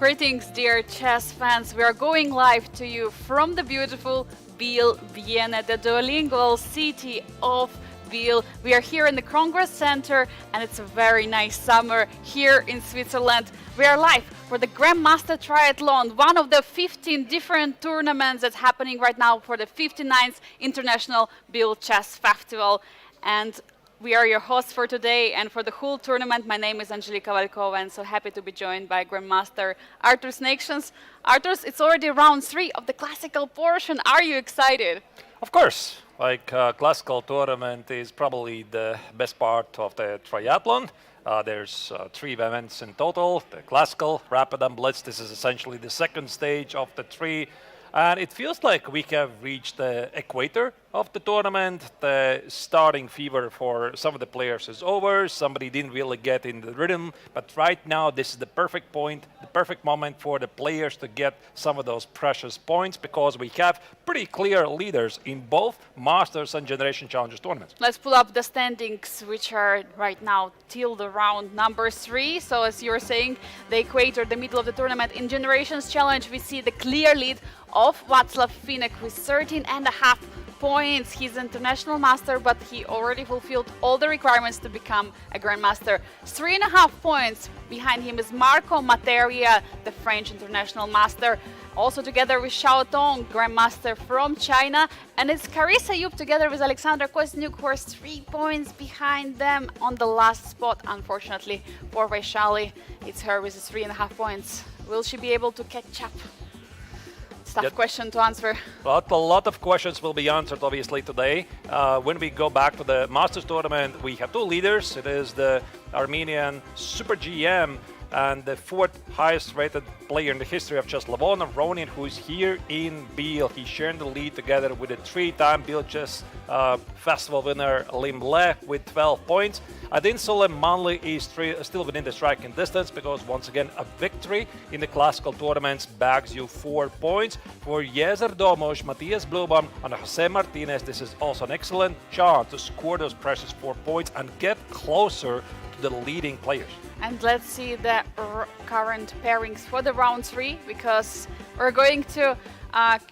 Greetings, dear chess fans. We are going live to you from the beautiful Biel, Vienna, the duolingual city of Biel. We are here in the Congress Center, and it's a very nice summer here in Switzerland. We are live for the Grandmaster Triathlon, one of the 15 different tournaments that's happening right now for the 59th International Biel Chess Festival. And we are your hosts for today and for the whole tournament. My name is Angelika Valkova, and so happy to be joined by Grandmaster Arturs Nations. Arturs, it's already round 3 of the classical portion. Are you excited? Of course. Classical tournament is probably the best part of the triathlon. There's 3 events in total: the classical, rapid, and blitz. This is essentially the second stage of the 3. And it feels like we have reached the equator of the tournament. The starting fever for some of the players is over. Somebody didn't really get in the rhythm. But right now, this is the perfect point, the perfect moment for the players to get some of those precious points, because we have pretty clear leaders in both Masters and Generation Challengers tournaments. Let's pull up the standings, which are right now till the round number 3. So as you were saying, the equator, the middle of the tournament. In Generations Challenge, we see the clear lead of Václav Finek with 13.5 points. He's an international master, but he already fulfilled all the requirements to become a grandmaster. 3.5 points behind him is Marco Materia, the French international master, also together with Xiao Tong, grandmaster from China, and it's Carissa Yup together with Alexandra Kosniuk, who are 3 points behind them on the last spot. Unfortunately for Vaishali, it's her with 3.5 points. Will she be able to catch up? Tough question to answer. Well, a lot of questions will be answered, obviously, today. When we go back to the Masters tournament, we have 2 leaders. It is the Armenian Super GM and the 4th highest rated player in the history of chess, Levon, who is here in Biel. He's sharing the lead together with a 3-time Biel Chess Festival winner, Lim Le, with 12 points. Adin Soleimanli is still within the striking distance, because once again, a victory in the classical tournaments bags you 4 points. For Jezer Domos, Matthias Blubam, and Jose Martinez, this is also an excellent chance to score those precious 4 points and get closer to the leading players. And let's see the current pairings for the round 3, because we're going to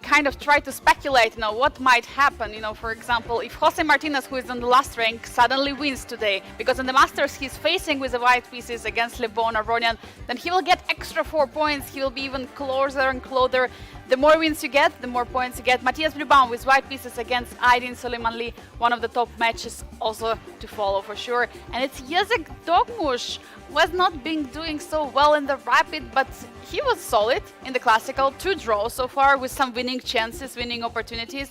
kind of try to speculate, what might happen. For example, if Jose Martinez, who is on the last rank, suddenly wins today, because in the Masters he's facing with the white pieces against Levon Aronian, then he will get extra 4 points. He will be even closer and closer. The more wins you get, the more points you get. Matthias Blubam with white pieces against Aydin Soleimanli, one of the top matches also to follow for sure. And it's Jezek Dogmush, who has not been doing so well in the rapid, but he was solid in the classical. 2 draws so far with some winning chances, winning opportunities.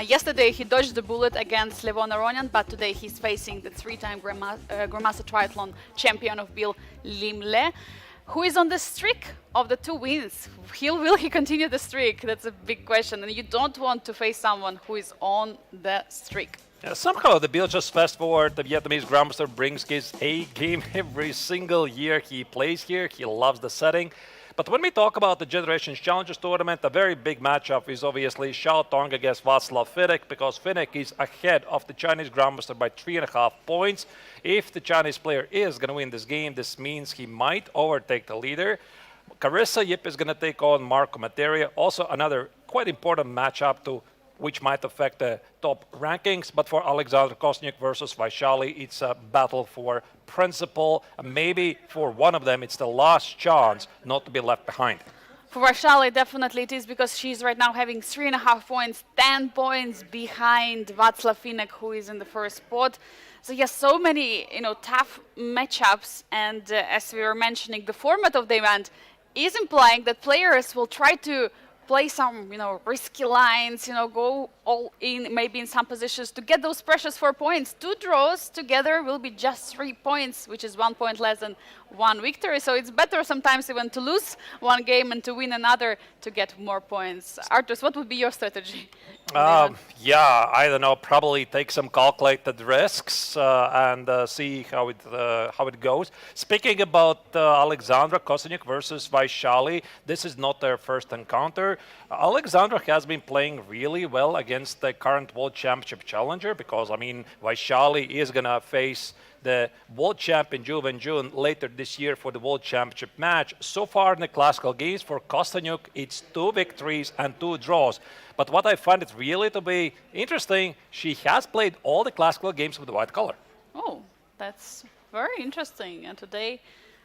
Yesterday he dodged the bullet against Levon Aronian, but today he's facing the 3-time Grandmaster Triathlon champion of Biel, Lim Le, who is on the streak of the 2 wins. Will he continue the streak? That's a big question, and you don't want to face someone who is on the streak. Somehow the Biel Chess Festival, the Vietnamese Grandmaster, brings his A game every single year he plays here. He loves the setting. But when we talk about the Generations Challengers tournament, a very big matchup is obviously Xiao Tong against Václav Finek, because Finek is ahead of the Chinese Grandmaster by 3.5 points. If the Chinese player is going to win this game, this means he might overtake the leader. Carissa Yup is going to take on Marco Materia, also another quite important matchup which might affect the top rankings. But for Alexander Kosniuk versus Vaishali, it's a battle for principle. And maybe for one of them, it's the last chance not to be left behind. For Vaishali, definitely it is, because she's right now having 3.5 points, 10 points behind Václav Finek, who is in the first spot. So yes, so many tough matchups, and as we were mentioning, the format of the event is implying that players will try to play some, risky lines, go all in, maybe in some positions to get those precious 4 points. 2 draws together will be just 3 points, which is 1 point less than 1 victory. So it's better sometimes even to lose 1 game and to win another to get more points. Arturs, what would be your strategy? Yeah, I don't know. Probably take some calculated risks and see how it goes. Speaking about Alexandra Kosniuk versus Vaishali, this is not their first encounter. However, Alexandra has been playing really well against the current World Championship challenger because, I mean, Vaishali is going to face the world champion June later this year for the World Championship match. So far in the classical games for Kostanyuk, it's 2 victories and 2 draws. But what I find it really to be interesting, she has played all the classical games with the white color. Oh, that's very interesting. And today,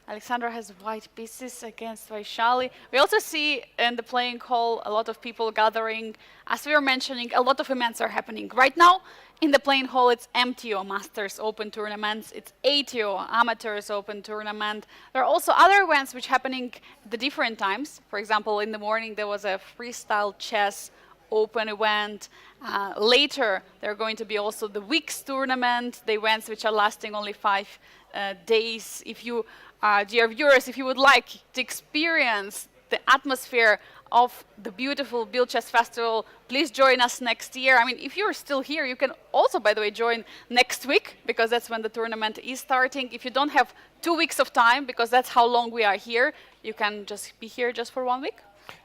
Alexandra has white pieces against Vaishali. We also see in the playing hall a lot of people gathering. As we were mentioning, a lot of events are happening. Right now, in the playing hall, it's MTO Masters Open tournaments. It's ATO Amateurs Open tournament. There are also other events which are happening at the different times. For example, in the morning, there was a freestyle chess open event. Later, there are going to be also the Wix tournament, the events which are lasting only 5 days. If you, dear viewers, if you would like to experience the atmosphere of the beautiful Biel Chess Festival, please join us next year. I mean, if you're still here, you can also, by the way, join next week, because that's when the tournament is starting. If you don't have 2 weeks of time, because that's how long we are here, you can just be here just for 1 week.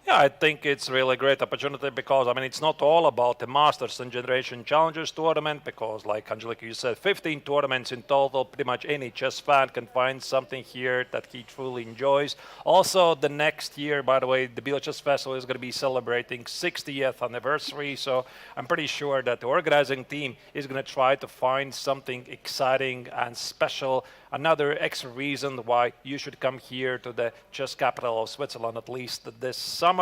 Yeah, I think it's really a great opportunity because, I mean, it's not all about the Masters and Generation Challengers tournament because, like Angelika, you said, 15 tournaments in total. Pretty much any chess fan can find something here that he truly enjoys. Also, the next year, by the way, the Biel Chess Festival is going to be celebrating 60th anniversary. So I'm pretty sure that the organizing team is going to try to find something exciting and special. Another extra reason why you should come here to the chess capital of Switzerland, at least this summer.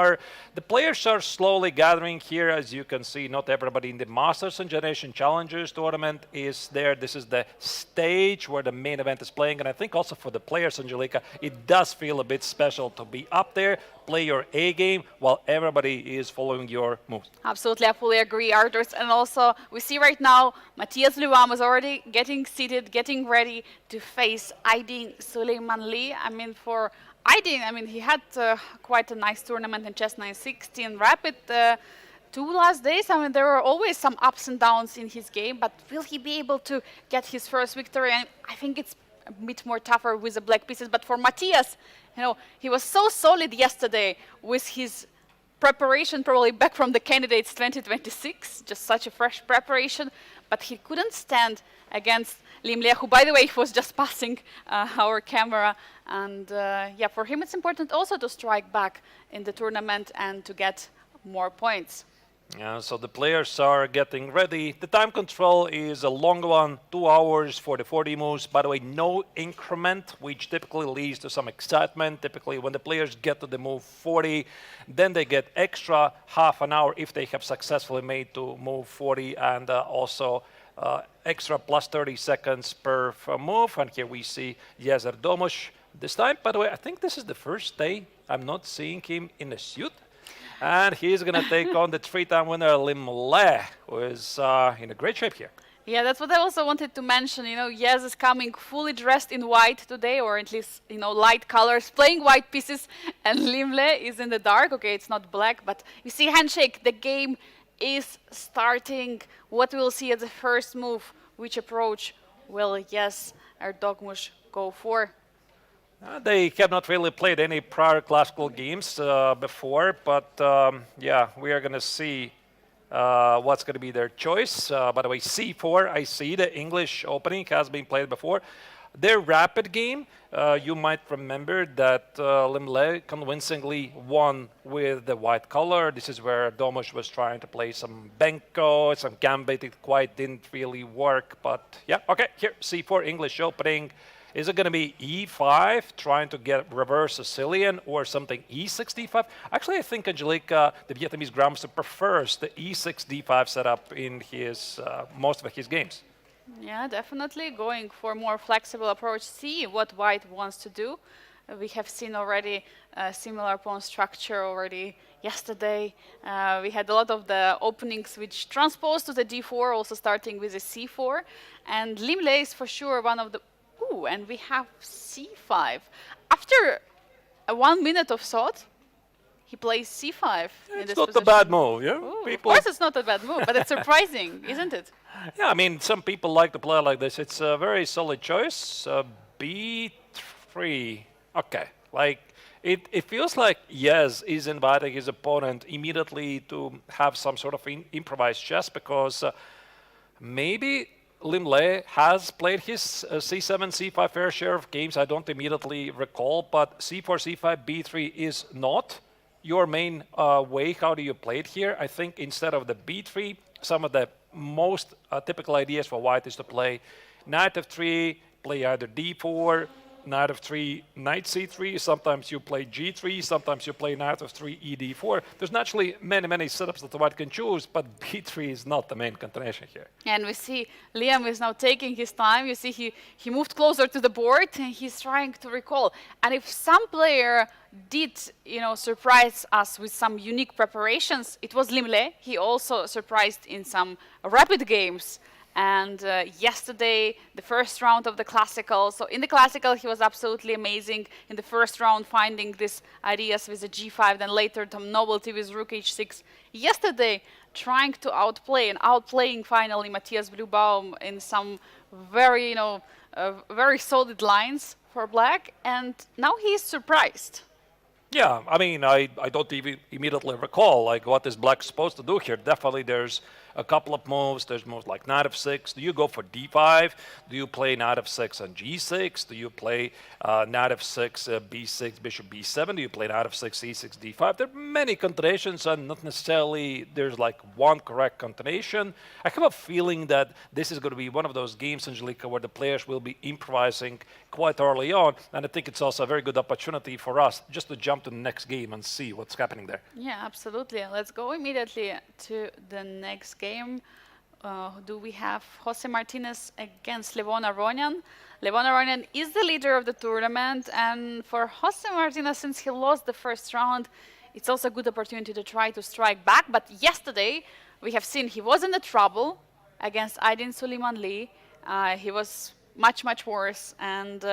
The players are slowly gathering here. As you can see, not everybody in the Masters and Generation Challengers tournament is there. This is the stage where the main event is playing. And I think also for the players, Angelika, it does feel a bit special to be up there, play your A game while everybody is following your moves. Absolutely, I fully agree, Arturs. And also, we see right now, Matthias Levon is already getting seated, getting ready to face Aydin Suleimanli. I mean, for Aydin, I mean, he had quite a nice tournament in Chess 960 and Rapid 2 last days. I mean, there were always some ups and downs in his game, but will he be able to get his first victory? And I think it's a bit more tougher with the black pieces. But for Matthias, you know, he was so solid yesterday with his preparation, probably back from the Candidates 2026, just such a fresh preparation, but he couldn't stand against Lim Le, who, by the way, was just passing our camera. And yeah, for him, it's important also to strike back in the tournament and to get more points. Yeah, so the players are getting ready. The time control is a long one, 2 hours for the 40 moves. By the way, no increment, which typically leads to some excitement. Typically, when the players get to the move 40, then they get extra half an hour if they have successfully made to move 40, and also extra plus 30 seconds per move. And here we see Jezer Domush. This time, by the way, I think this is the first day I'm not seeing him in a suit. And he's going to take on the 3-time winner, Lim Le, who is in a great shape here. Yeah, that's what I also wanted to mention. You know, Jez is coming fully dressed in white today, or at least, you know, light colors, playing white pieces, and Lim Le is in the dark. Okay, it's not black, but you see handshake, the game is starting. What we'll see as the first move, which approach will Jez or Dogmush go for? They have not really played any prior classical games before, but yeah, we are going to see what's going to be their choice. By the way, C4, I see the English opening has been played before. Their rapid game, you might remember that Lim Le convincingly won with the white color. This is where Domush was trying to play some Benko, some Gambit. It quite didn't really work, but yeah, okay, here, C4 English opening. Is it going to be E5, trying to get reverse Sicilian, or something E6, D5? Actually, I think Angelika, the Vietnamese Grandmaster, prefers the E6, D5 setup in his most of his games. Yeah, definitely going for more flexible approach. See what white wants to do. We have seen already a similar pawn structure already yesterday. We had a lot of the openings which transposed to the D4, also starting with a C4. And Lim Le is for sure one of the... Ooh, and we have C5. After 1 minute of thought, he plays C5 in this It's not position. a bad move, yeah? Ooh, of course it's not a bad move, but it's surprising, isn't it? Yeah, I mean, some people like to play like this. It's a very solid choice. B3. Okay, like It feels like Yes is inviting his opponent immediately to have some sort of improvised chess because maybe Limle has played his c7, c5 fair share of games. I don't immediately recall, but c4, c5, b3 is not your main way. How do you play it here? I think instead of the b3, some of the most typical ideas for white is to play knight f3, play either d4, knight f3, knight c3. Sometimes you play g3. Sometimes you play knight f3, ed4. There's naturally many setups that the white can choose, but b3 is not the main continuation here. And we see Liam is now taking his time. You see he moved closer to the board and he's trying to recall. And if some player did, surprise us with some unique preparations, it was Limle. He also surprised in some rapid games. And yesterday, the first round of the classical. So in the classical, he was absolutely amazing. In the first round, finding these ideas with the g5, then later some novelty with rook h6. Yesterday, trying to outplay and outplaying finally Matthias Blübaum in some very, very solid lines for black. And now he is surprised. Yeah, I mean, I don't even immediately recall like what is black supposed to do here. Definitely there's a couple of moves. There's moves like knight f6. Do you go for d5? Do you play knight f6 and g6? Do you play knight f6, b6, bishop b7? Do you play knight f6, c6, d5? There are many continuations and not necessarily there's like one correct continuation. I have a feeling that this is going to be one of those games, Angelika, where the players will be improvising quite early on. And I think it's also a very good opportunity for us just to jump to the next game and see what's happening there. Yeah, absolutely. Let's go immediately to the next game. Do we have Jose Martinez against Levon Aronian? Levon Aronian is the leader of the tournament, and for Jose Martinez, since he lost the first round, it's also a good opportunity to try to strike back. But yesterday, we have seen he was in the trouble against Aydin Suleiman Lee. He was much worse, and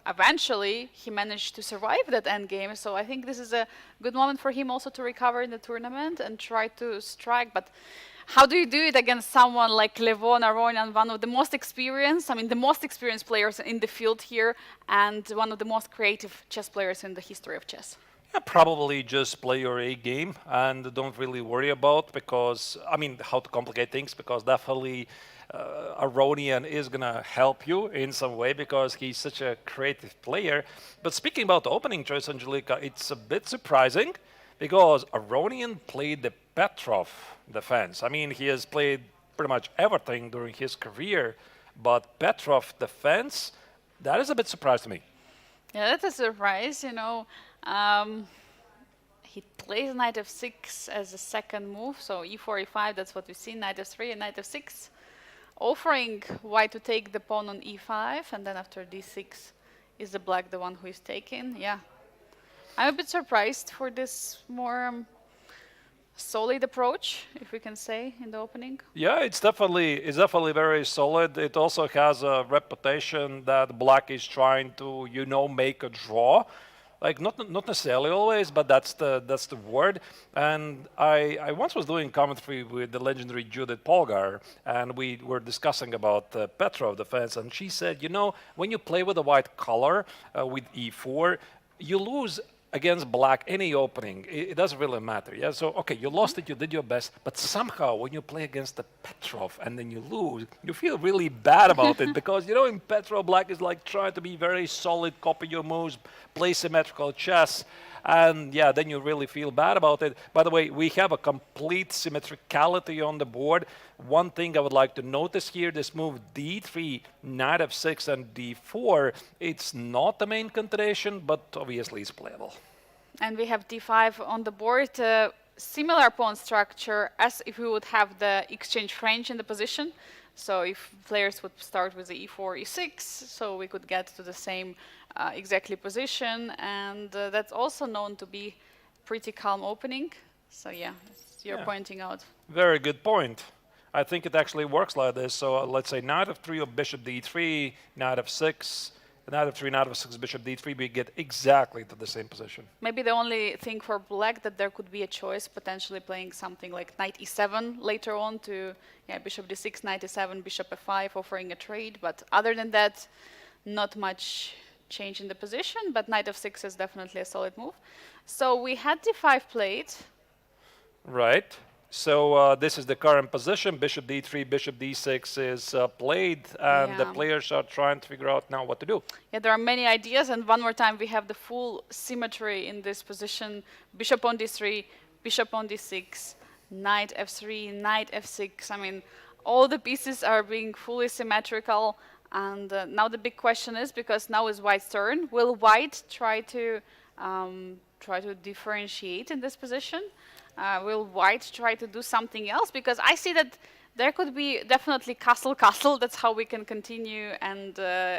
eventually he managed to survive that endgame. So I think this is a good moment for him also to recover in the tournament and try to strike. But how do you do it against someone like Levon Aronian, one of the most experienced, the most experienced players in the field here, and one of the most creative chess players in the history of chess? Yeah, probably just play your A game and don't really worry about how to complicate things, because definitely Aronian is going to help you in some way because he's such a creative player. But speaking about the opening choice, Angelika, it's a bit surprising because Aronian played the Petrov defense. He has played pretty much everything during his career, but Petrov defense, that is a bit surprise to me. Yeah, that's a surprise, he plays knight f6 as a second move, so e4, e5, that's what we see, knight f3 and knight f6, offering white to take the pawn on e5, and then after d6 is the black the one who is taken. Yeah, I'm a bit surprised for this more solid approach, if we can say, in the opening. Yeah, it's definitely very solid. It also has a reputation that black is trying to, make a draw. Like not necessarily always, but that's the word. And I once was doing commentary with the legendary Judith Polgar, and we were discussing about Petrov defense, and she said, when you play with a white color with e4, you lose against black any opening. It doesn't really matter. Yeah. So okay, you lost it, you did your best, but somehow when you play against the Petrov and then you lose, you feel really bad about it because in Petrov, black is like trying to be very solid, copy your moves, play symmetrical chess. And yeah, then you really feel bad about it. By the way, we have a complete symmetricality on the board. One thing I would like to notice here, this move d3, knight f6, and d4, it's not the main continuation, but obviously it's playable. And we have d5 on the board. Similar pawn structure as if we would have the exchange range in the position. So if players would start with the e4, e6, so we could get to the same exactly position, and that's also known to be pretty calm opening. So yeah, you're pointing out. Very good point. I think it actually works like this. So let's say knight f3 or bishop d3, knight f6, knight f3, knight f6, bishop d3, we get exactly to the same position. Maybe the only thing for black that there could be a choice, potentially playing something like knight e7 later on to bishop d6, knight e7, bishop f5, offering a trade. But other than that, not much change in the position, but knight f6 is definitely a solid move. So we had d5 played. Right. So this is the current position. Bishop d3, bishop d6 is played, and the Yeah. players are trying to figure out now what to do. Yeah, there are many ideas, and one more time we have the full symmetry in this position. Bishop on d3, bishop on d6, knight f3, knight f6. I mean, all the pieces are being fully symmetrical, and now the big question is, because now is white's turn, will white try to differentiate in this position? Will white try to do something else? Because I see that there could be definitely castle, castle. That's how we can continue. And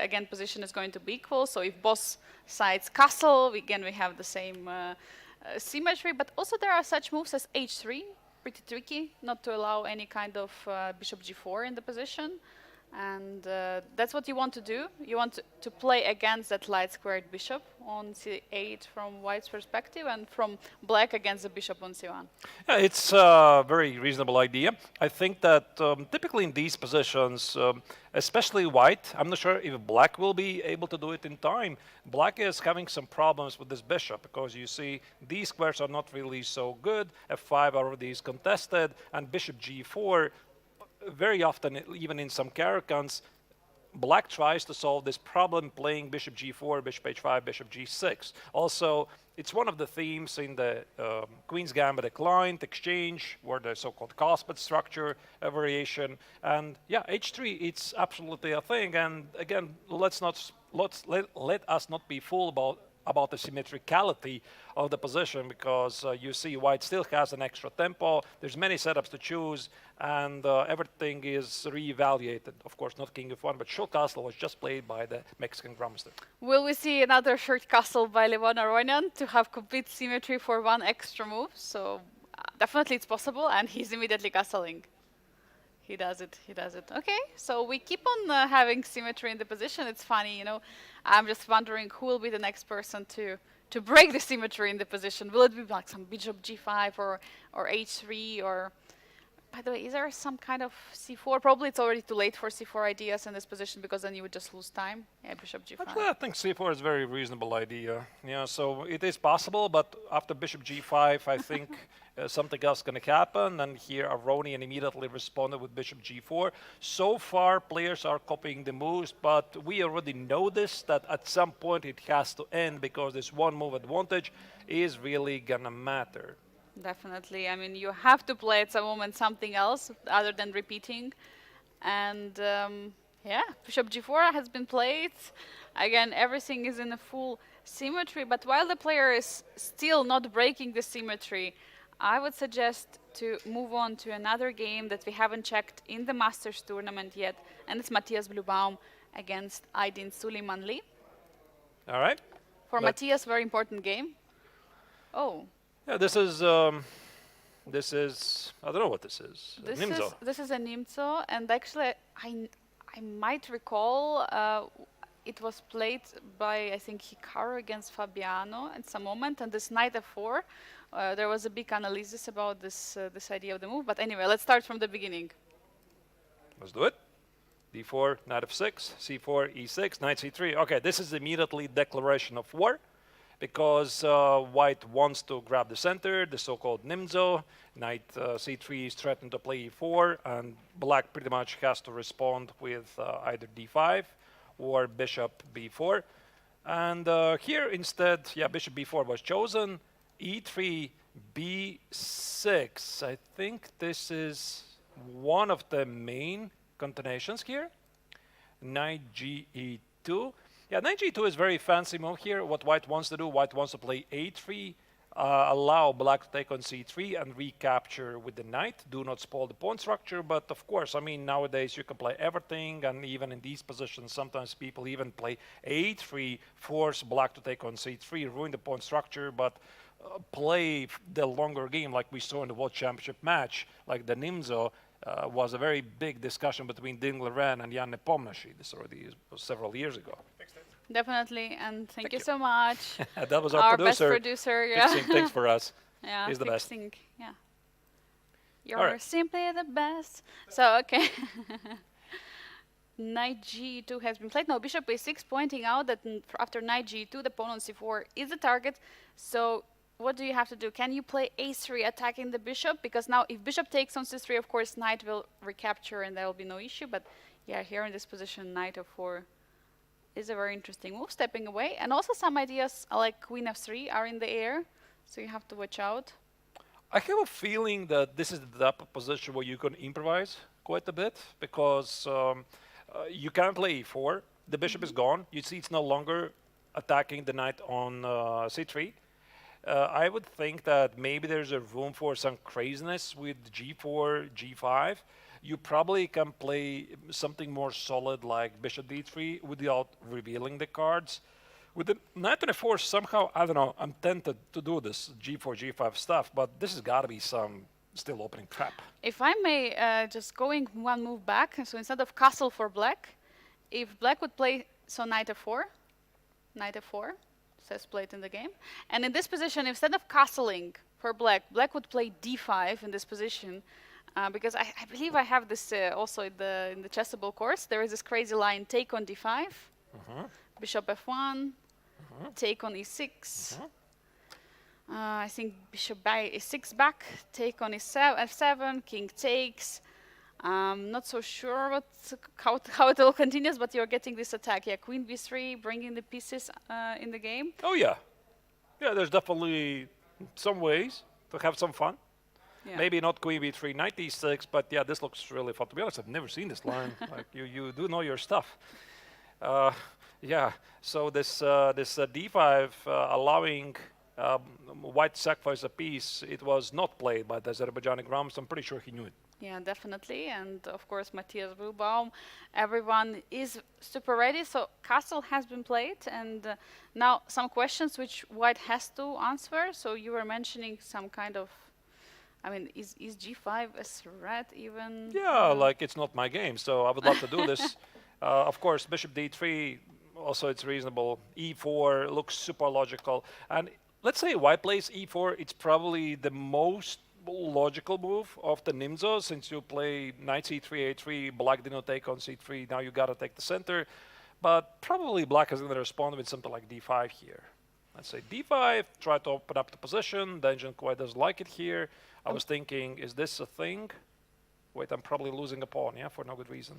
again, position is going to be equal. So if both sides castle, again, we have the same symmetry. But also there are such moves as h3, pretty tricky, not to allow any kind of bishop g4 in the position. And that's what you want to do. You want to play against that light squared bishop on c8 from white's perspective, and from black against the bishop on c1. Yeah, it's a very reasonable idea. I think that typically in these positions, especially white, I'm not sure if black will be able to do it in time. Black is having some problems with this bishop, because you see these squares are not really so good. f5 already is contested, and bishop g4, very often, even in some Caricans, black tries to solve this problem playing bishop g4, bishop h5, bishop g6. Also, it's one of the themes in the Queen's Gambit Declined exchange, where the so-called Cospet structure variation. And yeah, h3, it's absolutely a thing. And again, let us not be fooled about the symmetricality of the position, because you see white still has an extra tempo. There's many setups to choose, and everything is re-evaluated. Of course, not king f1, but short castle was just played by the Mexican grandmaster. Will we see another short castle by Levon Aroyan to have complete symmetry for one extra move? So definitely it's possible, and he's immediately castling. He does it, he does it. Okay, so we keep on having symmetry in the position. It's funny, you know. I'm just wondering who will be the next person to break the symmetry in the position. Will it be like some bishop g5 or h3 or... By the way, is there some kind of c4? Probably it's already too late for c4 ideas in this position, because then you would just lose time. Yeah, bishop g5. Actually, I think c4 is a very reasonable idea. Yeah, so it is possible, but after bishop g5, I think something else is going to happen. And here Aronian immediately responded with bishop g4. So far, players are copying the moves, but we already know this, that at some point it has to end, because this one move advantage is really going to matter. Definitely. I mean, you have to play at some moment something else other than repeating. And yeah, bishop g4 has been played. Again, everything is in a full symmetry. But while the player is still not breaking the symmetry, I would suggest to move on to another game that we haven't checked in the Masters tournament yet. And it's Matthias Blubaum against Aydin Suleimanli. All right. For Matthias, very important game. Oh. Yeah, this is I don't know what this is. Nimzo. This is a Nimzo, and actually I might recall it was played by, I think, Hikaru against Fabiano at some moment, and this knight f4, there was a big analysis about this idea of the move. But anyway, let's start from the beginning. Let's do it. d4, knight f6, c4, e6, knight c3. Okay, this is immediately declaration of war, because white wants to grab the center, the so-called Nimzo. Knight c3 is threatened to play e4, and black pretty much has to respond with either d5 or bishop b4. And here instead, yeah, bishop b4 was chosen. e3, b6. I think this is one of the main continuations here. Knight ge2. Yeah, knight g2 is very fancy move here. What white wants to do, white wants to play a3, allow black to take on c3 and recapture with the knight. Do not spoil the pawn structure, but of course, I mean, nowadays you can play everything, and even in these positions, sometimes people even play a3, force black to take on c3, ruin the pawn structure, but play the longer game like we saw in the World Championship match, like the Nimzo. Was a very big discussion between Ding Liren and Jan Nepomniachtchi. This already was several years ago. Definitely, and thank you so much. That was our producer. Best producer, yeah. Fixing things for us. Yeah, he's the best. Yeah. You're simply the best. So, okay. knight g2 has been played. Now bishop a6, pointing out that after knight g2, the pawn on c4 is the target. So what do you have to do? Can you play a3 attacking the bishop? Because now if bishop takes on c3, of course, knight will recapture and there will be no issue. But yeah, here in this position, knight f4 is a very interesting move, stepping away. And also some ideas like queen f3 are in the air, so you have to watch out. I have a feeling that this is the type of position where you can improvise quite a bit because you can play e4. The bishop is gone. You see it's no longer attacking the knight on c3. I would think that maybe there's a room for some craziness with g4, g5. You probably can play something more solid like bishop d3 without revealing the cards. With the knight on f4, somehow, I don't know, I'm tempted to do this g4, g5 stuff, but this has got to be some still opening trap. If I may, just going one move back, so instead of castle for black, if black would play, so knight f4, says played in the game. And in this position, instead of castling for black, black would play d5 in this position. Because I believe I have this also in the chessable course. There is this crazy line, take on d5, bishop f1, take on e6. I think bishop by e6 back, take on f7, king takes. Not so sure how it all continues, but you're getting this attack. Yeah, queen b3, bringing the pieces in the game. Oh, yeah. Yeah, there's definitely some ways to have some fun. Yeah. Maybe not queen b3, knight e6, but yeah, this looks really fun. To be honest, I've never seen this line. Like you do know your stuff. Yeah, so this d5 allowing white to sacrifice a piece, it was not played by the Azerbaijani Grams. I'm pretty sure he knew it. Yeah, definitely. And of course, Matthias Wilbaum, everyone is super ready. So castle has been played. And now some questions which white has to answer. So you were mentioning some kind of, I mean, is g5 a threat even? Yeah, like it's not my game, so I would love to do this. Of course, bishop d3, also it's reasonable. e4 looks super logical. And let's say white plays e4, it's probably the most logical move of the Nimzo, since you play knight c3, a3, black did not take on c3, now you gotta take the center. But probably black is gonna respond with something like d5 here. Let's say d5, try to open up the position. Dungeon quite doesn't like it here. I was thinking, is this a thing? Wait, I'm probably losing a pawn, yeah, for no good reason.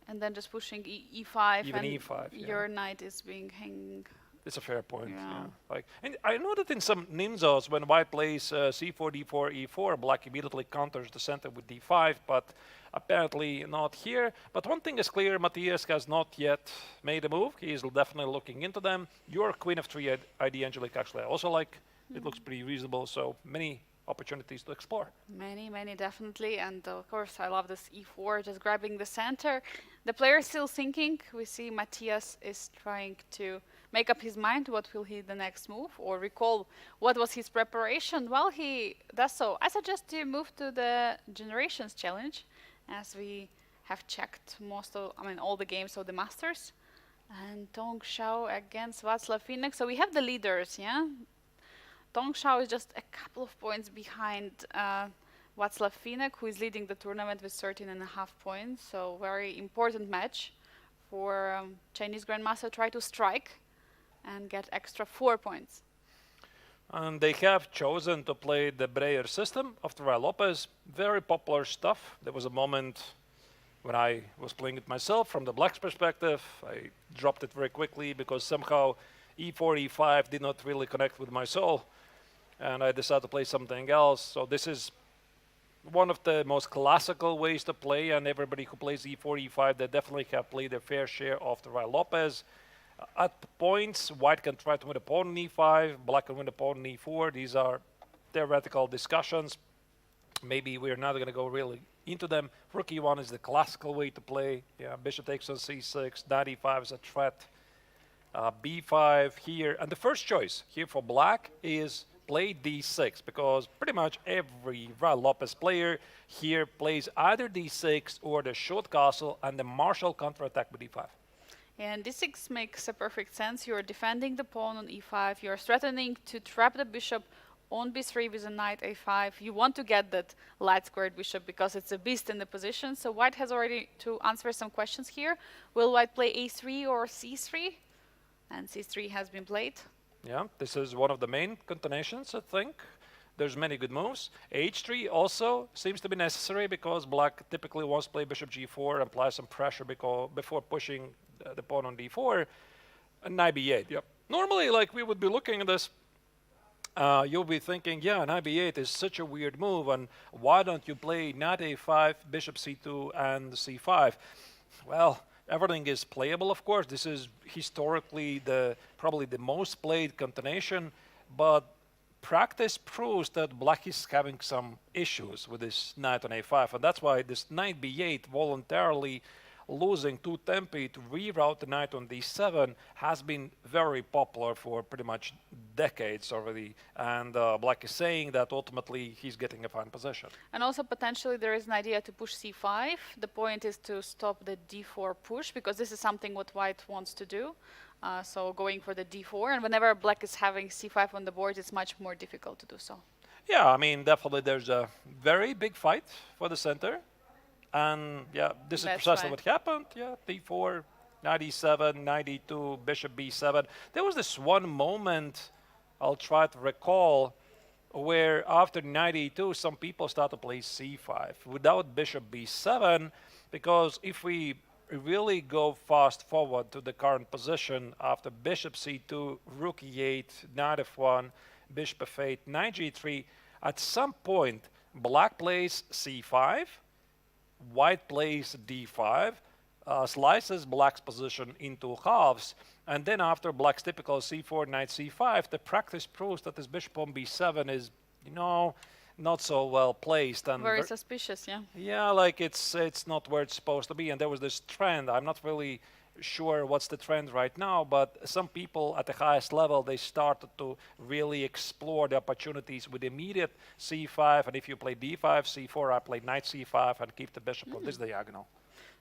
And then just pushing e5, even and e5, yeah. Your knight is being hanging. It's a fair point, yeah. Like, and I know that in some Nimzos, when white plays c4, d4, e4, black immediately counters the center with d5, but apparently not here. But one thing is clear, Matthias has not yet made a move. He is definitely looking into them. Your queen f3 idea, Angelique, actually I also like. It looks pretty reasonable, so many opportunities to explore. Many, definitely. And of course, I love this e4, just grabbing the center. The player is still thinking. We see Matthias is trying to make up his mind what will he the next move, or recall what was his preparation. While he does so, I suggest you move to the Generations Challenge, as we have checked all the games of the Masters. And Tong Xiao against Václav Finek. So we have the leaders, yeah? Tong Xiao is just a couple of points behind Václav Finek, who is leading the tournament with 13.5 points. So very important match for Chinese Grandmaster try to strike and get extra 4 points. And they have chosen to play the Breyer system of Vachier Lopez. Very popular stuff. There was a moment when I was playing it myself from the black's perspective. I dropped it very quickly because somehow e4, e5 did not really connect with my soul. And I decided to play something else. So this is one of the most classical ways to play, and everybody who plays e4, e5, they definitely have played their fair share of the Vachier Lopez. At points, white can try to win a pawn on e5, black can win a pawn on e4. These are theoretical discussions. Maybe we're not going to go really into them. Rook e1 is the classical way to play. Yeah, bishop takes on c6, knight e5 is a threat. b5 here, and the first choice here for black is play d6, because pretty much every Vachier Lopez player here plays either d6 or the short castle and the martial counterattack with d5. And d6 makes a perfect sense. You're defending the pawn on e5. You're threatening to trap the bishop on b3 with a knight a5. You want to get that light squared bishop because it's a beast in the position. So white has already to answer some questions here. Will white play a3 or c3? And c3 has been played. Yeah, this is one of the main continuations, I think. There's many good moves. H3 also seems to be necessary because black typically wants to play bishop g4 and apply some pressure before pushing the pawn on d4. And knight b8, yep. Normally, like, we would be looking at this, you'll be thinking, yeah, knight b8 is such a weird move, and why don't you play knight a5, bishop c2, and c5? Well, everything is playable, of course. This is historically probably the most played continuation, but practice proves that black is having some issues with this knight on a5, and that's why this knight b8 voluntarily losing to tempi to reroute the knight on d7 has been very popular for pretty much decades already, and black is saying that ultimately he's getting a fine position. And also potentially there is an idea to push c5. The point is to stop the d4 push, because this is something what white wants to do. So going for the d4, and whenever black is having c5 on the board, it's much more difficult to do so. Yeah, I mean, definitely there's a very big fight for the center. And yeah, this is precisely what happened. Yeah, d4, knight e7, knight e2, bishop b7. There was this one moment I'll try to recall where after knight e2, some people start to play c5 without bishop b7, because if we really go fast forward to the current position after bishop c2, rook e8, knight f1, bishop f8, knight g3, at some point black plays c5, white plays d5, slices black's position into halves, and then after black's typical c4, knight c5, the practice proves that this bishop on b7 is, not so well placed, and very suspicious. Yeah, like it's not where it's supposed to be. And there was this trend. I'm not really sure what's the trend right now, but some people at the highest level, they started to really explore the opportunities with immediate c5, and if you play d5, c4, I play knight c5 and keep the bishop on this diagonal.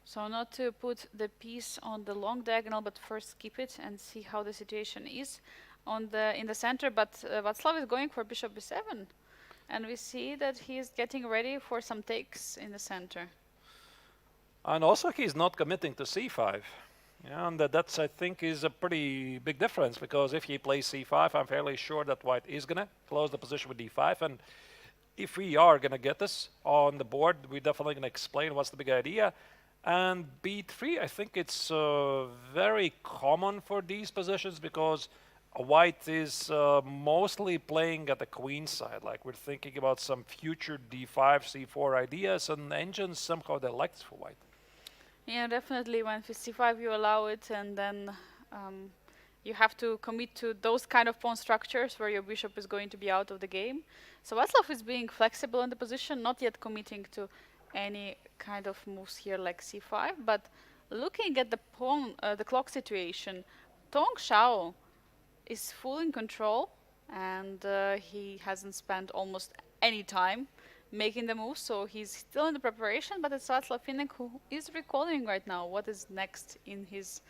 So not to put the piece on the long diagonal, but first keep it and see how the situation is in the center. But Václav is going for bishop b7. And we see that he's getting ready for some takes in the center. And also he's not committing to c5. Yeah, and that's, I think, is a pretty big difference, because if he plays c5, I'm fairly sure that white is going to close the position with d5. And if we are going to get this on the board, we're definitely going to explain what's the big idea. And b3, I think it's very common for these positions, because white is mostly playing at the queen side. Like, we're thinking about some future d5, c4 ideas, and engines somehow they like this for white. Yeah, definitely. When for c5 you allow it, and then you have to commit to those kind of pawn structures where your bishop is going to be out of the game. So Václav is being flexible in the position, not yet committing to any kind of moves here like c5, but looking at the pawn, the clock situation, Tong Xiao is full in control, and he hasn't spent almost any time making the move, so he's still in the preparation, but it's Václav Finek who is recalling right now what is next in his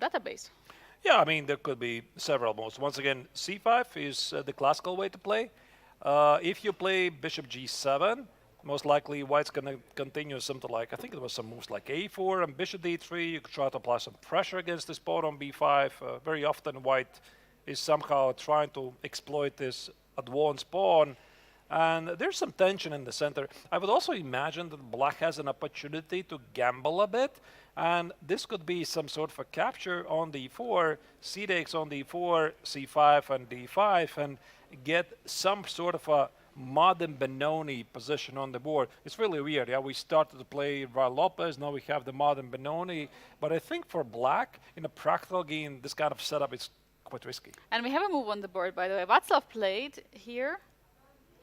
database. Yeah, I mean, there could be several moves. Once again, c5 is the classical way to play. If you play bishop g7, most likely white's going to continue something like, I think there was some moves like a4 and bishop d3. You could try to apply some pressure against this pawn on b5. Very often white is somehow trying to exploit this advanced pawn. And there's some tension in the center. I would also imagine that black has an opportunity to gamble a bit. And this could be some sort of a capture on d4, c takes on d4, c5 and d5, and get some sort of a modern Benoni position on the board. It's really weird. Yeah, we started to play Raul Lopez, now we have the modern Benoni. But I think for black, in a practical game, this kind of setup is quite risky. And we have a move on the board, by the way. Václav played here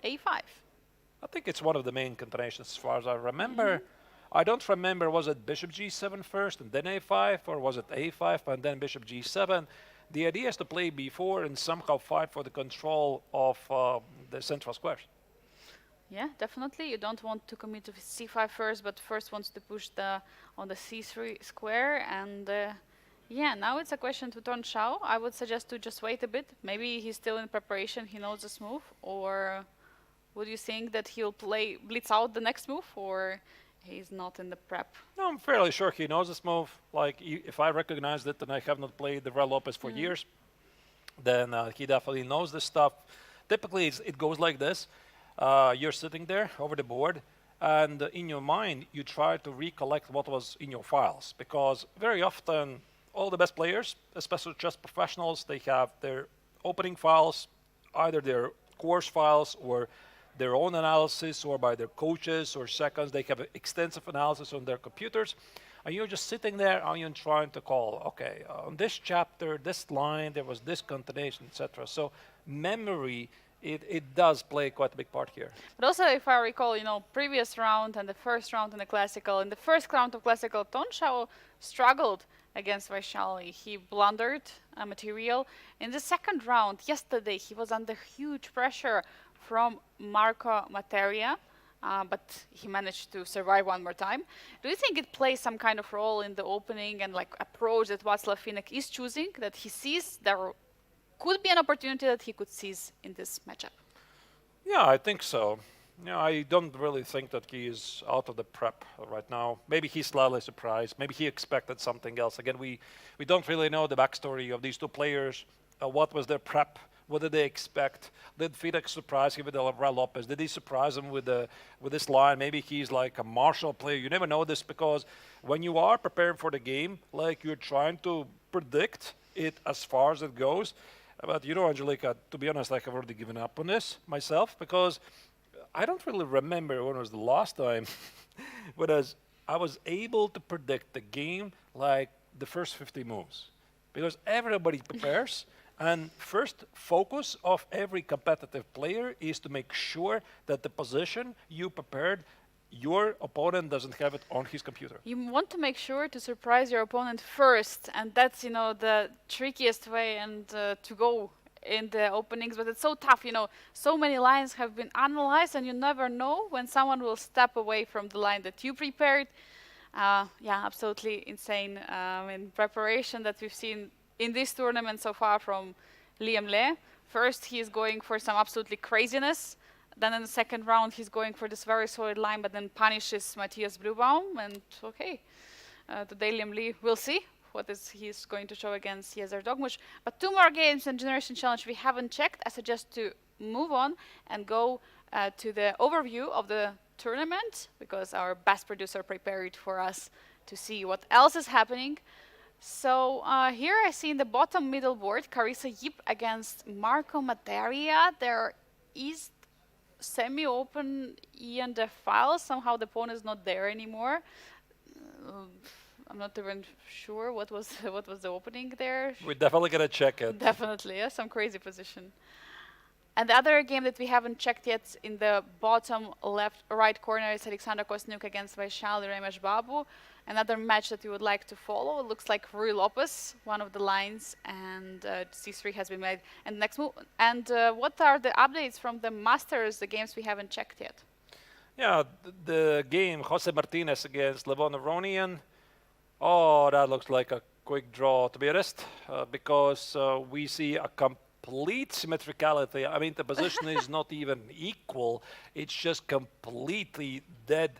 a5. I think it's one of the main continuations as far as I remember. I don't remember, was it bishop g7 first and then a5, or was it a5 and then bishop g7? The idea is to play b4 and somehow fight for the control of the central squares. Yeah, definitely. You don't want to commit to c5 first, but first wants to push on the c3 square, and Yeah, now it's a question to Ton Shao. I would suggest to just wait a bit. Maybe he's still in preparation, he knows this move, or would you think that he'll play blitz out the next move, or he's not in the prep? No, I'm fairly sure he knows this move. Like, if I recognized it and I have not played the Red Lopez for years, then he definitely knows this stuff. Typically, it goes like this. You're sitting there over the board, and in your mind, you try to recollect what was in your files. Because very often, all the best players, especially just professionals, they have their opening files, either their course files or their own analysis, or by their coaches or seconds. They have extensive analysis on their computers. And you're just sitting there and you're trying to call, okay, on this chapter, this line, there was this continuation, etc. So memory, it does play quite a big part here. But also, if I recall, previous round and the first round in the classical, in the first round of classical, Ton Shao struggled against Vaishali. He blundered material. In the second round, yesterday, he was under huge pressure from Marco Materia, but he managed to survive one more time. Do you think it plays some kind of role in the opening and approach that Václav Finek is choosing, that he sees there could be an opportunity that he could seize in this matchup? Yeah, I think so. I don't really think that he is out of the prep right now. Maybe he's slightly surprised. Maybe he expected something else. Again, we don't really know the backstory of these two players. What was their prep? What did they expect? Did Finek surprise him with the Red Lopez? Did he surprise him with this line? Maybe he's like a martial player. You never know this, because when you are preparing for the game, like, you're trying to predict it as far as it goes. But Angelika, to be honest, I have already given up on this myself, because I don't really remember when was the last time when I was able to predict the game like the first 50 moves. Because everybody prepares, and first focus of every competitive player is to make sure that the position you prepared, your opponent doesn't have it on his computer. You want to make sure to surprise your opponent first, and that's the trickiest way and to go in the openings. But it's so tough, so many lines have been analyzed, and you never know when someone will step away from the line that you prepared. Yeah, absolutely insane in preparation that we've seen in this tournament so far from Liam Le. First, he's going for some absolutely craziness. Then in the second round, he's going for this very solid line, but then punishes Matthias Blubaum. And okay, today Liam Lee, we'll see what he's going to show against Cesar Dogmush. But 2 more games in Generation Challenge we haven't checked. I suggest to move on and go to the overview of the tournament, because our best producer prepared for us to see what else is happening. So here I see in the bottom middle board, Carissa Yip against Marco Materia. There is semi-open E and F file. Somehow the pawn is not there anymore. I'm not even sure what was the opening there. We're definitely gonna check it. Definitely, yeah, some crazy position. And the other game that we haven't checked yet in the bottom right corner is Alexander Kosniuk against Vaishali Ramesh Babu. Another match that you would like to follow. It looks like Rui Lopez, one of the lines, and C3 has been made. And next move. And what are the updates from the Masters, the games we haven't checked yet? Yeah, the game Jose Martinez against Levon Aronian. Oh, that looks like a quick draw, to be honest, because we see a complete symmetricality. I mean, the position is not even equal. It's just completely dead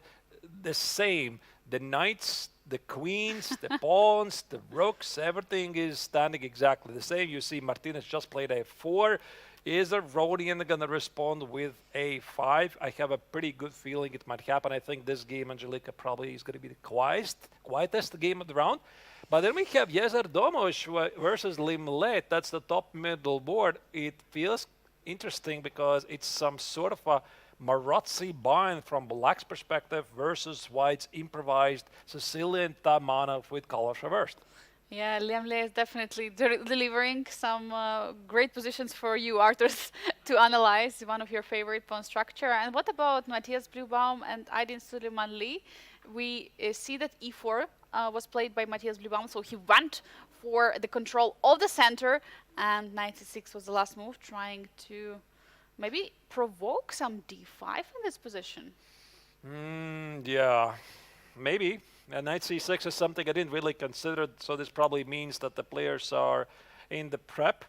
the same. The knights, the queens, the pawns, the rooks, everything is standing exactly the same. You see Martinez just played a4. Is Aronian going to respond with a5? I have a pretty good feeling it might happen. I think this game, Angelika, probably is going to be the quietest game of the round. But then we have Cesar Domos versus Limlet. That's the top middle board. It feels interesting because it's some sort of a Marazzi bind from Black's perspective versus White's improvised Sicilian Tamanov with colors reversed. Yeah, Liam Le is definitely delivering some great positions for you, Arthur, to analyze. One of your favorite pawn structure. And what about Matthias Blubaum and Aydin Suleiman Lee? We see that e4 was played by Matthias Blubaum, so he went for the control of the center, and knight c6 was the last move, trying to maybe provoke some d5 in this position. Yeah, maybe. And knight c6 is something I didn't really consider, so this probably means that the players are in the prep.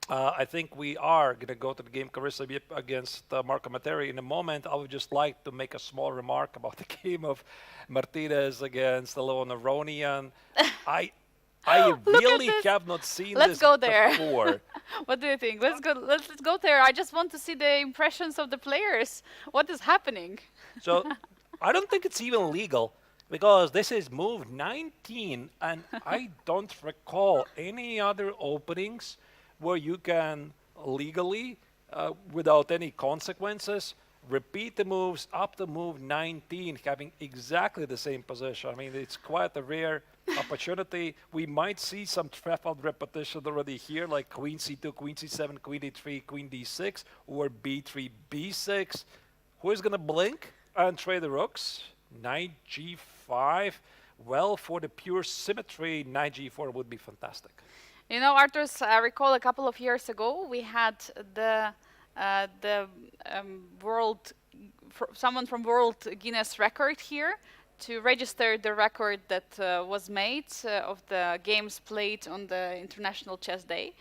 I think we are going to go to the game Carissa against Marco Materi in a moment. I would just like to make a small remark about the game of Martinez against Levon Aronian. I I Look at really this. have not seen Let's this go there. before. What do you think? Let's go there. I just want to see the impressions of the players. What is happening? So I don't think it's even legal because this is move 19, and I don't recall any other openings where you can legally, without any consequences, repeat the moves up to move 19, having exactly the same position. I mean, it's quite a rare opportunity. We might see some triple repetition already here, like queen c2, queen c7, queen d3, queen d6, or b3, b6. Who is going to blink and trade the rooks? Knight g5. Well, for the pure symmetry, knight g4 would be fantastic. You know, Arthurs, I recall a couple of years ago we had the world, someone from World Guinness Record here to register the record that was made of the games played on the International Chess Day.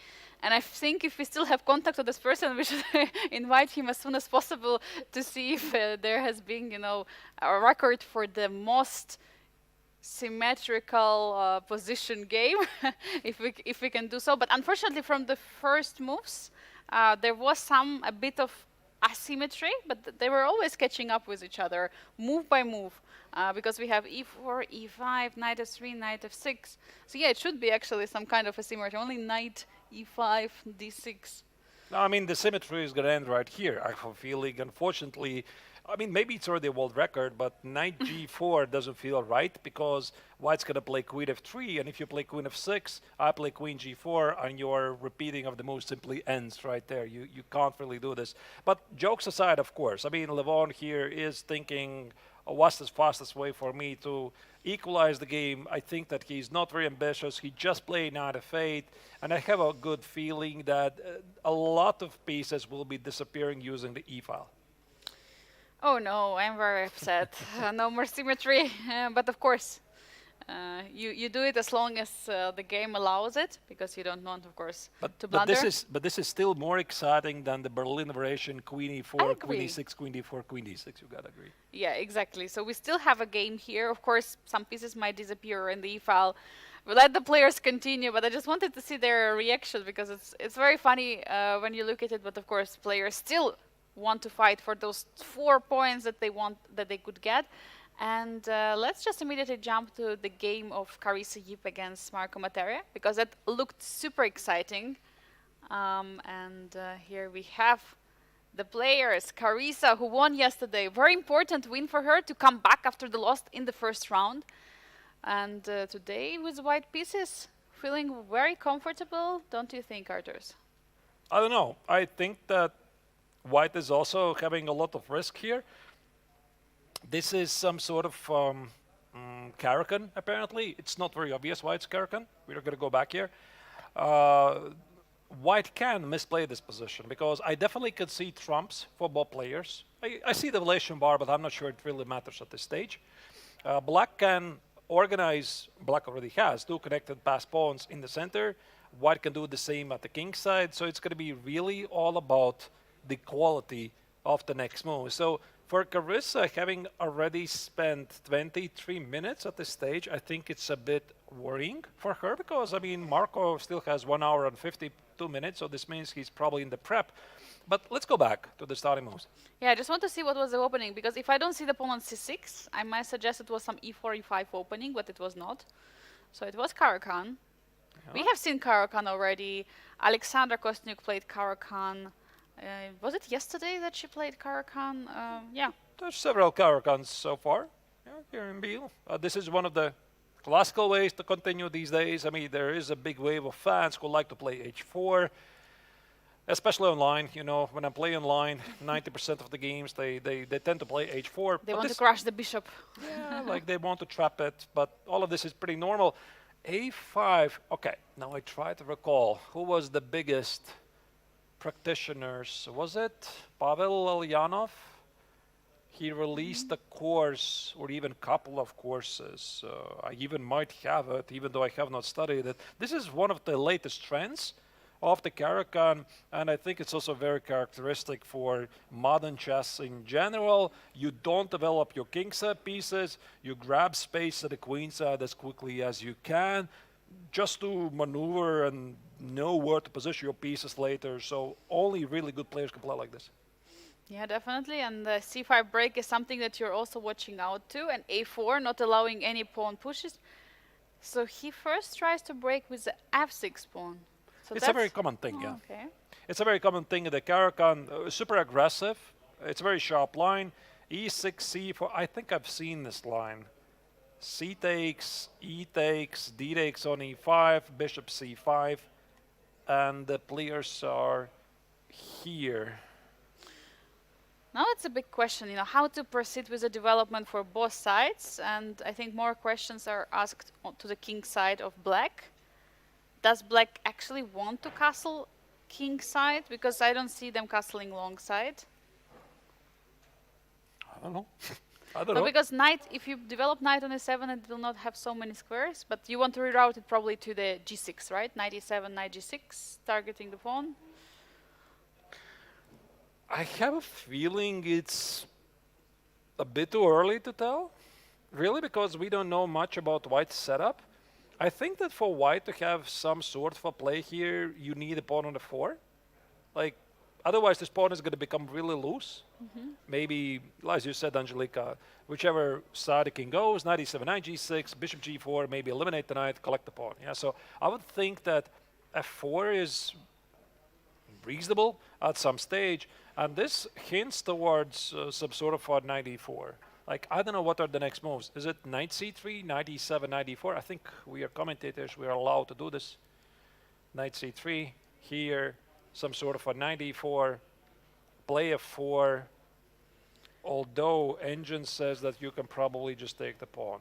And I think if we still have contact with this person, we should invite him as soon as possible to see if there has been, you know, a record for the most symmetrical position game, if we can do so. But unfortunately, from the first moves, there was a bit of asymmetry, but they were always catching up with each other, move by move, because we have e4, e5, knight f3, knight f6. So yeah, it should be actually some kind of asymmetry. Only knight e5, d6. No, I mean, the symmetry is going to end right here. I have a feeling, unfortunately, I mean, maybe it's already a world record, but knight g4 doesn't feel right because white's going to play queen f3, and if you play queen f6, I play queen g4, and your repeating of the move simply ends right there. You can't really do this. But jokes aside, of course, I mean, Levon here is thinking, what's the fastest way for me to equalize the game? I think that he's not very ambitious. He just played knight f8, and I have a good feeling that a lot of pieces will be disappearing using the e file. Oh no, I'm very upset. No more symmetry. But of course, you do it as long as the game allows it, because you don't want, of course, to blunder. But this is still more exciting than the Berlin variation: queen e4, queen e6, queen d4, queen d6. You gotta agree. Yeah, exactly. So we still have a game here. Of course, some pieces might disappear in the e-file. We'll let the players continue, but I just wanted to see their reaction because it's very funny when you look at it. But of course, players still want to fight for those 4 points that they could get. And let's just immediately jump to the game of Carissa Yip against Marco Materi, because that looked super exciting. And here we have the players. Carissa, who won yesterday, very important win for her to come back after the loss in the first round. And today with white pieces, feeling very comfortable, don't you think, Arthurs? I don't know. I think that white is also having a lot of risk here. This is some sort of Caracan, apparently. It's not very obvious why it's Caracan. We're going to go back here. White can misplay this position because I definitely could see trumps for both players. I see the relation bar, but I'm not sure it really matters at this stage. Black can organize, black already has, 2 connected pass pawns in the center. White can do the same at the king side. So it's going to be really all about the quality of the next move. So for Carissa, having already spent 23 minutes at this stage, I think it's a bit worrying for her because, I mean, Marco still has 1 hour and 52 minutes, so this means he's probably in the prep. But let's go back to the starting moves. Yeah, I just want to see what was the opening, because if I don't see the pawn on c6, I might suggest it was some e4, e5 opening, but it was not. So it was Caracan. Yeah. We have seen Caracan already. Alexandra Kostniuk played Caracan. Was it yesterday that she played Caracan? Yeah. There's several Caracans so far here in Biel. This is one of the classical ways to continue these days. I mean, there is a big wave of fans who like to play h4, especially online. You know, when I play online, 90% of the games, they tend to play h4. They want to crush the bishop. Yeah, like they want to trap it, but all of this is pretty normal. a5, okay, now I try to recall who was the biggest practitioners. Was it Pavel Ulyanov? he released a course or even couple of courses. I even might have it, even though I have not studied it. This is one of the latest trends of the Caracan, and I think it's also very characteristic for modern chess in general. You don't develop your king side pieces, you grab space at the queen side as quickly as you can, just to maneuver and know where to position your pieces later. So only really good players can play like this. Yeah, definitely. And the c5 break is something that you're also watching out to. And a4, not allowing any pawn pushes. So he first tries to break with the f6 pawn. So It's a very common thing, yeah. Okay. It's a very common thing in the Caracan, super aggressive. It's a very sharp line. E6, C4, I think I've seen this line. C takes, E takes, D takes on E5, bishop C5, and the players are here. Now it's a big question, how to proceed with the development for both sides. And I think more questions are asked to the king side of black. Does black actually want to castle king side? Because I don't see them castling long side. I don't know. I don't No, know. because knight, if you develop knight on e7, it will not have so many squares. But you want to reroute it probably to the g6, right? Knight e7, knight g6, targeting the pawn. I have a feeling it's a bit too early to tell, really, because we don't know much about white's setup. I think that for white to have some sort of a play here, you need a pawn on the 4. Like, otherwise this pawn is going to become really loose. Maybe, as you said, Angelica, whichever side the king goes, knight e7, knight g6, bishop g4, maybe eliminate the knight, collect the pawn. Yeah, so I would think that f4 is reasonable at some stage, and this hints towards some sort of a knight e4. Like, I don't know what are the next moves. Is it knight c3, knight e7, knight e4? I think we are commentators, we are allowed to do this. Knight c3, here, some sort of a knight e4, play f4, although engine says that you can probably just take the pawn.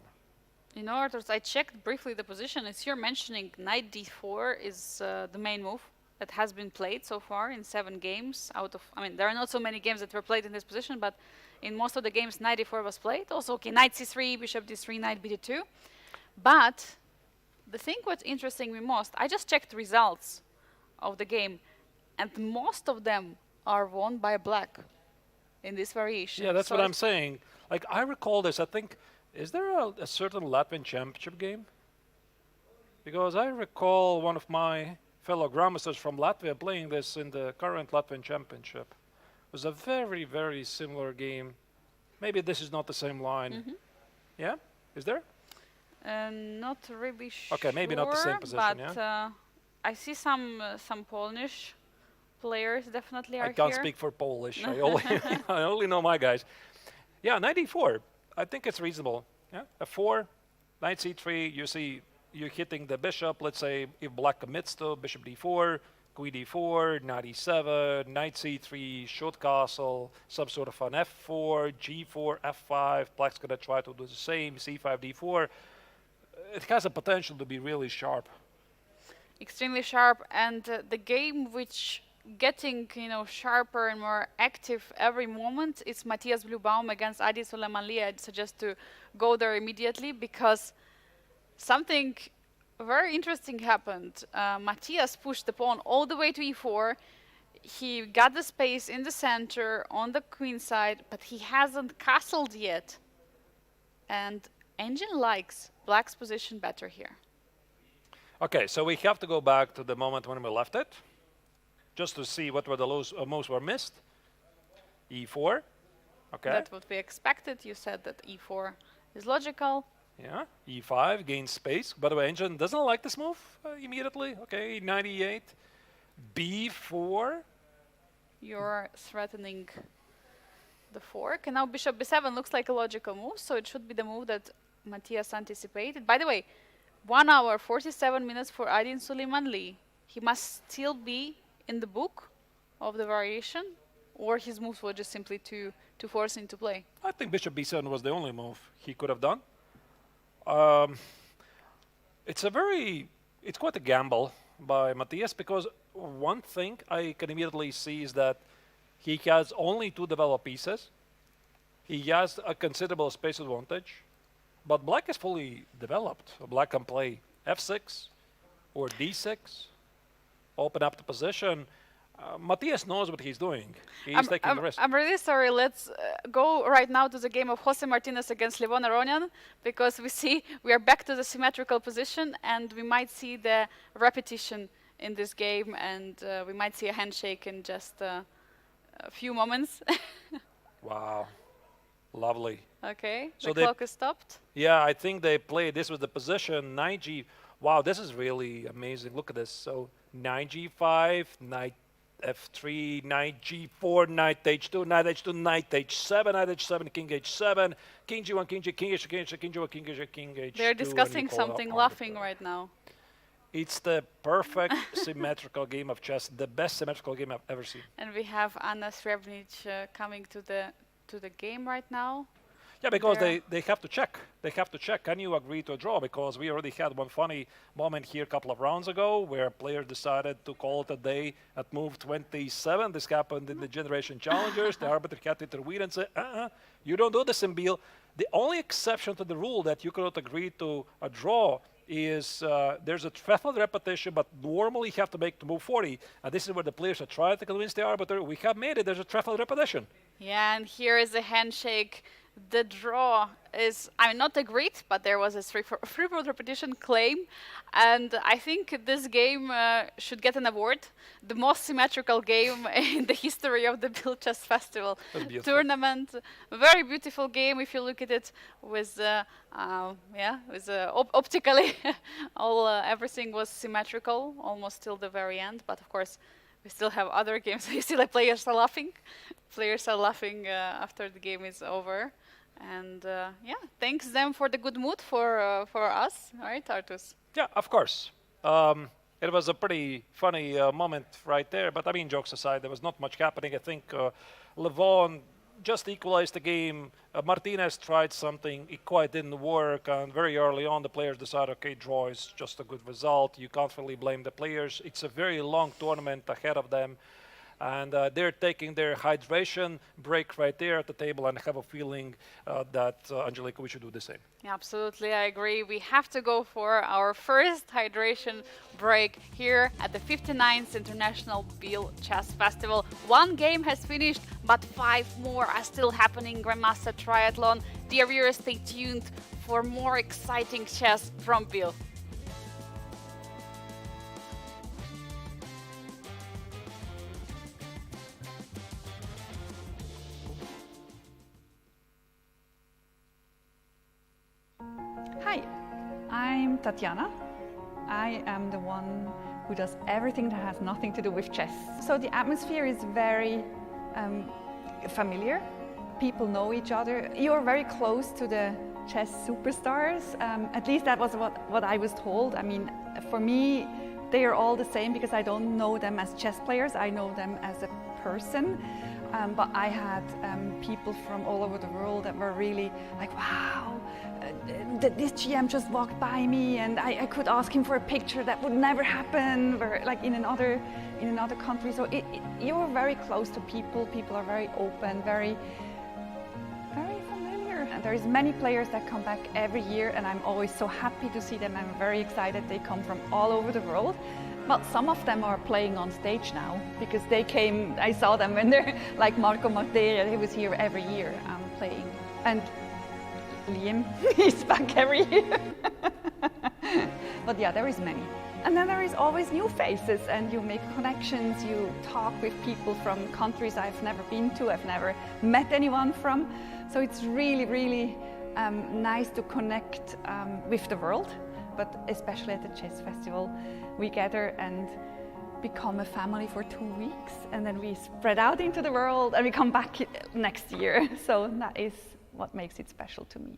Arthurs, I checked briefly the position. As you're mentioning, knight d4 is the main move that has been played so far in 7 games out of, there are not so many games that were played in this position, but in most of the games, knight d4 was played. Also, okay, knight c3, bishop d3, knight b2. But the thing what's interesting me most, I just checked results of the game, and most of them are won by black in this variation. Yeah, that's So what I'm saying. Like, I recall this, I think, is there a certain Latvian championship game? Because I recall one of my fellow grandmasters from Latvia playing this in the current Latvian championship. It was a very, very similar game. Maybe this is not the same line. Yeah? Is there? Not really sure. Okay, maybe not the same position, but I see some Polish players definitely are I can't here. speak for Polish. I only know my guys. Yeah, knight e4. I think it's reasonable. Yeah, f4, knight c3. You see, you're hitting the bishop. Let's say if black commits to bishop d4, queen d4, knight e7, knight c3, short castle, some sort of an f4, g4, f5. Black's gonna try to do the same. c5, d4. It has a potential to be really sharp. Extremely sharp, and the game which getting sharper and more active every moment is Matthias Blubaum against Adi Suleimanli. I'd suggest to go there immediately because something very interesting happened. Matthias pushed the pawn all the way to e4. He got the space in the center on the queen side, but he hasn't castled yet. And Engine likes black's position better here. Okay, so we have to go back to the moment when we left it, just to see what were the moves were missed. e4, okay. That's what we expected. You said that e4 is logical. Yeah, e5 gains space. By the way, Engine doesn't like this move immediately. Okay, 98. b4. You're threatening the fork. And now bishop b7 looks like a logical move, so it should be the move that Matthias anticipated. By the way, 1 hour, 47 minutes for Adin Suleimanli. He must still be in the book of the variation, or his moves were just simply to force into play. I think bishop b7 was the only move he could have done. It's quite a gamble by Matthias, because one thing I can immediately see is that he has only 2 developed pieces. He has a considerable space advantage, but black is fully developed. Black can play f6 or d6, open up the position. Matthias knows what he's doing. He's taking the risk. I'm really sorry. Let's go right now to the game of Jose Martinez against Levon Aronian, because we see we are back to the symmetrical position, and we might see the repetition in this game, and we might see a handshake in just a few moments. Wow, lovely. Okay, So the clock is stopped. Yeah, I think they played. This was the position 9G. Wow, this is really amazing. Look at this. So 9G5, knight F3, knight G4, knight H2, knight H2, knight H7, knight H7, king H7, king G1, king G, king H2, king H2, king G1, king H2, king H2. They're discussing something, laughing right now. It's the perfect symmetrical game of chess, the best symmetrical game I've ever seen. And we have Anna Srebrenic coming to the game right now. Yeah, because they have to check. They have to check. Can you agree to a draw? Because we already had one funny moment here a couple of rounds ago where a player decided to call it a day at move 27. This happened in the Generation Challengers. The arbiter had to intervene and say, you don't do this in Biel. The only exception to the rule that you cannot agree to a draw is there's a threshold repetition, but normally you have to make to move 40. And this is where the players are trying to convince the arbiter, we have made it, there's a threshold repetition. Yeah, and here is a handshake. The draw is, I'm not agreed, but there was a three-fold repetition claim, and I think this game should get an award. The most symmetrical game in the history of the Biel Chess Festival tournament. A very beautiful game if you look at it with, optically, everything was symmetrical almost till the very end. But of course, we still have other games. You see, the players are laughing. Players are laughing after the game is over. And thanks them for the good mood for us, right, Artus? Yeah, of course. It was a pretty funny moment right there. But I mean, jokes aside, there was not much happening. I think Levon just equalized the game. Martinez tried something. It quite didn't work. And very early on, the players decided, okay, draw is just a good result. You can't really blame the players. It's a very long tournament ahead of them. And they're taking their hydration break right there at the table, and I have a feeling that, Angelica, we should do the same. Yeah, absolutely, I agree. We have to go for our first hydration break here at the 59th International Biel Chess Festival. One game has finished, but 5 more are still happening. Grandmaster Triathlon. Dear viewers, stay tuned for more exciting chess from Biel. Hi, I'm Tatiana. I am the one who does everything that has nothing to do with chess. So the atmosphere is very familiar. People know each other. You're very close to the chess superstars. At least that was what I was told. I mean, for me, they are all the same because I don't know them as chess players. I know them as a person. But I had people from all over the world that were really like, wow, this GM just walked by me and I could ask him for a picture. That would never happen, like in another country. So you're very close to people. People are very open, very familiar. And there's many players that come back every year, and I'm always so happy to see them. I'm very excited. They come from all over the world. But some of them are playing on stage now because they came, I saw them when they're like Marco Materia, he was here every year playing. And Liam, he's back every year. But yeah, there is many. And then there is always new faces and you make connections, you talk with people from countries I've never been to, I've never met anyone from. So it's really, really nice to connect with the world. But especially at the Chess Festival, we gather and become a family for 2 weeks, and then we spread out into the world and we come back next year. So that is what makes it special to me.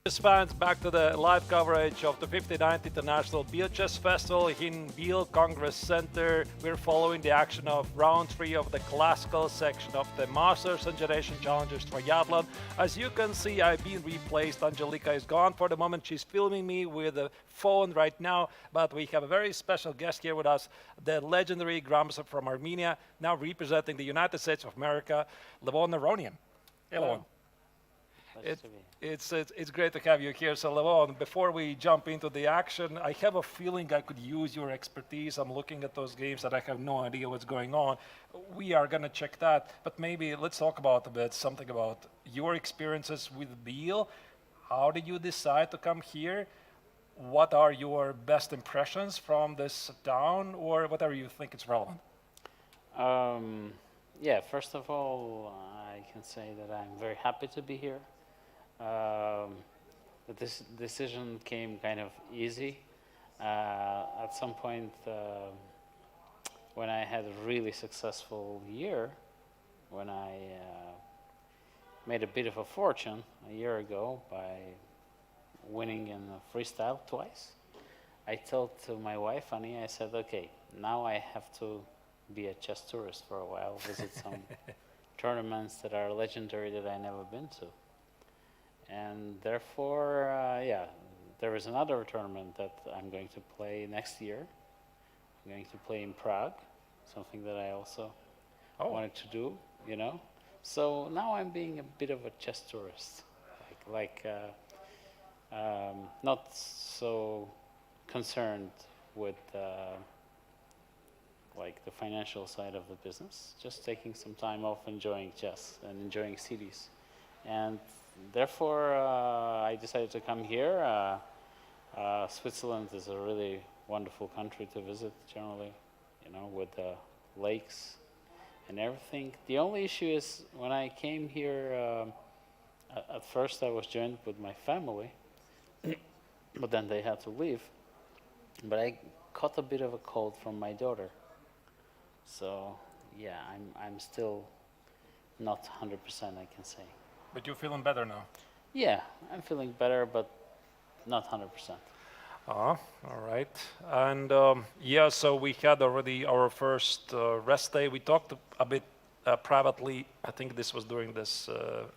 Chess fans, back to the live coverage of the 59th International Biel Chess Festival in Biel Congress Center. We're following the action of round 3 of the classical section of the Masters and Generation Challengers Triathlon. As you can see, I've been replaced. Angelika is gone for the moment. She's filming me with a phone right now, but we have a very special guest here with us, the legendary Grandmaster from Armenia, now representing the United States of America, Levon Aronian. Hey, Levon. It's great to have you here. So, Levon, before we jump into the action, I have a feeling I could use your expertise. I'm looking at those games that I have no idea what's going on. We are going to check that, but maybe let's talk about a bit something about your experiences with Biel. How did you decide to come here? What are your best impressions from this town, or whatever you think is relevant? Yeah, first of all, I can say that I'm very happy to be here. This decision came kind of easy. At some point, when I had a really successful year, when I made a bit of a fortune a year ago by winning in freestyle twice, I told to my wife, Annie, I said, okay, now I have to be a chess tourist for a while, visit some tournaments that are legendary that I've never been to. And therefore, yeah, there is another tournament that I'm going to play next year. I'm going to play in Prague, something that I also wanted to do, you know. So now I'm being a bit of a chess tourist, not so concerned with like the financial side of the business, just taking some time off, enjoying chess and enjoying cities. And therefore, I decided to come here. Switzerland is a really wonderful country to visit generally, you know, with the lakes and everything. The only issue is when I came here, at first I was joined with my family, but then they had to leave. But I caught a bit of a cold from my daughter. So, yeah, I'm still not 100%, I can say. But you're feeling better now? Yeah, I'm feeling better, but not 100%. All right. And yeah, so we had already our first rest day. We talked a bit privately. I think this was during this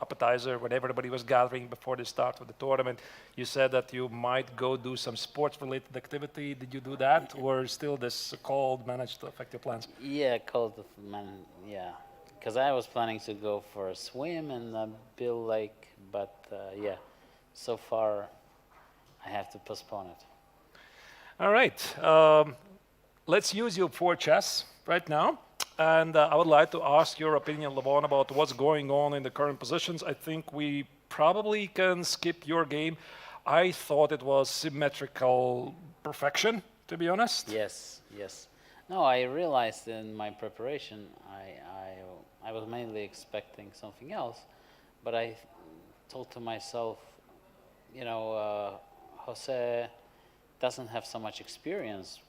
appetizer when everybody was gathering before the start of the tournament. You said that you might go do some sports-related activity. Did you do that, or still this cold managed to affect your plans? Yeah, cold, man, yeah. Because I was planning to go for a swim in the Biel Lake, but yeah, so far I have to postpone it. All right. Let's use you for chess right now. And I would like to ask your opinion, Levon, about what's going on in the current positions. I think we probably can skip your game. I thought it was symmetrical perfection, to be honest. Yes, yes. No, I realized in my preparation, I was mainly expecting something else, but I told to myself, you know, Jose doesn't have so much experience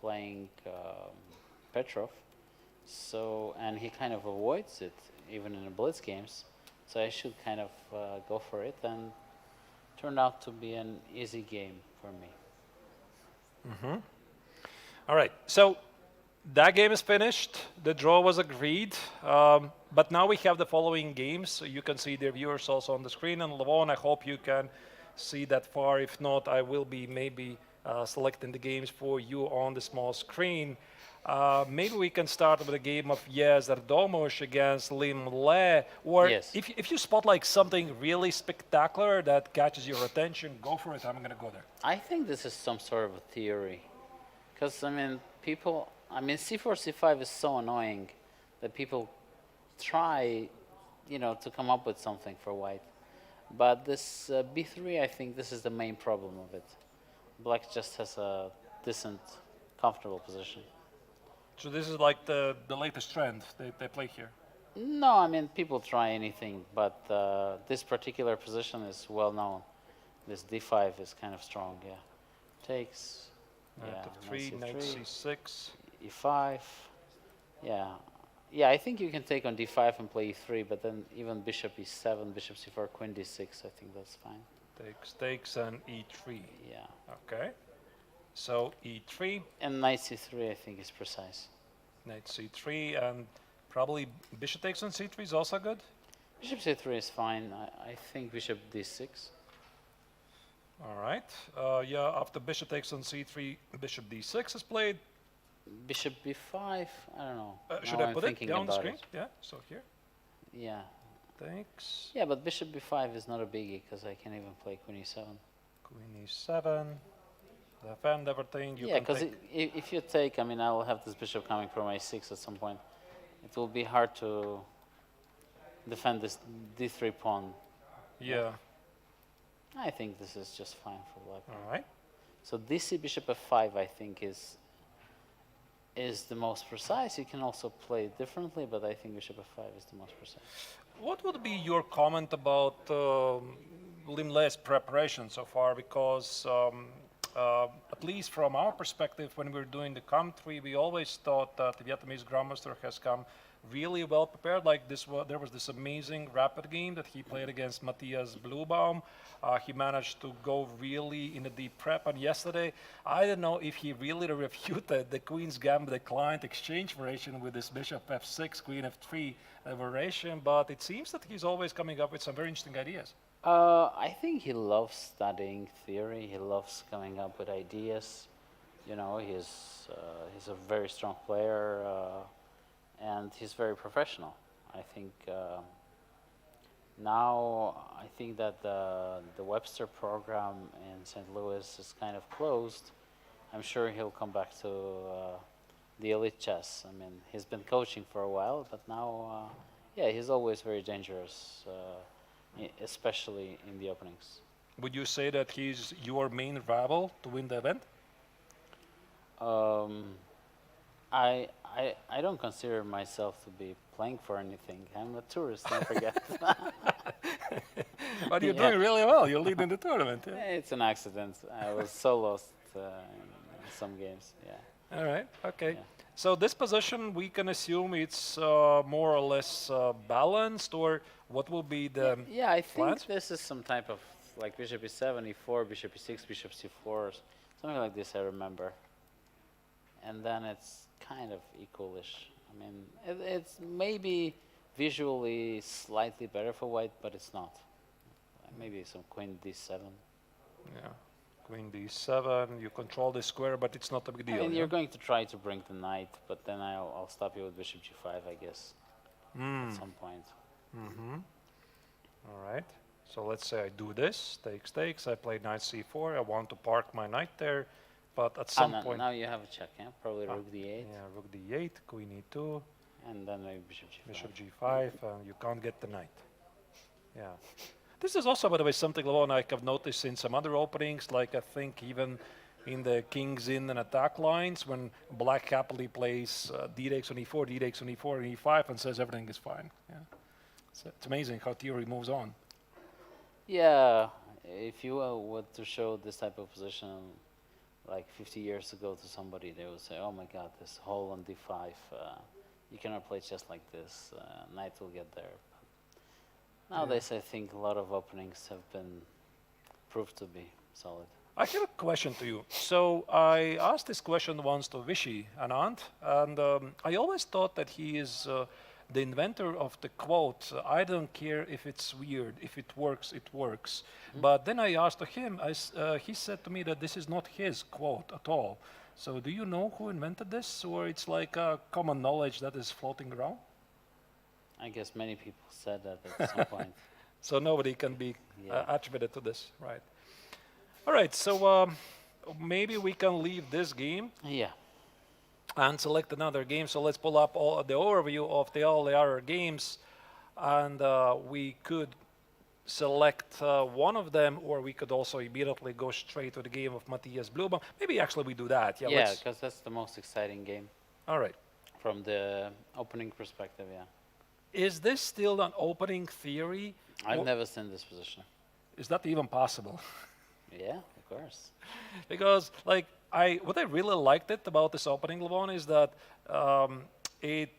playing Petrov, so, and he kind of avoids it even in the blitz games, so I should kind of go for it, and turned out to be an easy game for me. Mm-hmm. All right, so that game is finished. The draw was agreed. But now we have the following games. So you can see the viewers also on the screen. And Levon, I hope you can see that far. If not, I will be maybe selecting the games for you on the small screen. Maybe we can start with a game of Zardomos against Lim Le. Or Yes. if you spot like something really spectacular that catches your attention, go for it. I'm going to go there. I think this is some sort of a theory. Because, I mean, c4, c5 is so annoying that people try, you know, to come up with something for white. But this b3, I think this is the main problem of it. Black just has a decent, comfortable position. So this is like the latest trend they play here. No, I mean, people try anything, but this particular position is well known. This d5 is kind of strong, yeah. Takes. Knight f3, knight c6. e5, yeah. Yeah, I think you can take on d5 and play e3, but then even bishop e7, bishop c4, queen d6, I think that's fine. takes, and e3. Yeah. Okay. So e3, And knight c3, I think, is precise. knight c3, and probably bishop takes on c3 is also good. Bishop c3 is fine. I think bishop d6. All right. Yeah, after bishop takes on c3, bishop d6 is played. Bishop b5, I don't know. Should Now I I'm put it thinking down the about screen? it. Yeah, so here. Yeah. Thanks. Yeah, but bishop b5 is not a biggie because I can even play queen e7. Queen e7. Defend everything. You Yeah, can because take. if you take, I mean, I will have this bishop coming from a6 at some point. It will be hard to defend this d3 pawn. Yeah. I think this is just fine for black. All right. So dc bishop f5, I think, is the most precise. You can also play it differently, but I think bishop f5 is the most precise. What would be your comment about Limle's preparation so far? Because at least from our perspective, when we were doing the COM3, we always thought that the Vietnamese Grandmaster has come really well prepared. Like this, there was this amazing rapid game that he played against Matthias Bluebaum. He managed to go really in a deep prep. And yesterday, I don't know if he really refuted the Queen's Gambit, the client exchange variation with this Bishop f6, Queen f3 variation. But it seems that he's always coming up with some very interesting ideas. I think he loves studying theory. He loves coming up with ideas. You know, he's a very strong player, and he's very professional. I think now I think that the Webster program in St. Louis is kind of closed. I'm sure he'll come back to the elite chess. I mean, he's been coaching for a while, but now, yeah, he's always very dangerous. Especially in the openings. Would you say that he's your main rival to win the event? I don't consider myself to be playing for anything. I'm a tourist, don't forget. But you're Yeah. doing really well. You're leading the tournament. Yeah. It's an accident. I was so lost in some games. Yeah. All right. Okay. Yeah. So this position, we can assume it's more or less balanced, or what will be the Yeah, I think plans? this is some type of like bishop e7, e4, bishop e6, bishop c4, something like this. I remember. And then it's kind of equalish. I mean, it's maybe visually slightly better for white, but it's not. Maybe some queen d7. Yeah. Queen d7. You control the square, but it's not a big deal. I mean, yeah? you're going to try to bring the knight, but then I'll stop you with bishop g5, I guess, at some point. All right. So let's say I do this, takes. I play knight c4. I want to park my knight there, but at some point. Now you have a check, yeah? Probably rook d8, Yeah, rook d8, queen e2, and then maybe bishop g5. bishop g5, and you can't get the knight. Yeah. This is also, by the way, something, Levon, I have noticed in some other openings, like I think even in the king's in and attack lines, when black happily plays d takes on e4, d takes on e4, and e5, and says everything is fine. Yeah. So it's amazing how theory moves on. Yeah, if you were to show this type of position like 50 years ago to somebody, they would say, oh my god, this whole on d5, you cannot play just like this, knight will get there. But nowadays, I think a lot of openings have been proved to be solid. I have a question to you. So I asked this question once to Vichy, an aunt, and I always thought that he is the inventor of the quote, I don't care if it's weird, if it works, it works. But then I asked to him, he said to me that this is not his quote at all. So do you know who invented this, or it's like common knowledge that is floating around? I guess many people said that at some point. So nobody can be Yeah. attributed to this, right? All right, so maybe we can leave this game Yeah. and select another game. So let's pull up all the overview of all the other games, and we could select one of them, or we could also immediately go straight to the game of Matthias Bluebaum. Maybe actually we do that. Yeah. Yeah, let's- because that's the most exciting game all right. from the opening perspective, yeah. Is this still an opening theory? I've or never seen this position. Is that even possible? Yeah, of course. Because like what I really liked it about this opening, Levon, is that it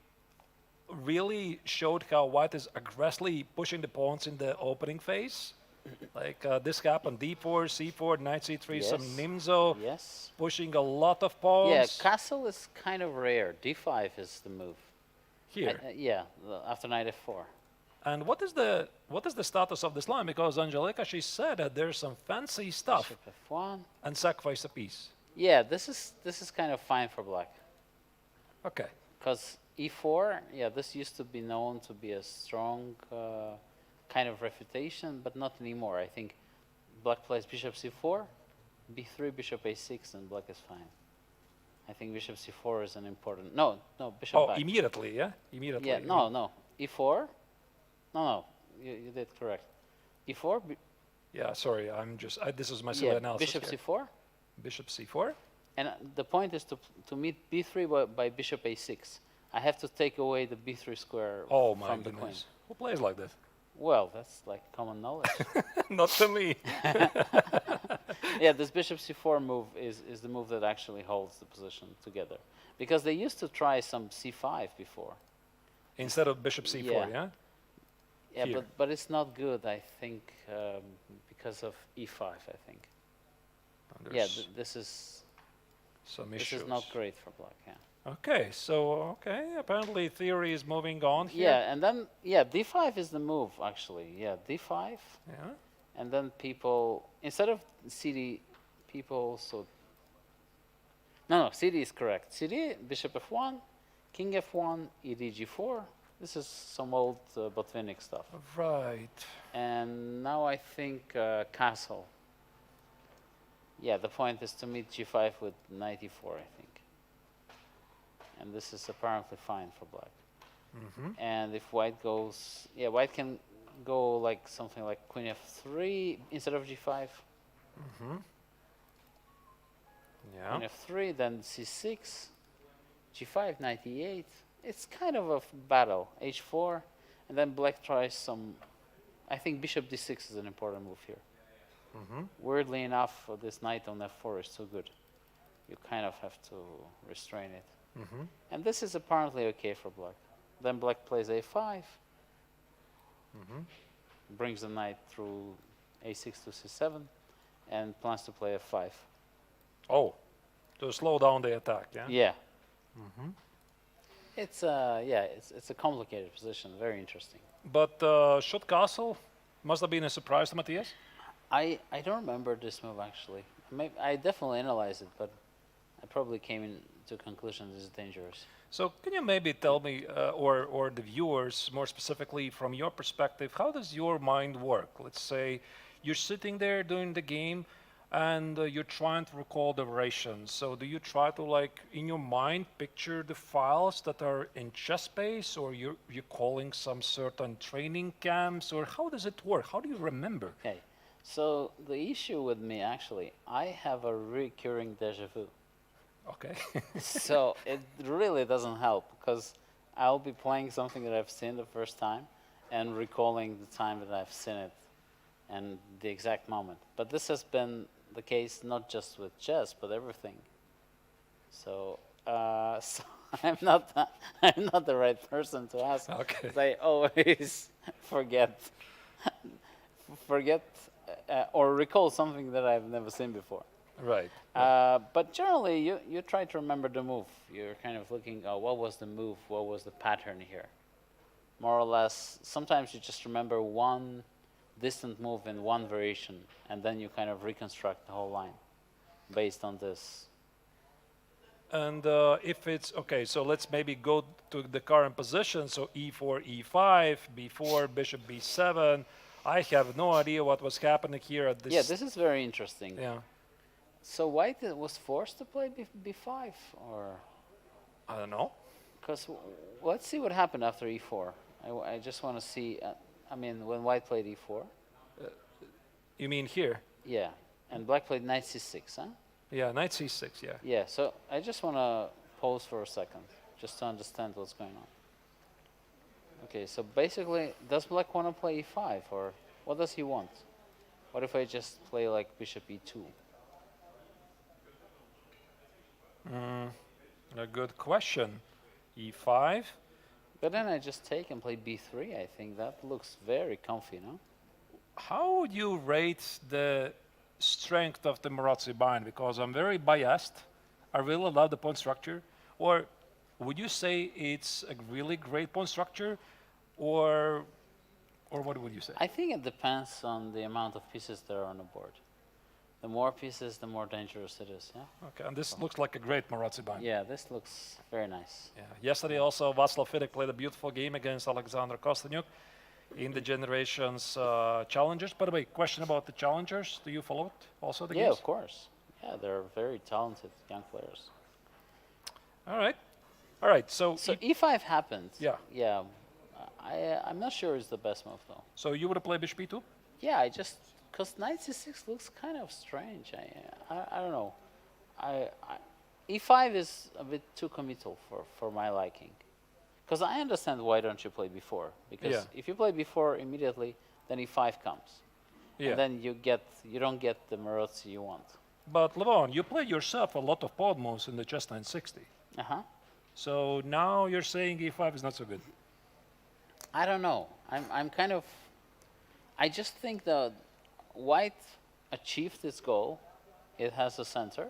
really showed how white is aggressively pushing the pawns in the opening phase, Like this happened, d4, c4, knight c3, some Yes. nimzo, Yes. pushing a lot of Yeah, pawns castle is kind of rare. D5 is the move. here. Yeah, after knight f4. And what is the status of this line? Because Angelica, she said that there's some fancy stuff Bishop f1. and sacrifice a piece. Yeah, this is kind of fine for black. Okay. Because e4, yeah, this used to be known to be a strong kind of refutation, but not anymore. I think black plays bishop c4, b3, bishop a6, and black is fine. I think bishop c4 is an important. No, bishop Oh, back. immediately, yeah? Immediately. Yeah, you no, mean. no. e4? No, you did correct. e4, Yeah, sorry, this is my silly yeah, analysis bishop here. c4. Bishop c4? And the point is to meet b3 by bishop a6. I have to take away the b3 square Oh my from the queen. goodness. Who plays like this? Well, that's like common knowledge. Not to me. Yeah, this bishop c4 move is the move that actually holds the position together. Because they used to try some c5 before. Instead of bishop c4, Yeah. yeah? Yeah, Here. but it's not good, I think, because of e5, I think. And Yeah, there's this is some this issues. is not great for black, yeah. Okay, so apparently theory is moving on here. Yeah, and then yeah, d5 is the move actually. Yeah, d5. Yeah. And then people, instead of CD, people also. No, CD is correct. CD, bishop f1, king f1, edg4. This is some old Botvinnik stuff. Right. And now I think castle. Yeah, the point is to meet g5 with knight e4, I think. And this is apparently fine for black. Mm-hmm. And if white goes, yeah, white can go like something like queen f3 instead of g5. Mm-hmm. Yeah. Queen f3, then c6, g5, knight e8. It's kind of a battle. h4, and then black tries some. I think bishop d6 is an important move here. Mm-hmm. Weirdly enough, this knight on f4 is too good. You kind of have to restrain it. Mm-hmm. And this is apparently okay for black. Then black plays a5, Mm-hmm. brings the knight through a6 to c7, and plans to play f5. Oh, to slow down the attack, yeah? Yeah. Mm-hmm. It's it's a complicated position, very interesting. But shot castle must have been a surprise to Matthias. I don't remember this move actually. I definitely analyzed it, but I probably came to a conclusion this is dangerous. So can you maybe tell me, or the viewers more specifically, from your perspective, how does your mind work? Let's say you're sitting there doing the game and you're trying to recall the variations. So do you try to, like, in your mind, picture the files that are in chess space, or you're calling some certain training camps, or how does it work? How do you remember? Okay, so the issue with me actually, I have a recurring deja vu. Okay. So it really doesn't help because I'll be playing something that I've seen the first time and recalling the time that I've seen it and the exact moment. But this has been the case not just with chess, but everything. So, so I'm not the right person to ask. Okay. 'Cause I always forget or recall something that I've never seen before. Right. But generally, you try to remember the move. You're kind of looking, oh, what was the move? What was the pattern here? More or less, sometimes you just remember one distant move in one variation, and then you kind of reconstruct the whole line based on this. And if it's, okay, so let's maybe go to the current position. So e4, e5, b4, bishop b7. I have no idea what was happening here at this. Yeah, this is very interesting. Yeah. So white was forced to play b5, or I don't know. because let's see what happened after e4. I just want to see. I mean, when white played e4, You mean here? yeah, and black played knight c6, huh? Yeah, knight c6, yeah. Yeah. So I just want to pause for a second, just to understand what's going on. Okay. So basically, does black want to play e5, or what does he want? What if I just play like bishop e2? A good question. e5. But then I just take and play b3. I think that looks very comfy, no? how would you rate the strength of the Marazzi bind? Because I'm very biased. I really love the pawn structure. Or would you say it's a really great pawn structure, or what would you say? I think it depends on the amount of pieces that are on the board. The more pieces, the more dangerous it is. Yeah. Okay, and this looks like a great Marazzi bind. Yeah, this looks very nice. Yeah. Yesterday also, Václav Fidek played a beautiful game against Alexander Kostanyuk in the Generations Challengers. By the way, question about the Challengers. Do you follow it also, the Yeah, games? of course. Yeah, they're very talented young players. All right. All right. So, So E5 happened. Yeah. Yeah. I'm not sure it's the best move though. so you would have played Bishop E2? Yeah, because knight c6 looks kind of strange. I don't know. E5 is a bit too committal for my liking. Because I understand why don't you play before. Because Yeah. if you play before immediately, then E5 comes. Yeah. And then you don't get the Marazzi you want. But Levon, you played yourself a lot of pawn moves in the chess 960. Uh-huh. So now you're saying E5 is not so good. I don't know. I'm kind of. I just think that White achieved its goal. It has a center,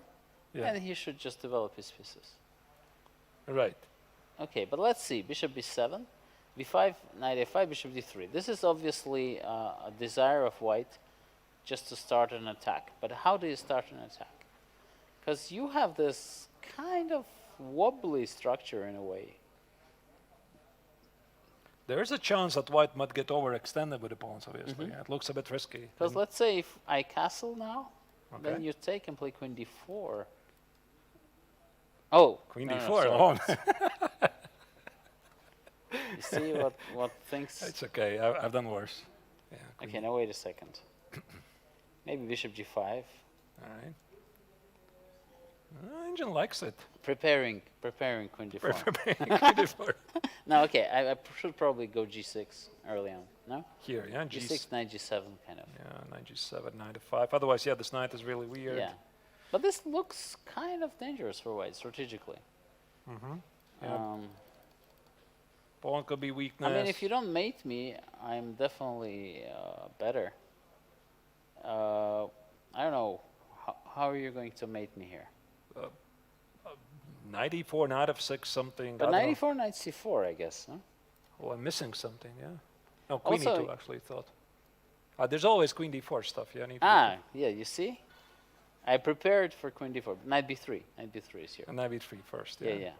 Yeah. and he should just develop his pieces. Right. Okay, but let's see. Bishop b7, b5, knight a5, bishop d3. This is obviously a desire of White, just to start an attack. But how do you start an attack? Because you have this kind of wobbly structure in a way. There is a chance that White might get overextended with the pawns, obviously. Mm-hmm. It looks a bit risky. Because let's say if I castle now, then Okay. you take and play queen d4. Oh, Queen no, no, D4 sorry. alone. You see what things. It's okay. I've done worse. Yeah. Queen. Okay, now wait a second. Maybe bishop g5. All right. Engine likes it. Preparing queen d4. Queen D4. No, okay, I should probably go g6 early on. No, Here, yeah. g6, knight g7, kind of. Yeah, knight G7, knight F5. Otherwise, yeah, this knight is really weird. Yeah, but this looks kind of dangerous for White strategically. Yeah. Pawn could be weakness. I mean, if you don't mate me, I'm definitely better. I don't know. How are you going to mate me here? Knight E4, knight F6, something. But I don't knight know. e4, knight c4, I guess. Huh? Oh, I'm missing something, yeah. No, queen Also- E2, actually, thought. There's always queen D4 stuff, yeah. I need to be Ah, yeah, you see? I prepared for queen d4. Knight b3. Knight b3 is here. And knight B3 first, Yeah, yeah. yeah.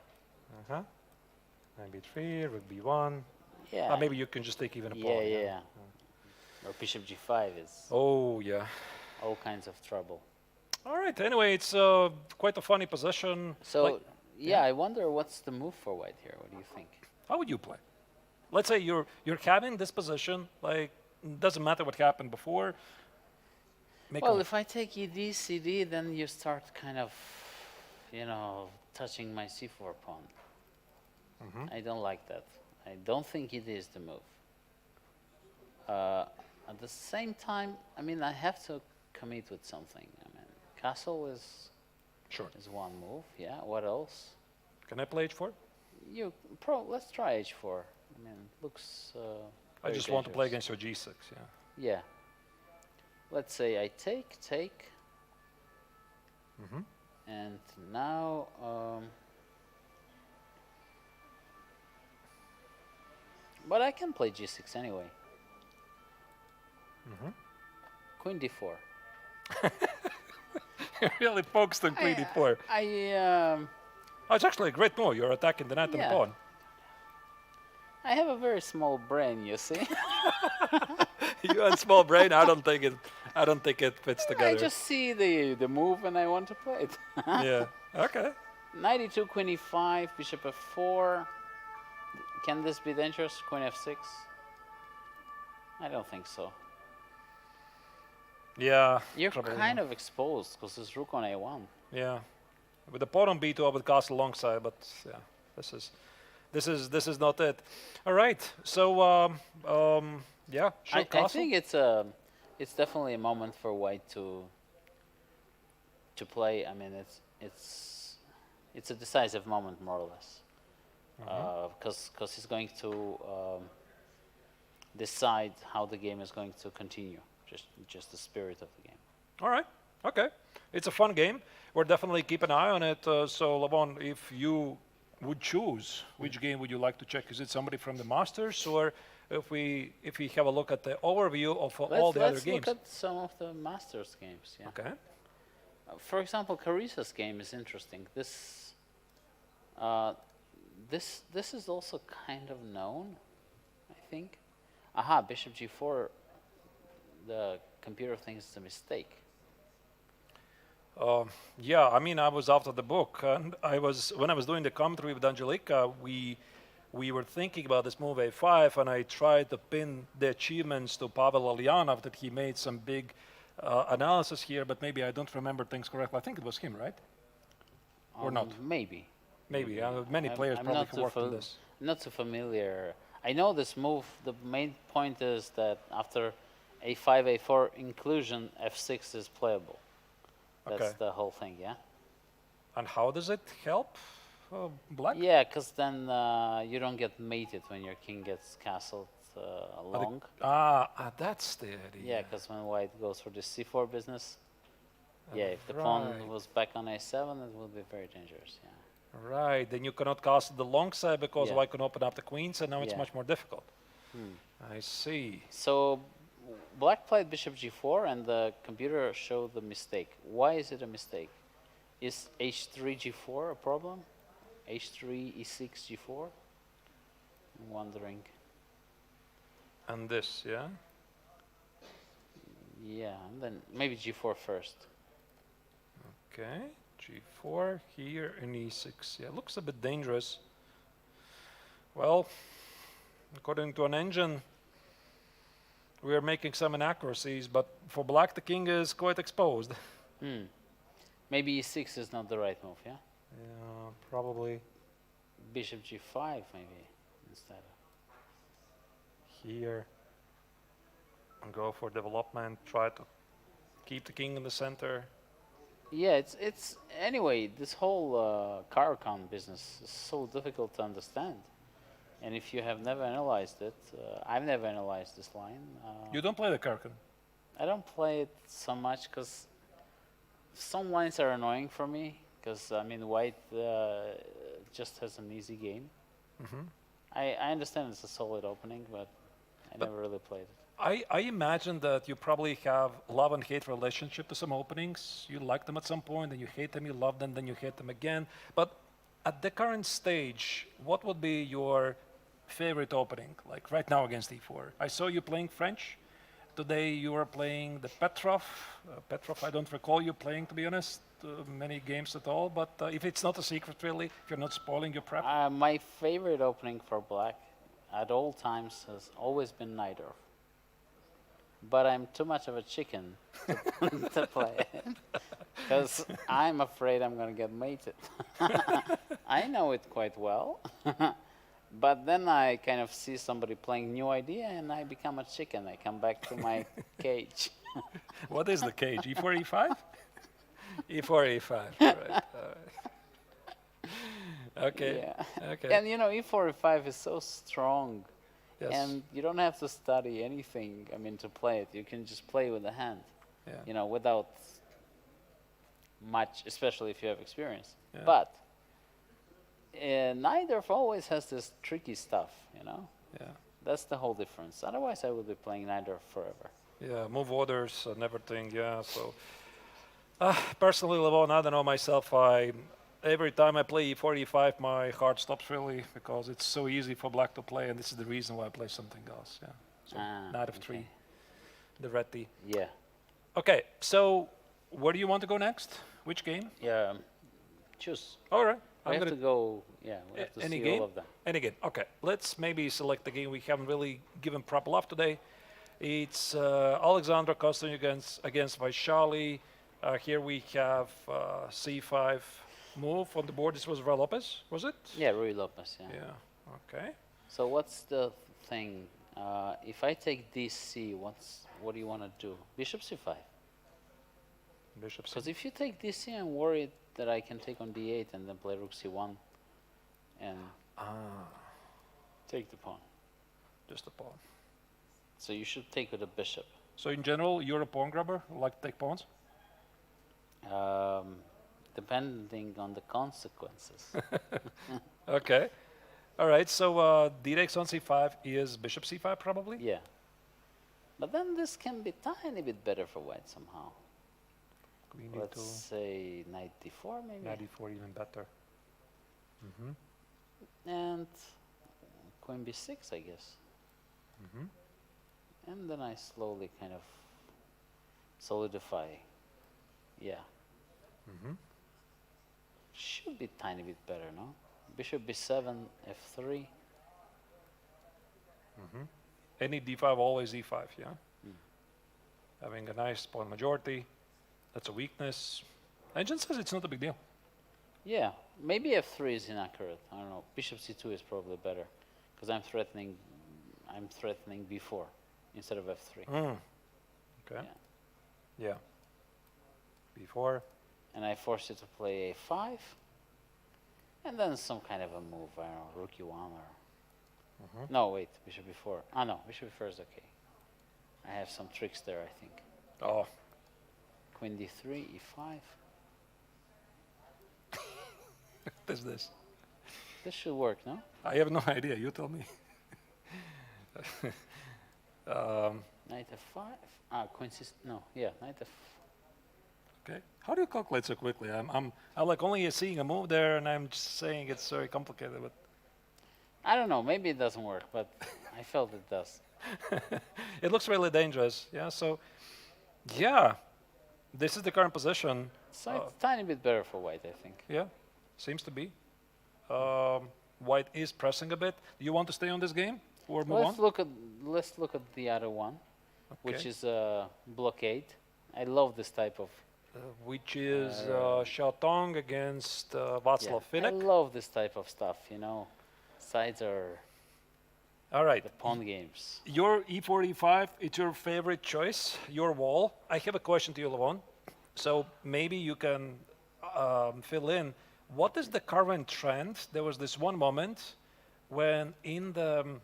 Uh-huh. Knight B3, rook B1. Yeah. Maybe you can just take even a Yeah, pawn. yeah. Or bishop g5 is Oh, yeah. all kinds of trouble. All right, anyway, it's quite a funny position. So, Like, yeah, I wonder what's the move for White here. What do you think? how would you play? Let's say you're having this position, like, doesn't matter what happened before. Make a Well, move. if I take ed, cd, then you start kind of, touching my c4 pawn. I don't like that. I don't think it is the move. At the same time, I mean, I have to commit with something. I mean, castle is Sure. one move. Yeah. What else? Can I play H4? Let's try h4. I mean, looks. I very just want to play dangerous. against your G6, yeah. Yeah. Let's say I take. And now. But I can play g6 anyway. Queen d4. really focused on queen D4. Oh, it's actually a great move. You're attacking the knight and the Yeah. pawn. I have a very small brain, you see. You and small brain. I don't think it fits I together. just see the move and I want to play it. Yeah. Okay. Knight e2, queen e5, bishop f4. Can this be dangerous? Queen f6? I don't think so. Yeah. You're probably kind not. of exposed because it's rook on a1. Yeah. With the pawn on B2, I would castle alongside, but yeah, this is not it. All right. So yeah, should I castle. think it's definitely a moment for White to play. I mean, it's a decisive moment more or less, because he's going to decide how the game is going to continue. just the spirit of the game. All right. Okay. It's a fun game. We'll definitely keep an eye on it. So, Levon, if you would choose, which game would you like to check? Is it somebody from the Masters, or if we have a look at the overview of all the other Let's games? look at some of the Masters games. Yeah. Okay. For example, Carisa's game is interesting. This is also kind of known, I think. Aha, Bishop G4. The computer thinks it's a mistake. Yeah, I mean, I was after the book, and when I was doing the commentary with Angelika, we were thinking about this move A5, and I tried to pin the achievements to Pavel Ulyanov that he made some big analysis here, but maybe I don't remember things correctly. I think it was him, right? Or not? Maybe. Maybe. Many players I'm probably not have worked on this. not too familiar. I know this move. The main point is that after A5, A4 inclusion, F6 is playable. That's Okay. the whole thing, yeah? And how does it help Black? Yeah, because then you don't get mated when your king gets castled long. That's the idea. Yeah, because when white goes for the C4 business, yeah, if the pawn Right. was back on A7, it would be very dangerous, yeah. Right, then you cannot castle the long side because Yeah. white can open up the queens, and now it's Yeah. much more difficult. I see. So black played bishop g4 and the computer showed the mistake. Why is it a mistake? Is h3 g4 a problem? h3 e6 g4? I'm wondering. And this, yeah? Yeah, and then maybe g4 first. Okay, g4 here and e6. Yeah, looks a bit dangerous. Well, according to an engine, we are making some inaccuracies, but for black, the king is quite exposed. Maybe e6 is not the right move, yeah? Yeah, probably Bishop g5 maybe instead. here. And go for development, try to keep the king in the center. Yeah, it's anyway, this whole Caro-Kann business is so difficult to understand. And if you have never analyzed it, I've never analyzed this line. You don't play the Caro-Kann. I don't play it so much because some lines are annoying for me. Because I mean, white just has an easy game. I understand it's a solid opening, but I never really played it. I imagine that you probably have love and hate relationship to some openings. You like them at some point, then you hate them, you love them, then you hate them again. But at the current stage, what would be your favorite opening, like right now against e4? I saw you playing French. Today you are playing the Petrov. Petrov, I don't recall you playing, to be honest, many games at all. But if it's not a secret, really, if you're not spoiling your prep. My favorite opening for black at all times has always been Najdorf. But I'm too much of a chicken to play it. Because I'm afraid I'm going to get mated. I know it quite well. But then I kind of see somebody playing new idea and I become a chicken. I come back to my cage. What is the cage? E4, E5? E4, E5. All right. Okay. Yeah. Okay. And you know, e4, e5 is so strong. Yes. And you don't have to study anything, I mean, to play it. You can just play with the hand, Yeah. you know, without much, especially if you have experience. Yeah. But Najdorf always has this tricky stuff, you know? Yeah. That's the whole difference. Otherwise, I would be playing Najdorf forever. Yeah, move orders and everything, yeah, so. Personally, Levon, I don't know myself, every time I play e4, e5, my heart stops really, because it's so easy for black to play, and this is the reason why I play something else, yeah. So, knight of 3, okay. the red T. Yeah. Okay, so where do you want to go next? Which game? Yeah. Choose. All right, We have to go, yeah, we have to any see game? all of them. Any game, okay. Let's maybe select the game we haven't really given proper love today. It's Alexandra Kostin against Vaishali. Here we have c5 move on the board. This was Rui Lopez, was it? Yeah, Rui Lopez, yeah. Yeah, okay. So what's the thing? If I take dc, what do you want to do? Bishop c5. Bishop C. Because if you take dc, I'm worried that I can take on d8 and then play rook c1 and take the pawn. Just a pawn. So you should take with a bishop. So in general, you're a pawn grabber, like to take pawns? Depending on the consequences. Okay. All right, so d-takes on c5 is bishop c5 probably? Yeah. But then this can be tiny bit better for white somehow. Queen Let's e2, say knight d4 maybe. knight e4 even better. Mm-hmm. And queen b6, I guess. Mm-hmm. And then I slowly kind of solidify. Yeah. Mm-hmm. Should be tiny bit better, no? Bishop b7, f3. Mm-hmm. Any d5, always e5, yeah? Having a nice pawn majority, that's a weakness. Engine says it's not a big deal. Yeah, maybe f3 is inaccurate. I don't know. Bishop c2 is probably better because I'm threatening b4 instead of f3. Okay. Yeah. Yeah. b4. And I force you to play a5. And then some kind of a move. I don't know, rook e1 or... No, wait, bishop b4. Ah, no, bishop b4 is okay. I have some tricks there, I think. Oh, Queen d3, e5. what is this? This should work, no? I have no idea, you tell me. Knight f5. Ah, queen c... No, yeah, knight f... Okay. How do you calculate so quickly? I'm like only seeing a move there and I'm just saying it's very complicated, but I don't know, maybe it doesn't work, but I felt it does. it looks really dangerous. Yeah, so yeah, this is the current position. So it's a tiny bit better for white, I think. Yeah, seems to be. White is pressing a bit. Do you want to stay on this game or move on? Let's look at the other one, which Okay. is blockade. I love this type of... Which is Xiaotong against Václav I Finek. love this type of stuff, you know. Sides are All right. the pawn games. Your e4, e5, it's your favorite choice, your wall. I have a question to you, Levon. So maybe you can fill in. What is the current trend? There was this one moment when in the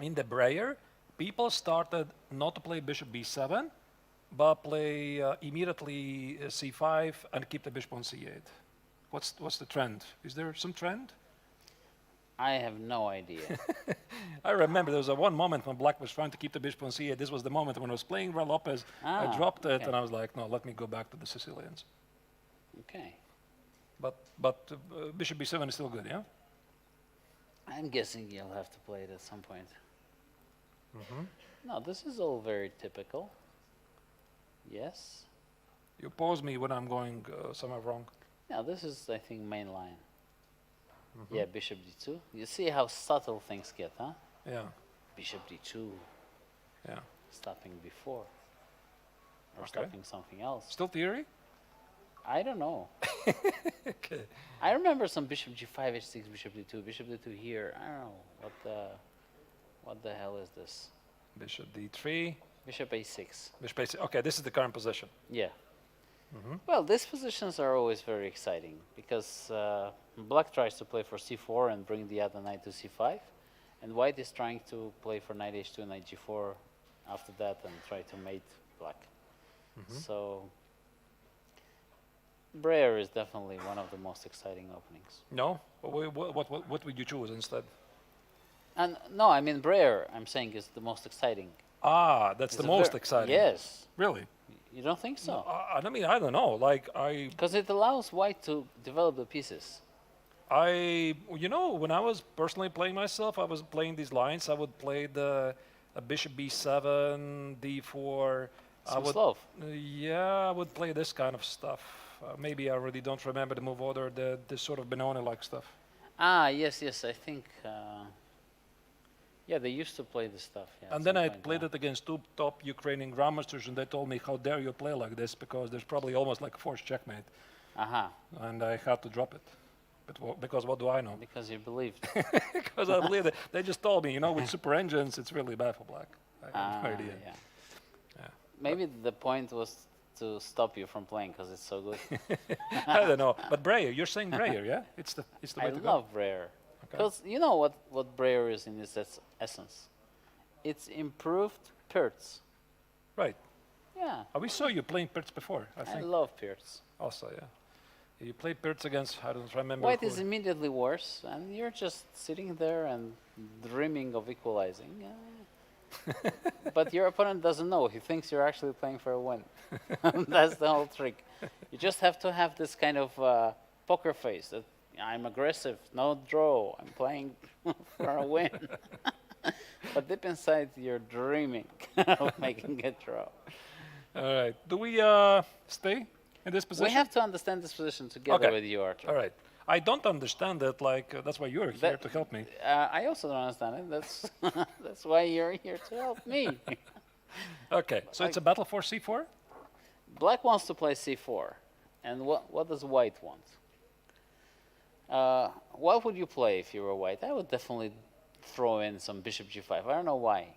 Breyer, people started not to play bishop b7, but play immediately c5 and keep the bishop on c8. What's the trend? Is there some trend? I have no idea. I remember there was one moment when Black was trying to keep the bishop on c8. This was the moment when I was playing Real Lopez. I dropped it, okay. and I was like, no, let me go back to the Sicilians. Okay. But bishop b7 is still good, yeah? I'm guessing you'll have to play it at some point. No, this is all very typical. Yes. You pause me when I'm going somewhere wrong. Now this is, I think, main line. Yeah, bishop d2. You see how subtle things get, huh? Yeah, Bishop d2, yeah. stopping b4. Or Okay. stopping something else. Still theory? I don't know. Okay. I remember some bishop g5, h6, bishop d2 here. I don't know. What the hell is this? Bishop d3, Bishop a6. bishop a6. Okay, this is the current position. Yeah. Well, these positions are always very exciting because black tries to play for c4 and bring the other knight to c5, and white is trying to play for knight h2, knight g4 after that and try to mate black. So Breyer is definitely one of the most exciting openings. No? What would you choose instead? And no, I mean Breyer, I'm saying, is the most exciting. Ah, that's the most exciting. Yes. Really? You don't think so? I mean, I don't know. Like, Because it allows white to develop the pieces. you know, when I was personally playing myself, I was playing these lines. I would play the bishop b7, d4. Some Slav. Yeah, I would play this kind of stuff. Maybe I really don't remember the move order, the sort of Benoni-like stuff. Ah, yes, I think... yeah, they used to play this stuff. Yeah, And then I played it against two top Ukrainian grandmasters, and they told me, how dare you play like this, because there's probably almost like a forced checkmate. Aha, And I had to drop it. But because what do I know? because you believed. Because I believe it. They just told me, you know, with super engines, it's really bad for black. I have no idea. Yeah. Yeah. Maybe the point was to stop you from playing because it's so good. I don't know. But Breyer, you're saying Breyer, yeah? It's the I way to go. love Breyer. Because you know what Breyer is in its essence? It's improved Pertz. Right. Yeah, We saw you playing Pirts before, I I think. love Pierce. Also, yeah. You played Pirts against, I don't remember White who. is immediately worse, and you're just sitting there and dreaming of equalizing. But your opponent doesn't know. He thinks you're actually playing for a win. That's the whole trick. You just have to have this kind of poker face that I'm aggressive, no draw, I'm playing for a win. But deep inside, you're dreaming of making a draw. All right. Do we stay in this position? We have to understand this position together Okay. with you, Arthur. All right. I don't understand it. Like that's why you're here to help me. I also don't understand it. That's that's why you're here to help me. Okay. So it's a battle for c4. Black wants to play c4, and what does white want? What would you play if you were white? I would definitely throw in some bishop g5. I don't know why.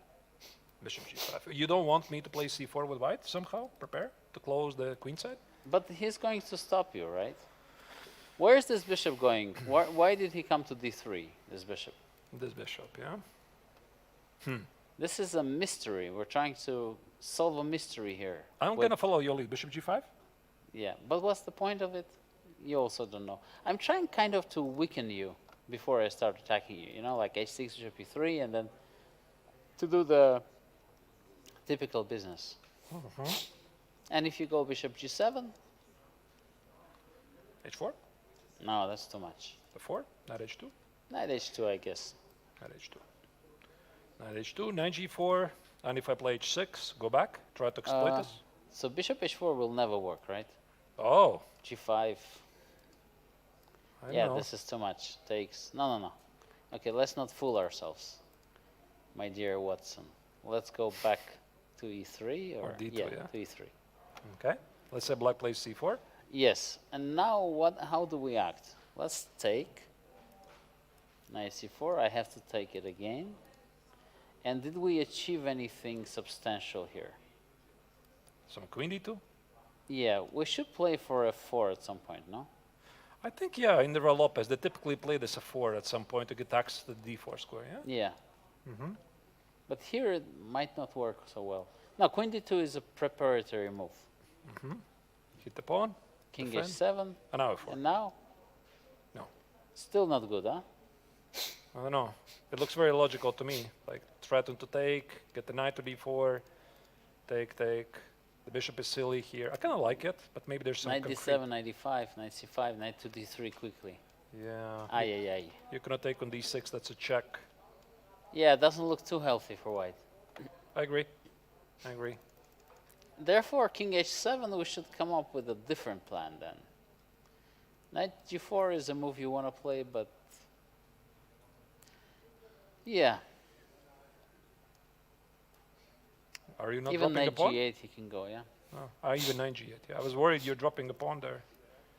Bishop g5. You don't want me to play c4 with white somehow? Prepare to close the queen side? But he's going to stop you, right? Where is this bishop going? Why did he come to d3, this bishop? This bishop, yeah. This is a mystery. We're trying to solve a mystery here. I'm going to follow your lead. Bishop g5? Yeah, but what's the point of it? You also don't know. I'm trying kind of to weaken you before I start attacking you. You know, like h6, bishop e3, and then to do the typical business. And if you go bishop g7? h4? No, that's too much. The 4? Knight h2? Knight h2, I guess. Knight h2. Knight h2, knight g4. And if I play h6, go back, try to exploit this. So bishop h4 will never work, right? Oh, g5. I Yeah, know. this is too much. Takes. No. Okay, let's not fool ourselves, my dear Watson. Let's go back to e3 Or d2, yeah, yeah. to e3. Okay. Let's say black plays c4. Yes. And now what? How do we act? Let's take knight c4. I have to take it again. And did we achieve anything substantial here? Some queen d2. Yeah, we should play for f4 at some point, no? I think, yeah, in the Real Lopez, they typically play this f4 at some point to get access to the d4 square, yeah? Yeah. But here it might not work so well. Now, queen d2 is a preparatory move. Hit the pawn. King Defend. h7, And now f4. and now? No. Still not good, huh? I don't know. It looks very logical to me. Like, threaten to take, get the knight to d4, take. The bishop is silly here. I kind of like it, but maybe there's some Knight concrete- d7, knight d5, knight c5, knight to d3 quickly. Yeah. Ay. You cannot take on d6, that's a check. Yeah, it doesn't look too healthy for white. I agree. Therefore, king h7, we should come up with a different plan then. Knight g4 is a move you want to play, but... Yeah, Are you not even dropping a knight pawn? g8 he can go, yeah? Oh, even knight g8. Yeah, I was worried you're dropping a pawn there.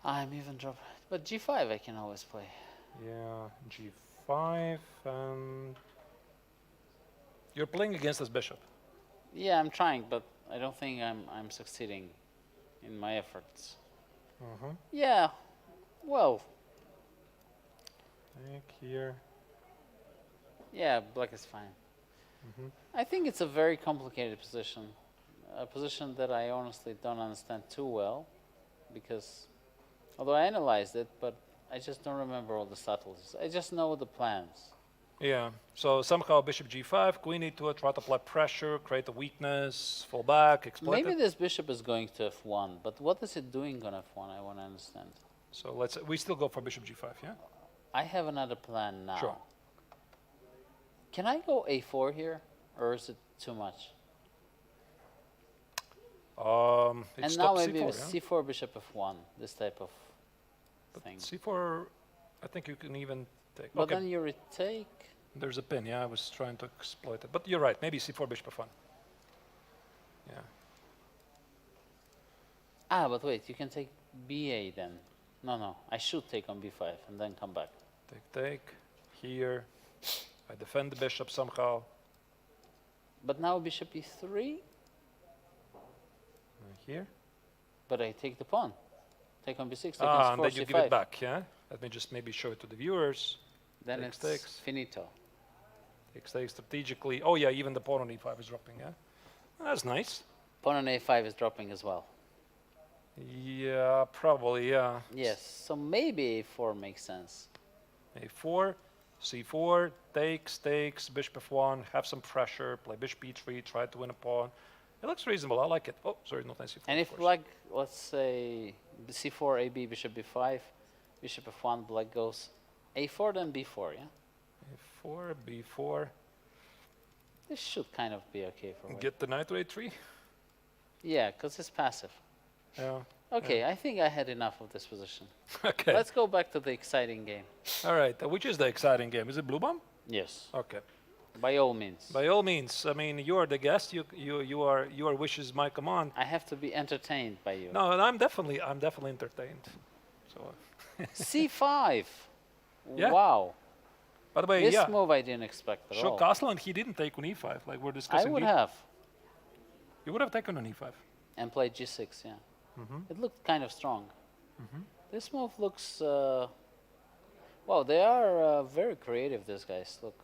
I'm even drop... But g5 I can always play. Yeah, g5 and... You're playing against this bishop. Yeah, I'm trying, but I don't think I'm succeeding in my efforts. Yeah, well, Take here. yeah, black is fine. I think it's a very complicated position, a position that I honestly don't understand too well, because although I analyzed it, but I just don't remember all the subtleties. I just know the plans. Yeah, so somehow bishop g5, queen e2, try to apply pressure, create a weakness, fall back, exploit Maybe it. this bishop is going to f1, but what is it doing on f1? I want to understand. So we still go for bishop g5, yeah? I have another plan now. Sure. Can I go a4 here, or is it too much? It And now stops maybe c4, yeah? c4 bishop f1, this type of thing. c4, I think you can even take. But Okay, then you retake. there's a pin, yeah, I was trying to exploit it. But you're right, maybe c4 bishop f1. Yeah. Ah, but wait, you can take ba then. No, I should take on b5 and then come back. Take. Here. I defend the bishop somehow. But now bishop e3, Here. but I take the pawn. Take on b6, take And on then c4, you c5. give it back, yeah? Let me just maybe show it to the viewers. Then Takes, it's takes. finito. Take strategically. Oh yeah, even the pawn on e5 is dropping, yeah? That's nice. Pawn on a5 is dropping as well. Yeah, probably, yeah. Yes, so maybe a4 makes sense. A4, C4, takes, bishop F1, have some pressure, play bishop E3, try to win a pawn. It looks reasonable, I like it. Oh, sorry, not C4. And of if course. black, let's say c4, ab, bishop b5, bishop f1, black goes a4, then b4, yeah? A4, B4, This should kind of be okay for white. get the knight to A3. Yeah, because it's passive. Yeah. Okay, I think I had enough of this position. Okay. Let's go back to the exciting game. All right. Which is the exciting game? Is it blue bomb? Yes, Okay. by all means. By all means. I mean, you are the guest. Your wish is my command. I have to be entertained by you. No, and I'm definitely entertained. So, c5. Yeah. Wow. by the way, This yeah. move I didn't expect at Show all. castle and he didn't take on E5. Like we're I discussing. would here. have. You would have taken on E5. And played g6, yeah. Mm-hmm. It looked kind of strong. This move looks... wow, they are very creative, these guys. Look.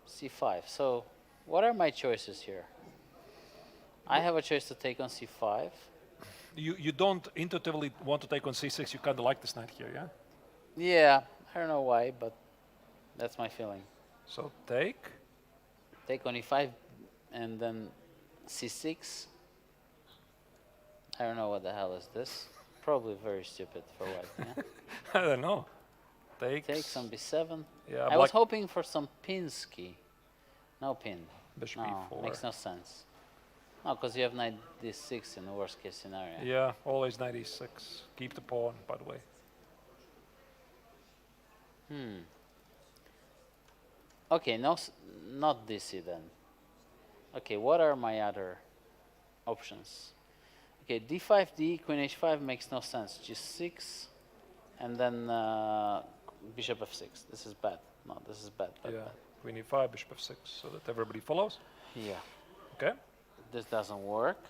c5. So, what are my choices here? I have a choice to take on c5. You don't intuitively want to take on C6. You kind of like this knight here, yeah. Yeah, I don't know why, but that's my feeling. So take. Take on e5 and then c6. I don't know what the hell is this. Probably very stupid for white. Yeah? I don't know. Takes. Takes on b7. Yeah, I was black hoping for some Pinsky. No pin. bishop No, E4. makes no sense. No, because you have knight d6 in the worst case scenario. Yeah, always knight E6. Keep the pawn, by the way. Okay, no, not dc then. Okay, what are my other options? Okay, d5, d, queen h5 makes no sense. g6, and then bishop f6. This is bad. No, this is bad. Bad, Yeah, bad. queen E5, bishop F6, so that everybody follows. Yeah, Okay. this doesn't work.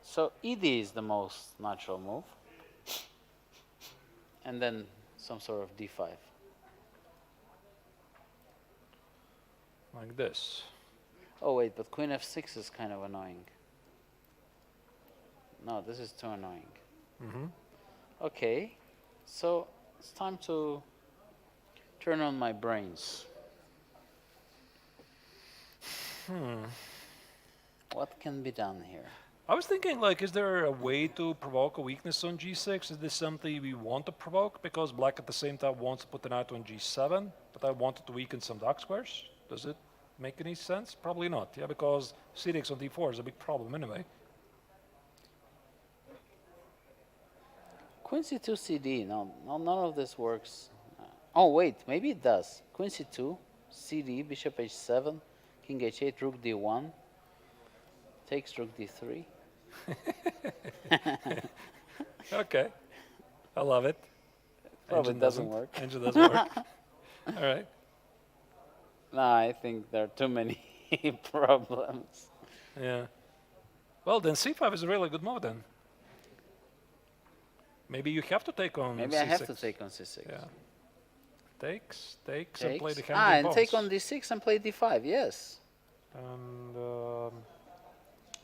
So ed is the most natural move. And then some sort of d5. Like this. Oh wait, but queen f6 is kind of annoying. No, this is too annoying. Mm-hmm. Okay, so it's time to turn on my brains. What can be done here? I was thinking, like, is there a way to provoke a weakness on G6? Is this something we want to provoke? Because black at the same time wants to put the knight on G7, but I wanted to weaken some dark squares. Does it make any sense? Probably not, yeah, because C6 on D4 is a big problem anyway. Queen c2 cd, no, none of this works. Oh wait, maybe it does. Queen c2, cd, bishop h7, king h8, rook d1, takes rook d3. Okay, I love it. Probably Engine doesn't work. Engine doesn't work. All right. No, I think there are too many problems. Yeah. Well, then C5 is a really good move then. Maybe you have to take on Maybe C6. I have to take on c6. Yeah. Takes, and play the Takes. hand And take on d6 and play d5, yes. And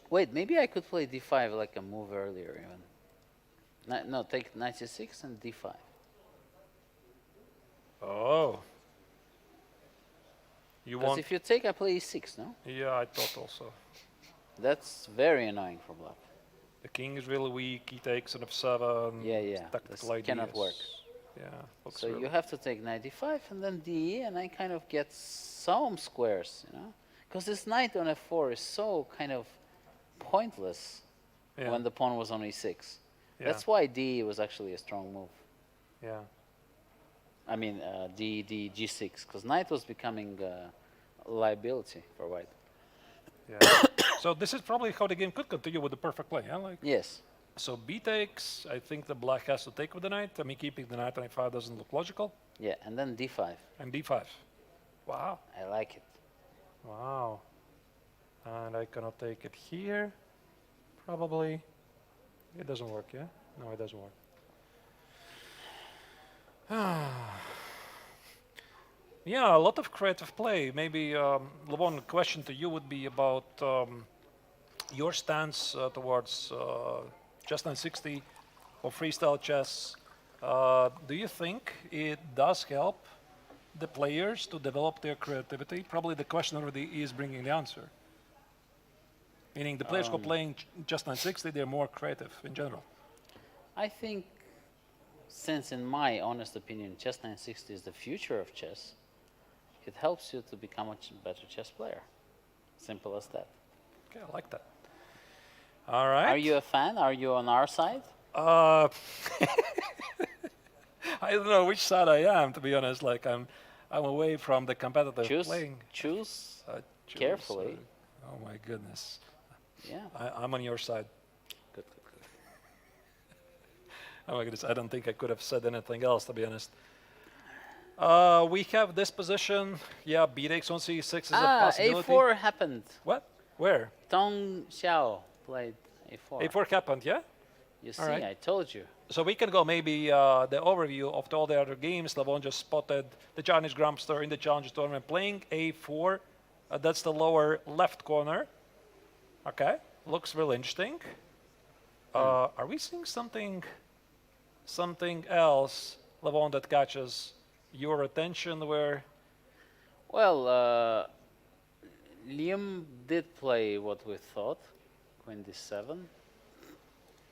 Wait, maybe I could play d5 like a move earlier even. No, take knight c6 and d5. oh. You Because want? if you take, I play e6, no? Yeah, I thought also. That's very annoying for black. The king is really weak. He takes an f7. Yeah, yeah. Tactical This cannot ideas. work. Yeah. Looks So really- you have to take knight d5 and then d, and I kind of get some squares, you know? Because this knight on f4 is so kind of pointless yeah. when the pawn was on e6. Yeah. That's why d was actually a strong move. Yeah. I mean, d g6, because knight was becoming a liability for white. Yeah. So this is probably how the game could continue with the perfect play. Yeah. Like. Yes. So b takes. I think the black has to take with the knight. I mean, keeping the knight on a5 doesn't look logical. Yeah, and then d5. And d5. Wow. I like it. Wow. And I cannot take it here. Probably. It doesn't work, yeah? No, it doesn't work. Yeah, a lot of creative play. Maybe, Levon, question to you would be about your stance towards just 960 or freestyle chess, do you think it does help the players to develop their creativity? Probably the question already is bringing the answer. Meaning the players who are playing just 960, they're more creative in general. I think, since in my honest opinion, chess 960 is the future of chess, it helps you to become a better chess player. Simple as that. Okay, I like that. All right. Are you a fan? Are you on our side? I don't know which side I am, to be honest. Like I'm away from the competitive playing. Choose Choose, carefully. Oh my goodness. Yeah. I'm on your side. Good, good, good. Oh my goodness, I don't think I could have said anything else, to be honest. We have this position. Yeah, bx on c6 is a possibility. A4 happened. What? Where? Tong Xiao played A4. A4 happened, yeah? You see, right. I told you. So we can go maybe the overview of all the other games. Levon just spotted the Chinese Grandmaster in the Challenge Tournament playing A4. That's the lower left corner. Okay, looks really interesting. Are we seeing something else, Levon, that catches your attention where? Well, Liam did play what we thought, Queen D7.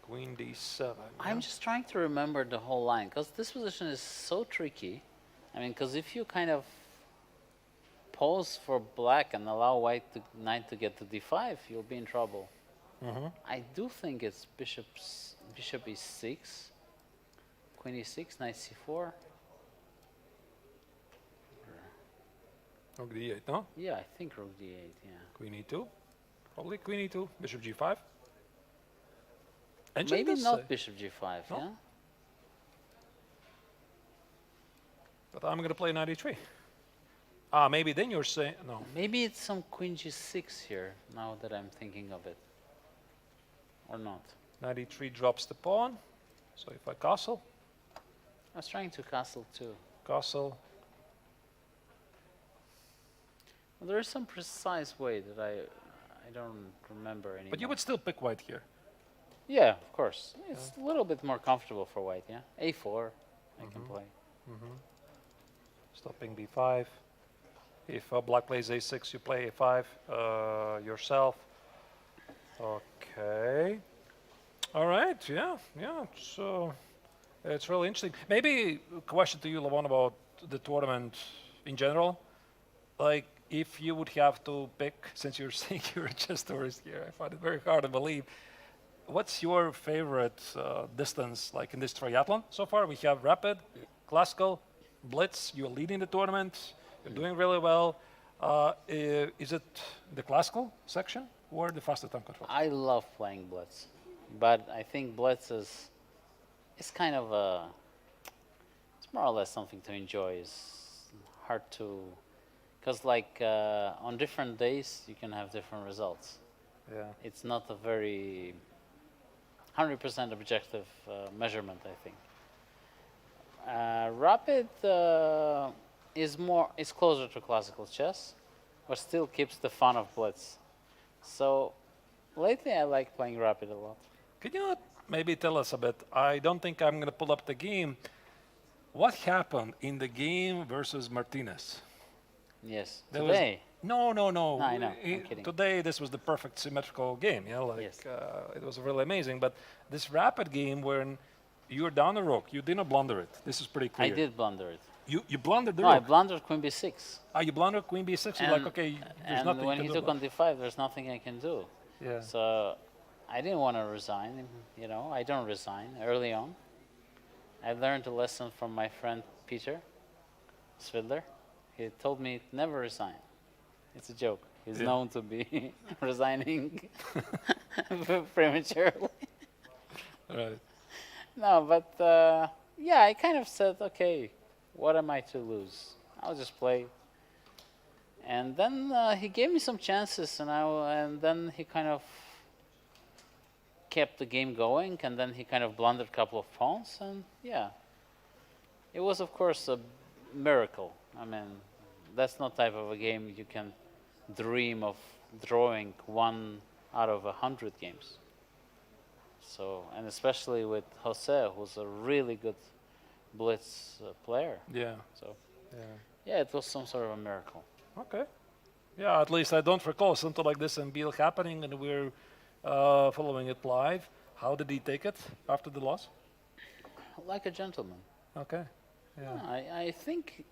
Queen D7. I'm just trying to remember the whole line, because this position is so tricky. I mean, because if you kind of pose for black and allow knight to get to D5, you'll be in trouble. I do think it's bishop E6, Queen E6, Knight C4. Rook D8, no? Yeah, I think Rook D8, yeah. Queen E2. Probably Queen E2. Bishop G5. And Maybe just, not Bishop G5, no? yeah? But I'm going to play Knight E3. Maybe then you're saying, no. Maybe it's some Queen G6 here, now that I'm thinking of it. Or not. Knight E3 drops the pawn. So if I castle, I was trying to castle too. castle. Well, there is some precise way that I don't remember anymore. But you would still pick white here. Yeah, of course. It's a little bit more comfortable for white, yeah? A4, I can play. Stopping B5. If black plays A6, you play A5 yourself. Okay. All right. Yeah. So it's really interesting. Maybe a question to you, Levon, about the tournament in general. Like, if you would have to pick, since you're saying you're a chess tourist here, I find it very hard to believe. What's your favorite distance, like in this triathlon so far? We have rapid, classical, blitz. You're leading the tournament. You're doing really well. Is it the classical section or the faster time control? I love playing blitz, but I think blitz is kind of it's more or less something to enjoy. It's hard to, because like on different days you can have different results. Yeah. It's not a very 100% objective measurement, I think. Rapid is closer to classical chess, but still keeps the fun of blitz. So lately I like playing rapid a lot. Can you maybe tell us a bit? I don't think I'm going to pull up the game. What happened in the game versus Martinez? Yes, There today. No. No, I know, I'm kidding. Today, this was the perfect symmetrical game. Yeah, like Yes. It was really amazing. But this rapid game, when you're down a rook, you did not blunder it. This is pretty clear. I did blunder it. You blundered the No, I rook. blundered Queen B6. You blundered Queen B6. You're like, okay, there's and nothing when you he can do. took on D5, there's nothing I can do. Yeah. So I didn't want to resign. You know, I don't resign early on. I learned a lesson from my friend Peter Svidler. He told me never resign. It's a joke. He's Yeah. known to be resigning prematurely. Right. No, but yeah, I kind of said, okay, what am I to lose? I'll just play. And then he gave me some chances, and then he kind of kept the game going, and then he kind of blundered a couple of pawns, and yeah. It was, of course, a miracle. I mean, that's not type of a game you can dream of drawing one out of 100 games. So, and especially with Jose, who's a really good blitz player. Yeah. So, Yeah. yeah, it was some sort of a miracle. Okay. Yeah, at least I don't recall something like this in Biel happening, and we're following it live. How did he take it after the loss? Like a gentleman. Okay. Yeah. I think,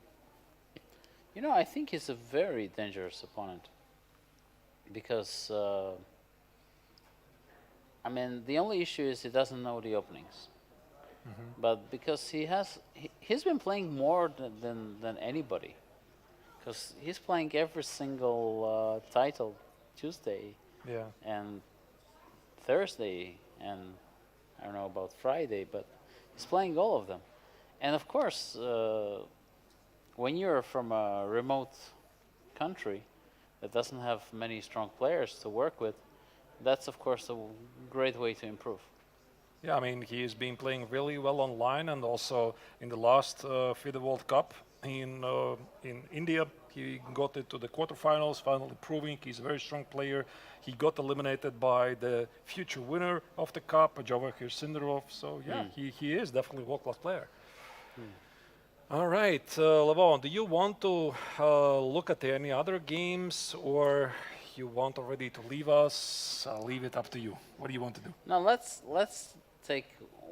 I think he's a very dangerous opponent. Because, I mean, the only issue is he doesn't know the openings. But because he's been playing more than anybody. Because he's playing every single title Tuesday Yeah. and Thursday, and I don't know about Friday, but he's playing all of them. And of course, when you're from a remote country that doesn't have many strong players to work with, that's of course a great way to improve. Yeah, I mean, he's been playing really well online, and also in the last FIDE World Cup in India, he got into the quarterfinals, finally proving he's a very strong player. He got eliminated by the future winner of the cup, Vachier-Lagrave. So yeah, he is definitely a world-class player. All right, Levon, do you want to look at any other games, or you want already to leave us? I'll leave it up to you. What do you want to do? Now let's take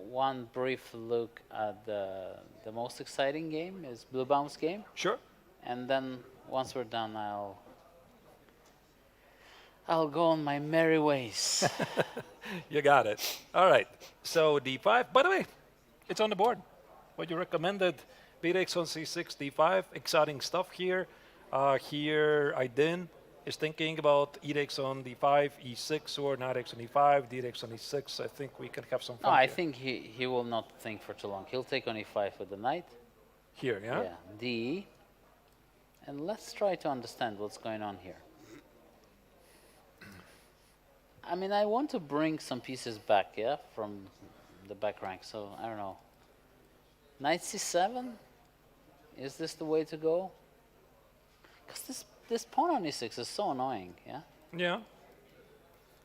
one brief look at the most exciting game, is Blue Bounce game, Sure. and then once we're done, I'll go on my merry ways. You got it. All right. So D5. By the way, it's on the board. What you recommended, Birex on C6, D5. Exciting stuff here. Here, Aydin is thinking about Erex on D5, E6, or Knight-X on E5, D-Rex on E6. I think we can have some No, fun I here. think he will not think for too long. He'll take on E5 with the knight. Here, yeah? Yeah, D. And let's try to understand what's going on here. I mean, I want to bring some pieces back, yeah, from the back rank. So, I don't know. Knight C7? Is this the way to go? Because this pawn on E6 is so annoying, yeah? Yeah.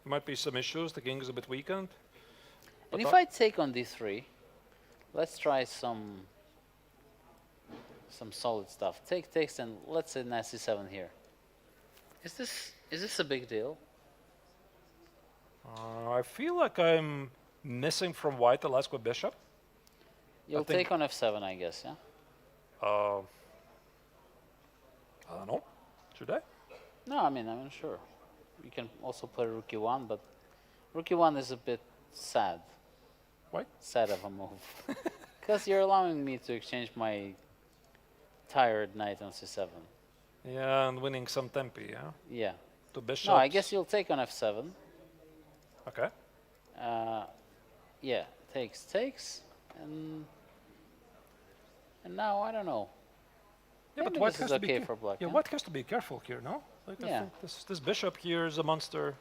Might be some issues. The king is a bit weakened. And But if I take on D3, let's try some solid stuff. Take takes, and let's say Knight C7 here. Is this a big deal? I feel like I'm missing from white the last with bishop. You'll think- take on F7, I guess, yeah? I don't know. Should I? No, I mean, I'm not sure. You can also play Rook E1, but Rook E1 is a bit sad. Why? Sad of a move. Because you're allowing me to exchange my tired knight on C7. Yeah, and winning some tempi, yeah? Yeah. To bishop. No, I guess you'll take on F7. Okay. Yeah, takes, and now I don't know. Yeah, Maybe but white this has is to be okay for black. Yeah, yeah? white has to be careful here, no? Like I Yeah. think this bishop here is a monster.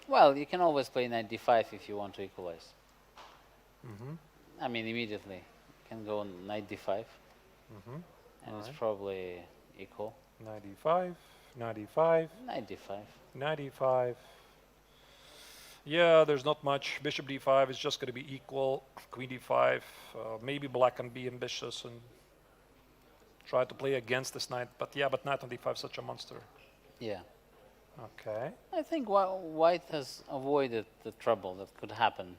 Well, you can always play knight d5 if you want to equalize. Mm-hmm. I mean, immediately you can go knight d5, Mm-hmm. and it's Alright. probably equal. 95, 95, Knight d5. 95. Yeah, there's not much. Bishop d5 is just going to be equal. Queen d5. Maybe black can be ambitious and try to play against this knight. But yeah, but knight on d5 is such a monster. Yeah. Okay. I think white has avoided the trouble that could happen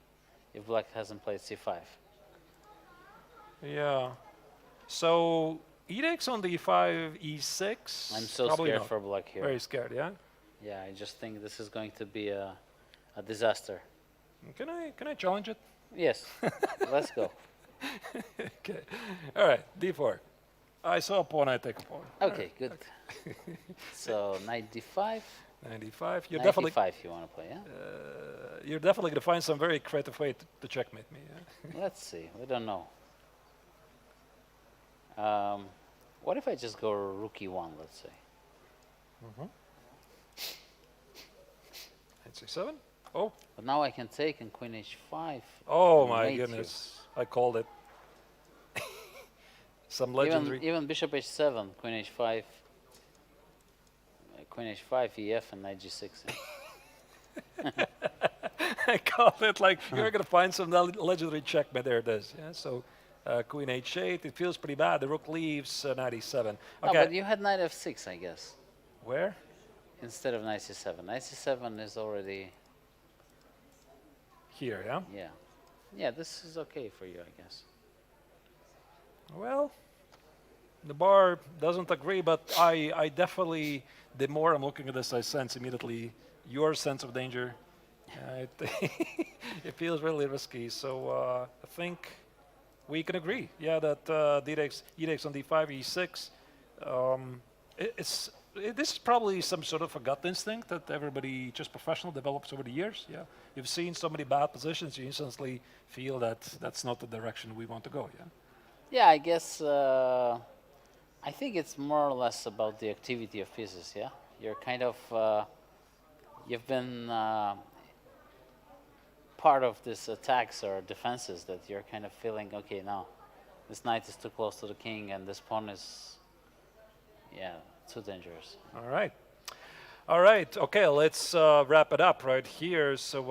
if black hasn't played c5. Yeah. So e-takes on d5, e6. I'm so Probably scared not. for black here. Very scared, yeah? Yeah, I just think this is going to be a disaster. Can I challenge it? Yes, let's go. Okay. All right, d4. I saw a pawn, I take a pawn. Okay, good. So knight d5. 95. You're Knight definitely d5 you want to play, yeah? you're definitely gonna find some very creative way to checkmate me. Yeah? Let's see. We don't know. What if I just go rook e1, let's say? Knight c7. Oh, But now I can take and queen h5. oh my Mate you. goodness! I called it. Some legendary. Even bishop h7, queen h5, queen h5, ef, and knight g6. Yeah? I call it like you're gonna find some legendary checkmate. There it is. Yeah. So Queen H8. It feels pretty bad. The rook leaves 97. No, Okay. but you had knight f6, I guess, Where? instead of knight c7. Knight c7 is already, Here. Yeah. yeah. Yeah, this is okay for you, I guess. Well, the bar doesn't agree, but I definitely, the more I'm looking at this, I sense immediately your sense of danger. It, it feels really risky. So I think we can agree. Yeah, that d-takes on d5, e6. This is probably some sort of a gut instinct that everybody, just professional, develops over the years. Yeah, you've seen so many bad positions, you instantly feel that that's not the direction we want to go. Yeah. Yeah, I guess I think it's more or less about the activity of pieces. Yeah, you're kind of you've been part of this attacks or defenses that you're kind of feeling. Okay, now this knight is too close to the king, and this pawn is, yeah, too dangerous. All right. All right. Okay, let's wrap it up right here. So,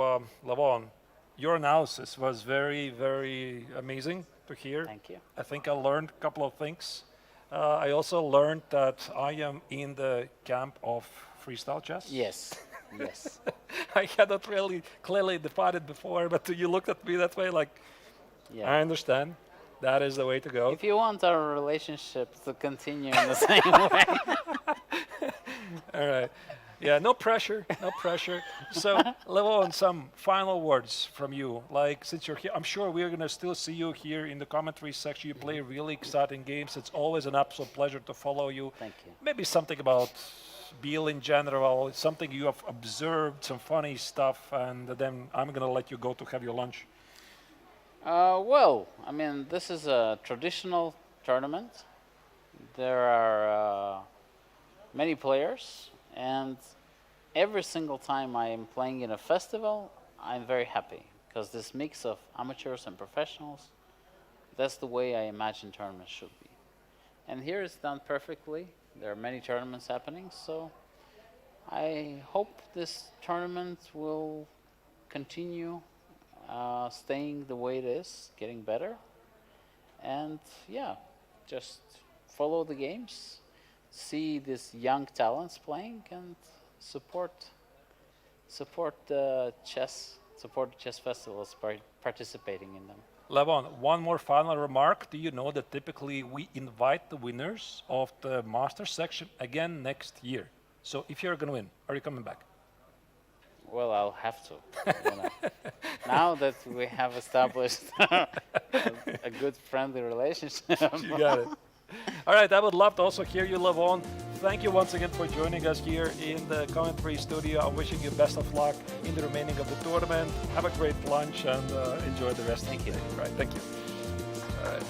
Levon, your analysis was very, very amazing to hear. Thank you. I think I learned a couple of things. I also learned that I am in the camp of freestyle chess. Yes, yes. I had not really clearly defined it before, but you looked at me that way like, Yeah. I understand. That is the way to go. If you want our relationship to continue in the same way. All right. Yeah, no pressure, no pressure. So, Levon, some final words from you. Like, since you're here, I'm sure we're going to still see you here in the commentary section. You play really exciting games. It's always an absolute pleasure to follow you. Thank you. Maybe something about Biel in general, something you have observed, some funny stuff, and then I'm going to let you go to have your lunch. Well, I mean, this is a traditional tournament. There are many players, and every single time I am playing in a festival, I'm very happy because this mix of amateurs and professionals, that's the way I imagine tournaments should be. And here it's done perfectly. There are many tournaments happening, so I hope this tournament will continue staying the way it is, getting better. And yeah, just follow the games, see these young talents playing, and support the chess festivals participating in them. Levon, one more final remark. Do you know that typically we invite the winners of the master section again next year? So if you're going to win, are you coming back? Well, I'll have to. You know. Now that we have established a good friendly relationship. You got it. All right, I would love to also hear you, Levon. Thank you once again for joining us here in the commentary studio. I'm wishing you best of luck in the remaining of the tournament. Have a great lunch and enjoy the rest of the day. All right, thank you. All right.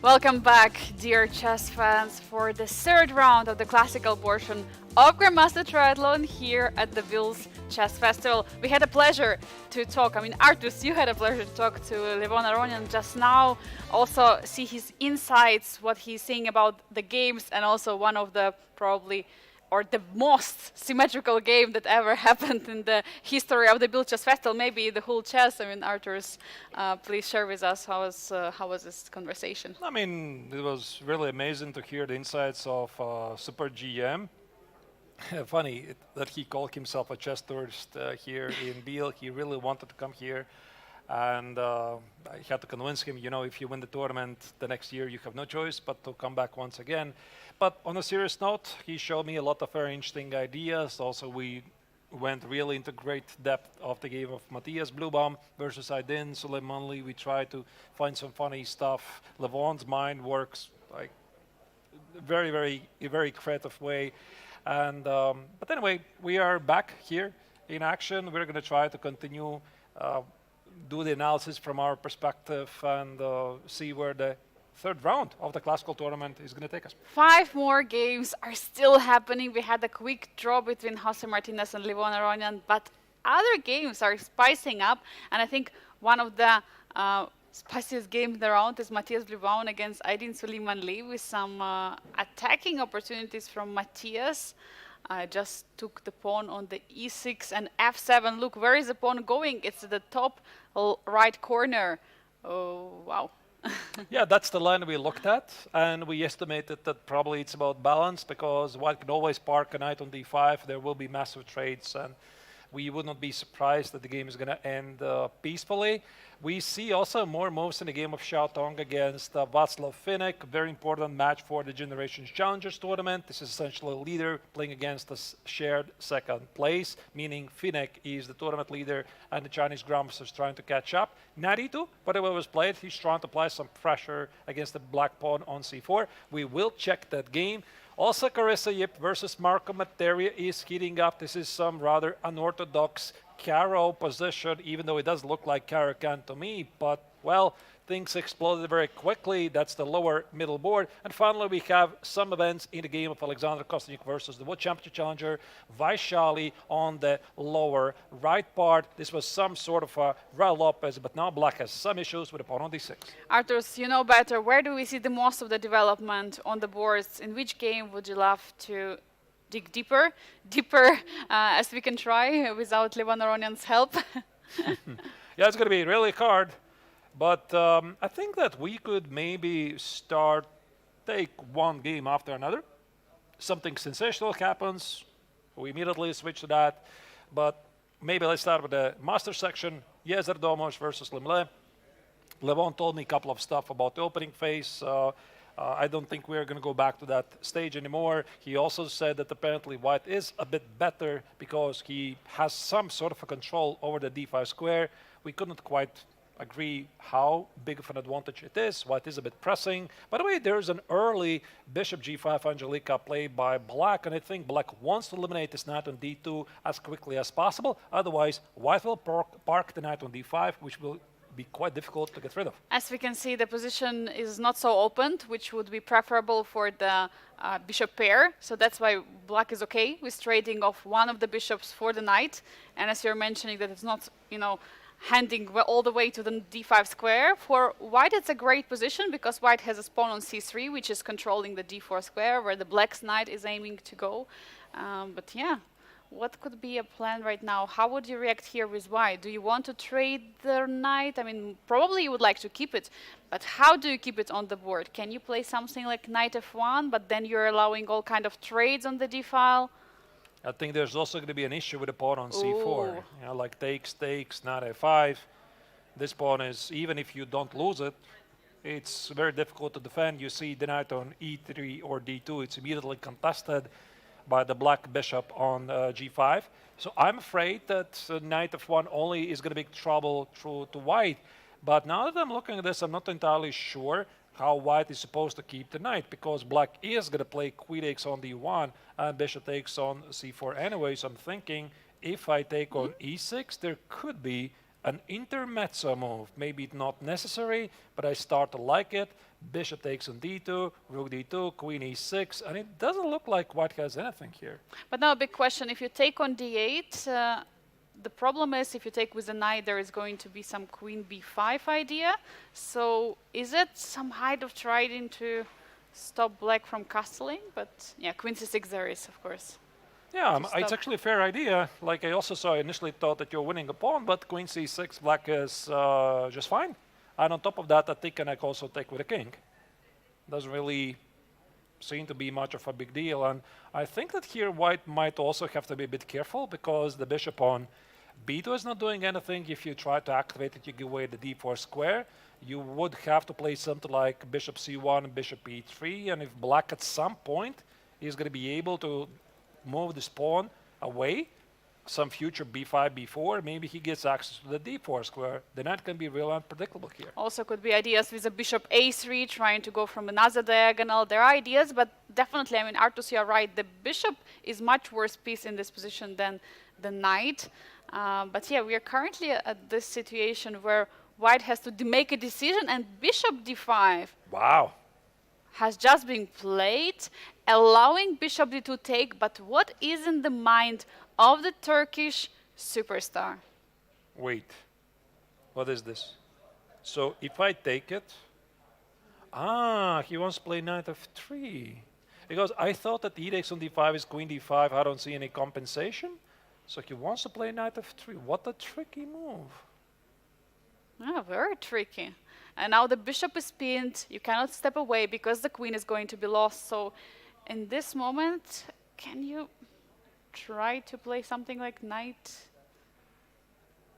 Welcome back, dear chess fans, for the third round of the classical portion of Grandmaster Triathlon here at the Biel's Chess Festival. We had a pleasure to talk. I mean, Artus, you had a pleasure to talk to Levon Aronian just now. Also, see his insights, what he's saying about the games, and also one of the probably or the most symmetrical game that ever happened in the history of the Biel Chess Festival, maybe the whole chess. I mean, Arturs, please share with us how was this conversation? I mean, it was really amazing to hear the insights of Super GM. Funny that he called himself a chess tourist here in Biel. He really wanted to come here. And I had to convince him, you know, if you win the tournament the next year, you have no choice but to come back once again. But on a serious note, he showed me a lot of very interesting ideas. Also, we went really into great depth of the game of Matthias Blubaum versus Aydin Suleimanli. We tried to find some funny stuff. Levon's mind works like very creative way. And but anyway, we are back here in action. We're going to try to continue do the analysis from our perspective and see where the third round of the classical tournament is going to take us. 5 more games are still happening. We had a quick draw between Jose Martinez and Levon Aronian, but other games are spicing up, and I think one of the spiciest games in the round is Matthias Blubaum against Aydin Suleimanli with some attacking opportunities from Matthias. I just took the pawn on the e6 and f7. Look, where is the pawn going? It's at the top right corner. Oh, wow. Yeah, that's the line we looked at, and we estimated that probably it's about balance because white can always park a knight on d5. There will be massive trades, and we would not be surprised that the game is going to end peacefully. We see also more moves in the game of Xiaotong against Václav Finek. Very important match for the Generations Challengers tournament. This is essentially a leader playing against a shared second place, meaning Finek is the tournament leader and the Chinese Grandmaster is trying to catch up. Knight e2, whatever was played, he's trying to apply some pressure against the black pawn on c4. We will check that game. Also, Carissa Yip versus Marco Materia is heating up. This is some rather unorthodox Caro position, even though it does look like Caro-Kann to me. But, well, things exploded very quickly. That's the lower middle board. And finally, we have some events in the game of Alexander Kosteniuk versus the World Championship challenger Vaishali on the lower right part. This was some sort of a Raul Lopez, but now black has some issues with the pawn on d6. Arturs, you know better. Where do we see the most of the development on the boards? In which game would you love to dig deeper as we can try without Levon Aronian's help? Yeah, it's going to be really hard. But I think that we could maybe take one game after another. Something sensational happens, we immediately switch to that. But maybe let's start with the master section. Jezer Domos versus Limle. Levon told me a couple of stuff about the opening phase. I don't think we're going to go back to that stage anymore. He also said that apparently white is a bit better because he has some sort of a control over the d5 square. We couldn't quite agree how big of an advantage it is. White is a bit pressing. By the way, there's an early bishop g5 Angelica play by black, and I think black wants to eliminate this knight on d2 as quickly as possible. Otherwise, white will park the knight on d5, which will be quite difficult to get rid of. As we can see, the position is not so opened, which would be preferable for the bishop pair. So that's why black is okay with trading off one of the bishops for the knight. And as you're mentioning that it's not, you know, handing all the way to the d5 square. For white, it's a great position because white has a pawn on c3, which is controlling the d4 square, where the black's knight is aiming to go. But yeah, what could be a plan right now? How would you react here with white? Do you want to trade the knight? I mean, probably you would like to keep it, but how do you keep it on the board? Can you play something like knight f1, but then you're allowing all kind of trades on the d file? I think there's also going to be an issue with the pawn on c4. You know, like takes, knight a5. This pawn is, even if you don't lose it, it's very difficult to defend. You see the knight on e3 or d2, it's immediately contested by the black bishop on g5. So I'm afraid that knight f1 only is going to be trouble through to white. But now that I'm looking at this, I'm not entirely sure how white is supposed to keep the knight, because black is going to play queen takes on d1 and bishop takes on c4 anyway. So I'm thinking if I take on e6, there could be an intermezzo move. Maybe not necessary, but I start to like it. Bishop takes on d2, rook d2, queen e6, and it doesn't look like white has anything here. But now a big question, if you take on d8, the problem is if you take with the knight, there is going to be some queen b5 idea. So is it some kind of trying to stop black from castling? But yeah, queen c6 there is, of course. Yeah, to it's stop. actually a fair idea. Like I also saw, I initially thought that you're winning a pawn, but queen c6, black is just fine. And on top of that, I think I can also take with a king. Doesn't really seem to be much of a big deal. And I think that here white might also have to be a bit careful because the bishop on b2 is not doing anything. If you try to activate it, you give away the d4 square. You would have to play something like bishop c1 and bishop e3. And if black at some point is going to be able to move this pawn away, some future b5, b4, maybe he gets access to the d4 square. The knight can be real unpredictable here. Also could be ideas with a bishop a3 trying to go from another diagonal. There are ideas, but definitely, I mean, Artus, you are right. The bishop is much worse piece in this position than the knight. But yeah, we are currently at this situation where white has to make a decision, and bishop d5 Wow. has just been played, allowing bishop d2 take. But what is in the mind of the Turkish superstar? Wait, what is this? So if I take it, he wants to play knight f3. Because I thought that e takes on d5 is queen d5. I don't see any compensation. So he wants to play knight f3. What a tricky move. Very tricky. And now the bishop is pinned. You cannot step away because the queen is going to be lost. So in this moment, can you try to play something like knight?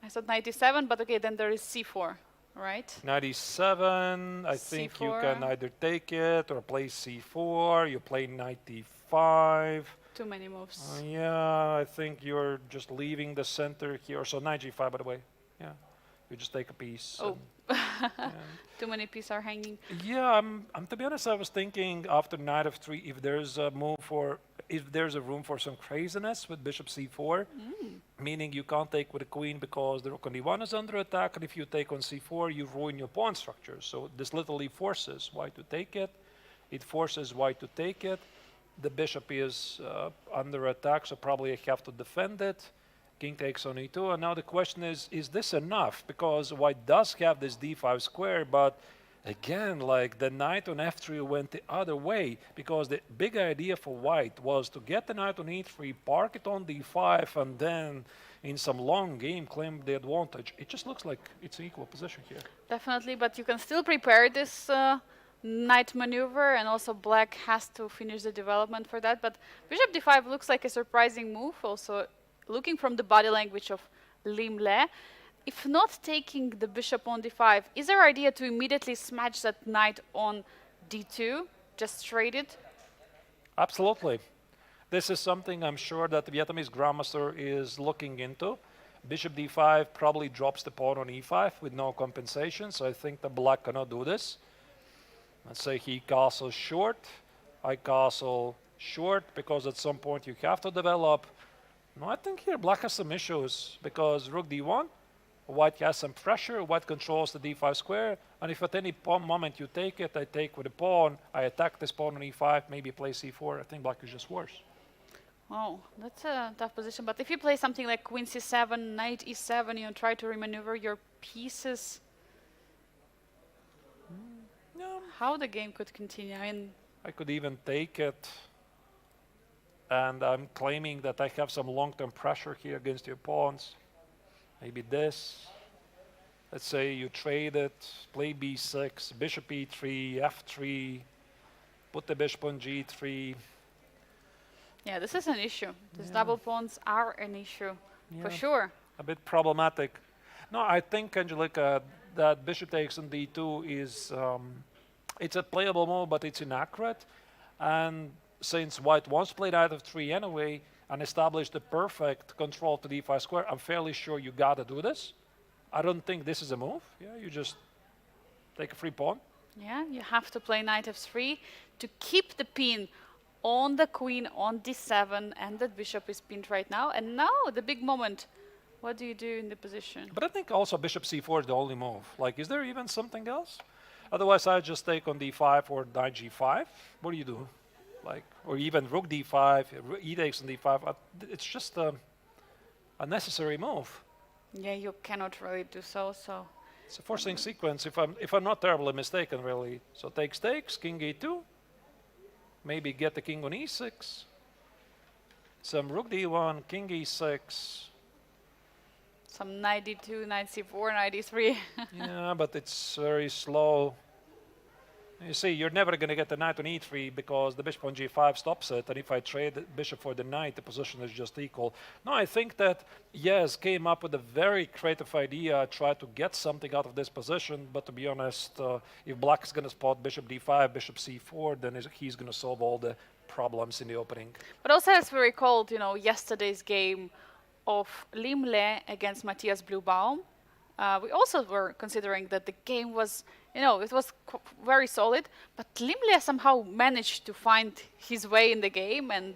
I thought knight e7, but okay, then there is c4, right? Knight e7, I think you can C4. either take it or play c4. You play knight d5. Too many moves. Yeah, I think you're just leaving the center here. So knight g5, by the way. Yeah, you just take a piece. Oh. and Too many pieces are hanging. yeah, I'm to be honest, I was thinking after knight f3, if there's a room for some craziness with bishop c4, meaning you can't take with the queen because the rook on d1 is under attack, and if you take on c4, you ruin your pawn structure. So this literally forces white to take it. It forces white to take it. The bishop is under attack, so probably I have to defend it. King takes on e2, and now the question is this enough? Because white does have this d5 square, but again, like the knight on f3 went the other way, because the big idea for white was to get the knight on e3, park it on d5, and then in some long game claim the advantage. It just looks like it's an equal position here. Definitely, but you can still prepare this knight maneuver, and also black has to finish the development for that. But bishop d5 looks like a surprising move, also looking from the body language of Lim Le. If not taking the bishop on d5, is there an idea to immediately smash that knight on d2, just trade it? Absolutely. This is something I'm sure that the Vietnamese grandmaster is looking into. Bishop d5 probably drops the pawn on e5 with no compensation, so I think the black cannot do this. Let's say he castles short, I castle short, because at some point you have to develop. No, I think here black has some issues, because rook d1, white has some pressure, white controls the d5 square, and if at any moment you take it, I take with the pawn, I attack this pawn on e5, maybe play c4, I think black is just worse. Oh, that's a tough position. But if you play something like queen c7, knight e7, you try to remaneuver your pieces, No, how the game could continue? I mean, I could even take it, and I'm claiming that I have some long-term pressure here against your pawns. Maybe this. Let's say you trade it, play b6, bishop e3, f3, put the bishop on g3. yeah, this is an issue. These Yeah. double pawns are an issue, for Yeah. sure. A bit problematic. No, I think, Angelica, that bishop takes on d2 is it's a playable move, but it's inaccurate. And since white wants to play knight f3 anyway and establish the perfect control to d5 square, I'm fairly sure you gotta do this. I don't think this is a move. Yeah, you just take a free pawn. Yeah, you have to play knight f3 to keep the pin on the queen on d7, and the bishop is pinned right now. And now the big moment, What do you do in the position? But I think also bishop c4 is the only move. Like, is there even something else? Otherwise, I just take on d5 or knight g5. What do you do? Like, or even rook d5, e takes on d5. It's just a necessary move. Yeah, you cannot really do so. So It's a forcing sequence. If I'm not terribly mistaken, really. So takes, king e2. Maybe get the king on e6. Some rook d1, king e6. some knight d2, knight c4, knight d3. Yeah, but it's very slow. You see, you're never going to get the knight on e3 because the bishop on g5 stops it. And if I trade the bishop for the knight, the position is just equal. No, I think that Yes came up with a very creative idea, tried to get something out of this position. But to be honest, if black is going to spot bishop d5, bishop c4, then he's going to solve all the problems in the opening. But also, as we recalled, yesterday's game of Limle against Matthias Blubaum, we also were considering that the game was, it was very solid, but Limle somehow managed to find his way in the game and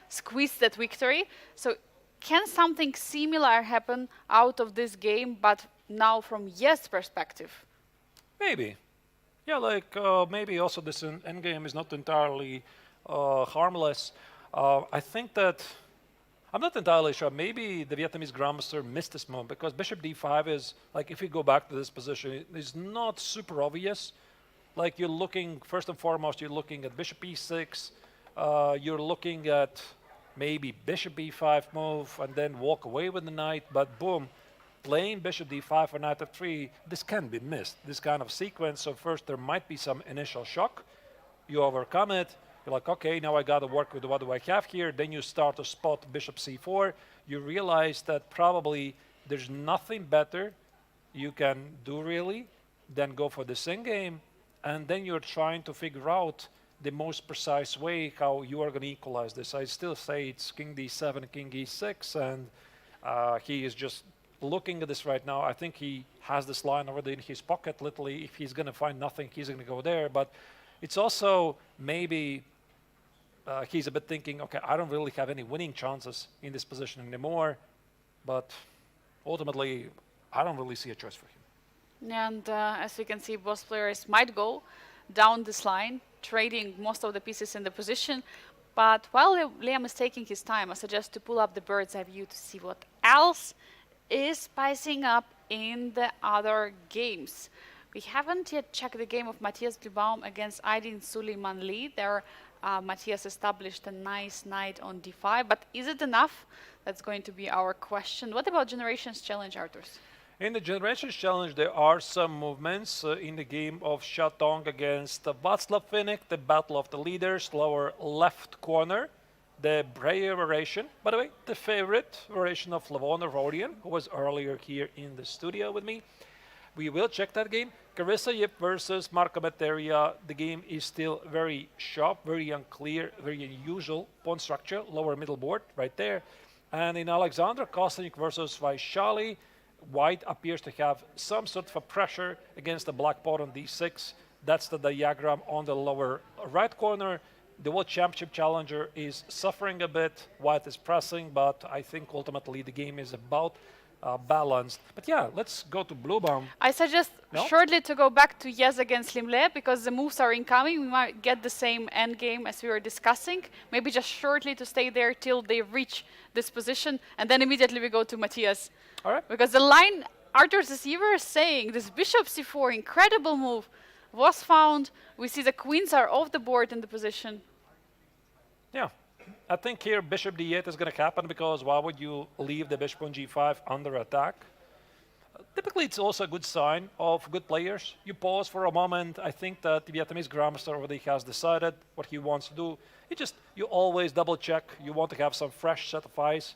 squeeze that victory. So can something similar happen out of this game, but now from Yes' perspective? Maybe. Yeah, like maybe also this endgame is not entirely harmless. I think that I'm not entirely sure. Maybe the Vietnamese Grandmaster missed this move because bishop d5 is, like, if you go back to this position, it's not super obvious. Like, you're looking, first and foremost, you're looking at bishop e6. You're looking at maybe bishop b5 move and then walk away with the knight. But boom, playing bishop d5 or knight f3, this can be missed, this kind of sequence. So first there might be some initial shock. You overcome it. You're like, okay, now I got to work with what do I have here. Then you start to spot bishop c4. You realize that probably there's nothing better you can do really than go for this endgame. And then you're trying to figure out the most precise way how you are going to equalize this. I still say it's king d7, king e6, and he is just looking at this right now. I think he has this line already in his pocket. Literally, if he's going to find nothing, he's going to go there. But it's also maybe he's a bit thinking, okay, I don't really have any winning chances in this position anymore. But ultimately, I don't really see a choice for him. And as we can see, both players might go down this line, trading most of the pieces in the position. But while Liam is taking his time, I suggest to pull up the bird's eye view to see what else is spicing up in the other games. We haven't yet checked the game of Matthias Blubaum against Aydin Suleiman Lee. There, Matthias established a nice knight on d5, but is it enough? That's going to be our question. What about Generations Challenge, Arturs? In the Generations Challenge, there are some movements in the game of Shatong against Václav Finnick, the Battle of the Leaders, lower left corner. The Breyer variation, by the way, the favorite variation of Levon Rodian, who was earlier here in the studio with me. We will check that game. Carissa Yip versus Marco Materia. The game is still very sharp, very unclear, very unusual pawn structure, lower middle board right there. And in Alexander Kostenik versus Vaishali, White appears to have some sort of a pressure against the black pawn on d6. That's the diagram on the lower right corner. The World Championship challenger is suffering a bit. White is pressing, but I think ultimately the game is about balanced. But yeah, let's go to Blubaum. I suggest shortly to go back to Yes against Limle because the moves are incoming. We might get the same endgame as we were discussing. Maybe just shortly to stay there till they reach this position, and then immediately we go to Matthias. All right. Because the line Arturs is even saying this bishop c4 incredible move was found. We see the queens are off the board in the position. Yeah, I think here bishop d8 is going to happen because why would you leave the bishop on g5 under attack? Typically, it's also a good sign of good players. You pause for a moment. I think that the Vietnamese Grandmaster already has decided what he wants to do. You always double check. You want to have some fresh set of eyes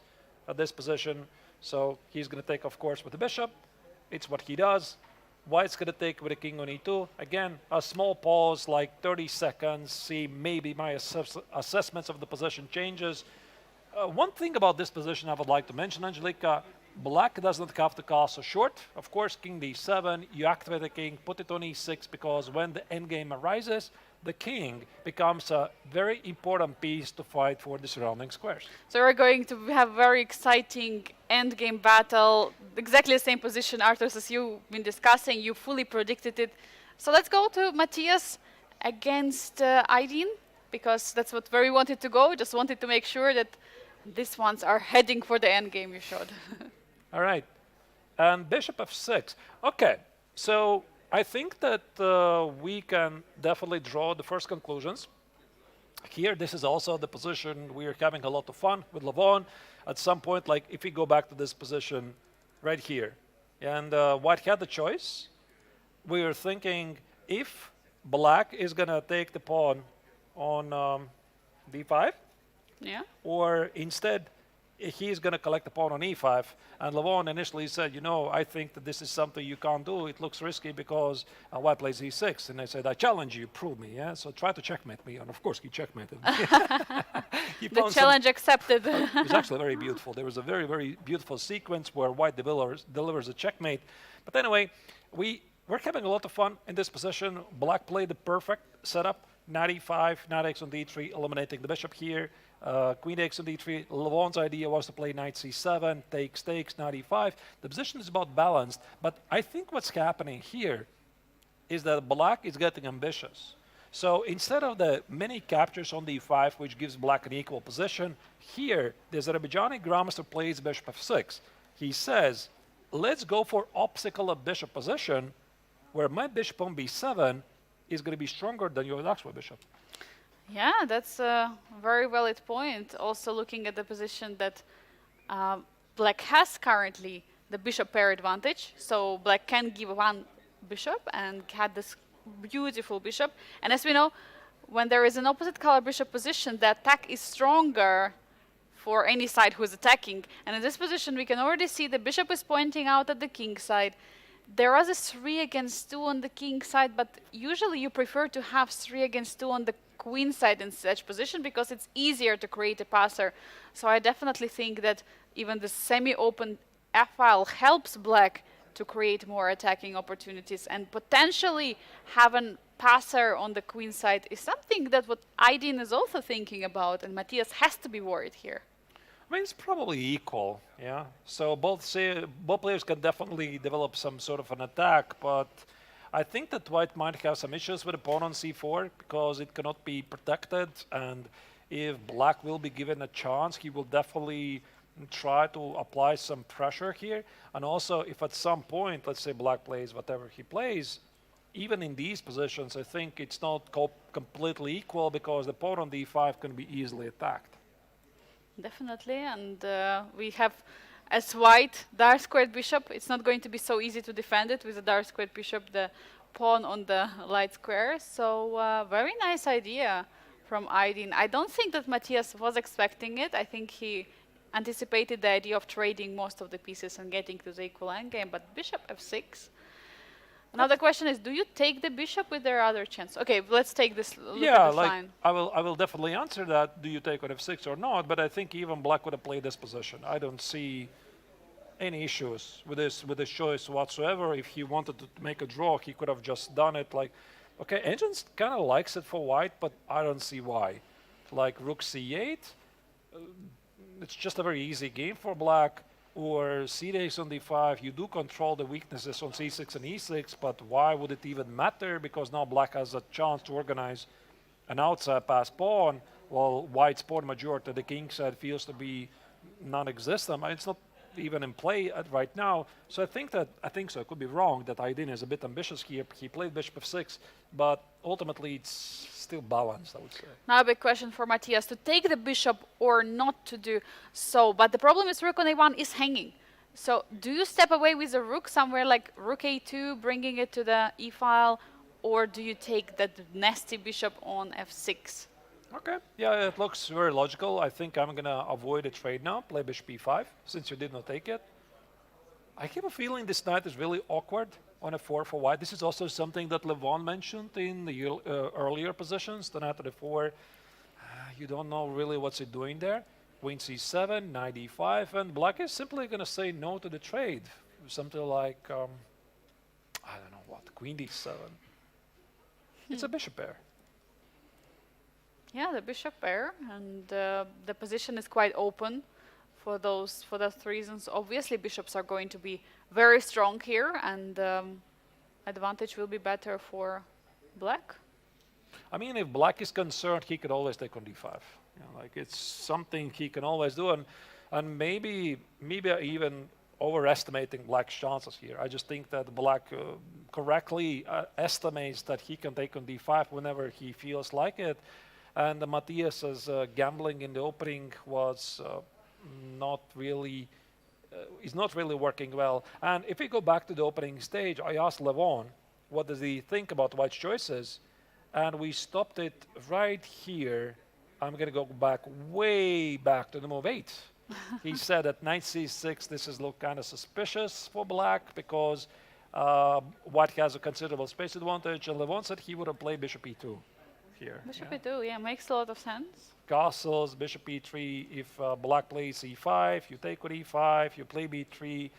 at this position. So he's going to take, of course, with the bishop. It's what he does. White's going to take with the king on e2. Again, a small pause, like 30 seconds. See, maybe my assessments of the position changes. One thing about this position I would like to mention, Angelika, black does not have to castle short. Of course, king d7, you activate the king, put it on e6, because when the endgame arises, the king becomes a very important piece to fight for the surrounding squares. So we're going to have very exciting endgame battle. Exactly the same position, Arthurs, as you've been discussing. You fully predicted it. So let's go to Matthias against Aydin, because that's what where we wanted to go. Just wanted to make sure that these ones are heading for the endgame, you showed. All right. And bishop f6. Okay. So I think that we can definitely draw the first conclusions. Here, this is also the position we're having a lot of fun with Levon. At some point, like if we go back to this position right here, and White had the choice, we were thinking if Black is going to take the pawn on d5, Yeah. or instead he's going to collect the pawn on e5. And Levon initially said, you know, I think that this is something you can't do. It looks risky because White plays e6. And I said, I challenge you, prove me. Yeah, so try to checkmate me. And of course, he checkmated me. He The found challenge accepted. it was actually very beautiful. There was a very, very beautiful sequence where White delivers a checkmate. But anyway, we're having a lot of fun in this position. Black played the perfect setup. Knight e5, knight x on d3, eliminating the bishop here. Queen x on d3. Levon's idea was to play knight c7, takes, knight e5. The position is about balanced, but I think what's happening here is that Black is getting ambitious. So instead of the many captures on d5, which gives Black an equal position, here the Azerbaijani grandmaster plays bishop f6. He says, let's go for obstacle of bishop position, where my bishop on b7 is going to be stronger than your Lagrave bishop. Yeah, that's a very valid point. Also looking at the position that Black has currently, the bishop pair advantage. So Black can give one bishop and had this beautiful bishop. And as we know, when there is an opposite color bishop position, the attack is stronger for any side who is attacking. And in this position, we can already see the bishop is pointing out at the king side. There is a 3 against 2 on the king side, but usually you prefer to have 3 against 2 on the queen side in such position because it's easier to create a passer. So I definitely think that even the semi-open f-file helps Black to create more attacking opportunities, and potentially having passer on the queen side is something that what Aydin is also thinking about, and Matthias has to be worried here. I mean, it's probably equal, yeah. So both players can definitely develop some sort of an attack, but I think that White might have some issues with the pawn on c4 because it cannot be protected, and if Black will be given a chance, he will definitely try to apply some pressure here. And also, if at some point, let's say Black plays whatever he plays, even in these positions, I think it's not completely equal because the pawn on d5 can be easily attacked. Definitely, and we have, as White, dark squared bishop. It's not going to be so easy to defend it with a dark squared bishop, the pawn on the light square. So very nice idea from Aydin. I don't think that Matthias was expecting it. I think he anticipated the idea of trading most of the pieces and getting to the equal endgame, but bishop f6. Now the question is, do you take the bishop with their other chance? Okay, let's take this look Yeah, at the like line. I will definitely answer that. Do you take on f6 or not? But I think even Black would have played this position. I don't see any issues with this choice whatsoever. If he wanted to make a draw, he could have just done it. Like, okay, Engines kind of likes it for White, but I don't see why. Like rook c8, it's just a very easy game for Black. Or c8 on d5, you do control the weaknesses on c6 and e6, but why would it even matter? Because now Black has a chance to organize an outside pass pawn, while White's pawn majority, the king side, feels to be non-existent. It's not even in play right now. So I think so. I could be wrong that Aydin is a bit ambitious here. He played bishop f6, but ultimately it's still balanced, I would say. Now a big question for Matthias, to take the bishop or not to do so. But the problem is rook on a1 is hanging. So do you step away with the rook somewhere like rook a2, bringing it to the e-file, or do you take that nasty bishop on f6? Okay, yeah, it looks very logical. I think I'm going to avoid a trade now, play bishop e5, since you did not take it. I have a feeling this knight is really awkward on f4 for White. This is also something that Levon mentioned in the earlier positions, the knight to d4. You don't know really what's he doing there. Queen c7, knight e5, and Black is simply going to say no to the trade. Something like, I don't know what, queen d7. It's a bishop pair. Yeah, the bishop pair, and the position is quite open for those reasons. Obviously, bishops are going to be very strong here, and advantage will be better for black. I mean, if black is concerned, he could always take on d5. Like it's something he can always do, and maybe even overestimating black's chances here. I just think that black correctly estimates that he can take on d5 whenever he feels like it, and Matthias's gambling in the opening was not really is not really working well. And if we go back to the opening stage, I asked Levon, what does he think about white's choices? And we stopped it right here. I'm going to go back way back to the move 8. He said at knight c6, this is look kind of suspicious for black because white has a considerable space advantage. And Levon said he would have played bishop e2 here. Bishop e2, yeah, makes a lot of sense. Castles, bishop e3. If black plays e5, you take with e5, you play b3.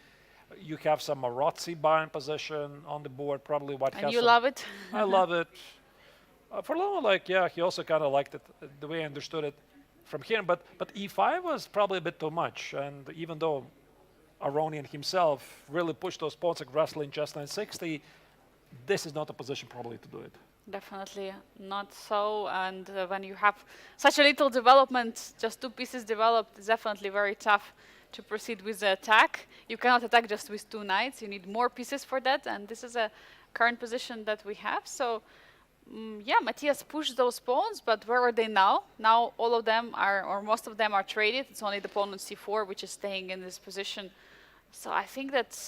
You have some Marazzi bind position on the board. Probably white has. And you some, love it? I love it. For Levon, like, yeah, he also kind of liked it the way I understood it from here. But e5 was probably a bit too much. And even though Aronian himself really pushed those pawns aggressively in chess 960, this is not a position probably to do it. Definitely not so. And when you have such a little development, just 2 pieces developed, it's definitely very tough to proceed with the attack. You cannot attack just with 2 knights. You need more pieces for that. And this is a current position that we have. So, yeah, Matthias pushed those pawns, but where are they now? Now all of them are, or most of them are traded. It's only the pawn on c4 which is staying in this position. So I think that,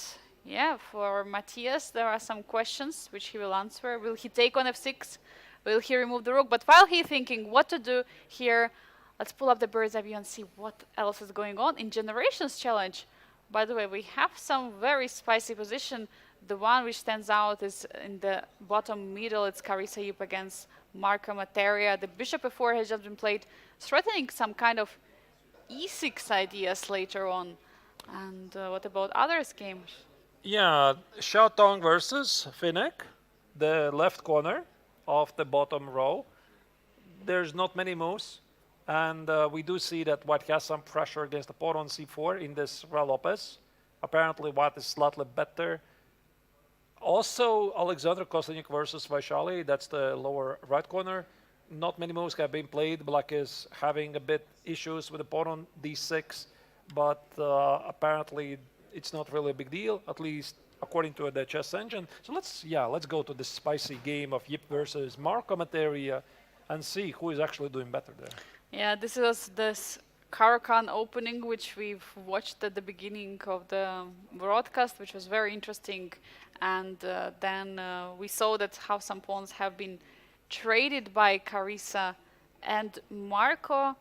yeah, for Matthias, there are some questions which he will answer. Will he take on f6? Will he remove the rook? But while he's thinking what to do here, let's pull up the bird's eye view and see what else is going on in Generations Challenge. By the way, we have some very spicy position. The one which stands out is in the bottom middle. It's Carissa Yip against Marco Materia. The bishop f4 has just been played, threatening some kind of e6 ideas later on. And what about others games? Yeah, Xiaotong versus Finnick, the left corner of the bottom row. There's not many moves, and we do see that white has some pressure against the pawn on c4 in this Ra Lopez. Apparently, white is slightly better. Also, Alexander Kostenyuk versus Vaishali, that's the lower right corner. Not many moves have been played. Black is having a bit issues with the pawn on d6, but apparently it's not really a big deal, at least according to the chess engine. So let's go to the spicy game of Yip versus Marco Materia and see who is actually doing better there. Yeah, this was this Caro-Kann opening, which we've watched at the beginning of the broadcast, which was very interesting. And then we saw that how some pawns have been traded by Carissa and Marco.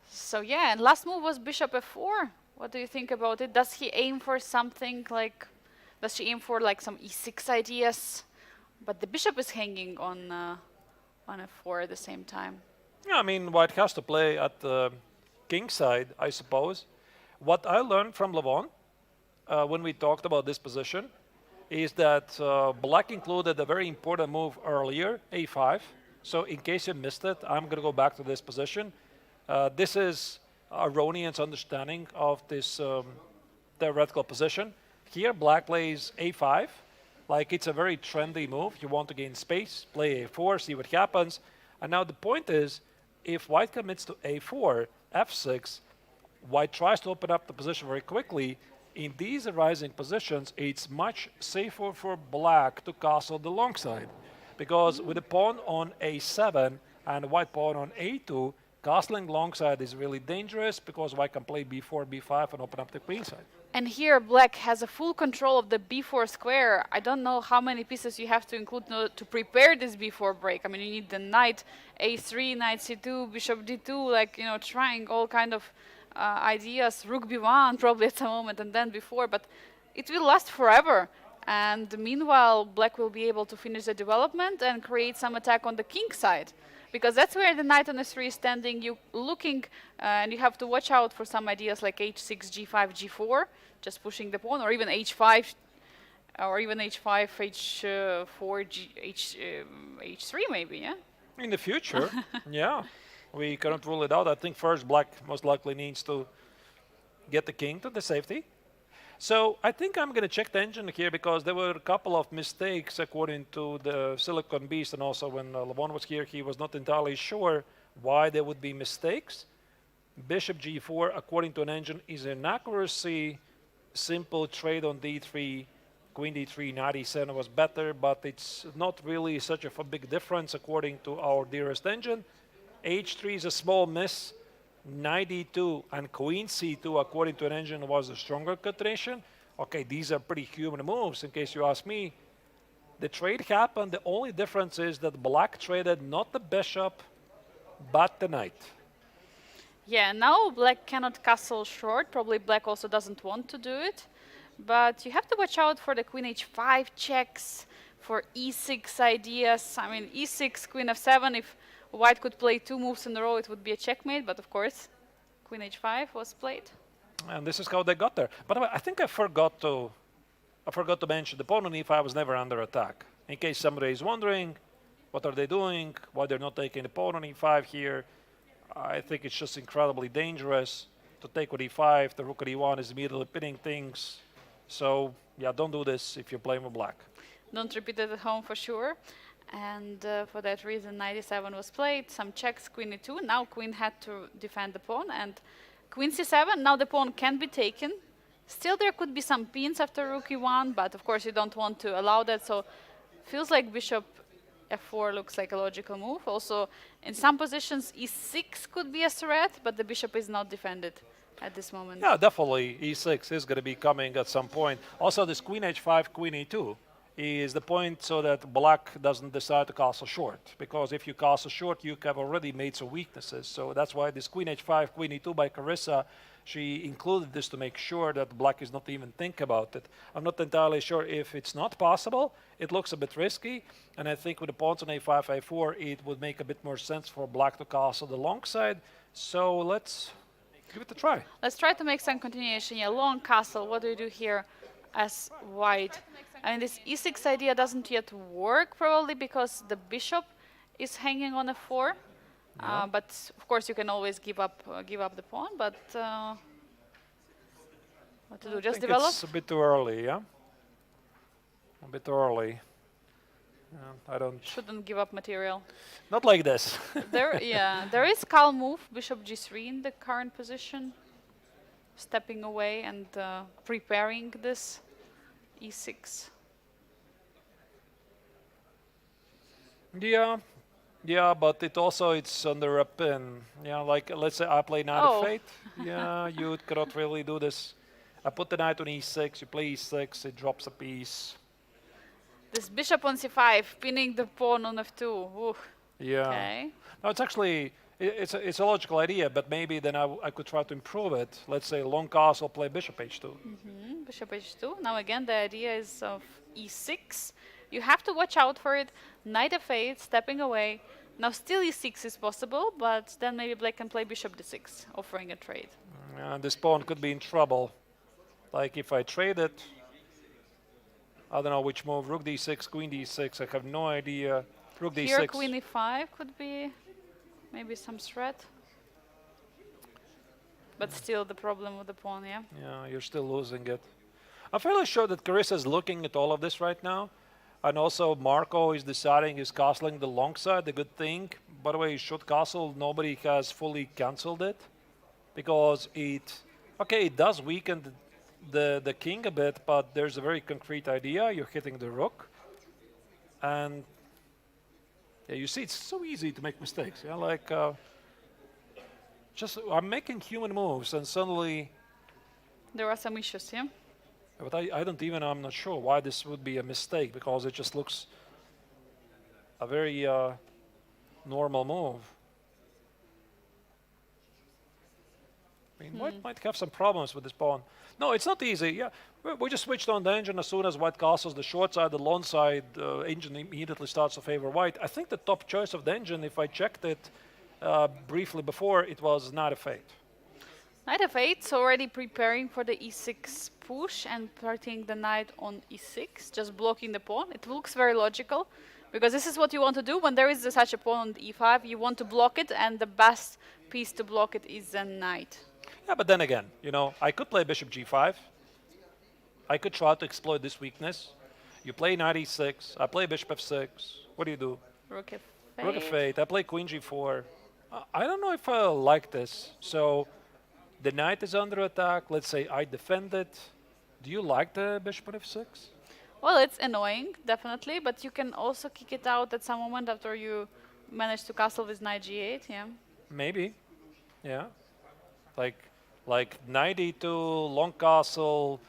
So yeah, and last move was bishop f4. What do you think about it? Does he aim for something like, does she aim for like some e6 ideas? But the bishop is hanging on f4 at the same time. Yeah, I mean, white has to play at the king side, I suppose. What I learned from Levon when we talked about this position is that black included a very important move earlier, a5. So in case you missed it, I'm going to go back to this position. This is Aronian's understanding of this theoretical position. Here, black plays a5. Like, it's a very trendy move. You want to gain space, play a4, see what happens. And now the point is, if white commits to a4, f6, white tries to open up the position very quickly. In these arising positions, it's much safer for black to castle the long side. Because with the pawn on a7 and the white pawn on a2, castling long side is really dangerous because white can play b4, b5 and open up the queen side. And here black has a full control of the b4 square. I don't know how many pieces you have to include to prepare this b4 break. I mean, you need the knight a3, knight c2, bishop d2, like, you know, trying all kind of ideas, rook b1 probably at the moment, and then b4, but it will last forever. And meanwhile, black will be able to finish the development and create some attack on the king side. Because that's where the knight on s3 is standing. You looking, and you have to watch out for some ideas like h6, g5, g4, just pushing the pawn, or even h5, or even h5, h4, h3 maybe, yeah? In the future, yeah. We cannot rule it out. I think first black most likely needs to get the king to the safety. So I think I'm going to check the engine here because there were a couple of mistakes according to the Silicon Beast, and also when Levon was here, he was not entirely sure why there would be mistakes. Bishop g4, according to an engine, is an accuracy, simple trade on d3, queen d3, knight e7 was better, but it's not really such a big difference according to our dearest engine. h3 is a small miss. Knight d2 and queen c2, according to an engine, was a stronger continuation. Okay, these are pretty human moves, in case you ask me. The trade happened. The only difference is that black traded not the bishop, but the knight. Yeah, now black cannot castle short. Probably black also doesn't want to do it. But you have to watch out for the queen h5 checks, for e6 ideas. I mean, e6, queen f7, if white could play 2 moves in a row, it would be a checkmate. But of course, queen h5 was played. And this is how they got there. By the way, I think I forgot to mention the pawn on e5 was never under attack. In case somebody is wondering, what are they doing? Why they're not taking the pawn on e5 here? I think it's just incredibly dangerous to take with e5. The rook at e1 is immediately pinning things. So, yeah, don't do this if you're playing with black. Don't repeat it at home for sure. And for that reason, knight e7 was played. Some checks, queen e2. Now queen had to defend the pawn. And queen c7, now the pawn can be taken. Still, there could be some pins after rook e1, but of course you don't want to allow that. So, feels like bishop f4 looks like a logical move. Also, in some positions, e6 could be a threat, but the bishop is not defended at this moment. Yeah, definitely e6 is going to be coming at some point. Also, this queen h5, queen e2 is the point so that black doesn't decide to castle short. Because if you castle short, you have already made some weaknesses. So that's why this queen h5, queen e2 by Carissa, she included this to make sure that black is not even think about it. I'm not entirely sure if it's not possible. It looks a bit risky. And I think with the pawns on a5, a4, it would make a bit more sense for black to castle the long side. So let's give it a try. Let's try to make some continuation. Yeah, long castle. What do you do here as white? I mean, this e6 idea doesn't yet work probably because the bishop is hanging on f4. But of course, you can always give up the pawn. But what to do? Just develop. It's a bit too early, yeah. A bit early. I don't. Shouldn't give up material. Not like this. There is calm move. Bishop g3 in the current position, stepping away and preparing this e6. Yeah, but it's under a pin. Yeah, like let's say I play knight of fate. Yeah, you cannot really do this. I put the knight on e6. You play e6. It drops a piece. This bishop on c5, pinning the pawn on f2. Ooh. Yeah. Okay. No, it's actually it's a logical idea, but maybe then I could try to improve it. Let's say long castle, play bishop h2. Bishop h2. Now again, the idea is of e6. You have to watch out for it. Knight f8, stepping away. Now still e6 is possible, but then maybe black can play bishop d6, offering a trade. And this pawn could be in trouble. Like if I trade it, I don't know which move. Rook d6, queen d6. I have no idea. Rook d6. Here, queen e5 could be maybe some threat. But still the problem with the pawn, yeah? Yeah, you're still losing it. I'm fairly sure that Carissa is looking at all of this right now. And also Marco is deciding he's castling the long side, the good thing. By the way, he should castle. Nobody has fully cancelled it. Because it does weaken the king a bit, but there's a very concrete idea. You're hitting the rook. And yeah, you see, it's so easy to make mistakes. Yeah, like I'm making human moves and suddenly There are some issues, yeah? But I'm not sure why this would be a mistake, because it just looks a very normal move. I mean, white might have some problems with this pawn. No, it's not easy. Yeah, we just switched on the engine as soon as white castles the short side, the long side. Engine immediately starts to favor white. I think the top choice of the engine, if I checked it briefly before, it was knight f8. Knight f8, so already preparing for the e6 push and putting the knight on e6, just blocking the pawn. It looks very logical, Because this is what you want to do when there is such a pawn on e5. You want to block it, and the best piece to block it is the knight. Yeah, but then again, I could play bishop g5. I could try to exploit this weakness. You play knight e6. I play bishop f6. What do you do? Rook f8. Rook f8. I play queen g4. I don't know if I like this. So the knight is under attack. Let's say I defend it. Do you like the bishop on f6? Well, it's annoying, definitely, but you can also kick it out at some moment after you manage to castle with knight g8, yeah. Maybe. Yeah. Like knight e2, long castle,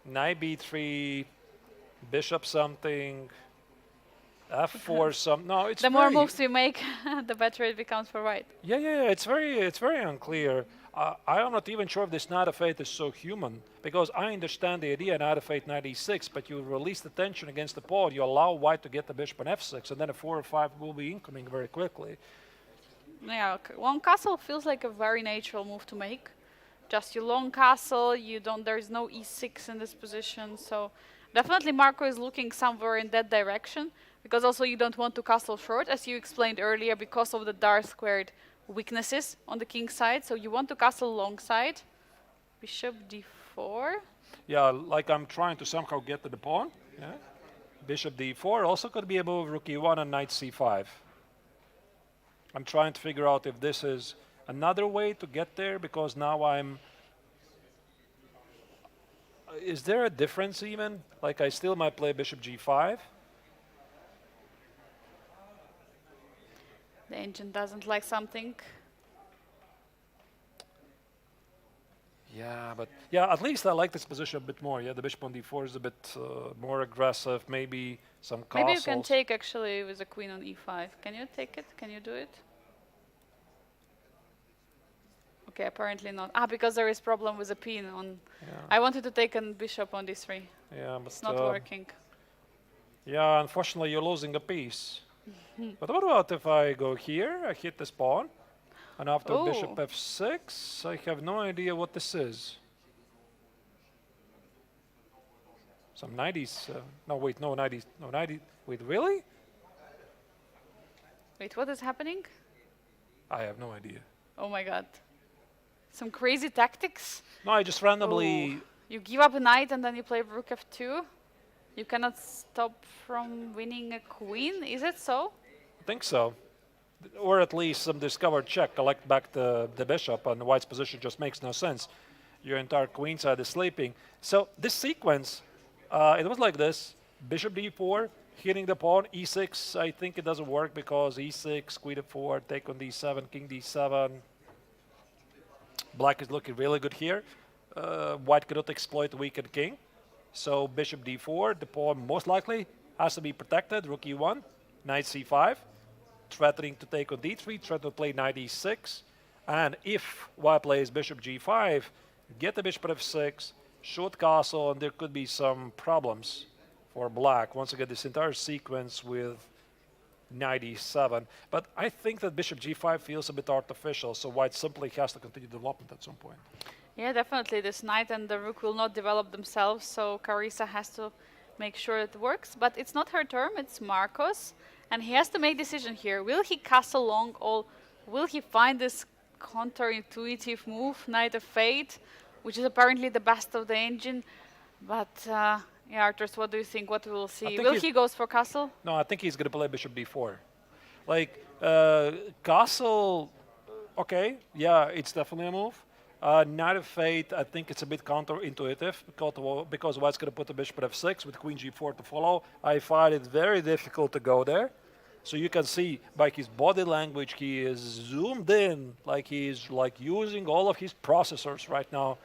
knight b3, bishop something, f4 some. No, it's The more very, moves we make, the better it becomes for white. Yeah. It's very unclear. I am not even sure if this knight f8 is so human, because I understand the idea knight f8, knight e6, but you release the tension against the pawn. You allow white to get the bishop on f6, and then a 4 or 5 will be incoming very quickly. Yeah, long castle feels like a very natural move to make. Just you long castle, there's no e6 in this position, so definitely Marco is looking somewhere in that direction, because also you don't want to castle short, as you explained earlier, because of the dark squared weaknesses on the king side, so you want to castle long side. Bishop d4. Yeah, like I'm trying to somehow get to the pawn. Yeah. Bishop d4 also could be a move, rook e1 and knight c5. I'm trying to figure out if this is another way to get there, because now is there a difference even? Like I still might play bishop g5. The engine doesn't like something. Yeah, but at least I like this position a bit more. Yeah, the bishop on d4 is a bit more aggressive. Maybe some castles. Maybe you can take actually with a queen on e5. Can you take it? Can you do it? Okay, apparently not. Because there is problem with the pin on. Yeah. I wanted to take a bishop on d3. Yeah, but It's not working. Yeah, unfortunately you're losing a piece. But what about if I go here, I hit this pawn, and after bishop f6, I have no idea what this is. Some 90s. No, wait, no 90s. No 90s. Wait, really? Wait, what is happening? I have no idea. Oh my god. Some crazy tactics? No, I just randomly. Oh. You give up a knight and then you play rook f2? You cannot stop from winning a queen, is it so? I think so. Or at least some discovered check, collect back the bishop, and the white's position just makes no sense. Your entire queen side is sleeping. So this sequence, it was like this. Bishop d4, hitting the pawn, e6, I think it doesn't work because e6, queen f4, take on d7, king d7. Black is looking really good here. White cannot exploit the weakened king. So bishop d4, the pawn most likely has to be protected. Rook e1, knight c5, threatening to take on d3, threatening to play knight e6. And if white plays bishop g5, get the bishop at f6, short castle, and there could be some problems for black. Once again, this entire sequence with knight e7. But I think that bishop g5 feels a bit artificial, so white simply has to continue development at some point. Yeah, definitely. This knight and the rook will not develop themselves, so Carissa has to make sure it works. But it's not her turn, it's Marco's. And he has to make a decision here. Will he castle long, or will he find this counterintuitive move, knight f8, which is apparently the best of the engine? But, yeah, Arturs, what do you think? What we will see? Will he goes for castle? No, I think he's going to play bishop d4. Like, castle, okay, yeah, it's definitely a move. Knight f8, I think it's a bit counterintuitive because white's going to put the bishop at f6 with queen g4 to follow. I find it very difficult to go there. So you can see by his body language, he is zoomed in, like he's like using all of his processors right now.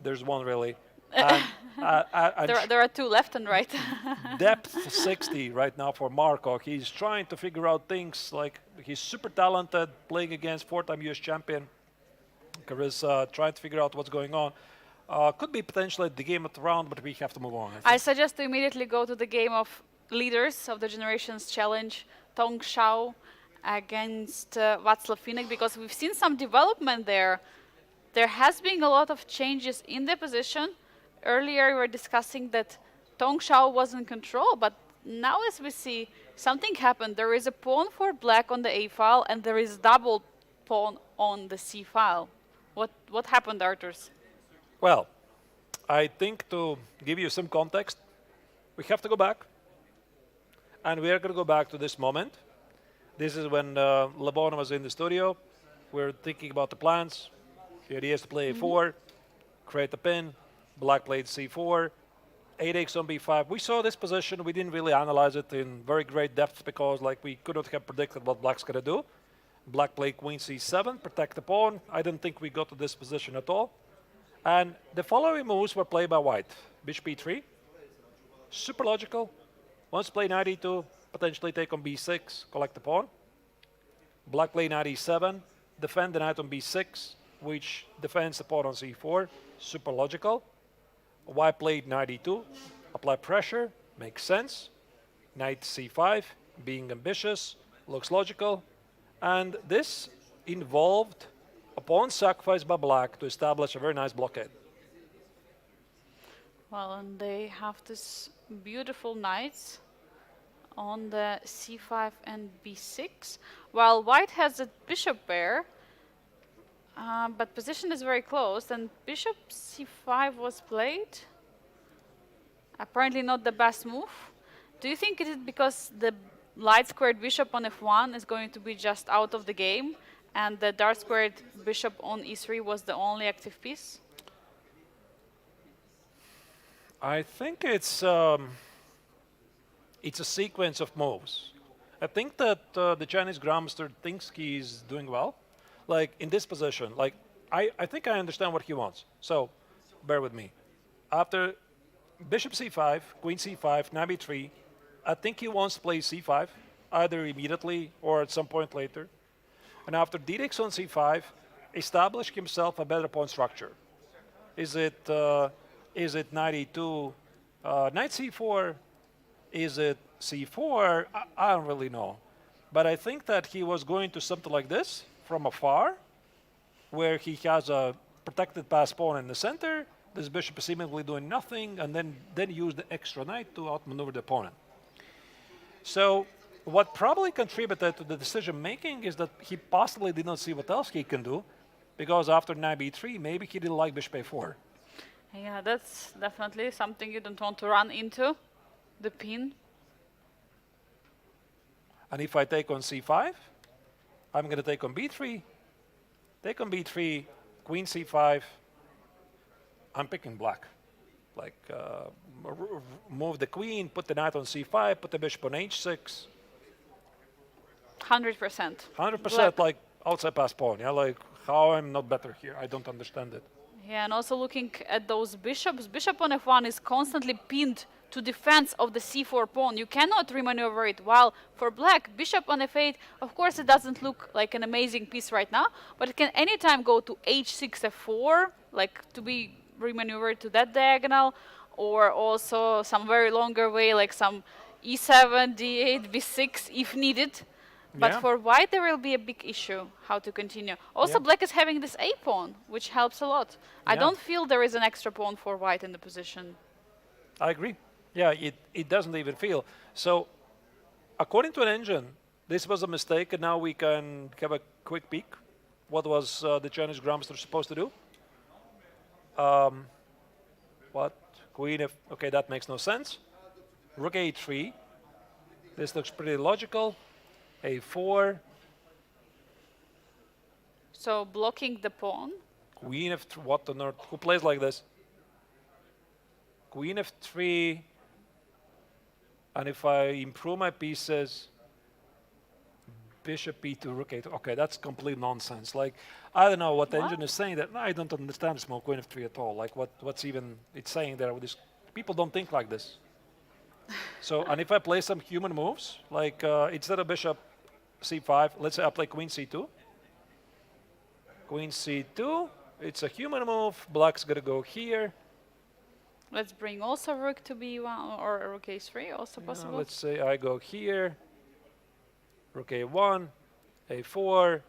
There's one really. And there are two left and right. Depth 60 right now for Marco. He's trying to figure out things, like he's super talented, playing against four-time US champion. Carissa trying to figure out what's going on. Could be potentially the game of the round, but we have to move on. I suggest to immediately go to the game of leaders of the Generations Challenge, Tong Xiao against Václav Finek, because we've seen some development there. There has been a lot of changes in the position. Earlier we were discussing that Tong Xiao was in control, but now as we see, something happened. There is a pawn for black on the A file, and there is double pawn on the C file. What happened, Arturs? Well, I think to give you some context, we have to go back. And we are going to go back to this moment. This is when Levon was in the studio. We're thinking about the plans. The idea is to play A4, create the pin, black played C4, 8x on B5. We saw this position. We didn't really analyze it in very great depth because we could not have predicted what black's going to do. Black played queen C7, protect the pawn. I don't think we got to this position at all. And the following moves were played by white. Bishop E3, super logical. Once play knight E2, potentially take on B6, collect the pawn. Black play knight E7, defend the knight on B6, which defends the pawn on C4, super logical. White played knight E2, apply pressure, makes sense. Knight C5, being ambitious, looks logical. And this involved a pawn sacrifice by black to establish a very nice blockade. Well, and they have this beautiful knights on the C5 and B6, while white has a bishop pair, but position is very close, and bishop C5 was played. Apparently not the best move. Do you think it is because the light squared bishop on F1 is going to be just out of the game, and the dark squared bishop on E3 was the only active piece? I think it's a sequence of moves. I think that the Chinese grandmaster thinks he's doing well. In this position, I think I understand what he wants. So, bear with me. After bishop c5, queen c5, knight b3, I think he wants to play c5, either immediately or at some point later. And after d6 on c5, establish himself a better pawn structure. Is it knight e2, knight c4? Is it c4? I don't really know. But I think that he was going to something like this from afar, where he has a protected pass pawn in the center. This bishop is seemingly doing nothing, and then use the extra knight to outmaneuver the opponent. So what probably contributed to the decision making is that he possibly did not see what else he can do, because after knight b3, maybe he didn't like bishop a4. Yeah, that's definitely something you don't want to run into, the pin. And if I take on c5, I'm going to take on b3, take on b3, queen c5. I'm picking black. Move the queen, put the knight on c5, put the bishop on h6. 100%. 100% outside pass pawn. Yeah, how I'm not better here. I don't understand it. Yeah, and also looking at those bishops, bishop on f1 is constantly pinned to defense of the c4 pawn. You cannot remaneuver it. While for black, bishop on f8, of course it doesn't look like an amazing piece right now, but it can anytime go to h6, f4, to be remaneuvered to that diagonal, or also some very longer way, like some e7, d8, b6 if needed. But Yeah. for white, there will be a big issue how to continue. Also, Yeah. black is having this a pawn, which helps a lot. I Yeah. don't feel there is an extra pawn for white in the position. I agree. Yeah, it doesn't even feel. So, according to an engine, this was a mistake, and now we can have a quick peek. What was the Chinese grandmaster supposed to do? What? Queen F... Okay, that makes no sense. Rook A3. This looks pretty logical. A4. So blocking the pawn. Queen F3. What on earth? Who plays like this? Queen F3. And if I improve my pieces, bishop e2, rook a2. Okay, that's complete nonsense. I don't know what the engine is saying. That I don't understand small queen f3 at all. What's even it's saying there with this? People don't think like this. So, and if I play some human moves, instead of bishop c5, let's say I play queen c2. Queen c2. It's a human move. Black's gonna go here. Let's bring also rook to b1 or rook a3, also possible. Let's say I go here. Rook a1, a4.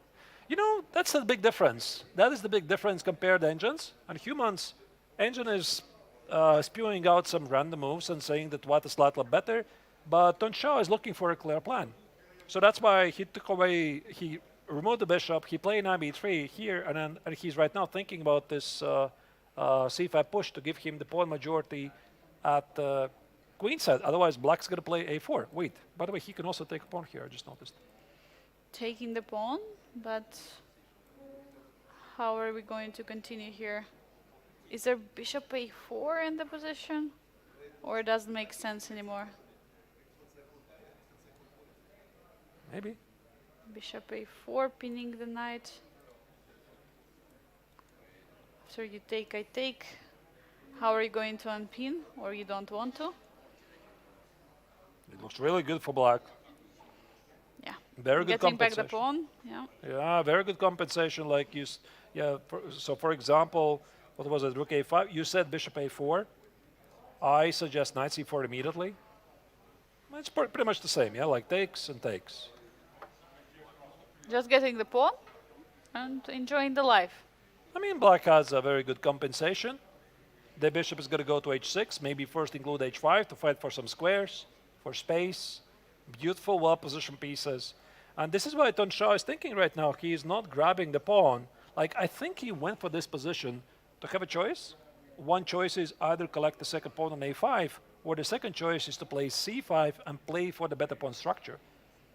You know, that's the big difference. That is the big difference compared to engines. And humans, engine is spewing out some random moves and saying that white is slightly better. But Tonshaw is looking for a clear plan. So that's why he removed the bishop, he played knight b3 here, and he's right now thinking about this c5 push to give him the pawn majority at queen side. Otherwise, black's going to play a4. Wait, by the way, he can also take a pawn here, I just noticed. Taking the pawn, but how are we going to continue here? Is there bishop a4 in the position? Or it doesn't make sense anymore? Maybe. Bishop a4, pinning the knight. After you take, I take. How are you going to unpin? Or you don't want to? It looks really good for black. Yeah. Very good Getting back compensation. the pawn. Yeah. Yeah, very good compensation. Like so for example, what was it? Rook a5. You said bishop a4. I suggest knight c4 immediately. It's pretty much the same, yeah, like takes and takes. Just getting the pawn and enjoying the life. I mean, black has a very good compensation. The bishop is going to go to h6, maybe first include h5 to fight for some squares, for space. Beautiful, well-positioned pieces. And this is why Tonshaw is thinking right now. He is not grabbing the pawn. Like, I think he went for this position to have a choice. One choice is either collect the second pawn on a5, or the second choice is to play c5 and play for the better pawn structure.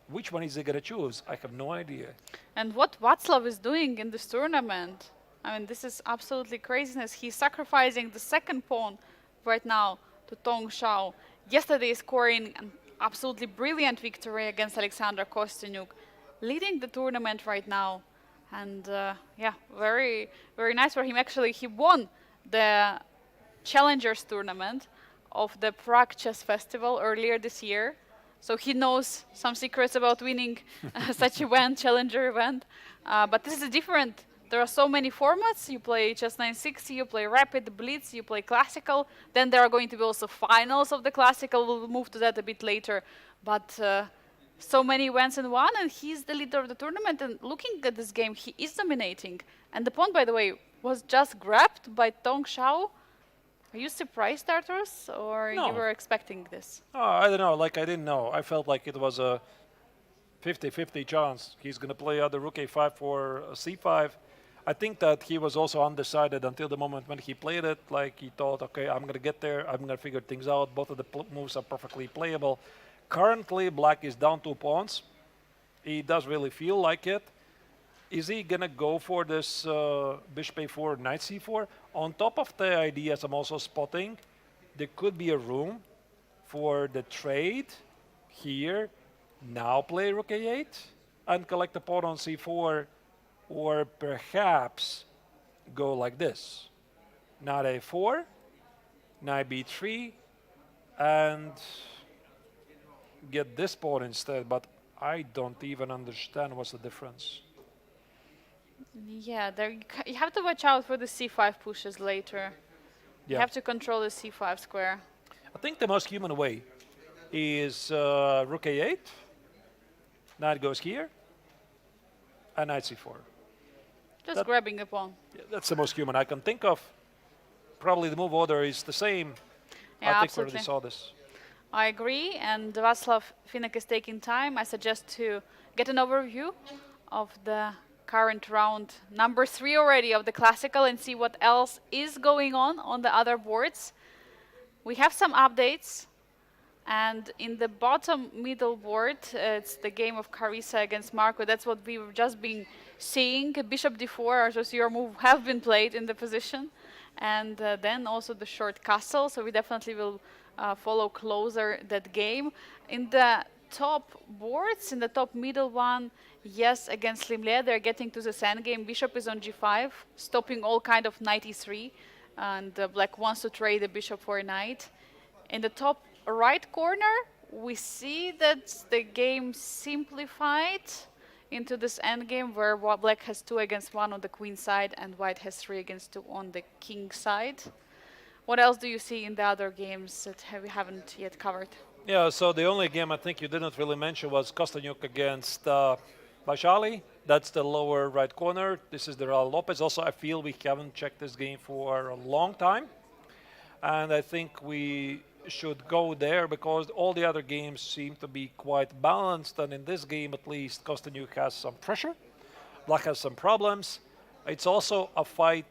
Which one is he going to choose? I have no idea. And what Václav is doing in this tournament, I mean, this is absolutely craziness. He's sacrificing the second pawn right now to Tong Shao. Yesterday scoring an absolutely brilliant victory against Alexander Kostyanyuk, leading the tournament right now. And yeah, very, very nice for him. Actually, he won the Challengers tournament of the Prague Chess Festival earlier this year. So he knows some secrets about winning such event, challenger event. But this is different. There are so many formats. You play Chess 960, you play Rapid, Blitz, you play Classical. Then there are going to be also finals of the Classical. We'll move to that a bit later. But so many events in one, and he's the leader of the tournament. And looking at this game, he is dominating. And the pawn, by the way, was just grabbed by Tong Shao. Are you surprised, Arturos, or No. you were expecting this? Oh, I don't know. Like, I didn't know. I felt like it was a 50-50 chance. He's going to play either rook a5 or c5. I think that he was also undecided until the moment when he played it. Like, he thought, okay, I'm going to get there. I'm going to figure things out. Both of the moves are perfectly playable. Currently, black is down 2 pawns. He does really feel like it. Is he going to go for this bishop a4, knight c4? On top of the ideas I'm also spotting, there could be a room for the trade here. Now play rook a8 and collect the pawn on c4, or perhaps go like this. Knight a4, knight b3, and get this pawn instead, but I don't even understand what's the difference. Yeah, there you have to watch out for the c5 pushes later. You Yeah. have to control the c5 square. I think the most human way is rook a8, knight goes here, and knight c4. Just That- grabbing the pawn. Yeah, that's the most human I can think of. Probably the move order is the same. Yeah, I think we absolutely. already saw this. I agree, and Václav Finek is taking time. I suggest to get an overview of the current round number 3 already of the Classical and see what else is going on the other boards. We have some updates, and in the bottom middle board, it's the game of Carissa against Marco. That's what we've just been seeing. Bishop d4, Arturos, your move have been played in the position, and then also the short castle, so we definitely will follow closer that game. In the top boards, in the top middle one, yes, against Limle, they're getting to the sand game. Bishop is on g5, stopping all kind of knight e3, and black wants to trade the bishop for a knight. In the top right corner, we see that the game simplified into this endgame where black has 2 against 1 on the queen side and white has 3 against 2 on the king side. What else do you see in the other games that we haven't yet covered? Yeah, so the only game I think you didn't really mention was Kostyanyuk against Vaishali. That's the lower right corner. This is the Raul Lopez. Also, I feel we haven't checked this game for a long time. And I think we should go there because all the other games seem to be quite balanced, and in this game at least, Kostyuk has some pressure, Black has some problems. It's also a fight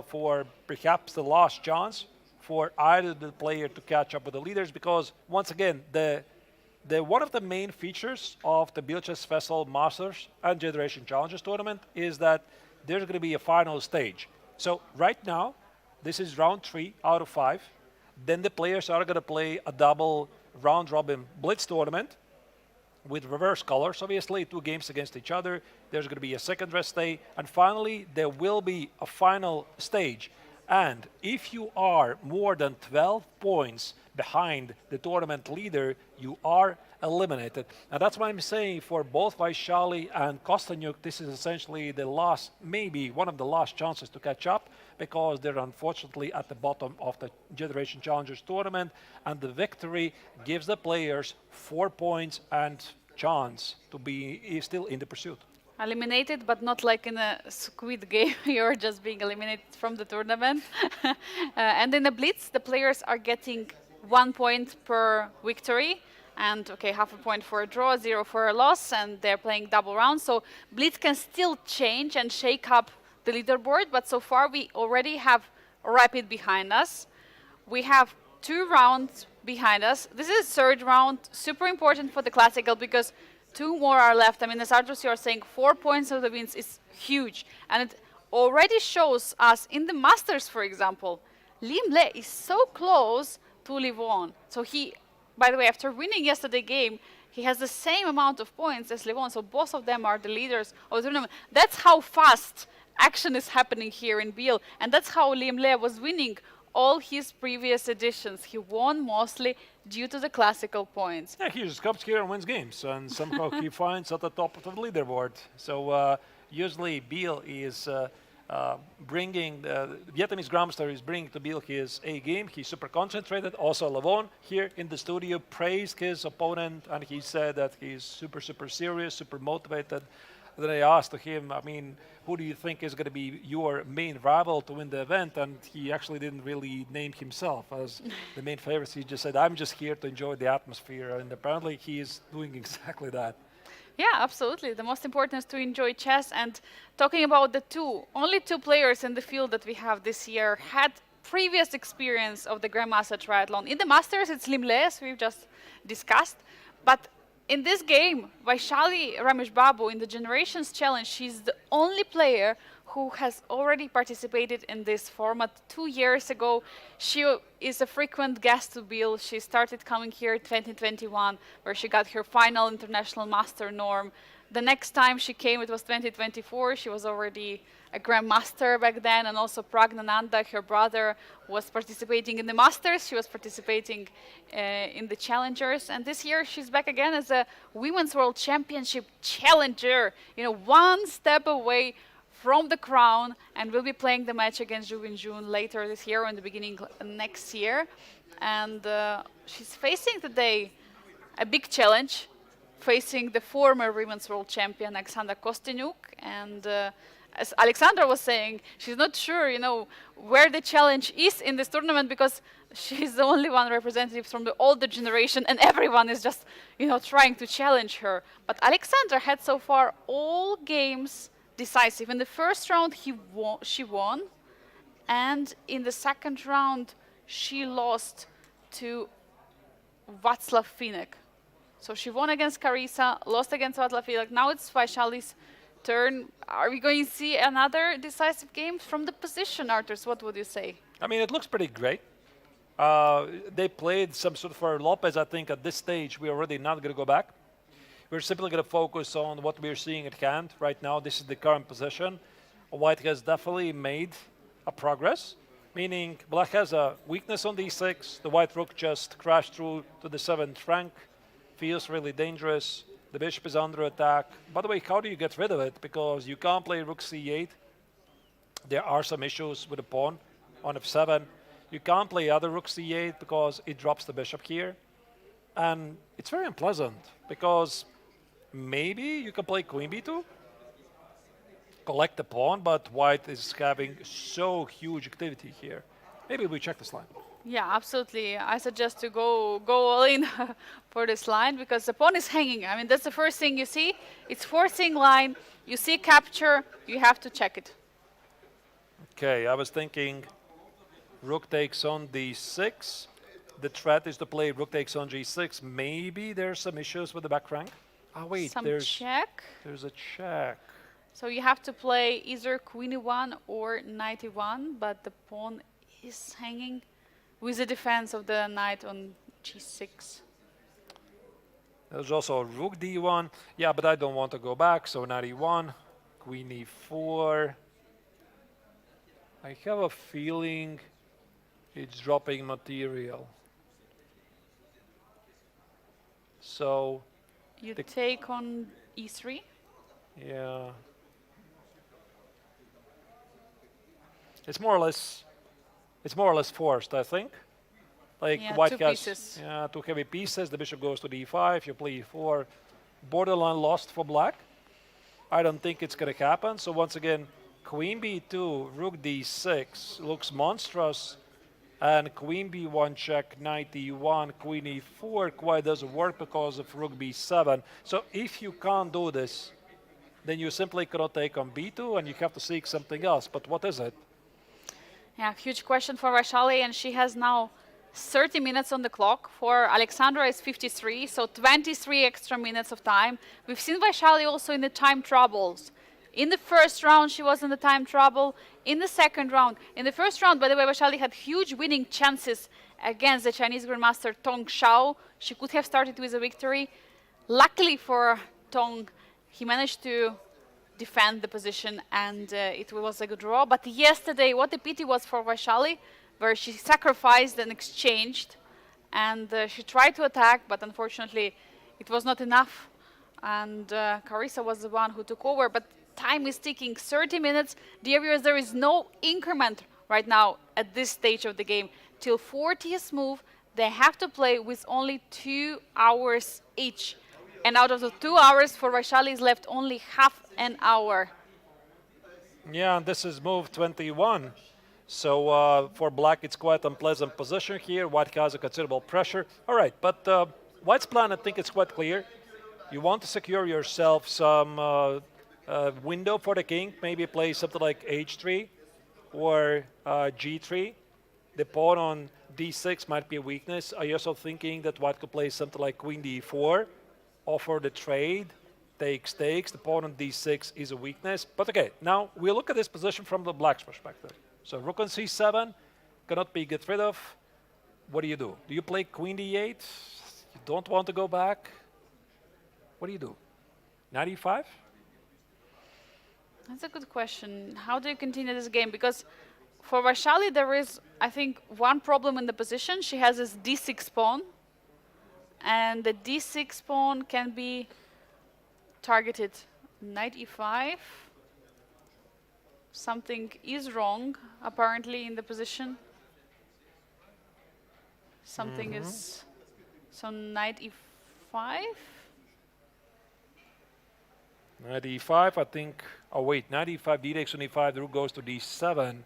for perhaps the last chance for either the player to catch up with the leaders because once again, the one of the main features of the Biel Chess Festival Masters and Generation Challengers tournament is that there's going to be a final stage. So right now, this is round 3 out of 5. Then the players are going to play a double round-robin blitz tournament with reverse colors, obviously, 2 games against each other. There's going to be a second rest day. And finally, there will be a final stage. And if you are more than 12 points behind the tournament leader, you are eliminated. And that's why I'm saying for both Vaishali and Kostyuk, this is essentially the last, maybe one of the last chances to catch up because they're unfortunately at the bottom of the Generation Challengers tournament. And the victory gives the players 4 points and chance to be still in the pursuit. Eliminated, but not like in a Squid Game. You're just being eliminated from the tournament. And in the Blitz, the players are getting 1 point per victory. And okay, half a point for a draw, 0 for a loss, and they're playing double rounds. So Blitz can still change and shake up the leaderboard, but so far we already have Rapid behind us. We have 2 rounds behind us. This is third round, super important for the Classical because 2 more are left. I mean, as Artur, you're saying 4 points of the wins is huge. And it already shows us in the Masters, for example, Liam Le is so close to Levon. So he, by the way, after winning yesterday's game, he has the same amount of points as Levon. So both of them are the leaders of the tournament. That's how fast action is happening here in Biel. And that's how Liam Le was winning all his previous editions. He won mostly due to the classical points. Yeah, he just comes here and wins games, and somehow he finds at the top of the leaderboard. So usually Biel is bringing, the Vietnamese Grandmaster is bringing to Biel his A game. He's super concentrated. Also Levon here in the studio praised his opponent, and he said that he's super, super serious, super motivated. Then I asked him, I mean, who do you think is going to be your main rival to win the event? And he actually didn't really name himself as the main favorite. He just said, I'm just here to enjoy the atmosphere. And apparently he is doing exactly that. Yeah, absolutely. The most important is to enjoy chess. And talking about the only 2 players in the field that we have this year had previous experience of the Grandmaster Triathlon. In the Masters, it's Liam Le, as we've just discussed. But in this game, Vaishali Ramesh Babu in the Generations Challenge, she's the only player who has already participated in this format 2 years ago. She is a frequent guest to Biel. She started coming here in 2021, where she got her final international master norm. The next time she came, it was 2024. She was already a grandmaster back then, and also Pragnananda, her brother, was participating in the Masters. She was participating in the Challengers, and this year she's back again as a Women's World Championship challenger. You know, 1 step away from the crown, and will be playing the match against Zhu Binjun later this year or in the beginning next year. And she's facing today a big challenge, facing the former Women's World Champion Alexandra Kostyuk, and as Alexandra was saying, she's not sure, you know, where the challenge is in this tournament because she's the only one representative from the older generation and everyone is just, you know, trying to challenge her. But Alexandra had so far all games decisive. In the first round, she won, and in the second round, she lost to Václav Finek. So she won against Carissa, lost against Václav Finek. Now it's Vaishali's turn. Are we going to see another decisive game from the position, Arturs? What would you say? I mean, it looks pretty great. They played some sort of for Lopez. I think at this stage, we're already not going to go back. We're simply going to focus on what we're seeing at hand. Right now, this is the current position. White has definitely made a progress, meaning Black has a weakness on d6. The White rook just crashed through to the 7th rank. Feels really dangerous. The bishop is under attack. By the way, how do you get rid of it? Because you can't play rook c8. There are some issues with the pawn on f7. You can't play other rook c8 because it drops the bishop here. And it's very unpleasant because maybe you can play queen b2, collect the pawn, but White is having so huge activity here. Maybe we check this line. Yeah, absolutely. I suggest to go all in for this line because the pawn is hanging. I mean, that's the first thing you see. It's forcing line. You see capture. You have to check it. Okay, I was thinking rook takes on d6. The threat is to play rook takes on g6. Maybe there's some issues with the back rank. Oh wait, Some there's check. a check. So you have to play either queen e1 or knight e1, but the pawn is hanging with the defense of the knight on g6. There's also rook d1. Yeah, but I don't want to go back, so knight e1, queen e4. I have a feeling it's dropping material. So, You take on e3. yeah. It's more or less forced, I think. Like Yeah, white two has pieces. two heavy pieces. The bishop goes to d5. You play e4. Borderline lost for black. I don't think it's going to happen. So once again, queen b2, rook d6 looks monstrous, and queen b1 check, knight e1, queen e4 quite doesn't work because of rook b7. So if you can't do this, then you simply cannot take on b2, and you have to seek something else. But what is it? Yeah, huge question for Vaishali, and she has now 30 minutes on the clock. For Alexandra is 53, so 23 extra minutes of time. We've seen Vaishali also in the time troubles. In the first round, she was in the time trouble. In the second round, in the first round, by the way, Vaishali had huge winning chances against the Chinese Grandmaster Tong Xiao. She could have started with a victory. Luckily for Tong, he managed to defend the position, and it was a good draw. But yesterday, what a pity was for Vaishali, where she sacrificed and exchanged, and she tried to attack, but unfortunately it was not enough, and Carissa was the one who took over. But time is ticking, 30 minutes. Dear viewers, there is no increment right now at this stage of the game. Till 40th move, they have to play with only 2 hours each. And out of the 2 hours, for Vaishali is left only half an hour. Yeah, and this is move 21. So for black, it's quite unpleasant position here. White has a considerable pressure. All right, but white's plan, I think it's quite clear. You want to secure yourself some window for the king. Maybe play something like h3 or g3. The pawn on d6 might be a weakness. Are you also thinking that white could play something like queen d4? Offer the trade, takes. The pawn on d6 is a weakness. But okay, now we look at this position from the black's perspective. So rook on c7 cannot be get rid of. What do? Do you play queen d8? You don't want to go back. What do? Knight e5? That's a good question. How do you continue this game? Because for Vaishali, there is, I think, one problem in the position. She has this d6 pawn, and the d6 pawn can be targeted. Knight e5. Something is wrong, apparently, in the position. Something is... So knight e5? Knight e5, I think. Oh wait, knight e5, d takes on e5, the rook goes to d7.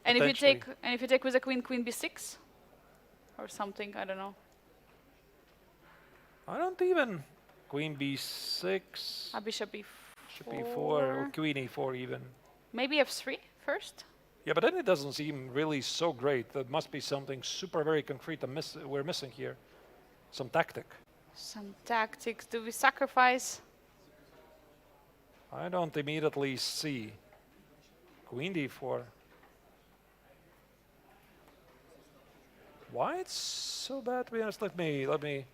And if you take with a queen, queen b6? Or something, I don't know. I don't even. Queen b6. A bishop e4. Bishop e4 or queen e4 even. Maybe f3 first? Yeah, but then it doesn't seem really so great. There must be something super very concrete we're missing here. Some tactic. Some tactics. Do we sacrifice? I don't immediately see. Queen d4. Why it's so bad, to be honest? Let me.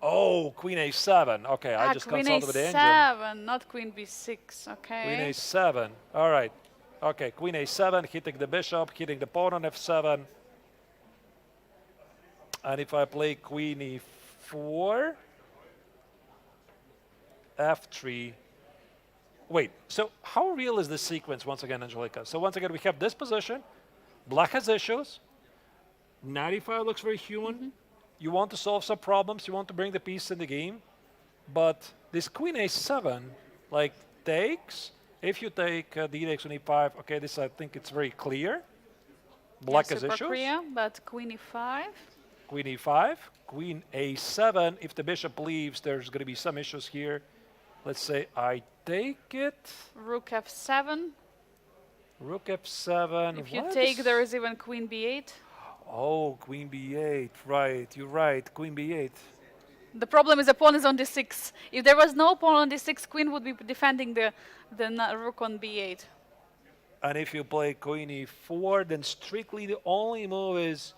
Oh, queen a7. Okay, I just consulted with the engine. Queen a7, not queen b6. Okay. Queen a7. All right. Okay, queen a7, hitting the bishop, hitting the pawn on f7. And if I play queen e4, f3. Wait, so how real is this sequence once again, Angelika? So once again, we have this position. Black has issues. Knight e5 looks very human. You want to solve some problems. You want to bring the piece in the game. But this queen a7, like, takes. If you take d takes on e5, okay, this I think it's very clear. Black Yeah, has Super issues. Korea, but Queen E5. Queen e5, Queen a7. If the bishop leaves, there's going to be some issues here. Let's say I take it. Rook F7. Rook f7. If you What take, is- there is even Queen B8. Oh, Queen b8. Right, you're right. Queen b8. The problem is the pawn is on D6. If there was no pawn on D6, Queen would be defending the Rook on B8. And if you play Queen e4, then strictly the only move is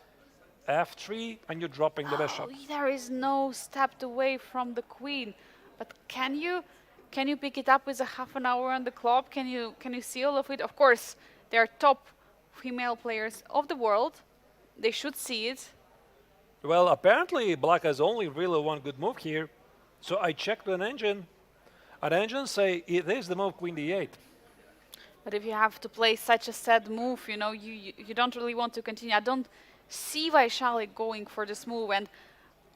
f3, and you're dropping the bishop. Oh, there is no step away from the Queen. But can you pick it up with a half an hour on the clock? Can you see all of it? Of course, they are top female players of the world. They should see it. Well, apparently Black has only really one good move here. So I checked an engine, and engine say it is the move Queen d8. But if you have to play such a sad move, you know, you don't really want to continue. I don't see Vaishali going for this move. And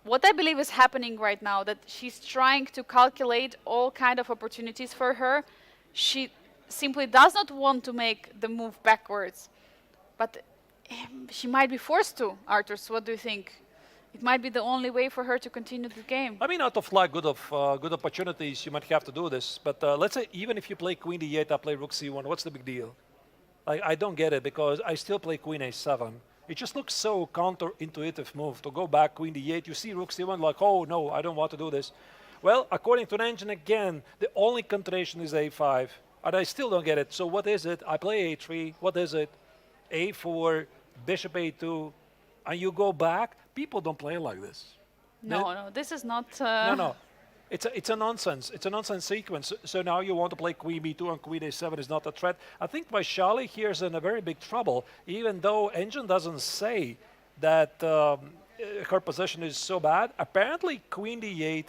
what I believe is happening right now, that she's trying to calculate all kind of opportunities for her. She simply does not want to make the move backwards. But she might be forced to, Arthurs. What do you think? It might be the only way for her to continue the game. I mean, out of luck, good opportunities, you might have to do this. But let's say even if you play Queen d8, I play Rook c1, what's the big deal? I don't get it, because I still play Queen a7. It just looks so counterintuitive move to go back Queen d8. You see Rook c1 like, oh no, I don't want to do this. Well, according to the engine again, the only continuation is a5, and I still don't get it. So what is it? I play a3. What is it? a4, bishop a2, and you go back. People don't play like this. No, this is not. No. It's a nonsense. It's a nonsense sequence. So now you want to play Queen b2 and Queen a7 is not a threat. I think Vaishali here is in a very big trouble, even though engine doesn't say that her position is so bad. Apparently Queen d8,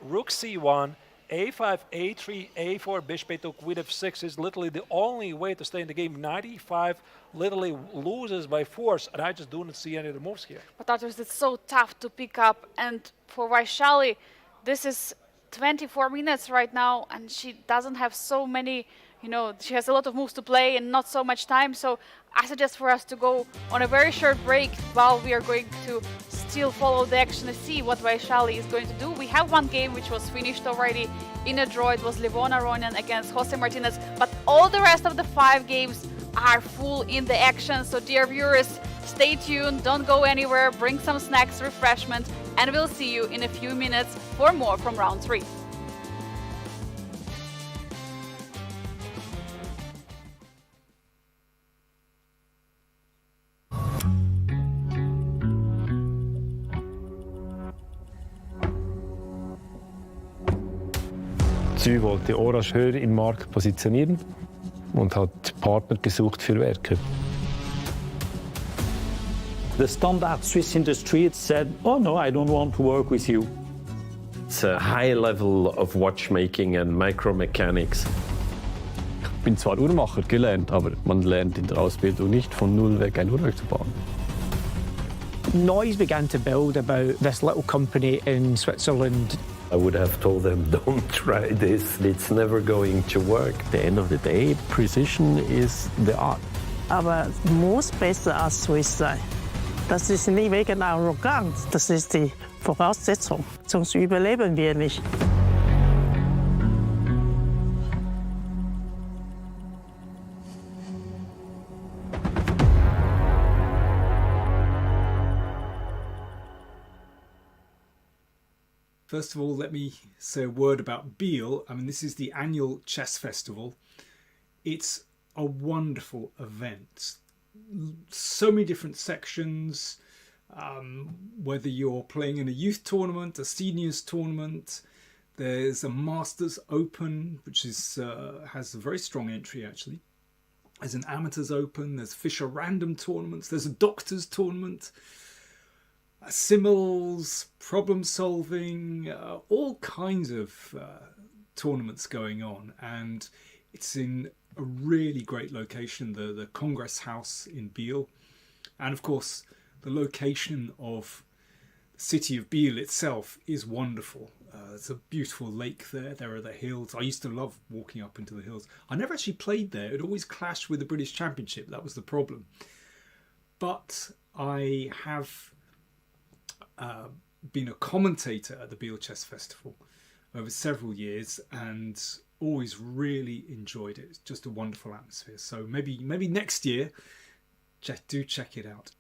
Rook c1, a5, a3, a4, bishop a2, Queen f6 is literally the only way to stay in the game. 95 literally loses by force, and I just don't see any of the moves here. But Arthurs, it's so tough to pick up. And for Vaishali, this is 24 minutes right now, and she doesn't have so many, you know, she has a lot of moves to play and not so much time. So I suggest for us to go on a very short break while we are going to still follow the action and see what Vaishali is going to do. We have one game which was finished already in a draw. It was Levon against Jose Martinez, but all the rest of the 5 games are full in the action. So dear viewers, stay tuned, don't go anywhere, bring some snacks, refreshments, and we'll see you in a few minutes for more from round 3. Sie wollte Orange höher im Markt positionieren und hat Partner gesucht für Werke. The standard Swiss industry said, oh no, I don't want to work with you. It's a high level of watchmaking and micromechanics. Ich bin zwar Uhrmacher gelernt, aber man lernt in der Ausbildung nicht von null weg ein Uhrwerk zu bauen. Noise began to build about this little company in Switzerland. I would have told them, don't try this, it's never going to work. At the end of the day, precision is the art. Aber muss besser als Swiss sein. Das ist nicht wegen Arroganz, das ist die Voraussetzung. Sonst überleben wir nicht. First of all, let me say a word about Biel. I mean, this is the annual chess festival. It's a wonderful event. So many different sections, whether you're playing in a youth tournament, a seniors tournament, there's a Masters Open, which is has a very strong entry actually. There's an Amateurs Open, there's Fisher Random tournaments, there's a Doctors Tournament, Simmels, problem solving, all kinds of tournaments going on, and it's in a really great location, the Congress House in Biel, and of course the location of the city of Biel itself is wonderful. There's a beautiful lake there are the hills. I used to love walking up into the hills. I never actually played there. It always clashed with the British Championship, that was the problem. but I have been a commentator at the Biel Chess Festival over several years and always really enjoyed it. It's just a wonderful atmosphere. So maybe next year, do check it out.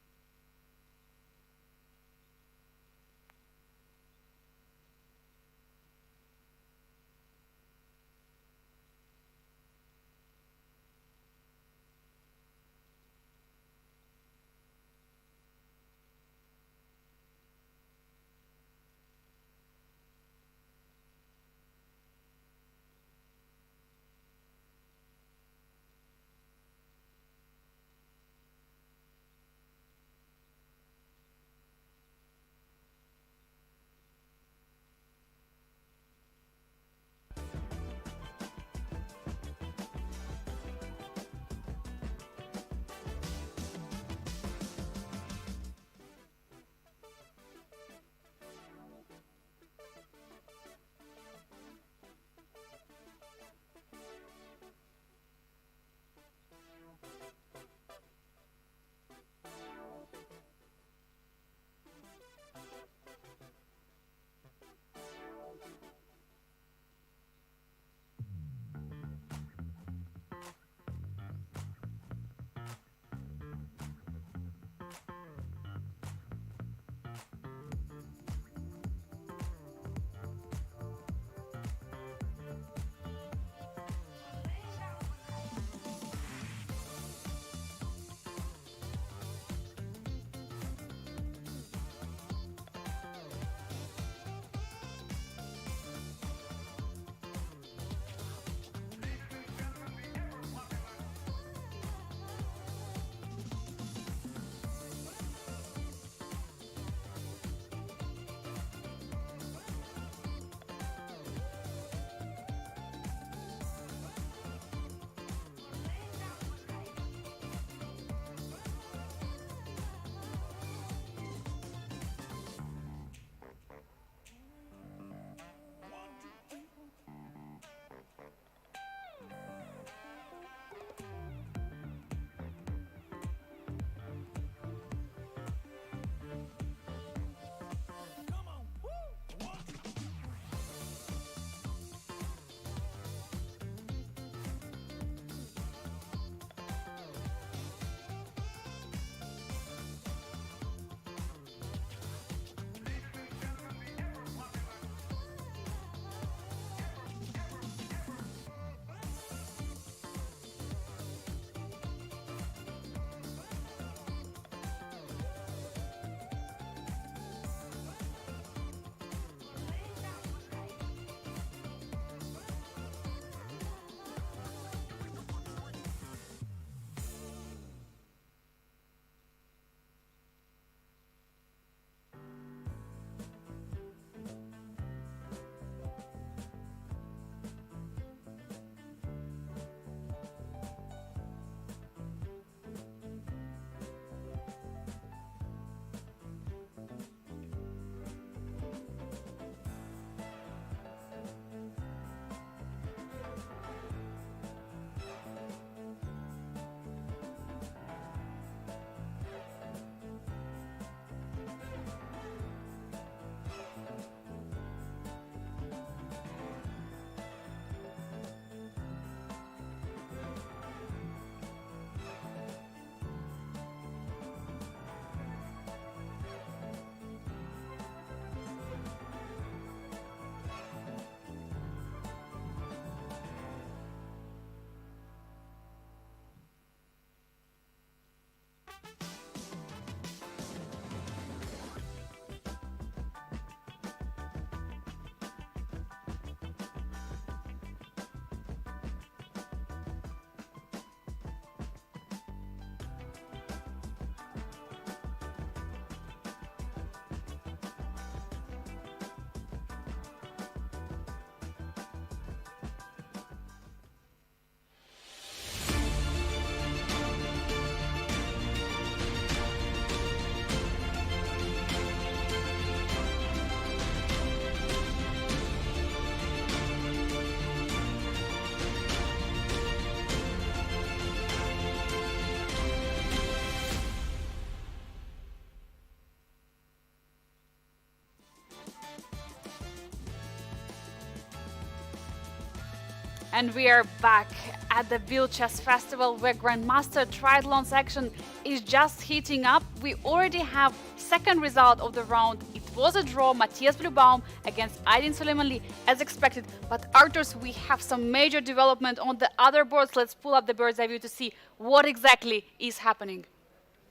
And we are back at the Biel Chess Festival, where Grandmaster Triathlon section is just heating up. We already have second result of the round. It was a draw, Matthias Blubaum against Aydin Suleimanli as expected. But Arturs, we have some major development on the other boards. Let's pull up the bird's eye view to see what exactly is happening.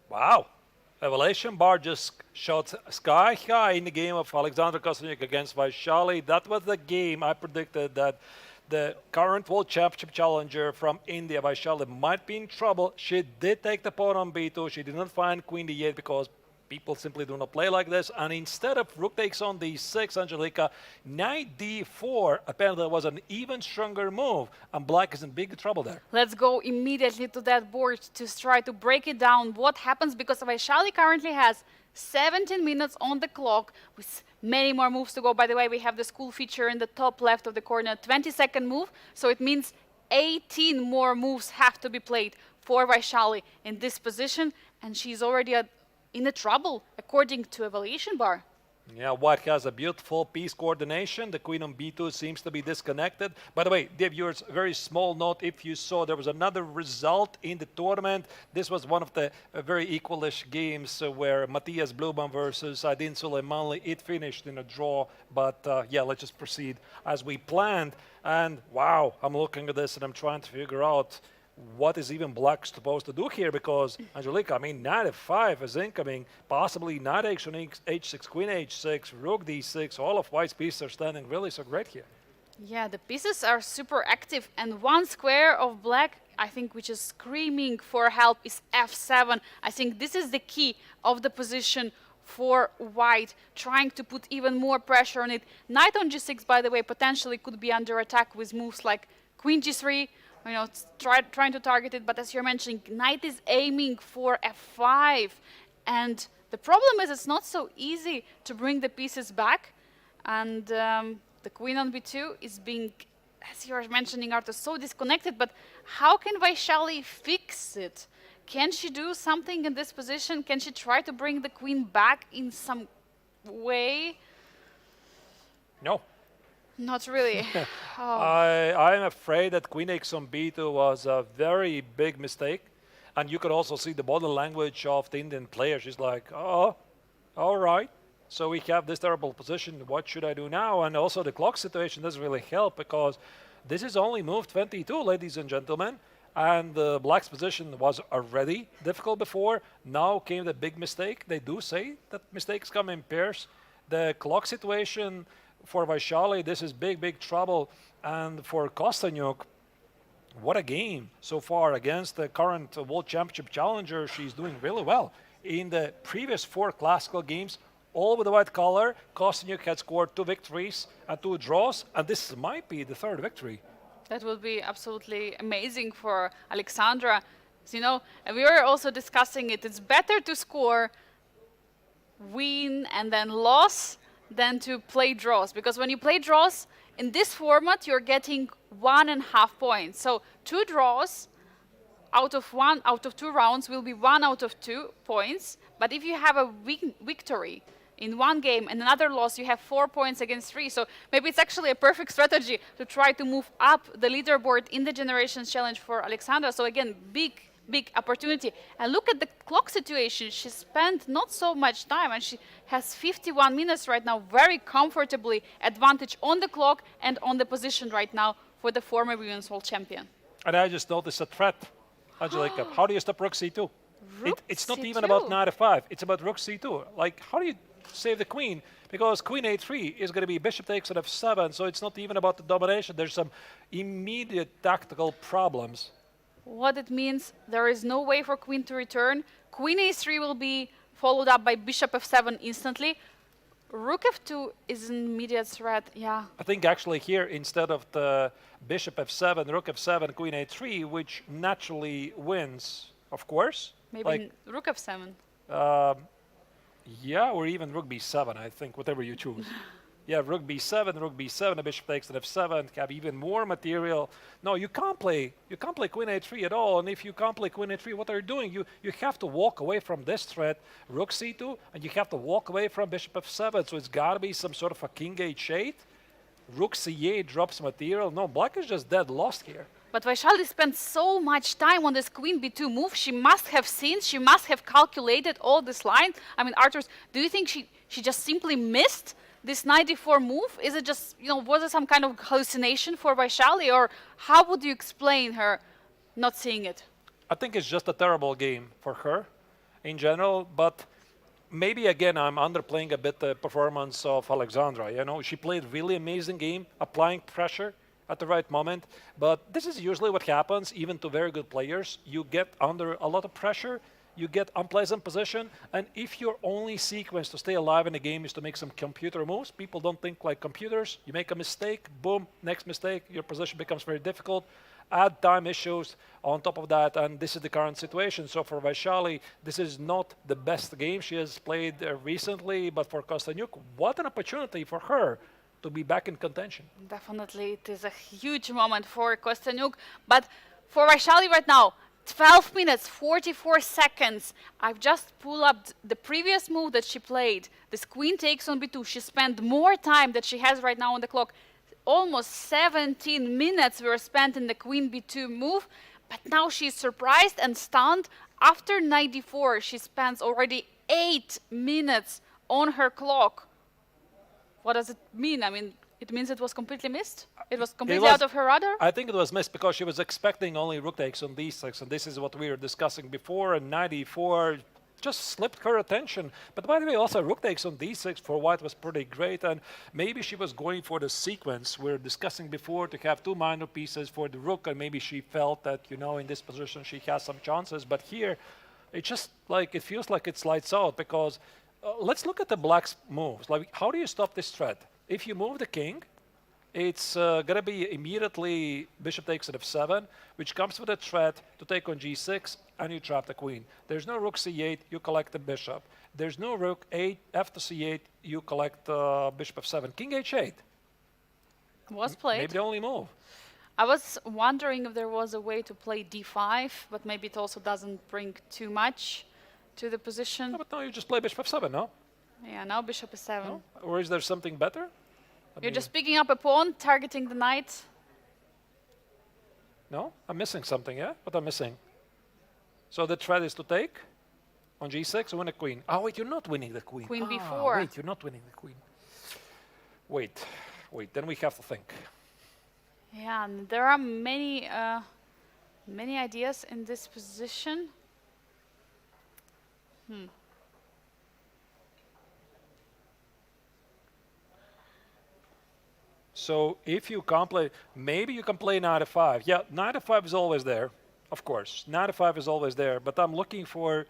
Wow. Evaluation bar just shot sky high in the game of Alexander Kosteniuk against Vaishali. That was the game I predicted that the current World Championship challenger from India, Vaishali, might be in trouble. She did take the pawn on B2. She did not find Queen D8 because people simply do not play like this. And instead of Rook takes on D6, Angelika, Knight D4 apparently was an even stronger move. And Black is in big trouble there. Let's go immediately to that board to try to break it down. What happens, because Vaishali currently has 17 minutes on the clock with many more moves to go. By the way, we have the school feature in the top left of the corner, 20-second move. So it means 18 more moves have to be played for Vaishali in this position. And she's already in the trouble, according to evaluation bar. Yeah, White has a beautiful piece coordination. The queen on B2 seems to be disconnected. By the way, dear viewers, very small note. If you saw, there was another result in the tournament. This was one of the very equalish games where Matthias Blubaum versus Aydin Suleimanli. It finished in a draw. But yeah, let's just proceed as we planned. And wow, I'm looking at this and I'm trying to figure out what is even Black supposed to do here, because Angelika, I mean, knight f5 is incoming, possibly knight h on h6, queen h6, rook d6, all of White's pieces are standing really so great here. Yeah, the pieces are super active, and one square of Black, I think, which is screaming for help, is f7. I think this is the key of the position for White, trying to put even more pressure on it. Knight on g6, by the way, potentially could be under attack with moves like queen g3, you know, trying to target it, but as you're mentioning, Knight is aiming for f5. And the problem is it's not so easy to bring the pieces back. And the queen on b2 is being, as you're mentioning, Arthur, so disconnected. But how can Vaishali fix it? Can she do something in this position? Can she try to bring the queen back in some way? No. Not really. Oh. I'm afraid that queen x on b2 was a very big mistake. And you could also see the body language of the Indian player. She's like, oh, all right. So we have this terrible position. What should I do now? And also the clock situation doesn't really help, because this is only move 22, ladies and gentlemen. And Black's position was already difficult before. Now came the big mistake. They do say that mistakes come in pairs. The clock situation for Vaishali, this is big, big trouble. And for Kosteniuk, what a game so far against the current World Championship challenger. She's doing really well. In the previous 4 classical games, all with the white color, Kosteniuk had scored 2 victories and 2 draws, and this might be the 3rd victory. That would be absolutely amazing for Alexandra. So, you know, and we were also discussing it. It's better to score, win, and then loss than to play draws. Because when you play draws, in this format, you're getting 1.5 points. So 2 draws out of 2 rounds will be 1 out of 2 points. But if you have a victory in one game and another loss, you have 4 points against 3. So maybe it's actually a perfect strategy to try to move up the leaderboard in the Generations Challenge for Alexandra. So again, big opportunity. And look at the clock situation. She spent not so much time, and she has 51 minutes right now, very comfortably advantage on the clock and on the position right now for the former Women's World Champion. And I just noticed a threat, Angelika. How do you stop rook c2? It's not even about knight f5. It's about rook c2. Like, how do you save the queen? Because queen a3 is going to be bishop takes on f7, so it's not even about the domination. There's some immediate tactical problems. What it means, there is no way for queen to return. Queen a3 will be followed up by bishop f7 instantly. Rook f2 is an immediate threat, yeah. I think actually here, instead of the bishop f7, rook f7, queen a3, which naturally wins, of course. Maybe like, rook f7. Yeah, or even rook b7, I think, whatever you choose. Yeah, rook b7, the bishop takes on f7, have even more material. No, you can't play queen a3 at all. And if you can't play queen a3, what are you doing? You have to walk away from this threat, rook c2, and you have to walk away from bishop f7. So it's got to be some sort of a king h8. Rook c8 drops material. No, black is just dead lost here. But Vaishali spent so much time on this queen b2 move. She must have seen, she must have calculated all this line. I mean, Arthur, do you think she just simply missed this knight d4 move? Is it just, was it some kind of hallucination for Vaishali, or how would you explain her not seeing it? I think it's just a terrible game for her in general, but maybe again I'm underplaying a bit the performance of Alexandra. She played really amazing game, applying pressure at the right moment, but this is usually what happens even to very good players. You get under a lot of pressure, you get unpleasant position, and if your only sequence to stay alive in the game is to make some computer moves, people don't think like computers. You make a mistake, boom, next mistake, your position becomes very difficult. Add time issues on top of that, and this is the current situation. So for Vaishali, this is not the best game she has played recently, but for Kosteniuk, what an opportunity for her to be back in contention. Definitely, it is a huge moment for Kosteniuk, but for Vaishali right now, 12 minutes, 44 seconds. I've just pulled up the previous move that she played. This queen takes on b2. She spent more time that she has right now on the clock. Almost 17 minutes were spent in the queen b2 move, but now she's surprised and stunned. After knight d4, she spends already 8 minutes on her clock. What does it mean? I mean, it means it was completely missed? It was completely out of her radar? I think it was missed because she was expecting only rook takes on d6, and this is what we were discussing before, and knight e4 just slipped her attention. But by the way, also rook takes on d6 for white was pretty great, and maybe she was going for the sequence we were discussing before to have 2 minor pieces for the rook, and maybe she felt that, in this position she has some chances. But here, it just it feels like it's lights out, because let's look at the black's moves. Like, how do you stop this threat? If you move the king, it's going to be immediately bishop takes at f7, which comes with a threat to take on g6, and you trap the queen. There's no rook c8, you collect the bishop. There's no rook f to c8, you collect bishop f7. King h8. Was played. Maybe the only move. I was wondering if there was a way to play d5, but maybe it also doesn't bring too much to the position. No, but now you just play bishop f7, no? Yeah, now bishop f7. No? Or is there something better? You're just picking up a pawn, targeting the knight. No? I'm missing something, yeah? What I'm missing? So the threat is to take on g6 and win a queen. Oh, wait, you're not winning the queen. Queen b4. Wait, you're not winning the queen. Wait, then we have to think. Yeah, and there are many ideas in this position. So if you can't play, maybe you can play knight f5. Yeah, knight f5 is always there, of course. Knight f5 is always there, but I'm looking for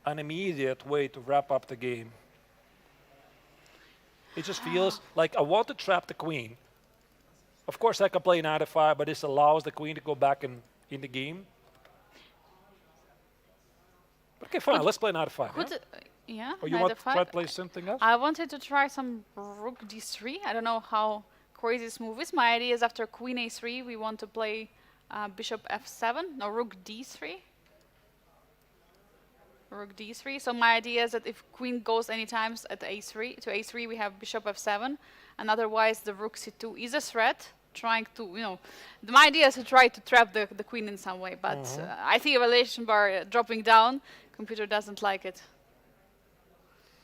an immediate way to wrap up the game. It just feels like I want to trap the queen. Of course, I can play knight f5, but this allows the queen to go back in the game. Okay, fine, let's play knight f5. Yeah, or you want to try to play something else? I wanted to try some rook d3. I don't know how crazy this move is. My idea is after queen a3, we want to play bishop f7. No, rook d3. Rook d3. So my idea is that if queen goes any times at a3, to a3 we have bishop f7, and otherwise the rook c2 is a threat. Trying to, my idea is to try to trap the queen in some way, but I see evaluation bar dropping down. Computer doesn't like it.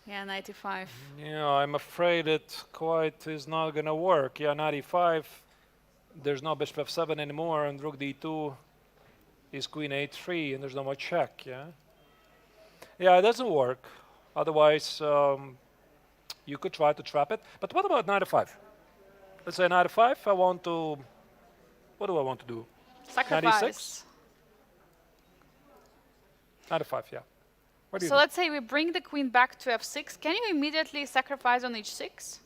Yeah, 95. Yeah, I'm afraid it quite is not going to work. Yeah, 95. There's no bishop f7 anymore, and rook d2 is queen a3, and there's no more check. Yeah. Yeah, it doesn't work. Otherwise, you could try to trap it. But what about knight f5? Let's say knight f5. I want to. What do I want to do? Sacrifice. Knight f5. Yeah. So let's say we bring the queen back to f6. Can you immediately sacrifice on h6?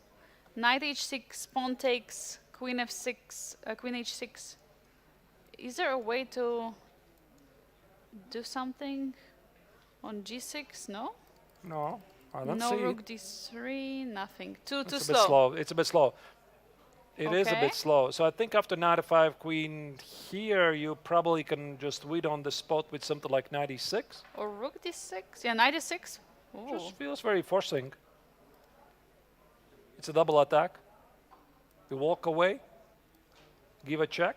Knight h6, pawn takes, queen f6, queen h6. Is there a way to do something on g6? No? No. Let's no see. rook d3, nothing. Too It's a slow. bit slow. It's a bit slow. It is a Okay. bit slow. So I think after knight f5 queen here, you probably can just wait on the spot with something like knight e6. Or rook d6? Yeah, knight e6. Ooh. Just feels very forcing. It's a double attack. We walk away, give a check.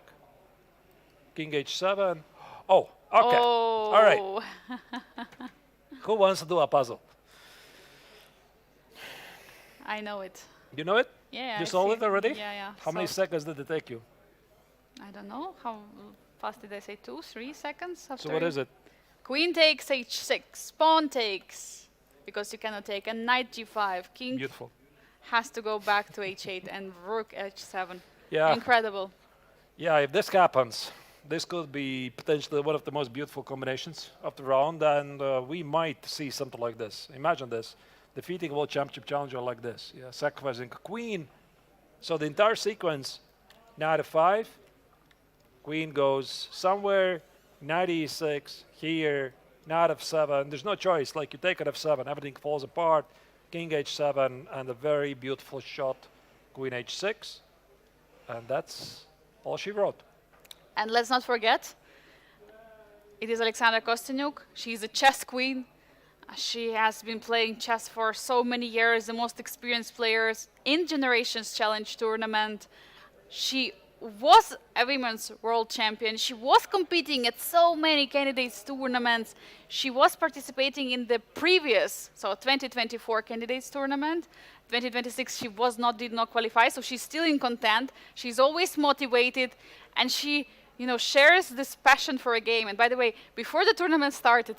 King H7. Oh, okay. Oh. All right. Who wants to do a puzzle? I know it. You know it? Yeah. You I solved see it already? Yeah, yeah. How many seconds did it take you? I don't know. How fast did I say? 2, 3 seconds after? So what is it? Queen takes h6. Pawn takes. Because you cannot take. And knight g5. King Beautiful. has to go back to h8 and rook h7. Yeah. Incredible. Yeah, if this happens, this could be potentially one of the most beautiful combinations of the round, and we might see something like this. Imagine this, defeating a World Championship challenger like this. Yeah, sacrificing a queen. So the entire sequence, knight f5, queen goes somewhere, knight e6, here, knight f7. There's no choice, like you take at f7, everything falls apart, king h7, and a very beautiful shot, queen h6, and that's all she wrote. And let's not forget, it is Alexandra Kostyniuk. She's a chess queen. She has been playing chess for so many years, the most experienced players in Generations Challenge tournament. She was a women's world champion. She was competing at so many candidates tournaments. She was participating in the previous, so 2024 candidates tournament. 2026 she did not qualify, so she's still in content. She's always motivated, and she shares this passion for a game. And by the way, before the tournament started,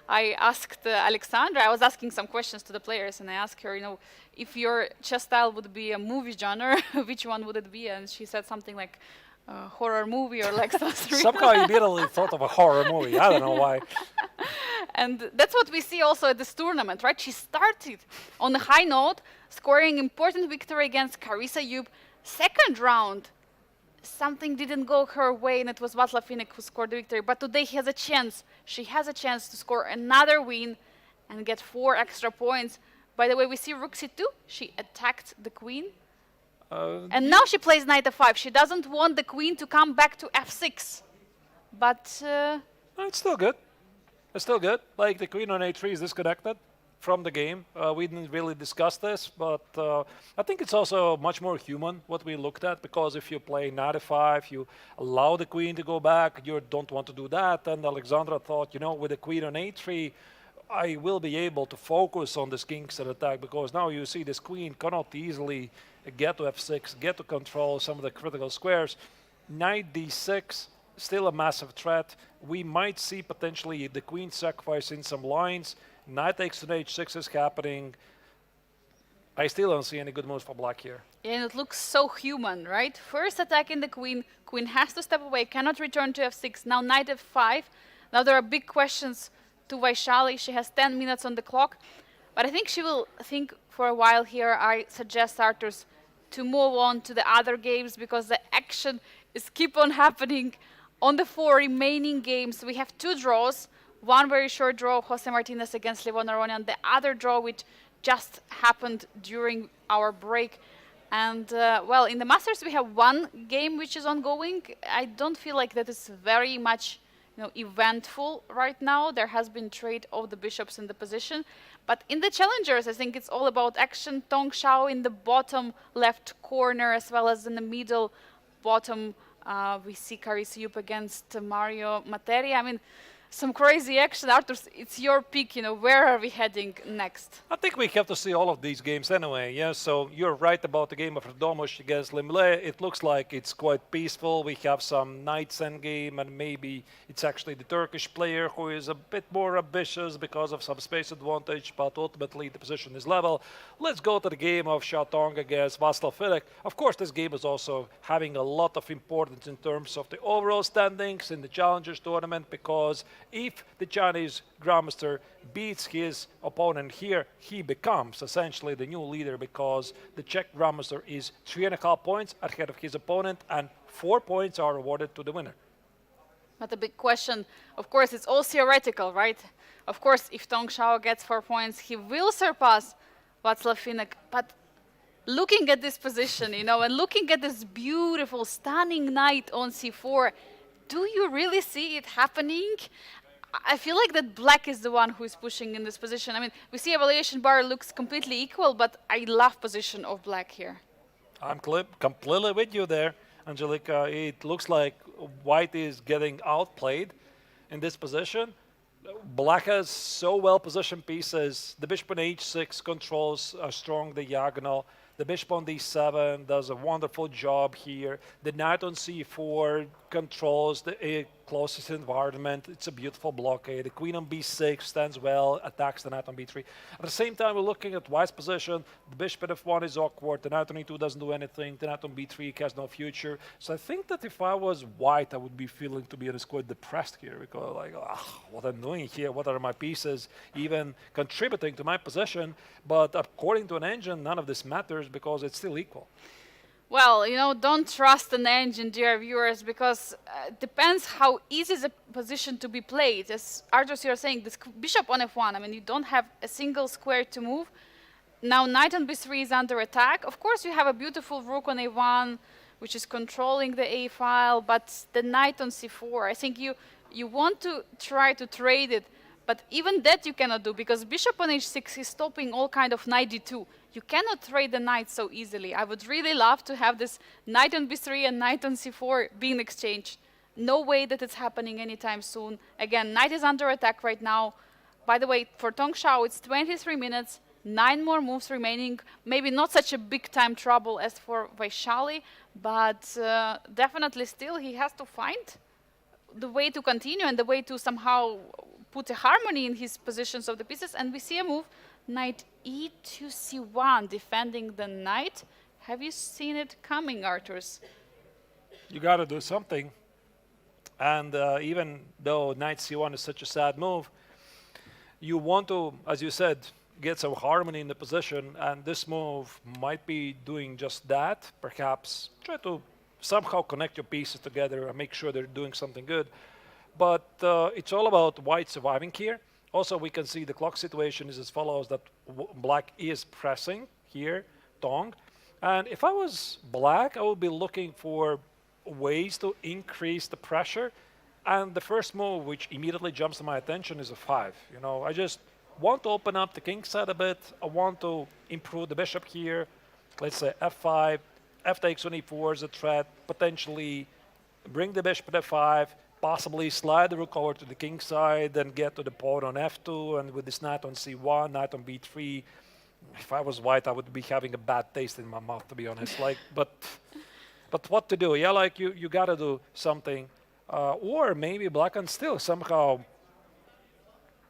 I asked Alexandra, I was asking some questions to the players, and I asked her, if your chess style would be a movie genre, which one would it be? And she said something like a horror movie or like something. Somehow you immediately thought of a horror movie. I don't know why. And that's what we see also at this tournament, right? She started on a high note, scoring important victory against Carissa Yub. Second round, something didn't go her way, and it was Václav Finek who scored the victory. But today he has a chance. She has a chance to score another win and get 4 extra points. By the way, we see rook c2. She attacked the queen. And now she plays knight f5. She doesn't want the queen to come back to f6. But it's still good. It's still good. Like the queen on a3 is disconnected from the game. We didn't really discuss this, but I think it's also much more human what we looked at, because if you play knight f5, you allow the queen to go back, you don't want to do that. And Alexandra thought, with the queen on a3, I will be able to focus on this kingside attack, because now you see this queen cannot easily get to f6, get to control some of the critical squares. Knight d6, still a massive threat. We might see potentially the queen sacrificing some lines. Knight takes to h6 is happening. I still don't see any good moves for black here. Yeah, and it looks so human, right? First attacking the queen. Queen has to step away, cannot return to f6. Now knight f5. Now there are big questions to Vaishali. She has 10 minutes on the clock. But I think she will think for a while here. I suggest Arturs to move on to the other games, because the action is keep on happening on the 4 remaining games. We have 2 draws. One very short draw, Jose Martinez against Levon, and the other draw which just happened during our break. And well, in the Masters we have 1 game which is ongoing. I don't feel like that is very much eventful right now. There has been trade of the bishops in the position. But in the challengers, I think it's all about action. Tong Xiao in the bottom left corner, as well as in the middle bottom. We see Carissa Yub against Mario Materia. I mean, some crazy action. Arturs, it's your pick, where are we heading next? I think we have to see all of these games anyway, yeah? So you're right about the game of Radomos against Limle. It looks like it's quite peaceful. We have some knights endgame, and maybe it's actually the Turkish player who is a bit more ambitious because of some space advantage, but ultimately the position is level. Let's go to the game of Shatong against Václav Finek. Of course, this game is also having a lot of importance in terms of the overall standings in the Challengers tournament, because if the Chinese Grandmaster beats his opponent here, he becomes essentially the new leader, because the Czech Grandmaster is 3.5 points ahead of his opponent, and 4 points are awarded to the winner. But the big question, of course, it's all theoretical, right? Of course, if Tong Xiao gets 4 points, he will surpass Václav Finek. But looking at this position, and looking at this beautiful, stunning knight on c4, do you really see it happening? I feel like that black is the one who is pushing in this position. I mean, we see evaluation bar looks completely equal, but I love position of black here. I'm completely with you there, Angelica. It looks like white is getting outplayed in this position. Black has so well positioned pieces. The bishop on h6 controls a strong diagonal. The bishop on d7 does a wonderful job here. The knight on c4 controls the closest environment. It's a beautiful blockade. The queen on b6 stands well, attacks the knight on b3. At the same time, we're looking at white's position. The bishop at f1 is awkward. The knight on e2 doesn't do anything. The knight on b3 has no future. So I think that if I was white, I would be feeling to be honest quite depressed here because like, what I'm doing here, what are my pieces even contributing to my position? But according to an engine, none of this matters because it's still equal. Well, don't trust an engine, dear viewers, because it depends how easy is a position to be played. As Artur, you're saying, this bishop on f1, I mean, you don't have a single square to move. Now knight on b3 is under attack. Of course, you have a beautiful rook on a1, which is controlling the a file, but the knight on c4, I think you want to try to trade it, but even that you cannot do because bishop on h6 is stopping all kind of knight d2. You cannot trade the knight so easily. I would really love to have this knight on b3 and knight on c4 being exchanged. No way that it's happening anytime soon. Again, knight is under attack right now. By the way, for Tong Xiao, it's 23 minutes, 9 more moves remaining. Maybe not such a big time trouble as for Vaishali, but definitely still he has to find the way to continue and the way to somehow put a harmony in his positions of the pieces. And we see a move, knight e2 c1, defending the knight. Have you seen it coming, Arturs? You got to do something. And even though knight c1 is such a sad move, you want to, as you said, get some harmony in the position, and this move might be doing just that. Perhaps try to somehow connect your pieces together and make sure they're doing something good. But it's all about white surviving here. Also, we can see the clock situation is as follows, that black is pressing here, Tong. And if I was black, I would be looking for ways to increase the pressure. And the first move, which immediately jumps to my attention, is a 5. I just want to open up the king side a bit. I want to improve the bishop here. Let's say f5, f takes on e4 is a threat, potentially bring the bishop at f5, possibly slide the rook over to the king side, then get to the pawn on f2, and with this knight on c1, knight on b3. If I was white, I would be having a bad taste in my mouth, to be honest. But what to do? Yeah, you gotta do something. Or maybe black can still somehow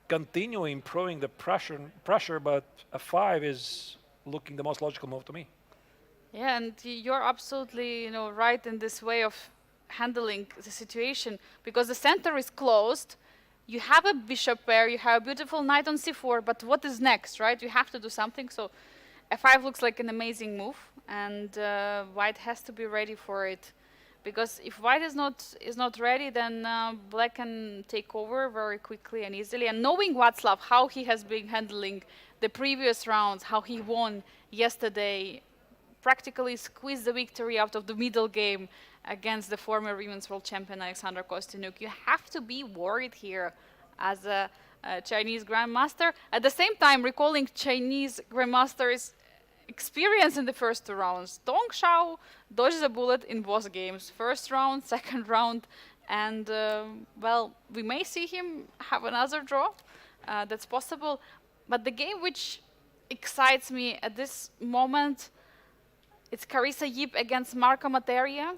continue improving the pressure, but a 5 is looking the most logical move to me. Yeah, and you're absolutely right in this way of handling the situation, because the center is closed. You have a bishop pair, you have a beautiful knight on c4, but what is next, right? You have to do something. So f5 looks like an amazing move, and white has to be ready for it, because if white is not ready, then black can take over very quickly and easily. And knowing Václav, how he has been handling the previous rounds, how he won yesterday, practically squeezed the victory out of the middle game against the former women's world champion Alexandra Kostyuk. You have to be worried here as a Chinese grandmaster. At the same time, recalling Chinese grandmasters' experience in the first 2 rounds. Tong Xiao dodges a bullet in both games. First round, second round, and well, we may see him have another draw. That's possible. But the game which excites me at this moment, it's Carissa Yip against Marco Materia.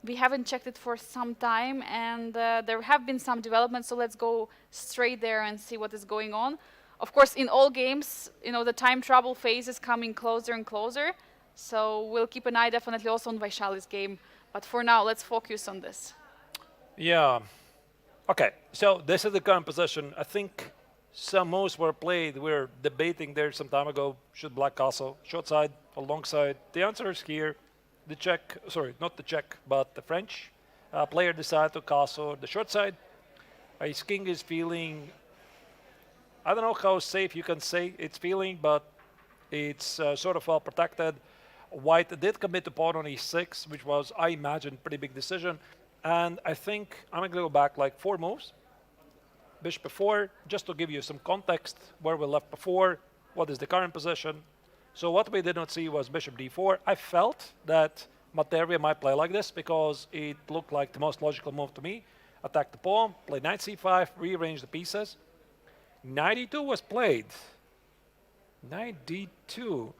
We haven't checked it for some time, and there have been some developments, so let's go straight there and see what is going on. Of course, in all games, the time trouble phase is coming closer and closer, so we'll keep an eye definitely also on Vaishali's game. But for now, let's focus on this. Yeah. Okay, so this is the current position. I think some moves were played. We were debating there some time ago, should black castle, short side or long side? The answer is here. The Czech, sorry, not the Czech, but the French player decided to castle the short side. His king is feeling, I don't know how safe you can say it's feeling, but it's sort of well protected. White did commit the pawn on e6, which was, I imagine, pretty big decision. And I think I'm going to go back like 4 moves. Bishop f4, just to give you some context where we left before, what is the current position. So what we did not see was bishop d4. I felt that Materia might play like this because it looked like the most logical move to me. Attack the pawn, play knight c5, rearrange the pieces. Knight e2 was played. Knight d2.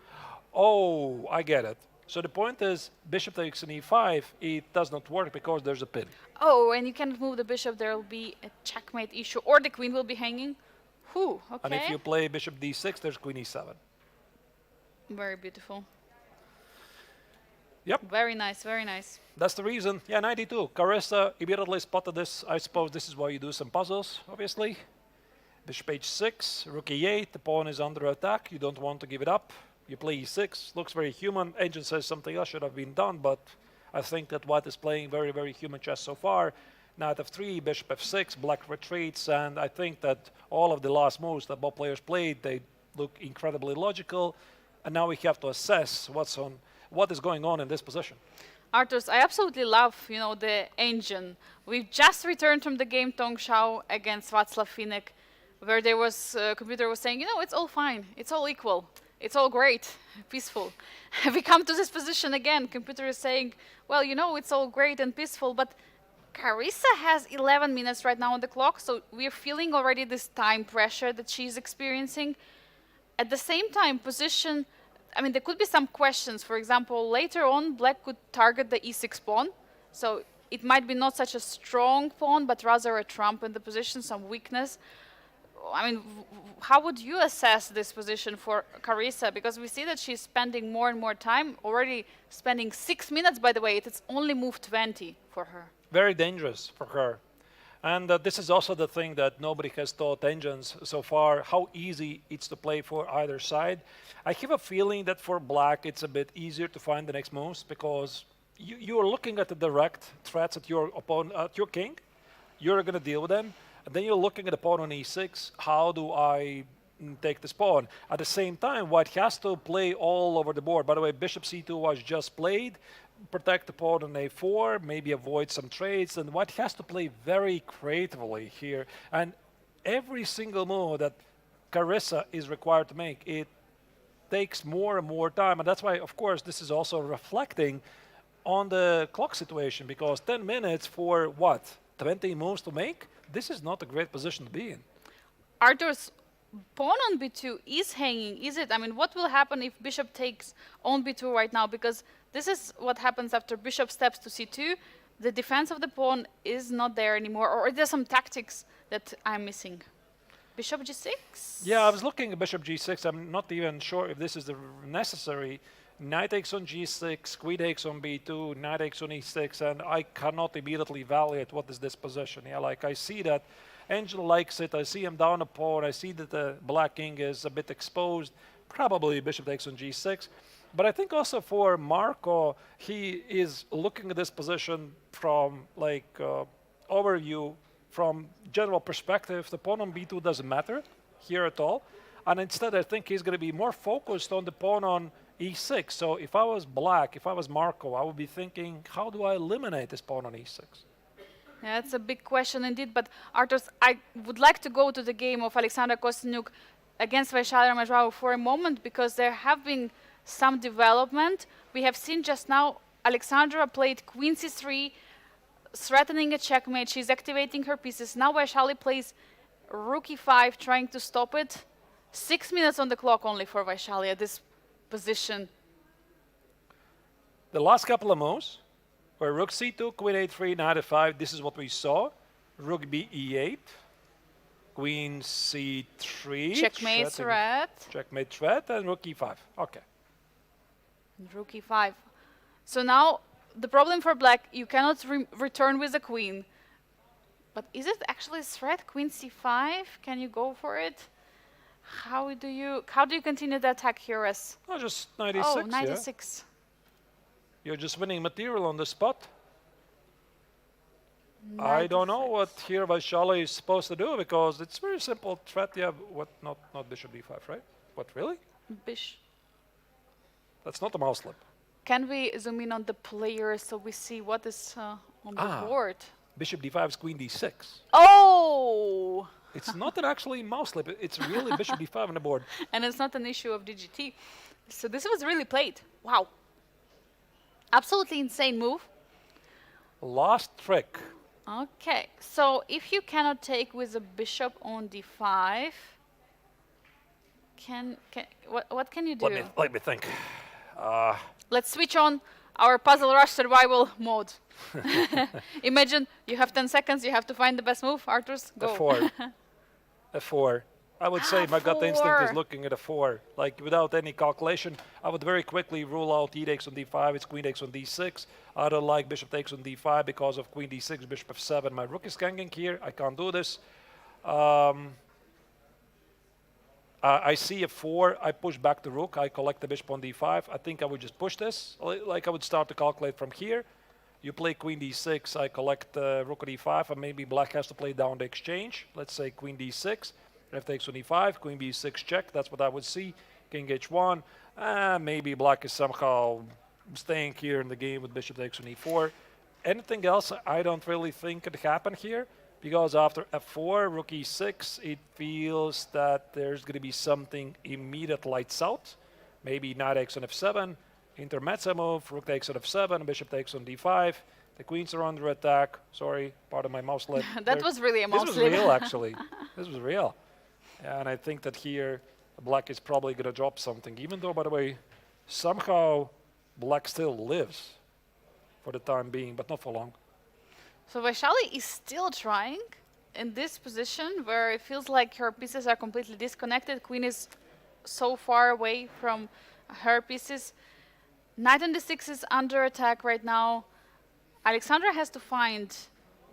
Oh, I get it. So the point is, bishop takes an e5, it does not work because there's a pin. Oh, and you cannot move the bishop, there will be a checkmate issue, or the queen will be hanging. Whew, okay. And if you play bishop d6, there's queen e7. Very beautiful. Yep. Very nice, very nice. That's the reason. Yeah, knight e2. Carissa immediately spotted this. I suppose this is why you do some puzzles, obviously. Bishop h6, rook e8, the pawn is under attack, you don't want to give it up. You play e6, looks very human. Agent says something else should have been done, but I think that white is playing very, very human chess so far. Knight f3, bishop f6, black retreats, and I think that all of the last moves that both players played, they look incredibly logical. And now we have to assess what is going on in this position. Arturs, I absolutely love, the engine. We've just returned from the game Tongshao against Václav Finek, where there was computer was saying, it's all fine, it's all equal, it's all great, peaceful. We come to this position again. Computer is saying, well, it's all great and peaceful, but Carissa has 11 minutes right now on the clock, so we're feeling already this time pressure that she's experiencing. At the same time, position, there could be some questions. For example, later on, black could target the e6 pawn. So it might be not such a strong pawn, but rather a trump in the position, some weakness. How would you assess this position for Carissa? Because we see that she's spending more and more time, already spending 6 minutes, by the way. It's only move 20 for her. Very dangerous for her. And this is also the thing that nobody has taught engines so far, how easy it's to play for either side. I have a feeling that for black, it's a bit easier to find the next moves because you are looking at the direct threats at your opponent, at your king. You're going to deal with them. And then you're looking at the pawn on e6. How do I take this pawn? At the same time, white has to play all over the board. By the way, bishop c2 was just played. Protect the pawn on a4, maybe avoid some trades, and white has to play very creatively here. And every single move that Carissa is required to make, it takes more and more time. And that's why, of course, this is also reflecting on the clock situation, because 10 minutes for what? 20 moves to make? This is not a great position to be in. Artur's pawn on b2 is hanging, is it? What will happen if bishop takes on b2 right now? Because this is what happens after bishop steps to c2. The defense of the pawn is not there anymore, or there's some tactics that I'm missing. Bishop g6? Yeah, I was looking at bishop g6. I'm not even sure if this is the necessary. Knight takes on g6, queen takes on b2, knight takes on e6, and I cannot immediately evaluate what is this position. Yeah, like I see that Angel likes it. I see him down a pawn. I see that the black king is a bit exposed. Probably bishop takes on g6. But I think also for Marco, he is looking at this position from overview, from general perspective. The pawn on b2 doesn't matter here at all. And instead, I think he's going to be more focused on the pawn on e6. So if I was black, if I was Marco, I would be thinking, how do I eliminate this pawn on e6? Yeah, that's a big question indeed. But Arturs, I would like to go to the game of Alexandra Kostyniuk against Vaishali-Lagrave for a moment, because there have been some development. We have seen just now Alexandra played queen c3, threatening a checkmate. She's activating her pieces. Now Vaishali plays rook e5, trying to stop it. 6 minutes on the clock only for Vaishali at this position. The last couple of moves were rook c2, queen a3, knight f5. This is what we saw. Rook b e8, queen c3. Checkmate threat. Checkmate threat, and rook e5. Okay. Rook e5. So now the problem for black, you cannot return with the queen. But is it actually a threat? Queen c5? Can you go for it? How do you continue the attack here as? Oh, just 96. Oh, 96. Yeah? You're just winning material on the spot. 96. I don't know what here Vaishali is supposed to do, because it's very simple threat. Yeah, what? Not bishop d5, right? What, really? Bish. That's not a mouse slip. Can we zoom in on the players so we see what is on the board? Bishop d5 is queen d6. Oh! It's not an actually mouse slip. It's really bishop d5 on the board. And it's not an issue of DGT. So this was really played. Wow. Absolutely insane move. Last trick. Okay, so if you cannot take with a bishop on d5, what can you do? Let me think. Let's switch on our Puzzle Rush survival mode. Imagine you have 10 seconds, you have to find the best move. Arturs, go. F4. F4. I would say my gut instinct is F4. looking at a 4. Like, without any calculation, I would very quickly rule out e takes on d5, it's queen takes on d6. I don't like bishop takes on d5 because of queen d6, bishop f7. My rook is hanging here. I can't do this. I see a 4. I push back the rook. I collect the bishop on d5. I think I would just push this. Like, I would start to calculate from here. You play queen d6. I collect rook on d5, and maybe black has to play down the exchange. Let's say queen d6. F takes on e5, queen b6 check. That's what I would see. King h1. Maybe black is somehow staying here in the game with bishop takes on e4. Anything else, I don't really think could happen here, because after f4, rook e6, it feels that there's going to be something immediate lights out. Maybe knight takes on f7, intermezzo move, rook takes on f7, bishop takes on d5. The queens are under attack. Sorry, part of my mouse slip. That was really a mouse slip. slip. This was real, actually. This was real. And I think that here, black is probably going to drop something. Even though, by the way, somehow black still lives for the time being, but not for long. So Vaishali is still trying in this position where it feels like her pieces are completely disconnected. Queen is so far away from her pieces. Knight on d6 is under attack right now. Alexandra has to find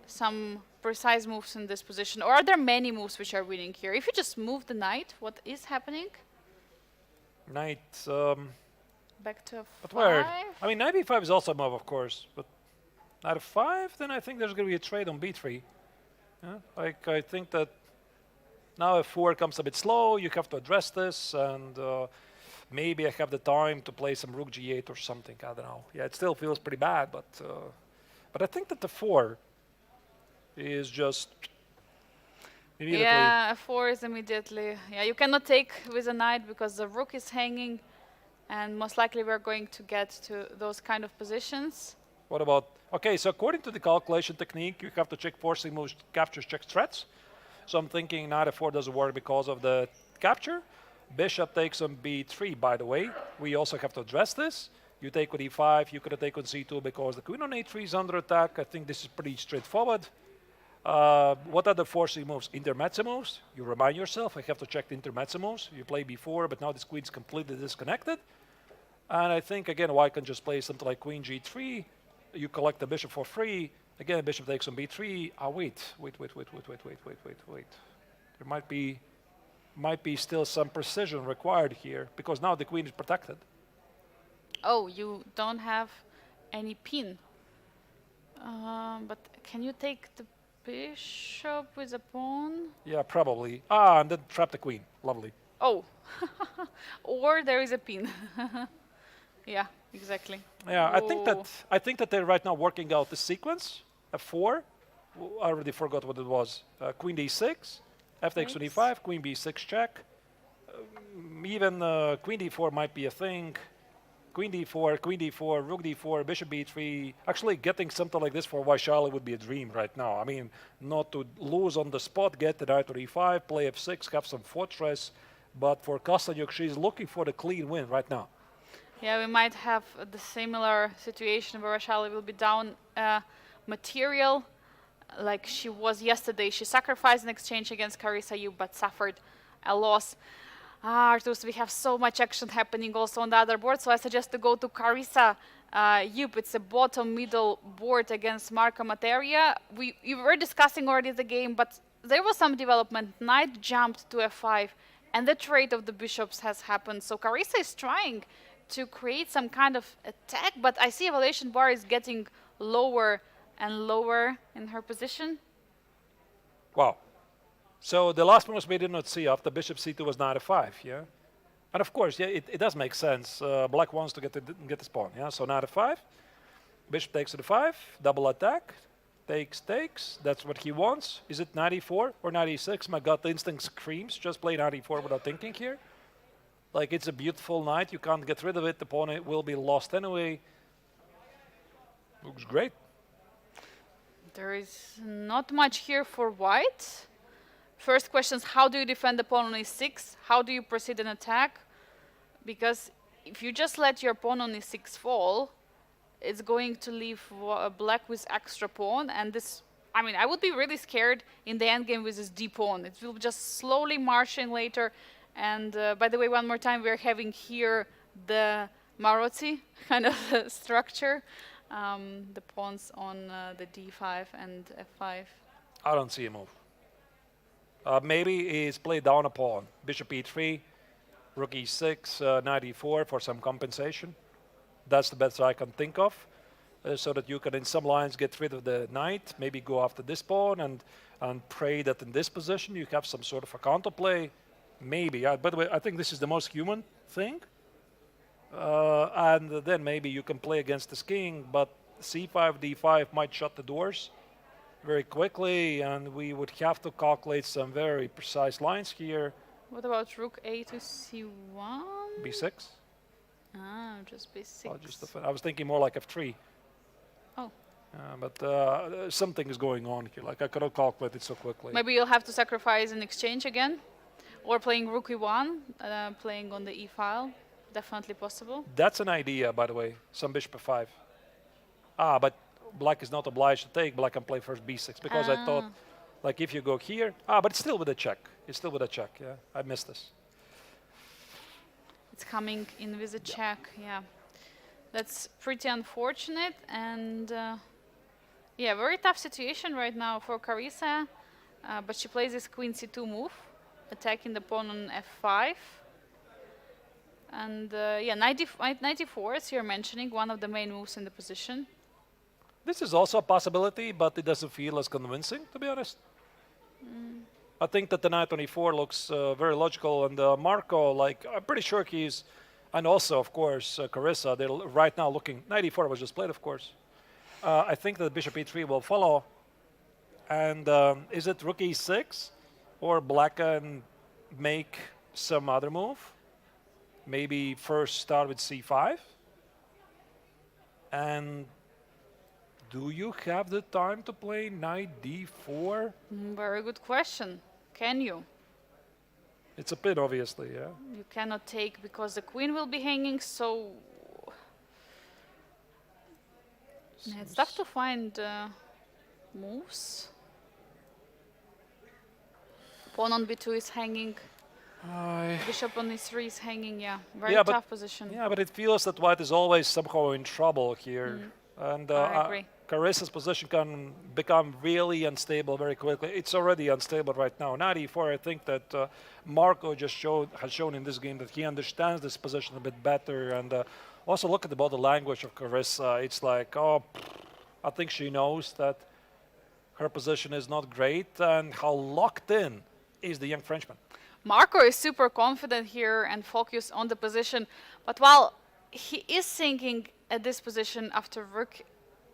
some precise moves in this position. Or are there many moves which are winning here? If you just move the knight, what is happening? Knight, Back to but f5. where? I mean, knight b5 is also a move, of course, but knight f5, then I think there's going to be a trade on b3. Yeah? Like, I think that now f4 comes a bit slow, you have to address this, and maybe I have the time to play some rook g8 or something, I don't know. Yeah, it still feels pretty bad, but I think that the 4 is just immediately. Yeah, f4 is immediately. Yeah, you cannot take with a knight because the rook is hanging, and most likely we're going to get to those kind of positions. What about, okay, so according to the calculation technique, you have to check forcing moves, captures, checks, threats. So I'm thinking knight f4 doesn't work because of the capture. Bishop takes on b3, by the way. We also have to address this. You take on e5, you could take on c2 because the queen on a3 is under attack. I think this is pretty straightforward. What are the forcing moves? Intermezzo moves. You remind yourself, I have to check the intermezzo moves. You play b4, but now this queen's completely disconnected. And I think, again, white can just play something like queen g3. You collect the bishop for free. Again, bishop takes on b3. Wait. There might be still some precision required here, because now the queen is protected. Oh, you don't have any pin. But can you take the bishop with a pawn? Yeah, probably. And then trap the queen. Lovely. Oh, or there is a pin. Yeah, exactly. Yeah, I think that they're right now working out the sequence. F4. I already forgot what it was. Queen d6. F takes on e5. Queen b6 check. Even queen d4 might be a thing. Queen d4, rook d4, bishop b3. Actually, getting something like this for Vaishali would be a dream right now. I mean, not to lose on the spot, get the knight to e5, play f6, have some fortress. But for Kostanyuk, she's looking for the clean win right now. Yeah, we might have the similar situation where Vaishali will be down material like she was yesterday. She sacrificed an exchange against Carissa Yu, but suffered a loss. Arturs, we have so much action happening also on the other board, so I suggest to go to Carissa Yup. It's a bottom middle board against Marco Materia. We were discussing already the game, but there was some development. Knight jumped to f5, and the trade of the bishops has happened. So Carissa is trying to create some kind of attack, but I see evaluation bar is getting lower and lower in her position. Wow. So the last moves we did not see after bishop c2 was knight f5, yeah? And of course, yeah, it does make sense. Black wants to get this pawn, yeah? So knight f5, bishop takes to the 5, double attack, takes, that's what he wants. Is it knight e4 or knight e6? My gut instinct screams, just play knight e4 without thinking here. Like, it's a beautiful knight. You can't get rid of it. The pawn will be lost anyway. Looks great. There is not much here for white. First question is, how do you defend the pawn on e6? How do you proceed an attack? Because if you just let your pawn on e6 fall, it's going to leave black with extra pawn, and this, I mean, I would be really scared in the endgame with this d pawn. It will just slowly march in later. And by the way, one more time, we're having here the Maroczy kind of structure. The pawns on the d5 and f5. I don't see a move. Maybe he's played down a pawn. Bishop e3, rook e6, knight e4 for some compensation. That's the best I can think of. So that you can, in some lines, get rid of the knight, maybe go after this pawn and pray that in this position you have some sort of a counterplay. Maybe. By the way, I think this is the most human thing. And then maybe you can play against this king, but c5, d5 might shut the doors very quickly, and we would have to calculate some very precise lines here. What about rook a to c1? b6? Ah, just b6. I was thinking more like f3. Oh. But something is going on here. Like, I cannot calculate it so quickly. Maybe you'll have to sacrifice an exchange again, or playing rook e1, playing on the e file. Definitely possible. That's an idea, by the way. Some bishop f5. But black is not obliged to take. Black can play first b6 because I thought, like, if you go here, but it's still with a check. It's still with a check. Yeah, I missed this. It's coming in with a check. Yeah, that's pretty unfortunate, and yeah, very tough situation right now for Carissa. But she plays this queen c2 move, attacking the pawn on f5. And yeah, knight e4, as you're mentioning, one of the main moves in the position. This is also a possibility, but it doesn't feel as convincing, to be honest. I think that the knight on e4 looks very logical, and Marco, like, I'm pretty sure he's, and also, of course, Carissa, they're right now looking, knight e4 was just played, of course. I think that bishop e3 will follow. And is it rook e6, or black can make some other move? Maybe first start with c5. And do you have the time to play knight d4? Very good question. Can you? It's a pin, obviously, yeah. You cannot take because the queen will be hanging, so yeah, it's tough to find moves. Pawn on b2 is hanging. Bishop on e3 is hanging, yeah. Very tough position. Yeah, but it feels that white is always somehow in trouble here. And I agree. Carissa's position can become really unstable very quickly. It's already unstable right now. Knight e4, I think that Marco just has shown in this game that he understands this position a bit better. And also look at the body language of Carissa. It's like, oh, I think she knows that her position is not great, and how locked in is the young Frenchman. Marco is super confident here and focused on the position, but while he is thinking at this position after rook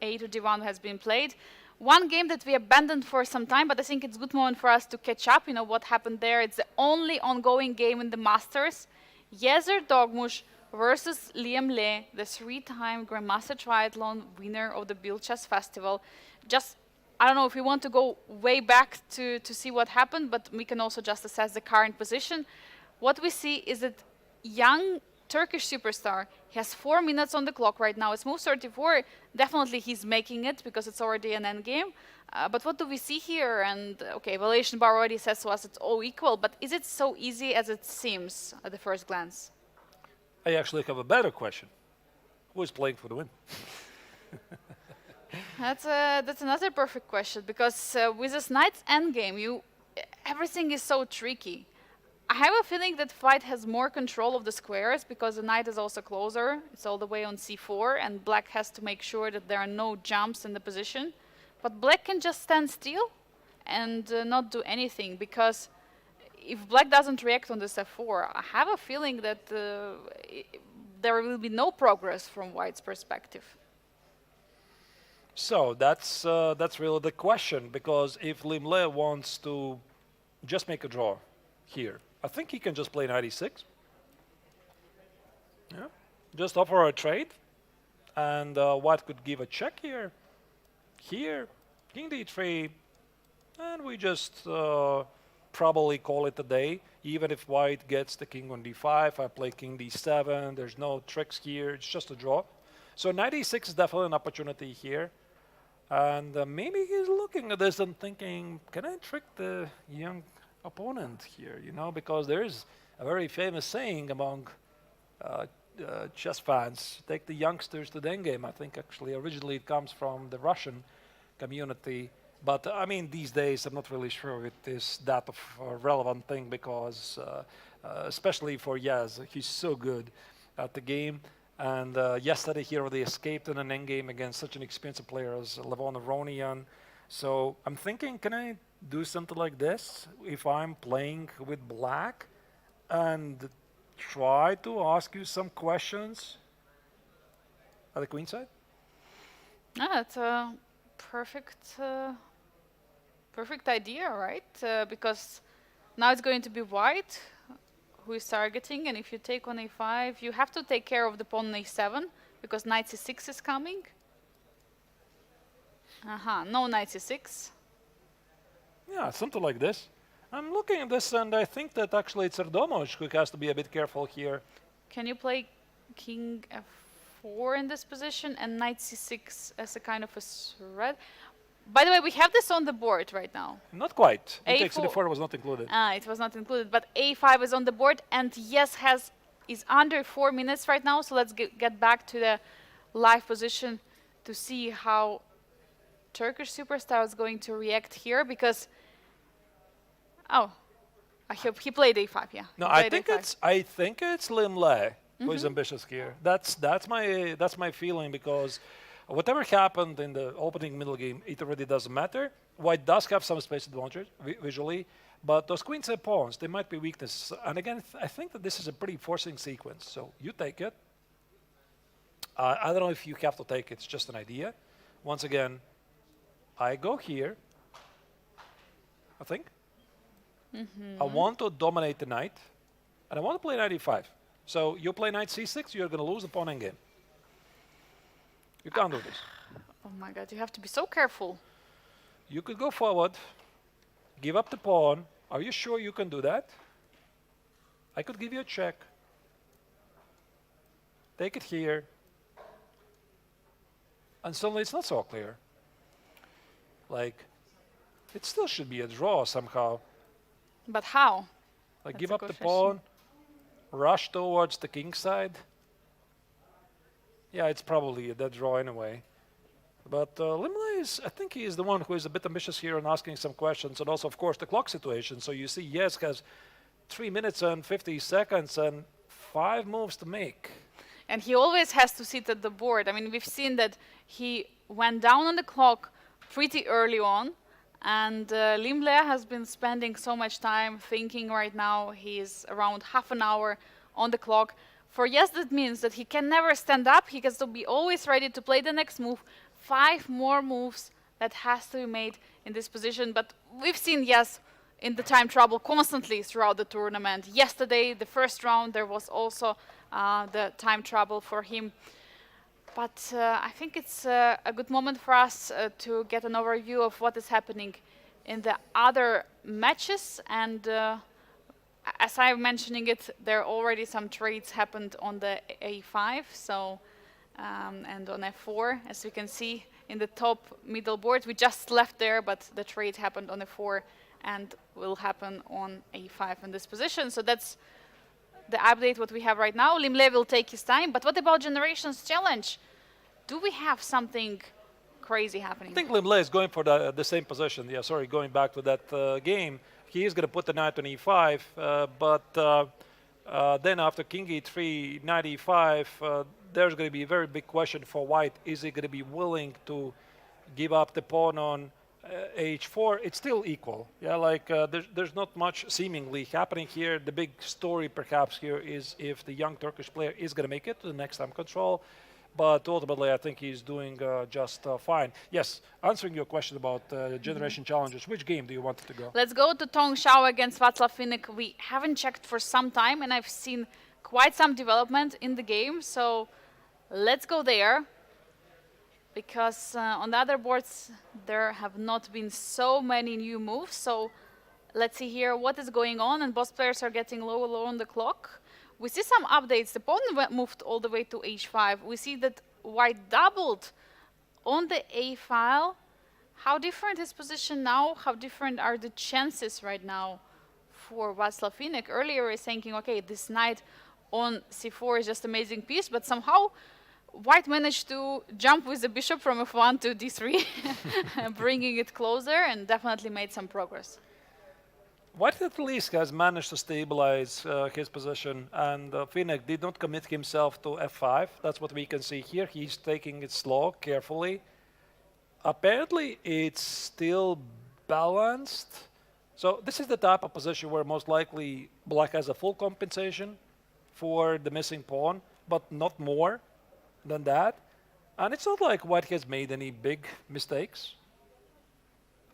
a to d1 has been played, one game that we abandoned for some time, but I think it's a good moment for us to catch up, you know, what happened there. It's the only ongoing game in the Masters. Yezer Dogmush versus Liam Le, the three-time Grandmaster Triathlon winner of the Biel Chess Festival. Just, I don't know if we want to go way back to see what happened, but we can also just assess the current position. What we see is that young Turkish superstar, he has 4 minutes on the clock right now. It's move 34. Definitely he's making it because it's already an end game. But what do we see here? And okay, evaluation bar already says to us it's all equal, but is it so easy as it seems at the first glance? I actually have a better question. Who is playing for the win? That's another perfect question, because with this knight's endgame, everything is so tricky. I have a feeling that white has more control of the squares because the knight is also closer. It's all the way on c4, and black has to make sure that there are no jumps in the position. But black can just stand still and not do anything, because if black doesn't react on this f4, I have a feeling that there will be no progress from white's perspective. So that's really the question, because if Liam Le wants to just make a draw here, I think he can just play knight e6. Yeah. Just offer a trade, and White could give a check here. Here, King D3, and we just probably call it a day. Even if White gets the King on D5, I play King D7. There's no tricks here. It's just a draw. So knight E6 is definitely an opportunity here. And maybe he's looking at this and thinking, can I trick the young opponent here? You know, because there is a very famous saying among chess fans, take the youngsters to the endgame. I think actually originally it comes from the Russian community. But I mean, these days I'm not really sure it is that of a relevant thing because especially for Yaz, he's so good at the game. And yesterday he already escaped in an endgame against such an expensive player as Levon Aronian. So I'm thinking, can I do something like this if I'm playing with black and try to ask you some questions at the queen side? Yeah, it's a perfect idea, right? Because now it's going to be White who is targeting, and if you take on a5, you have to take care of the pawn on a7 because knight c6 is coming. No knight c6. Yeah, something like this. I'm looking at this and I think that actually it's Erdomovich who has to be a bit careful here. Can you play king f4 in this position and knight c6 as a kind of a threat? By the way, we have this on the board right now. Not quite. A4 d4 was not included. It was not included, but a5 is on the board, and yes is under 4 minutes right now. So let's get back to the live position to see how Turkish superstar is going to react here. Because I hope he played a5. Yeah. No, I think it's Lim Le who is ambitious here. That's my feeling because. Whatever happened in the opening middle game, it already doesn't matter. White does have some space advantage visually, but those queenside pawns, they might be weaknesses. And again, I think that this is a pretty forcing sequence. So you take it. I don't know if you have to take it. It's just an idea. Once again, I go here, I think. I want to dominate the knight, and I want to play knight e5. So you play knight c6, you're going to lose the pawn endgame. You can't do this. Oh my god, you have to be so careful. You could go forward, give up the pawn. Are you sure you can do that? I could give you a check. Take it here. And suddenly it's not so clear. Like, it still should be a draw somehow. But how? Like, That's give a up the good pawn, rush towards the king side. Yeah, it's probably a dead draw anyway. But Limley is, I think he is the one who is a bit ambitious here and asking some questions. And also, of course, the clock situation. So you see, Yes has 3 minutes and 50 seconds and 5 moves to make. And he always has to sit at the board. I mean, we've seen that he went down on the clock pretty early on. And Limle has been spending so much time thinking right now. He's around half an hour on the clock. For Yes, that means that he can never stand up. He has to be always ready to play the next move. 5 more moves that has to be made in this position. But we've seen Yes in the time trouble constantly throughout the tournament. Yesterday, the first round, there was also the time trouble for him. But I think it's a good moment for us to get an overview of what is happening in the other matches. And as I'm mentioning it, there are already some trades happened on the a5, so and on f4, as we can see in the top middle board. We just left there, but the trade happened on f4 and will happen on a5 in this position. So that's the update what we have right now. Limle will take his time, but what about Generations Challenge? Do we have something crazy happening? I think Limle is going for the same position. Yeah, sorry, going back to that game. He is going to put the knight on e5, but then after king e3, knight e5, there's going to be a very big question for White. Is he going to be willing to give up the pawn on h4? It's still equal. Yeah, like there's not much seemingly happening here. The big story perhaps here is if the young Turkish player is going to make it to the next time control. But ultimately, I think he's doing just fine. Yes, answering your question about generation challenges, which game do you want to go? Let's go to Tong Xiao against Václav Finik. We haven't checked for some time, and I've seen quite some development in the game. So let's go there, because on the other boards there have not been so many new moves. So let's see here what is going on, and both players are getting low on the clock. We see some updates. The pawn moved all the way to h5. We see that white doubled on the a file. How different is position now? How different are the chances right now for Václav Finek? Earlier is thinking, okay, this knight on c4 is just amazing piece, but somehow white managed to jump with the bishop from f1 to d3, bringing it closer, and definitely made some progress. White at least has managed to stabilize his position, and Finek did not commit himself to f5. That's what we can see here. He's taking it slow, carefully. Apparently, it's still balanced. So this is the type of position where most likely black has a full compensation for the missing pawn, but not more than that. And it's not like white has made any big mistakes.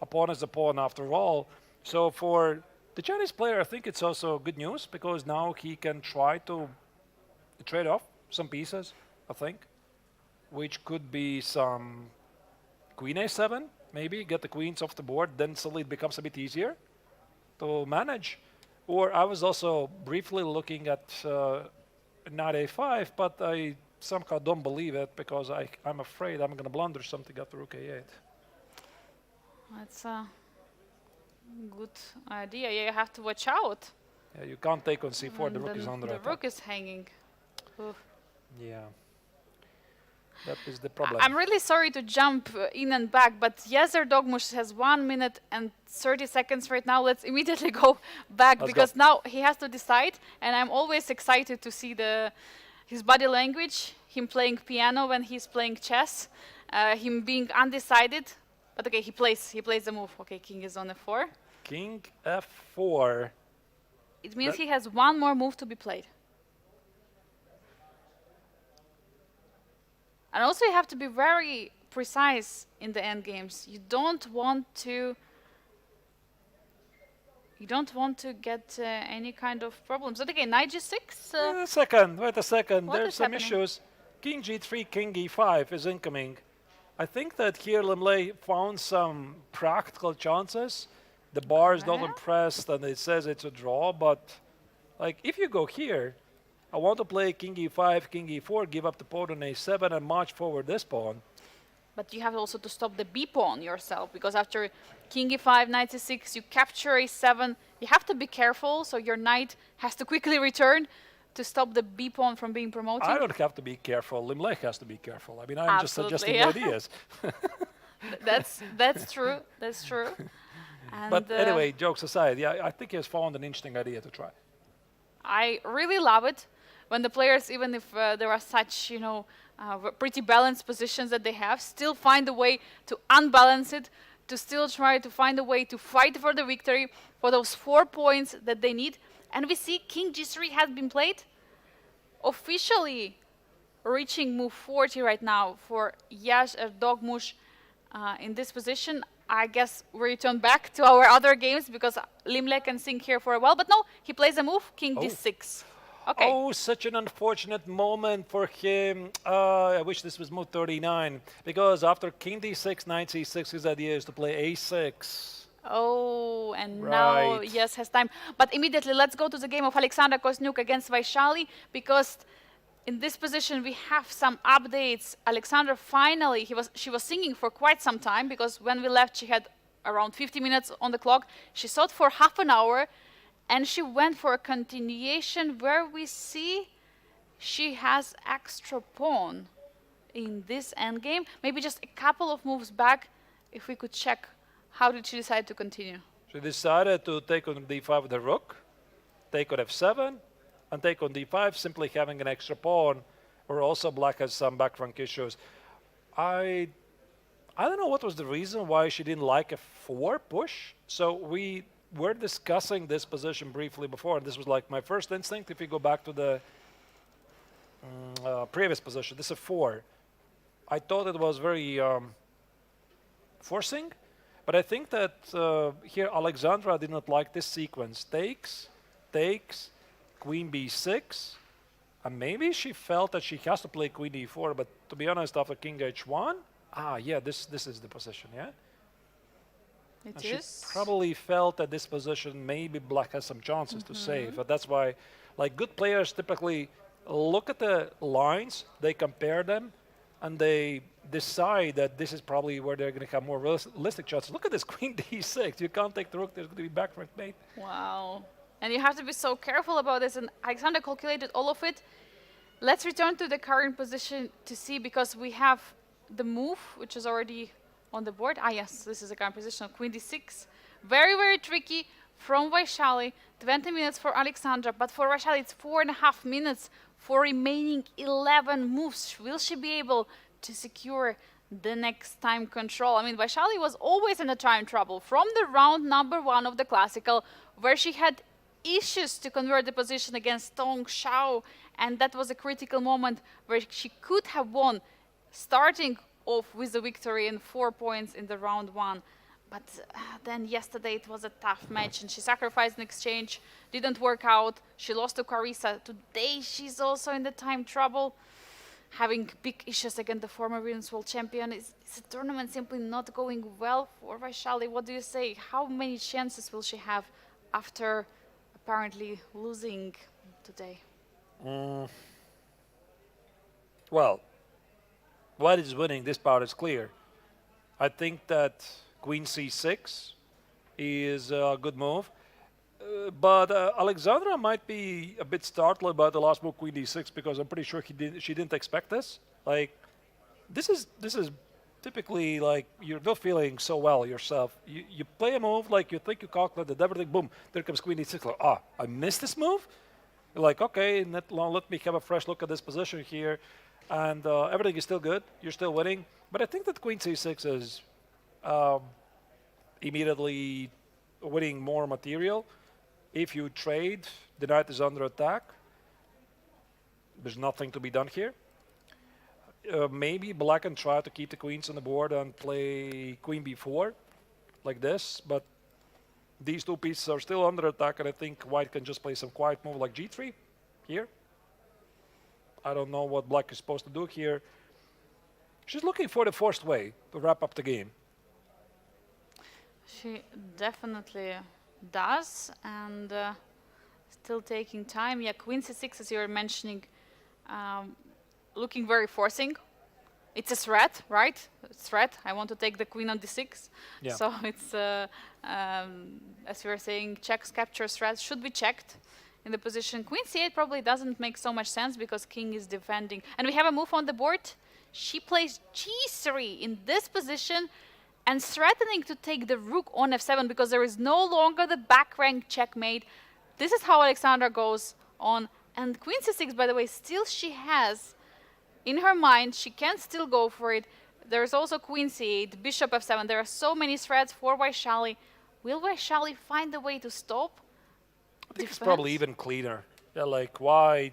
A pawn is a pawn after all. So for the Chinese player, I think it's also good news, because now he can try to trade off some pieces, I think, which could be some queen a7, maybe get the queens off the board, then suddenly it becomes a bit easier to manage. Or I was also briefly looking at knight a5, but I somehow don't believe it, because I'm afraid I'm going to blunder something after rook a8. That's a good idea. Yeah, you have to watch out. Yeah, you can't take on c4, the rook is under attack. The rook is hanging. Oof. Yeah. That is the problem. I'm really sorry to jump in and back, but Yezer Dogmush has 1 minute and 30 seconds right now. Let's immediately go back, because now he has to decide, and I'm always excited to see his body language, him playing piano when he's playing chess, him being undecided. But okay, he plays the move. Okay, king is on f4. King f4. It means he has one more move to be played. And also you have to be very precise in the end games. You don't want to get any kind of problems. But again, knight g6. Wait a second. There's some happening? issues. King g3, king e5 is incoming. I think that here Lemley found some practical chances. The bar is not impressed, and it says it's a draw. But like, if you go here, I want to play king e5, king e4, give up the pawn on a7, and march forward this pawn. But you have also to stop the b pawn yourself, because after king e5, knight c6, you capture a7. You have to be careful, so your knight has to quickly return to stop the b pawn from being promoted. I don't have to be careful. Limlech has to be careful. I mean, I'm just suggesting ideas. That's true. That's true. And but anyway, jokes aside, yeah, I think he has found an interesting idea to try. I really love it when the players, even if there are such, pretty balanced positions that they have, still find a way to unbalance it, to still try to find a way to fight for the victory, for those 4 points that they need. And we see king g3 has been played, officially reaching move 40 right now for Yezer Dogmush in this position. I guess we return back to our other games, because Limle can sing here for a while. But no, he plays a move, king d6. Okay. Oh, such an unfortunate moment for him. I wish this was move 39, because after king d6, knight c6, his idea is to play a6. Oh, and now Yes has time. But immediately, let's go to the game of Alexandra Kosniuk against Vaishali, because in this position we have some updates. Alexandra finally, she was singing for quite some time, because when we left she had around 50 minutes on the clock. She sought for half an hour, and she went for a continuation where we see she has extra pawn in this endgame. Maybe just a couple of moves back, if we could check. How did she decide to continue? She decided to take on d5 with the rook, take on f7, and take on d5, simply having an extra pawn, or also black has some back rank issues. I don't know what was the reason why she didn't like a 4 push. So we were discussing this position briefly before, and this was like my first instinct. If you go back to the previous position, this is a 4. I thought it was very forcing. But I think that here Alexandra did not like this sequence. Takes, queen b6, And maybe she felt that she has to play queen d4, but to be honest, after king h1, yeah, this is the position, yeah? It And is. she probably felt that this position, maybe black has some chances to save, but that's why, like, good players typically look at the lines, they compare them, and they decide that this is probably where they're going to have more realistic chances. Look at this queen d6. You can't take the rook. There's going to be back rank mate. Wow. And you have to be so careful about this. And Alexander calculated all of it. Let's return to the current position to see, because we have the move, which is already on the board. Yes, this is the current position of queen d6. Very, very tricky from Vaishali. 20 minutes for Alexandra, but for Vaishali it's 4.5 minutes for remaining 11 moves. Will she be able to secure the next time control? I mean, Vaishali was always in a time trouble from the round number 1 of the classical, where she had issues to convert the position against Tong Xiao, and that was a critical moment where she could have won, starting off with the victory and 4 points in the round 1. But then yesterday it was a tough match, and she sacrificed an exchange, didn't work out. She lost to Carissa. Today she's also in the time trouble, having big issues against the former women's world champion. Is the tournament simply not going well for Vaishali? What do you say? How many chances will she have after apparently losing today? Well, what is winning this part is clear. I think that queen c6 is a good move. But Alexandra might be a bit startled by the last move, queen d6, because I'm pretty sure she didn't expect this. Like, this is typically like you're not feeling so well yourself. You play a move like you think you calculated everything. Boom, there comes queen d6. Like, I missed this move. You're like, okay, let me have a fresh look at this position here, and everything is still good. You're still winning. But I think that queen c6 is immediately winning more material. If you trade, the knight is under attack. There's nothing to be done here. Maybe black can try to keep the queens on the board and play queen b4 like this, but these two pieces are still under attack, and I think white can just play some quiet move like g3 here. I don't know what black is supposed to do here. She's looking for the forced way to wrap up the game. She definitely does, and still taking time. Yeah, queen c6, as you were mentioning, looking very forcing. It's a threat, right? It's threat. I want to take the queen on d6. Yeah. So it's, as you were saying, checks, capture, threat should be checked in the position. Queen c8 probably doesn't make so much sense because king is defending. And we have a move on the board. She plays g3 in this position and threatening to take the rook on f7 because there is no longer the back rank checkmate. This is how Alexandra goes on. And queen c6, by the way, still she has in her mind, she can still go for it. There's also queen c8, bishop f7. There are so many threats for Vaishali. Will Vaishali find a way to stop? I think it's probably even cleaner. Yeah, like, why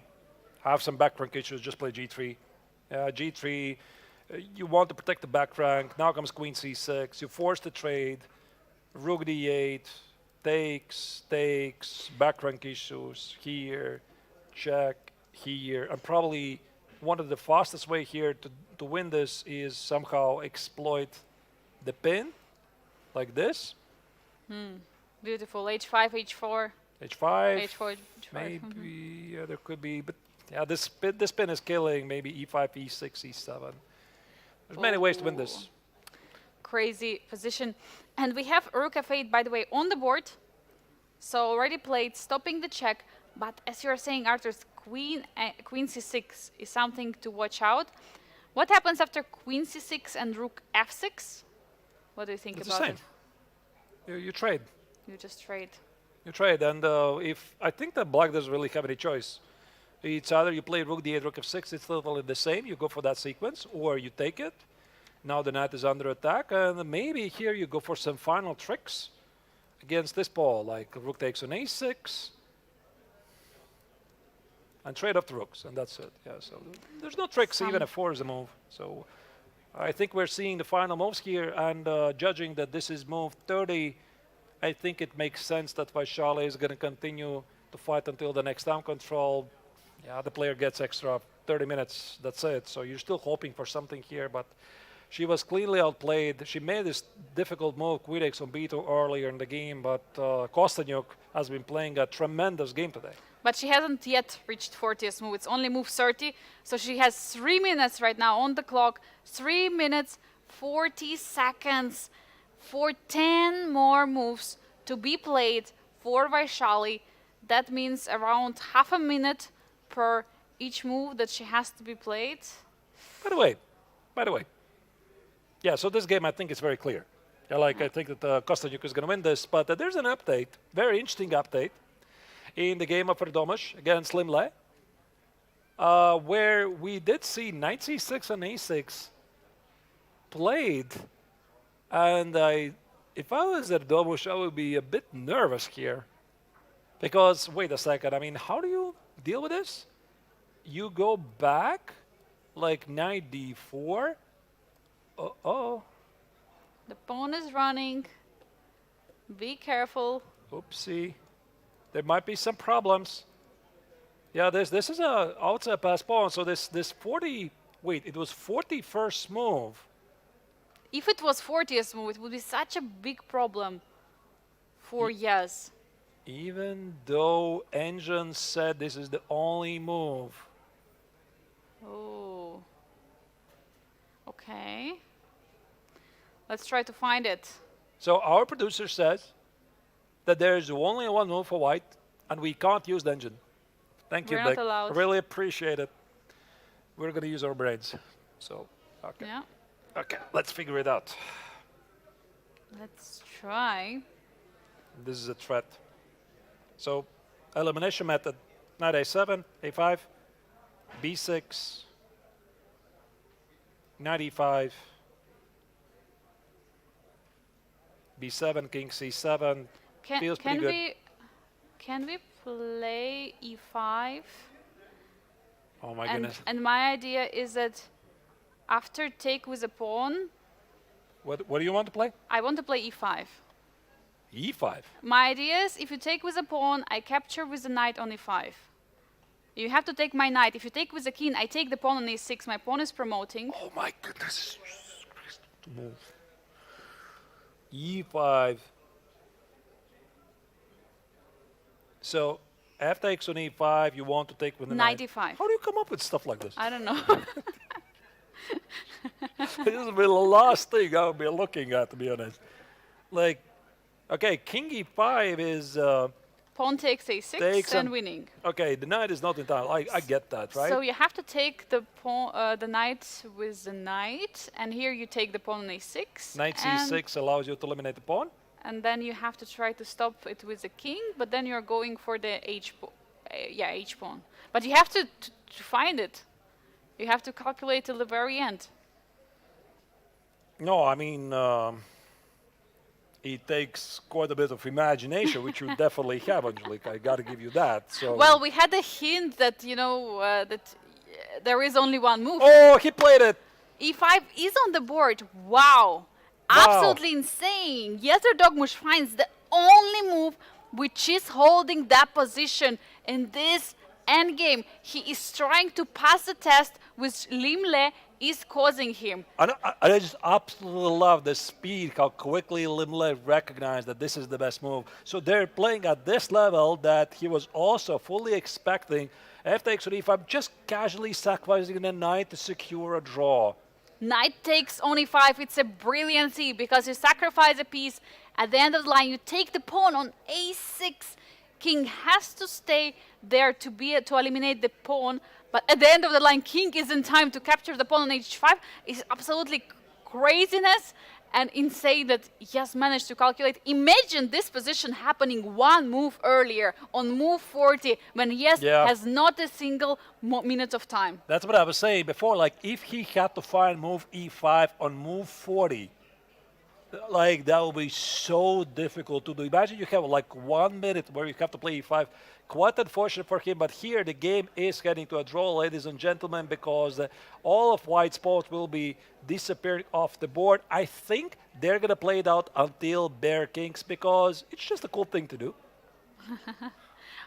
have some back rank issues? Just play g3. G3, you want to protect the back rank. Now comes queen c6. You force the trade. Rook d8, takes, back rank issues here, check here, and probably one of the fastest way here to win this is somehow exploit the pin, like this. Beautiful. H5, H4. H5. H4, H5. Maybe there could be, but yeah, this pin is killing. Maybe E5, E6, E7. There's many ways to win this. Crazy position. And we have Rook F8, by the way, on the board. So already played, stopping the check. But as you're saying, Arthur's queen c6 is something to watch out. What happens after queen c6 and rook f6? What do you think It's about the same. it? You trade. You just trade. You trade, and if I think that black doesn't really have any choice. It's either you play rook d8, rook f6, it's literally the same. You go for that sequence, or you take it. Now the knight is under attack, and maybe here you go for some final tricks against this ball, like rook takes on a6, and trade off the rooks, and that's it. Yeah, so there's no tricks, even if 4 is a move. So I think we're seeing the final moves here, and judging that this is move 30, I think it makes sense that Vaishali is going to continue to fight until the next time control. Yeah, the player gets extra 30 minutes. That's it. So you're still hoping for something here, but she was cleanly outplayed. She made this difficult move, Quidix on B2 earlier in the game, but Kostanyuk has been playing a tremendous game today. But she hasn't yet reached 40th move. It's only move 30. So she has 3 minutes right now on the clock. 3 minutes, 40 seconds for 10 more moves to be played for Vaishali. That means around half a minute per each move that she has to be played. By the way, yeah, so this game I think is very clear. Yeah, I think that Kostanyuk is going to win this, but there's an update, very interesting update, in the game of Erdomas against Limle, where we did see knight c6 and a6 played, and if I was Erdomas, I would be a bit nervous here, because, wait a second, I mean, how do you deal with this? You go back, like knight d4. Uh-oh. The pawn is running. Be careful. Oopsie. There might be some problems. Yeah, this is a outside pass pawn, so this 40, wait, it was 41st move. If it was 40th move, it would be such a big problem for Yes. Even though Engine said this is the only move. Oh. Okay. Let's try to find it. So our producer says that there is only one move for white, and we can't use the engine. Thank you, We're Beck. not allowed. Really appreciate it. We're going to use our brains. So, okay. Yeah. Okay, let's figure it out. Let's try. This is a threat. So, elimination method, knight a7, a5, b6, knight e5, b7, king c7. Feels pretty good. Can we play e5? Oh my goodness. And my idea is that after take with a pawn, What do you want to play? I want to play e5. e5? My idea is if you take with a pawn, I capture with the knight on e5. You have to take my knight. If you take with a king, I take the pawn on e6. My pawn is promoting. Oh my goodness. Move. e5. So, after takes on e5, you want to take with the Knight knight. e5. How do you come up with stuff like this? I don't know. This will be the last thing I'll be looking at, to be honest. Like, okay, king e5 is... Pawn takes a6 and winning. Okay, the knight is not in time. I get that, right? So you have to take the pawn, the knight with the knight, and here you take the pawn on a6. Knight c6 allows you to eliminate the pawn. And then you have to try to stop it with the king, but then you're going for the h pawn. But you have to find it. You have to calculate till the very end. No, I mean, it takes quite a bit of imagination, which you definitely have, Angelique. I got to give you that. So. Well, we had a hint that, there is only one move. Oh, he played it. e5 is on the board. Wow. Absolutely insane. Yezer Dogmush finds the only move which is holding that position in this endgame. He is trying to pass the test, which Limle is causing him. I just absolutely love the speed, how quickly Limle recognized that this is the best move. So they're playing at this level that he was also fully expecting. F takes on e5, just casually sacrificing the knight to secure a draw. Knight takes on e5. It's a brilliancy because you sacrifice a piece. At the end of the line, you take the pawn on a6. King has to stay there to eliminate the pawn. But at the end of the line, king is in time to capture the pawn on h5. It's absolutely craziness and insane that he has managed to calculate. Imagine this position happening one move earlier on move 40 when has not a single minute of time. That's what I was saying before. Like, if he had to find move e5 on move 40, like, that would be so difficult to do. Imagine you have like 1 minute where you have to play e5. Quite unfortunate for him, but here the game is heading to a draw, ladies and gentlemen, because all of white's pawns will be disappearing off the board. I think they're going to play it out until bare kings because it's just a cool thing to do.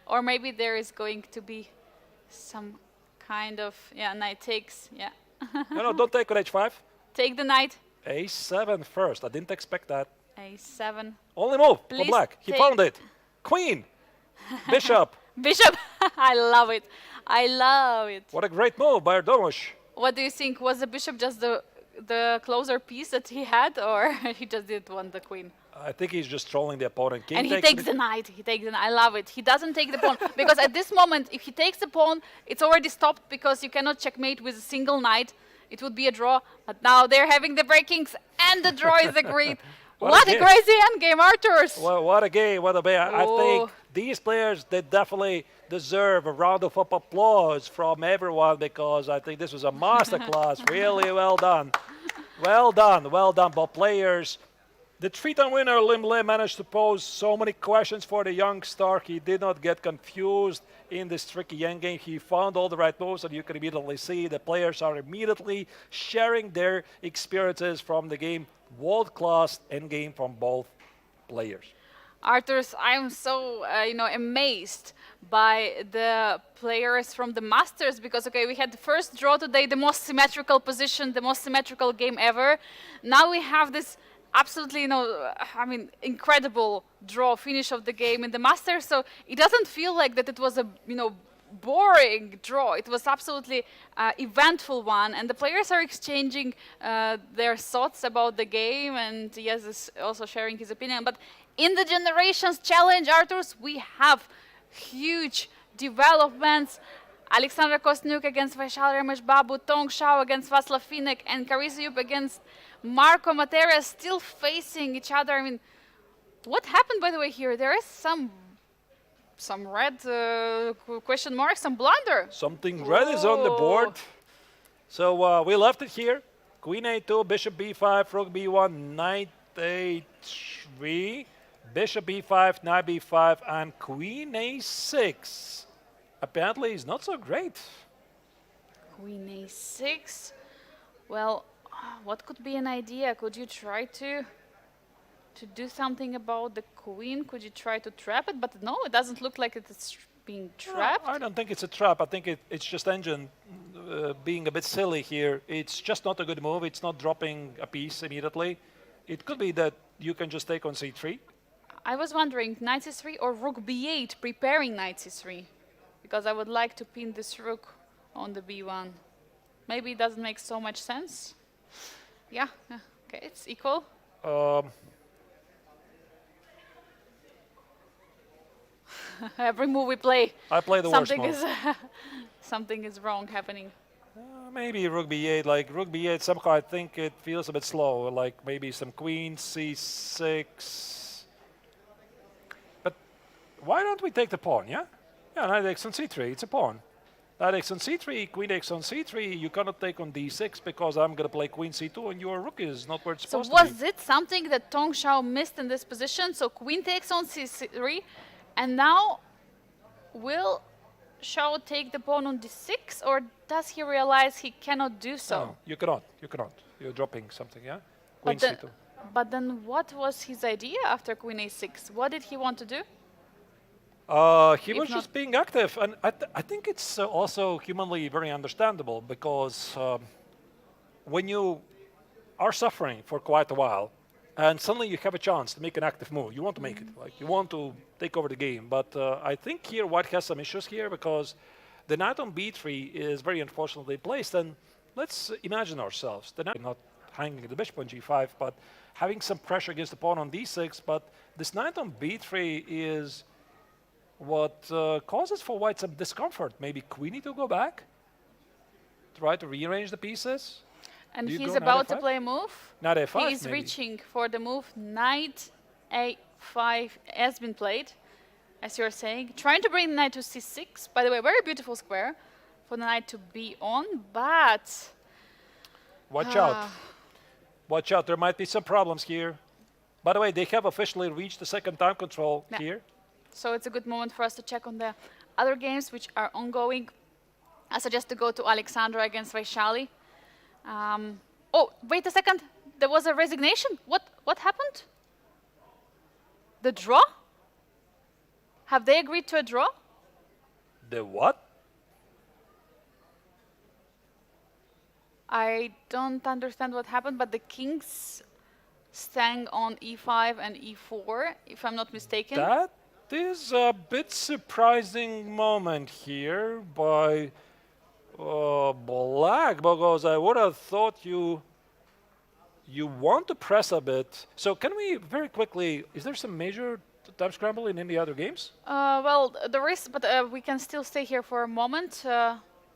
Or maybe there is going to be some kind of, knight takes, No, don't take on h5. Take the knight. a7 first. I didn't expect that. a7. Only move for Please black. He take- found it. Queen. Bishop. Bishop. I love it. I love it. What a great move by Erdomus. What do you think? Was the bishop just the closer piece that he had, or he just didn't want the queen? I think he's just trolling the opponent. King And he takes the knight. He takes the knight. I love it. He doesn't take the pawn because at this moment, if he takes the pawn, it's already stopped because you cannot checkmate with a single knight. It would be a draw. But now they're having the breakings, and the draw is agreed. What a game. crazy endgame, Arthurs! Well, what a game, what a game. I Oh. think these players, they definitely deserve a round of applause from everyone because I think this was a masterclass. Really well done. Well done, both players. The Triathlon winner, Lim Le, managed to pose so many questions for the young star. He did not get confused in this tricky endgame. He found all the right moves, and you can immediately see the players are immediately sharing their experiences from the game. World-class endgame from both players. Arthurs, I'm so amazed by the players from the Masters because we had the first draw today, the most symmetrical position, the most symmetrical game ever. Now we have this absolutely incredible draw finish of the game in the Masters. So it doesn't feel like that it was a boring draw. It was absolutely eventful one, and the players are exchanging their thoughts about the game, and Yes is also sharing his opinion. But in the Generations Challenge, Arthurs, we have huge developments. Alexandra Kostniuk against Vaishali Ramesh Babu, Tong Shao against Václav Finek, and Carissa Yup against Marco Matera, still facing each other. I mean, what happened, by the way, here? There is some red question mark, some blunder. Something red is on the board. So we left it here. Queen a2, bishop b5, rook b1, knight a3, bishop b5, knight b5, and queen a6. Apparently, it's not so great. Queen a6. Well, what could be an idea? Could you try to do something about the queen? Could you try to trap it? But no, it doesn't look like it's being trapped. No, I don't think it's a trap. I think it's just engine being a bit silly here. It's just not a good move. It's not dropping a piece immediately. It could be that you can just take on c3. I was wondering, knight c3 or rook b8, preparing knight c3. Because I would like to pin this rook on the b1. Maybe it doesn't make so much sense. Yeah, okay, it's equal. Every move we play, I play the worst something move. is something is wrong happening. Maybe rook b8. Like rook b8, somehow I think it feels a bit slow. Like maybe some queen c6. But why don't we take the pawn? Yeah, knight takes on c3. It's a pawn. Knight takes on c3, queen takes on c3. You cannot take on d6 because I'm gonna play queen c2 and your rook is not where it's So supposed to be. was it something that Tong Shao missed in this position? So queen takes on c3, and now will Shao take the pawn on d6, or does he realize he cannot do so? No, you cannot. You cannot. You're dropping something. Yeah. Queen But c2. But then what was his idea after queen a6? What did he want to do? He If was not- just being active, and I think it's also humanly very understandable because when you are suffering for quite a while, and suddenly you have a chance to make an active move, you want to make it. Like you want to take over the game. But I think here White has some issues here because the knight on b3 is very unfortunately placed. And let's imagine ourselves the knight not hanging the bishop on g5, but having some pressure against the pawn on d6. But this knight on b3 is what causes for White some discomfort. Maybe queenie to go back, try to rearrange the pieces. And Do you he's go knight about to f5? play a move. Knight f5 He's maybe. reaching for the move. Knight a5 has been played, as you're saying. Trying to bring the knight to c6. By the way, very beautiful square for the knight to be on, but... Watch out. Watch out, there might be some problems here. By the way, they have officially reached the second time control Yeah. here. So it's a good moment for us to check on the other games which are ongoing. I suggest to go to Alexandra against Vaishali. Oh, wait a second. There was a resignation. What happened? The draw? Have they agreed to a draw? The what? I don't understand what happened, but the kings staying on e5 and e4, if I'm not mistaken. That is a bit surprising moment here by Black, because I would have thought you want to press a bit. So can we very quickly, is there some major time scramble in any other games? Well, there is, but we can still stay here for a moment.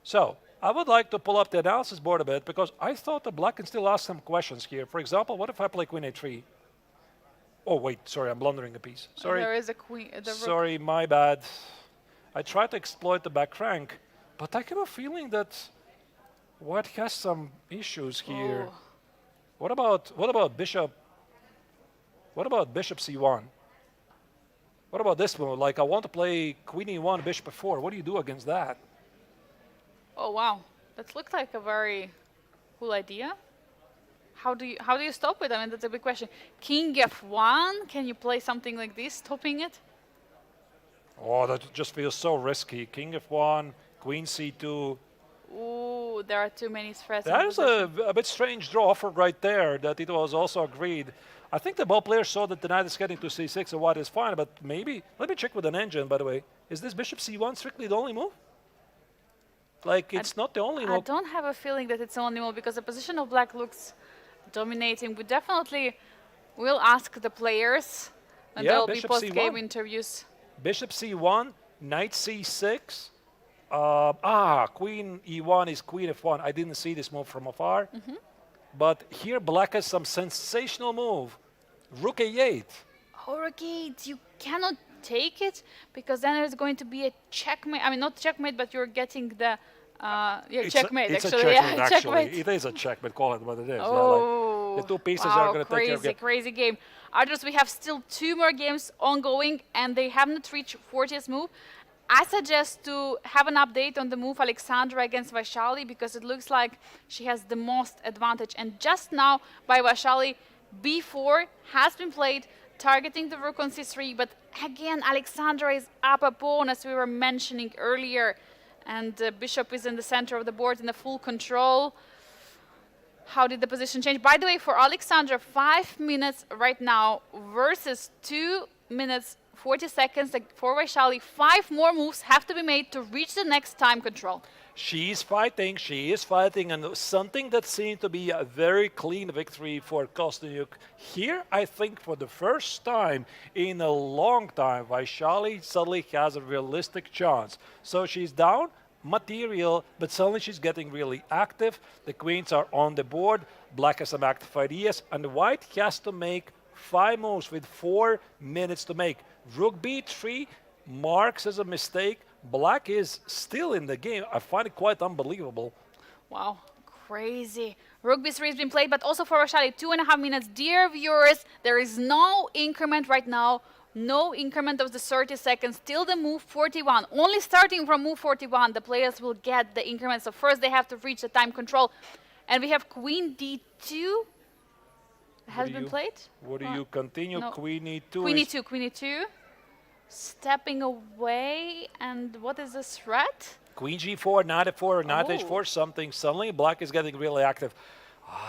So I would like to pull up the analysis board a bit, because I thought the Black can still ask some questions here. For example, what if I play Queen A3? Oh, wait, sorry, I'm blundering a piece. Sorry. There is a queen. Sorry, my bad. I tried to exploit the back rank, but I have a feeling that White has some issues here. Oh. What about Bishop? What about Bishop C1? What about this move? Like, I want to play Queen E1, Bishop F4. What do you do against that? Oh wow, that looked like a very cool idea. How do you stop it? I mean, that's a big question. King F1, can you play something like this, stopping it? Oh, that just feels so risky. King F1, Queen C2. Ooh, there are too many threats. That is a bit strange draw offered right there, that it was also agreed. I think the both players saw that the knight is getting to C6 and white is fine, but maybe, let me check with an engine, by the way. Is this Bishop C1 strictly the only move? Like, it's not the only move. I don't have a feeling that it's the only move, because the position of Black looks dominating. We definitely will ask the players, and there will be post-game interviews. Bishop C1, Knight C6. Queen E1 is Queen F1. I didn't see this move from afar. But here Black has some sensational move. Rook A8. Oh, Rook A8, you cannot take it, because then there's going to be a checkmate. I mean, not checkmate, but you're getting the checkmate, it's actually. A checkmate, actually. Checkmate. It is a checkmate, call it what it is. Oh, like, the two pieces wow, are going to take care of it. Crazy game. Others, we have still 2 more games ongoing, and they haven't reached 40th move. I suggest to have an update on the move Alexandra against Vaishali, because it looks like she has the most advantage. And just now, by Vaishali, B4 has been played, targeting the rook on C3. But again, Alexandra is up a pawn, as we were mentioning earlier. And the bishop is in the center of the board in the full control. How did the position change? By the way, for Alexandra, 5 minutes right now versus 2 minutes 40 seconds for Vaishali. 5 more moves have to be made to reach the next time control. She is fighting, and something that seemed to be a very clean victory for Kostyuk. Here, I think for the first time in a long time, Vaishali suddenly has a realistic chance. So she's down material, but suddenly she's getting really active. The queens are on the board, Black has some active ideas, and White has to make 5 moves with 4 minutes to make. Rook B3 marks as a mistake. Black is still in the game. I find it quite unbelievable. Wow, crazy. Rook B3 has been played, but also for Vaishali, 2.5 minutes. Dear viewers, there is no increment right now. No increment of the 30 seconds till the move 41. Only starting from move 41, the players will get the increment. So first they have to reach the time control. And we have Queen D2 has been played. What do you continue? No. Queen E2. Queen E2. Stepping away, and what is this threat? Queen G4, Knight F4, Knight Oh. H4, something. Suddenly Black is getting really active.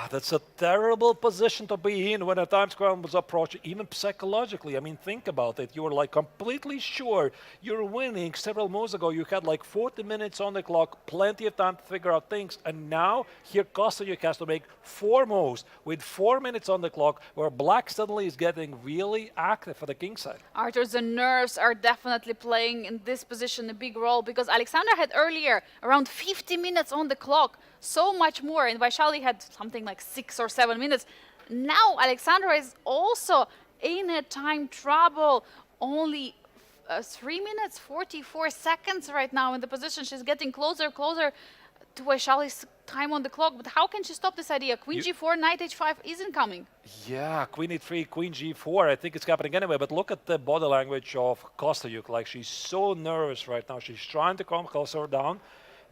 That's a terrible position to be in when a time scramble was approaching, even psychologically. I mean, think about it. You were like completely sure you're winning. Several moves ago, you had like 40 minutes on the clock, plenty of time to figure out things. And now, here Kostyuk has to make 4 moves with 4 minutes on the clock, where Black suddenly is getting really active for the king side. Arthur, the nerves are definitely playing in this position a big role, because Alexandra had earlier around 50 minutes on the clock, so much more, and Vaishali had something like 6 or 7 minutes. Now Alexandra is also in a time trouble, only 3 minutes 44 seconds right now in the position. She's getting closer to Vaishali's time on the clock, but how can she stop this idea? Queen G4, Knight H5 isn't coming. Yeah, Queen E3, Queen G4, I think it's happening anyway, but look at the body language of Kostyuk. Like, she's so nervous right now. She's trying to calm herself down.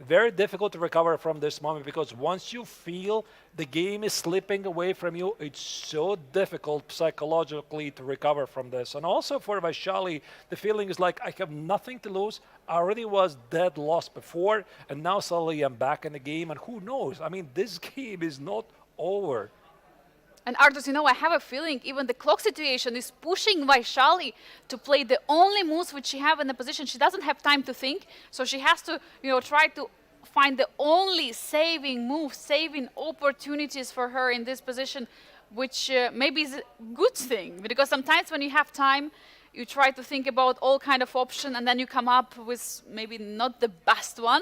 very difficult to recover from this moment because once you feel the game is slipping away from you, it's so difficult psychologically to recover from this. And also for Vaishali, the feeling is like I have nothing to lose. I already was dead lost before, and now suddenly I'm back in the game, and who knows? I mean, this game is not over. And Artus, you know, I have a feeling even the clock situation is pushing Vaishali to play the only moves which she have in the position. She doesn't have time to think, so she has to, you know, try to find the only saving moves, saving opportunities for her in this position, which maybe is a good thing, because sometimes when you have time, you try to think about all kind of options, and then you come up with maybe not the best one.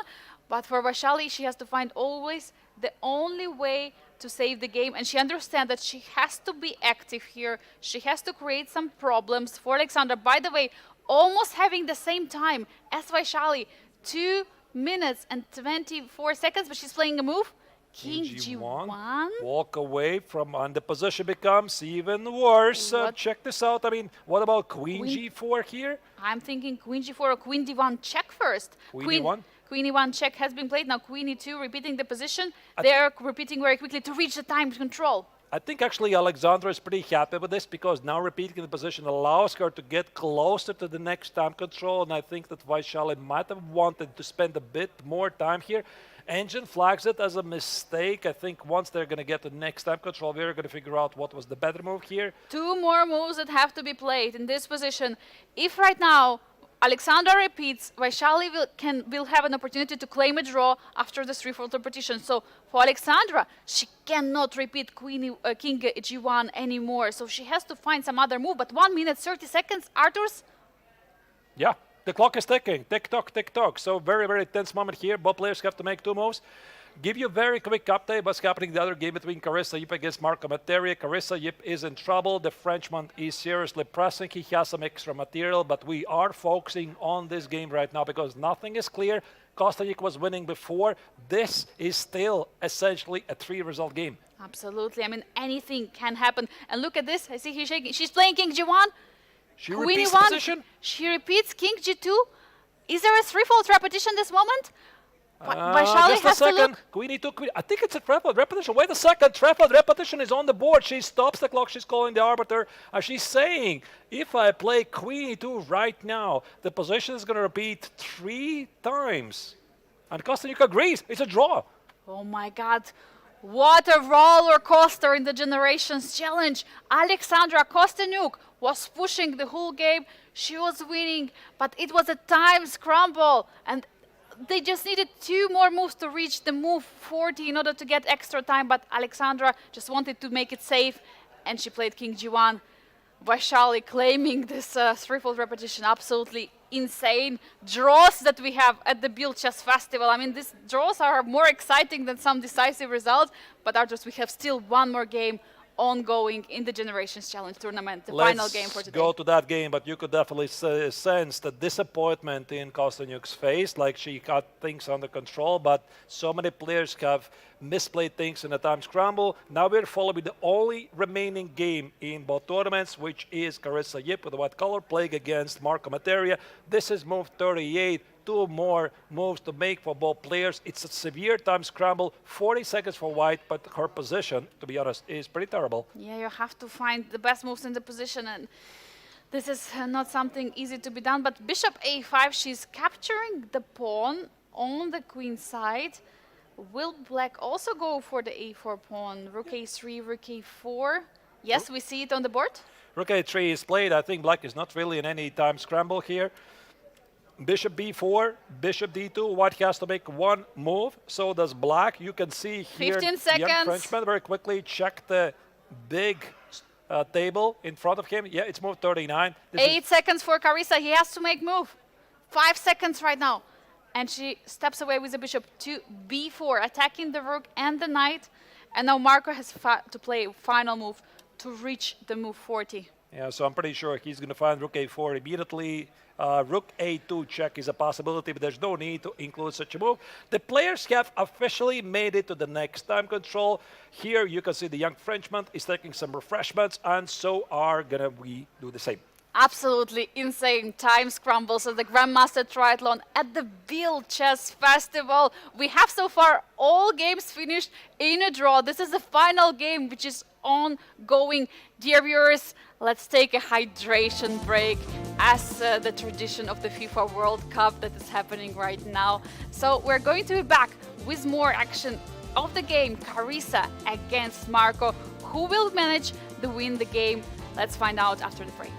But for Vaishali, she has to find always the only way to save the game, and she understands that she has to be active here. She has to create some problems for Alexandra. By the way, almost having the same time as Vaishali, 2 minutes and 24 seconds, but she's playing a move. King G1. Walk away from, and the position becomes even worse. Check this out. I mean, what about Queen G4 here? I'm thinking Queen G4 or Queen D1 check first. Queen E1? Queen E1 check has been played. Now Queen E2 repeating the position. They're repeating very quickly to reach the time control. I think actually Alexandra is pretty happy with this because now repeating the position allows her to get closer to the next time control, and I think that Vaishali might have wanted to spend a bit more time here. Engine flags it as a mistake. I think once they're going to get the next time control, we're going to figure out what was the better move here. 2 more moves that have to be played in this position. If right now Alexandra repeats, Vaishali will have an opportunity to claim a draw after the 3-4 repetition. So for Alexandra, she cannot repeat King G1 anymore. So she has to find some other move. But 1 minute, 30 seconds, Arturs? Yeah, the clock is ticking. Tick-tock, tick-tock. So very, very tense moment here. Both players have to make 2 moves. Give you a very quick update what's happening in the other game between Carissa Yip against Marco Materia. Carissa Yip is in trouble. The Frenchman is seriously pressing. He has some extra material, but we are focusing on this game right now because nothing is clear. Kostanik was winning before. This is still essentially a 3-result game. Absolutely. I mean, anything can happen. And look at this. I see he's shaking. She's playing King G1. She repeats the position. She repeats King G2. Is there a 3-fold repetition this moment? Just a second. Queen E2, Queen. I think it's a triple repetition. Wait a second. Triple repetition is on the board. She stops the clock. She's calling the arbiter. She's saying, if I play Queen E2 right now, the position is going to repeat 3 times. And Kostanik agrees. It's a draw. Oh my God. What a roller coaster in the Generations Challenge. Alexandra Kostanik was pushing the whole game. She was winning, but it was a time scramble. And they just needed 2 more moves to reach the move 40 in order to get extra time, but Alexandra just wanted to make it safe, and she played King G1. Vaishali claiming this 3-fold repetition, absolutely insane. Draws that we have at the Biel Chess Festival. I mean, these draws are more exciting than some decisive results, but Arturs, we have still 1 more game ongoing in the Generations Challenge tournament, the final game for today. Let's go to that game, but you could definitely sense the disappointment in Kostanik's face, like she got things under control, but so many players have misplayed things in the time scramble. Now we're following the only remaining game in both tournaments, which is Carissa Yip with the white color playing against Marco Materia. This is move 38. 2 more moves to make for both players. It's a severe time scramble, 40 seconds for white, but her position, to be honest, is pretty terrible. Yeah, you have to find the best moves in the position, and this is not something easy to be done. But Bishop A5, she's capturing the pawn on the queen side. Will Black also go for the A4 pawn? Rook A3, Rook A4. Yes, we see it on the board. Rook A3 is played. I think Black is not really in any time scramble here. Bishop B4, Bishop D2. White has to make 1 move. So does Black. You can see here 15 the young seconds. Frenchman very quickly check the big table in front of him. Yeah, it's move 39. 8 seconds for Carissa. He has to make move. 5 seconds right now. And she steps away with the bishop to B4, attacking the rook and the knight. And now Marco has to play a final move to reach the move 40. Yeah, so I'm pretty sure he's going to find Rook A4 immediately. Rook A2 check is a possibility, but there's no need to include such a move. The players have officially made it to the next time control. Here you can see the young Frenchman is taking some refreshments, and so are going to we do the same. absolutely insane time scrambles at the Grandmaster Triathlon at the Biel Chess Festival. We have so far all games finished in a draw. This is the final game, which is ongoing. Dear viewers, let's take a hydration break as the tradition of the FIFA World Cup that is happening right now. So we're going to be back with more action of the game. Carissa against Marco. Who will manage to win the game? Let's find out after the break.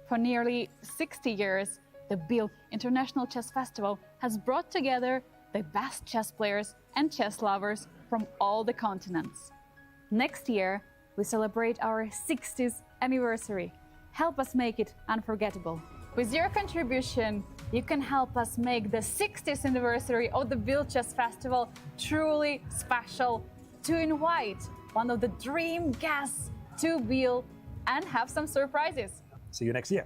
For nearly 60 years, the Biel International Chess Festival has brought together the best chess players and chess lovers from all the continents. Next year, we celebrate our 60th anniversary. Help us make it unforgettable. With your contribution, you can help us make the 60th anniversary of the Biel Chess Festival truly special, to invite one of the dream guests to Biel and have some surprises. See you next year.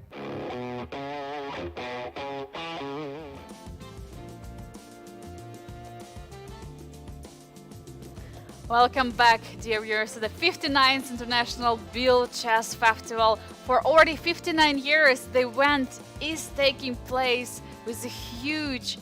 Welcome back, dear viewers, to the 59th International Biel Chess Festival. For already 59 years, the event is taking place with huge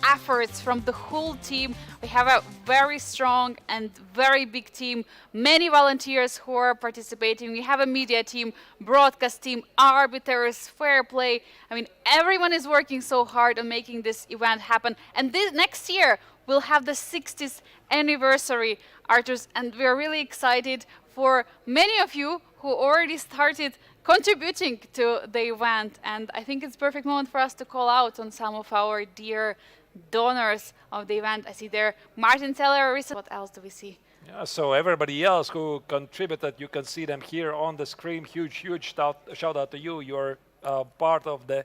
efforts from the whole team. We have a very strong and very big team, many volunteers who are participating. We have a media team, broadcast team, arbiters, fair play. I mean, everyone is working so hard on making this event happen. And this next year, we'll have the 60th anniversary, Arturs, and we're really excited for many of you who already started contributing to the event. And I think it's a perfect moment for us to call out on some of our dear donors of the event. I see there Martin Teller. What else do we see? Yeah, so everybody else who contributed, you can see them here on the screen. Huge shout out to you. You're part of the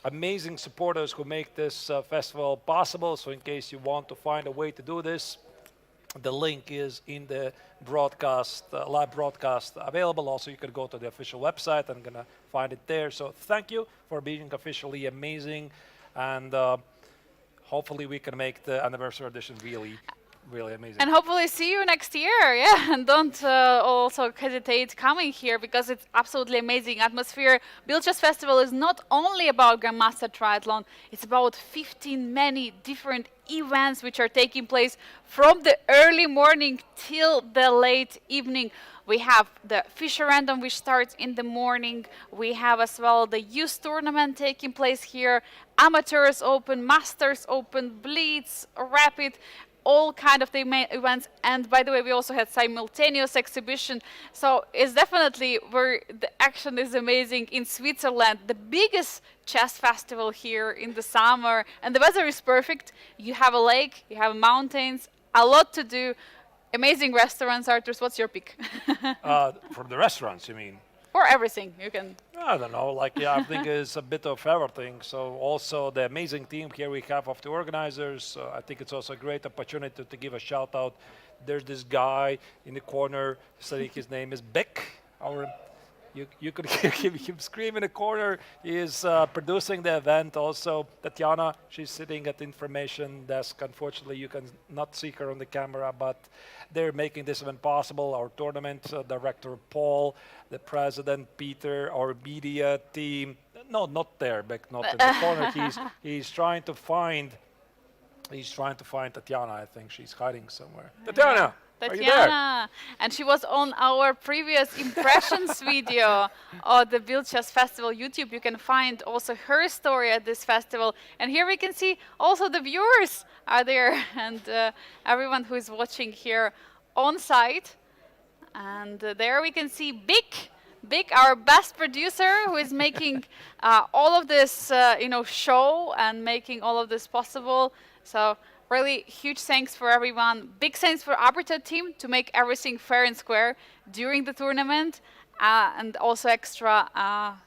amazing supporters who make this festival possible. So in case you want to find a way to do this, the link is in the broadcast, live broadcast available. Also, you can go to the official website. I'm gonna find it there. So thank you for being officially amazing, and hopefully we can make the anniversary edition really amazing. And hopefully see you next year, yeah. And don't also hesitate coming here, because it's absolutely amazing atmosphere. Biel Chess Festival is not only about Grandmaster Triathlon, it's about 15 many different events which are taking place from the early morning till the late evening. We have the Fisher Random, which starts in the morning. We have as well the youth tournament taking place here, Amateurs Open, Masters Open, Blitz, Rapid, all kind of the events. And by the way, we also had simultaneous exhibition. So it's definitely where the action is amazing in Switzerland, the biggest chess festival here in the summer. And the weather is perfect. You have a lake, you have mountains, a lot to do. Amazing restaurants, Arturs. What's your pick? For the restaurants, you mean? For everything, you can. I don't know, like, yeah, I think it's a bit of everything. So also the amazing team here we have of the organizers. I think it's also a great opportunity to give a shout out. There's this guy in the corner, saying his name is Beck. You could hear him scream in the corner. He is producing the event. Also, Tatiana, she's sitting at the information desk. Unfortunately, you can not see her on the camera, but they're making this event possible. Our tournament director, Paul, the president, Peter, our media team. No, not there, Beck, not in the corner. He's trying to find Tatiana. I think she's hiding somewhere. Tatiana! Tatiana, and she was on our previous impressions video of the Biel Chess Festival YouTube. You can find also her story at this festival. And here we can see also the viewers are there, and everyone who is watching here on site. And there we can see Big, our best producer, who is making all of this, show and making all of this possible. So really huge thanks for everyone. Big thanks for arbiter team to make everything fair and square during the tournament. And also extra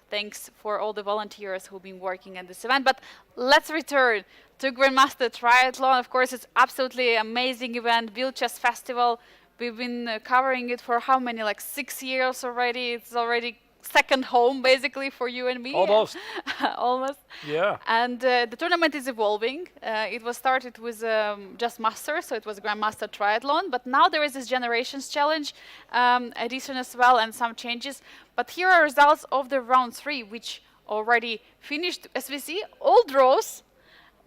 thanks for all the volunteers who've been working at this event. But let's return to Grandmaster Triathlon. Of course, it's absolutely amazing event, Biel Chess Festival. We've been covering it for how many, like 6 years already. It's already second home, basically, for you and me. Almost. Almost. Yeah. And the tournament is evolving. It was started with just Masters, so it was Grandmaster Triathlon. But now there is this Generations Challenge edition as well, and some changes. But here are results of the round 3, which already finished. As we see, all draws.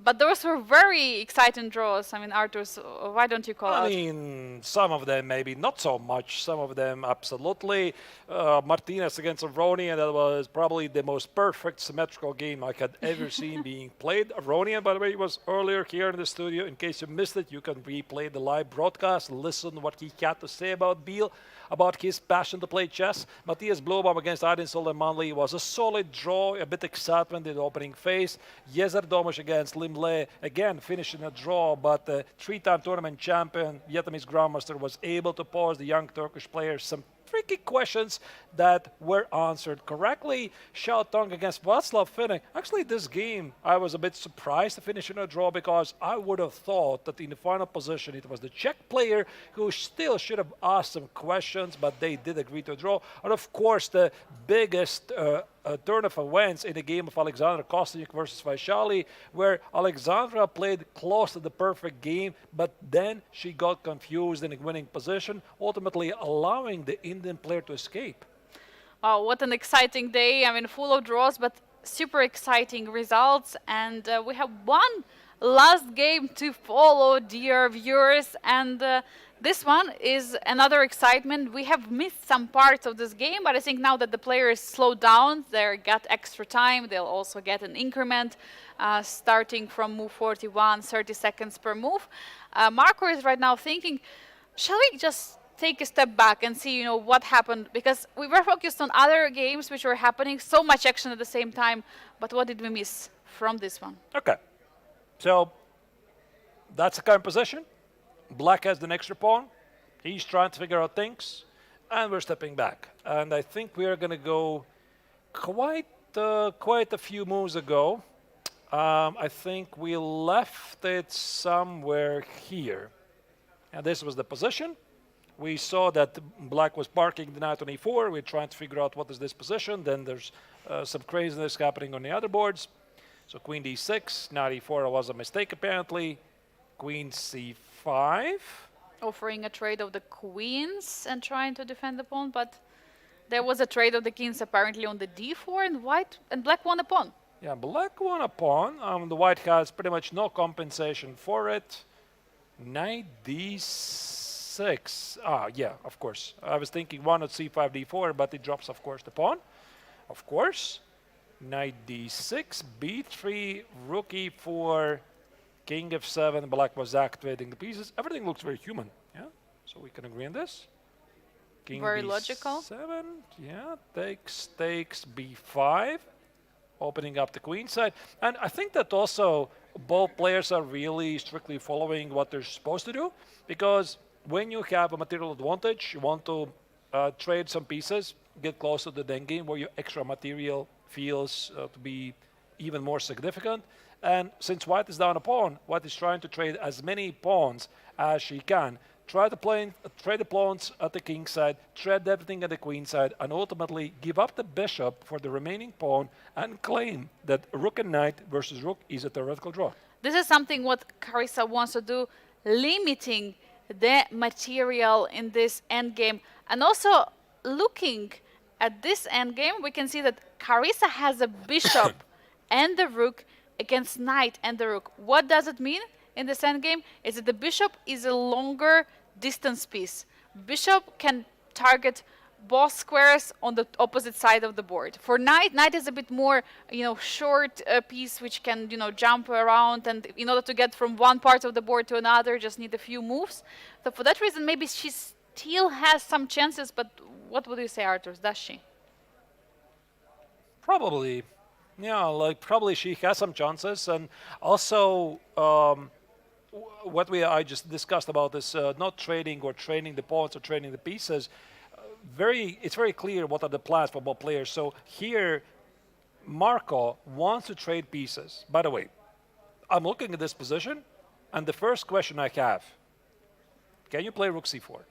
But those were very exciting draws. I mean, Artur, why don't you call I out? mean, some of them maybe not so much. Some of them absolutely. Martinez against Aronian, that was probably the most perfect symmetrical game I had ever seen being played. Aronian, by the way, was earlier here in the studio. In case you missed it, you can replay the live broadcast, listen what he had to say about Biel, about his passion to play chess. Matthias Blobam against Aydin Soleimanli was a solid draw, a bit excitement in the opening phase. Yezer Domush against Limle, again finishing a draw, but the three-time tournament champion, Vietnamese Grandmaster, was able to pose the young Turkish players some tricky questions that were answered correctly. Xiao Tong against Václav Finnek. Actually, this game, I was a bit surprised to finish in a draw because I would have thought that in the final position it was the Czech player who still should have asked some questions, but they did agree to draw. And of course, the biggest turn of events in the game of Alexandra Kosteniuk versus Vaishali, where Alexandra played close to the perfect game, but then she got confused in the winning position, ultimately allowing the Indian player to escape. Oh, what an exciting day. I mean, full of draws, but super exciting results. And we have one last game to follow, dear viewers. And this one is another excitement. We have missed some parts of this game, but I think now that the players slowed down, they got extra time. They'll also get an increment starting from move 41, 30 seconds per move. Marco is right now thinking, shall we just take a step back and see, what happened? Because we were focused on other games which were happening, so much action at the same time. But what did we miss from this one? Okay. So that's the current position. Black has the extra pawn. He's trying to figure out things, and we're stepping back. And I think we are going to go quite a few moves ago. I think we left it somewhere here. And this was the position. We saw that Black was parking the knight on e4. We're trying to figure out what is this position. Then there's some craziness happening on the other boards. So queen d6, knight e4 was a mistake apparently. Queen c5. Offering a trade of the queens and trying to defend the pawn, but there was a trade of the kings apparently on the d4, and black won a pawn. Yeah, black won a pawn. The white has pretty much no compensation for it. Knight d6. Yeah, of course. I was thinking one at c5, d4, but it drops, of course, the pawn. Of course. Knight d6, b3, rook e4, king f7. Black was activating the pieces. Everything looks very human. Yeah, so we can agree on this. King very b7, logical. Yeah, takes b5, opening up the queen side. And I think that also both players are really strictly following what they're supposed to do, because when you have a material advantage, you want to trade some pieces, get close to the end game where your extra material feels to be even more significant. And since white is down a pawn, white is trying to trade as many pawns as she can. Trade the pawns at the king side, trade everything at the queen side, and ultimately give up the bishop for the remaining pawn and claim that rook and knight versus rook is a theoretical draw. This is something what Carissa wants to do, limiting the material in this endgame. And also looking at this endgame, we can see that Carissa has a bishop and the rook against knight and the rook. What does it mean in this endgame? Is that the bishop is a longer distance piece. Bishop can target both squares on the opposite side of the board. For knight, knight is a bit more, short piece which can, jump around, and in order to get from one part of the board to another, just need a few moves. So for that reason, maybe she still has some chances, but what would you say, Artur? Does she? Probably. Yeah, probably she has some chances. And also, what I just discussed about this not trading or trading the pawns or trading the pieces, it's very clear what are the plans for both players. So here, Marco wants to trade pieces. By the way, I'm looking at this position, and the first question I have, can you play rook c4?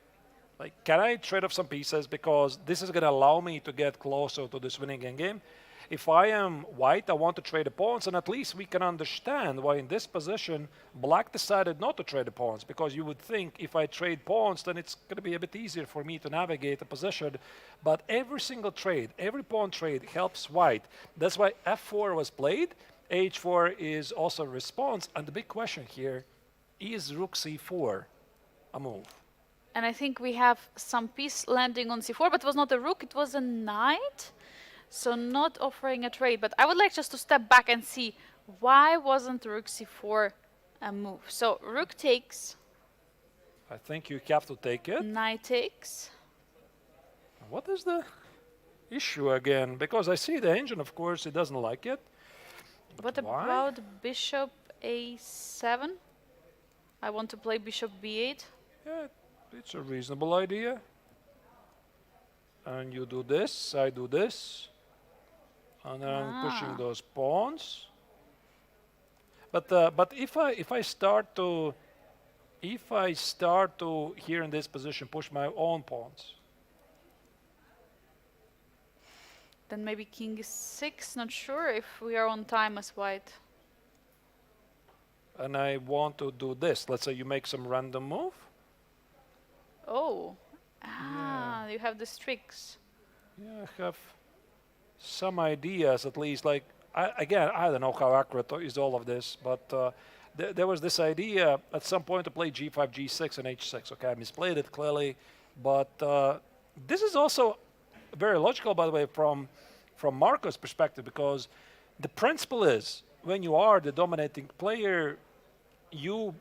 Can I trade off some pieces, because this is going to allow me to get closer to this winning endgame? If I am white, I want to trade the pawns, and at least we can understand why in this position black decided not to trade the pawns, because you would think if I trade pawns, then it's going to be a bit easier for me to navigate the position. But every single trade, every pawn trade helps white. That's why f4 was played, H4 is also a response. And the big question here, is rook c4 a move? And I think we have some piece landing on c4, but it was not a rook, it was a knight. So not offering a trade. But I would like just to step back and see why wasn't rook c4 a move. So rook takes. I think you have to take it. Knight takes. What is the issue again? Because I see the engine, of course, it doesn't like it. What why? about bishop a7? I want to play bishop b8. Yeah, it's a reasonable idea. And you do this, I do this. And then I'm pushing those pawns. But if I start to here in this position push my own pawns, then maybe king is 6. Not sure if we are on time as white. and I want to do this, let's say you make some random move. Oh, you have the tricks. Yeah, I have some ideas at least. Like I don't know how accurate is all of this, but there was this idea at some point to play g5, g6, and h6. Okay, I misplayed it clearly, but this is also very logical, by the way, from Marco's perspective, because the principle is when you are the dominating player, you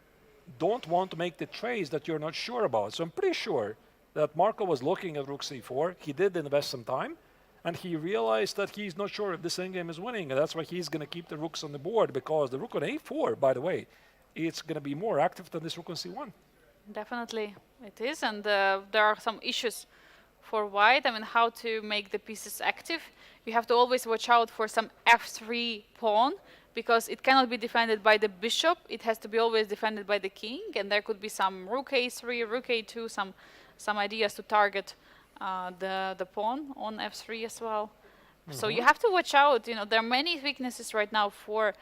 don't want to make the trades that you're not sure about. So I'm pretty sure that Marco was looking at rook c4. He did invest some time, and he realized that he's not sure if this endgame is winning, and that's why he's going to keep the rooks on the board, because the rook on a4, by the way, it's going to be more active than this rook on c1. Definitely, it is, and there are some issues for white. I mean, how to make the pieces active. You have to always watch out for some f3 pawn, because it cannot be defended by the bishop. It has to be always defended by the king, and there could be some rook a3, rook a2, some ideas to target the pawn on f3 as well. So you have to watch out. You know, there are many weaknesses right now for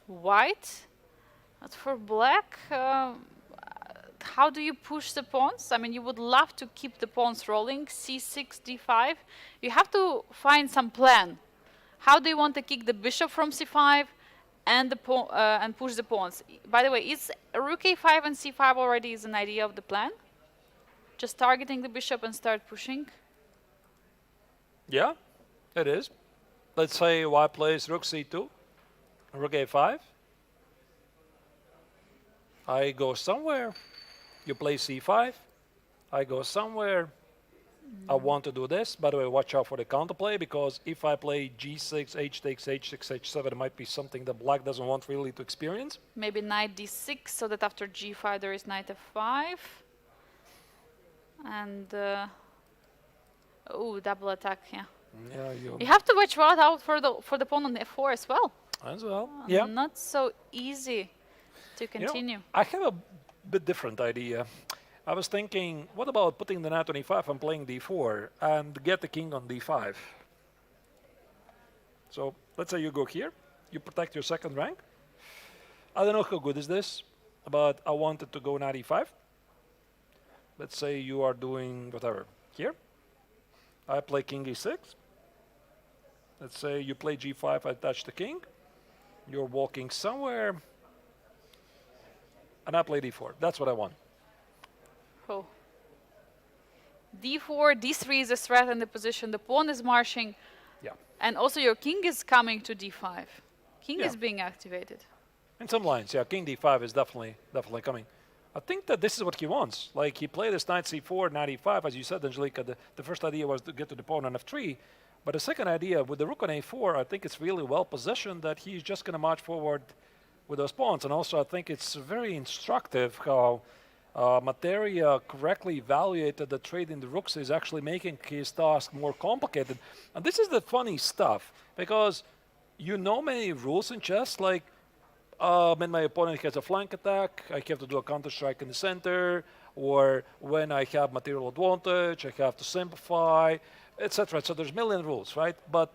white, but for black, how do you push the pawns? I mean, you would love to keep the pawns rolling, c6, d5. You have to find some plan. How do you want to kick the bishop from c5 and and push the pawns? By the way, is rook a5 and c5 already is an idea of the plan? Just targeting the bishop and start pushing? Yeah, it is. Let's say white plays rook c2, rook a5. I go somewhere. You play c5. I go somewhere. I want to do this. By the way, watch out for the counterplay, because if I play g6, h takes h6, h7, it might be something that black doesn't want really to experience. Maybe knight d6, so that after g5 there is knight f5. And, double attack, yeah. Yeah, You have to watch out for the pawn on f4 as well. As well, yeah. Not so easy to continue. You know, I have a bit different idea. I was thinking, what about putting the knight on e5 and playing d4 and get the king on d5? So let's say you go here, you protect your second rank. I don't know how good is this, but I wanted to go knight e5. Let's say you are doing whatever here. I play king e6. Let's say you play g5, I touch the king. You're walking somewhere. And I play d4. That's what I want. Oh. d4, d3 is a threat in the position. The pawn is marching. Yeah. And also your king is coming to d5. King is being activated. In some lines, yeah, king d5 is definitely coming. I think that this is what he wants. Like, he played this knight c4, knight e5. As you said, Angelika, the first idea was to get to the pawn on f3. But the second idea, with the rook on a4, I think it's really well positioned that he's just going to march forward with those pawns. And also, I think it's very instructive how Materia correctly evaluated that trading the rooks is actually making his task more complicated. And this is the funny stuff, because you know many rules in chess, like when my opponent has a flank attack, I have to do a counter strike in the center, or when I have material advantage, I have to simplify, etc. So there's a million rules, right? But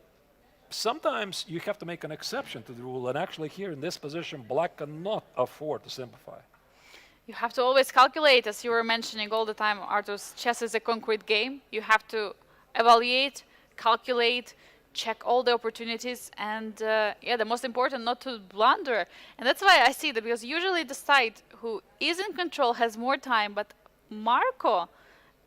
sometimes you have to make an exception to the rule, and actually here in this position, black cannot afford to simplify. You have to always calculate, as you were mentioning all the time, Artus, chess is a concrete game. You have to evaluate, calculate, check all the opportunities, and yeah, the most important, not to blunder. And that's why I see that, because usually the side who is in control has more time, but Marco,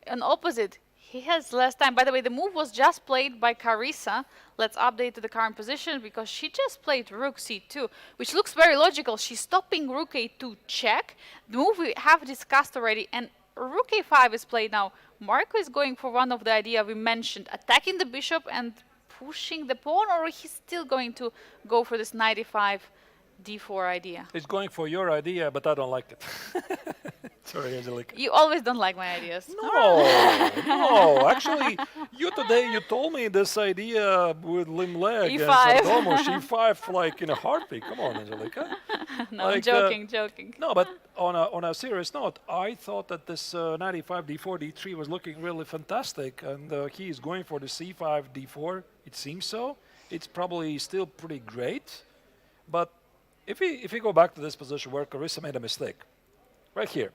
an opposite, he has less time. By the way, the move was just played by Carissa. Let's update to the current position, because she just played rook c2, which looks very logical. She's stopping rook a2 check. The move we have discussed already, and rook a5 is played now. Marco is going for one of the idea we mentioned, attacking the bishop and pushing the pawn, or he's still going to go for this 95 d4 idea? He's going for your idea, but I don't like it. Sorry, Angelica. You always don't like my ideas. No, no. Actually, you told me this idea with limb leg E5. and almost e5 like in a heartbeat. Come on, Angelica. No, Like, I'm joking, joking. No, but on a serious note, I thought that this 95 d4 d3 was looking really fantastic, and he is going for the c5 d4. It seems so. It's probably still pretty great, but if we go back to this position where Carissa made a mistake, right here.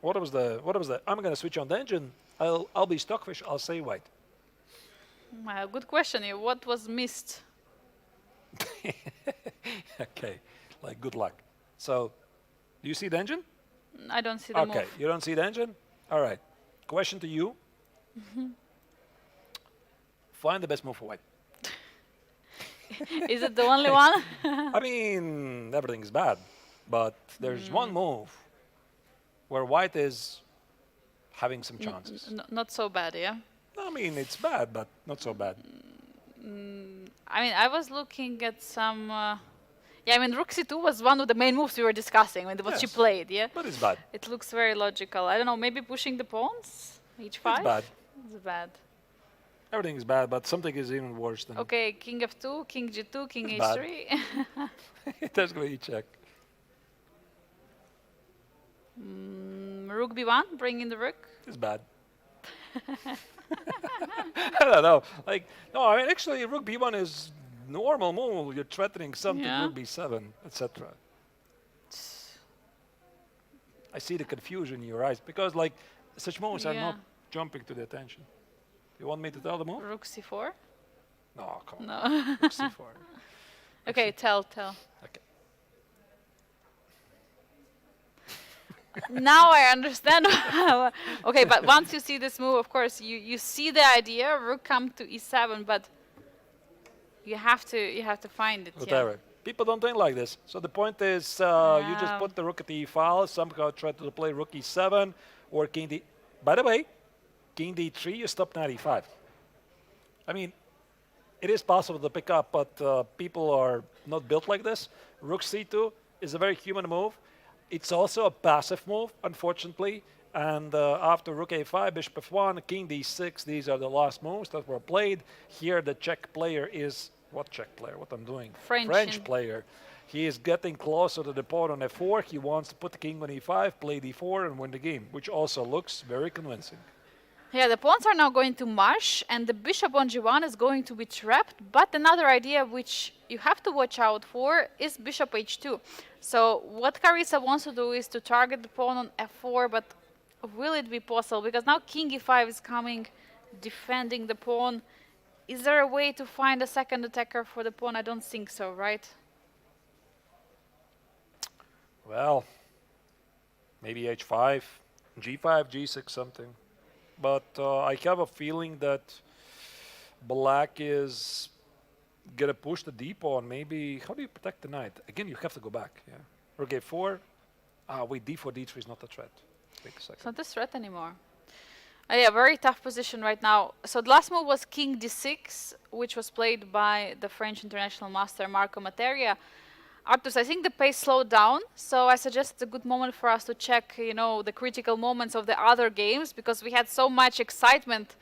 What was the? I'm going to switch on the engine. I'll be stockfish. I'll say white. Well, good question. What was missed? Okay, like good luck. So, do you see the engine? I don't see the move. Okay, you don't see the engine? All right. Question to you. Find the best move for white. Is it the only one? I mean, everything is bad, but there's one move where white is having some chances. Not so bad, yeah? I mean, it's bad, but not so bad. I mean, I was looking at some... yeah, I mean, rook c2 was one of the main moves we were discussing, when what she Yes, played, yeah? but it's bad. It looks very logical. I don't know, maybe pushing the pawns? h5? It's bad. It's bad. Everything is bad, but something is even worse than... Okay, king f2, king g2, king It's bad. h3. That's going to check. Rook b1, bring in the rook. It's bad. I don't know. Like, no, I mean, actually, rook b1 is normal move. You're threatening something, Yeah. rook b7, etc. I see the confusion in your eyes, because, like, such moves are Yeah. not jumping to the attention. You want me to tell the move? Rook c4? No, come on. No. Rook c4. Okay, tell. Okay. Now I understand. Okay, but once you see this move, of course, you see the idea, rook come to e7, but you have to find it. Whatever. People don't think like this. So the point is, you just put the rook at the e-file, somehow try to play rook e7 or king d... By the way, king d3, you stop knight e5. I mean, it is possible to pick up, but people are not built like this. Rook c2 is a very human move. It's also a passive move, unfortunately. And after rook a5, bishop f1, king d6, these are the last moves that were played. Here the Czech player is... What Czech player? What I'm doing? French player. He is getting closer to the pawn on f4. He wants to put the king on e5, play d4, and win the game, which also looks very convincing. Yeah, the pawns are now going to mush, and the bishop on g1 is going to be trapped. But another idea which you have to watch out for is bishop h2. So what Carissa wants to do is to target the pawn on f4, but will it be possible? Because now king e5 is coming, defending the pawn. Is there a way to find a second attacker for the pawn? I don't think so, right? Well, maybe h5, g5, g6, something. But I have a feeling that black is going to push the d pawn. Maybe, how do you protect the knight? Again, you have to go back. Yeah. Rook a4. Wait, d4, d3 is not a threat. Wait a second. It's not a threat anymore. Yeah, very tough position right now. So the last move was king d6, which was played by the French international master Marco Materia. Artus, I think the pace slowed down, so I suggest it's a good moment for us to check, you know, the critical moments of the other games, because we had so much excitement,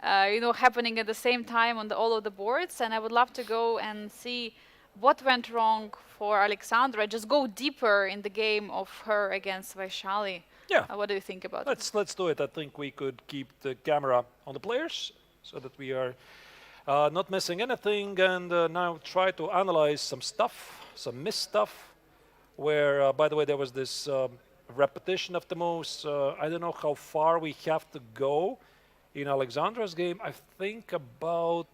you know, happening at the same time on all of the boards, and I would love to go and see what went wrong for Alexandra. Just go deeper in the game of her against Vaishali. Yeah. What do you think about it? Let's do it. I think we could keep the camera on the players so that we are not missing anything, and now try to analyze some stuff, some missed stuff, where, by the way, there was this repetition of the moves. I don't know how far we have to go in Alexandra's game. I think about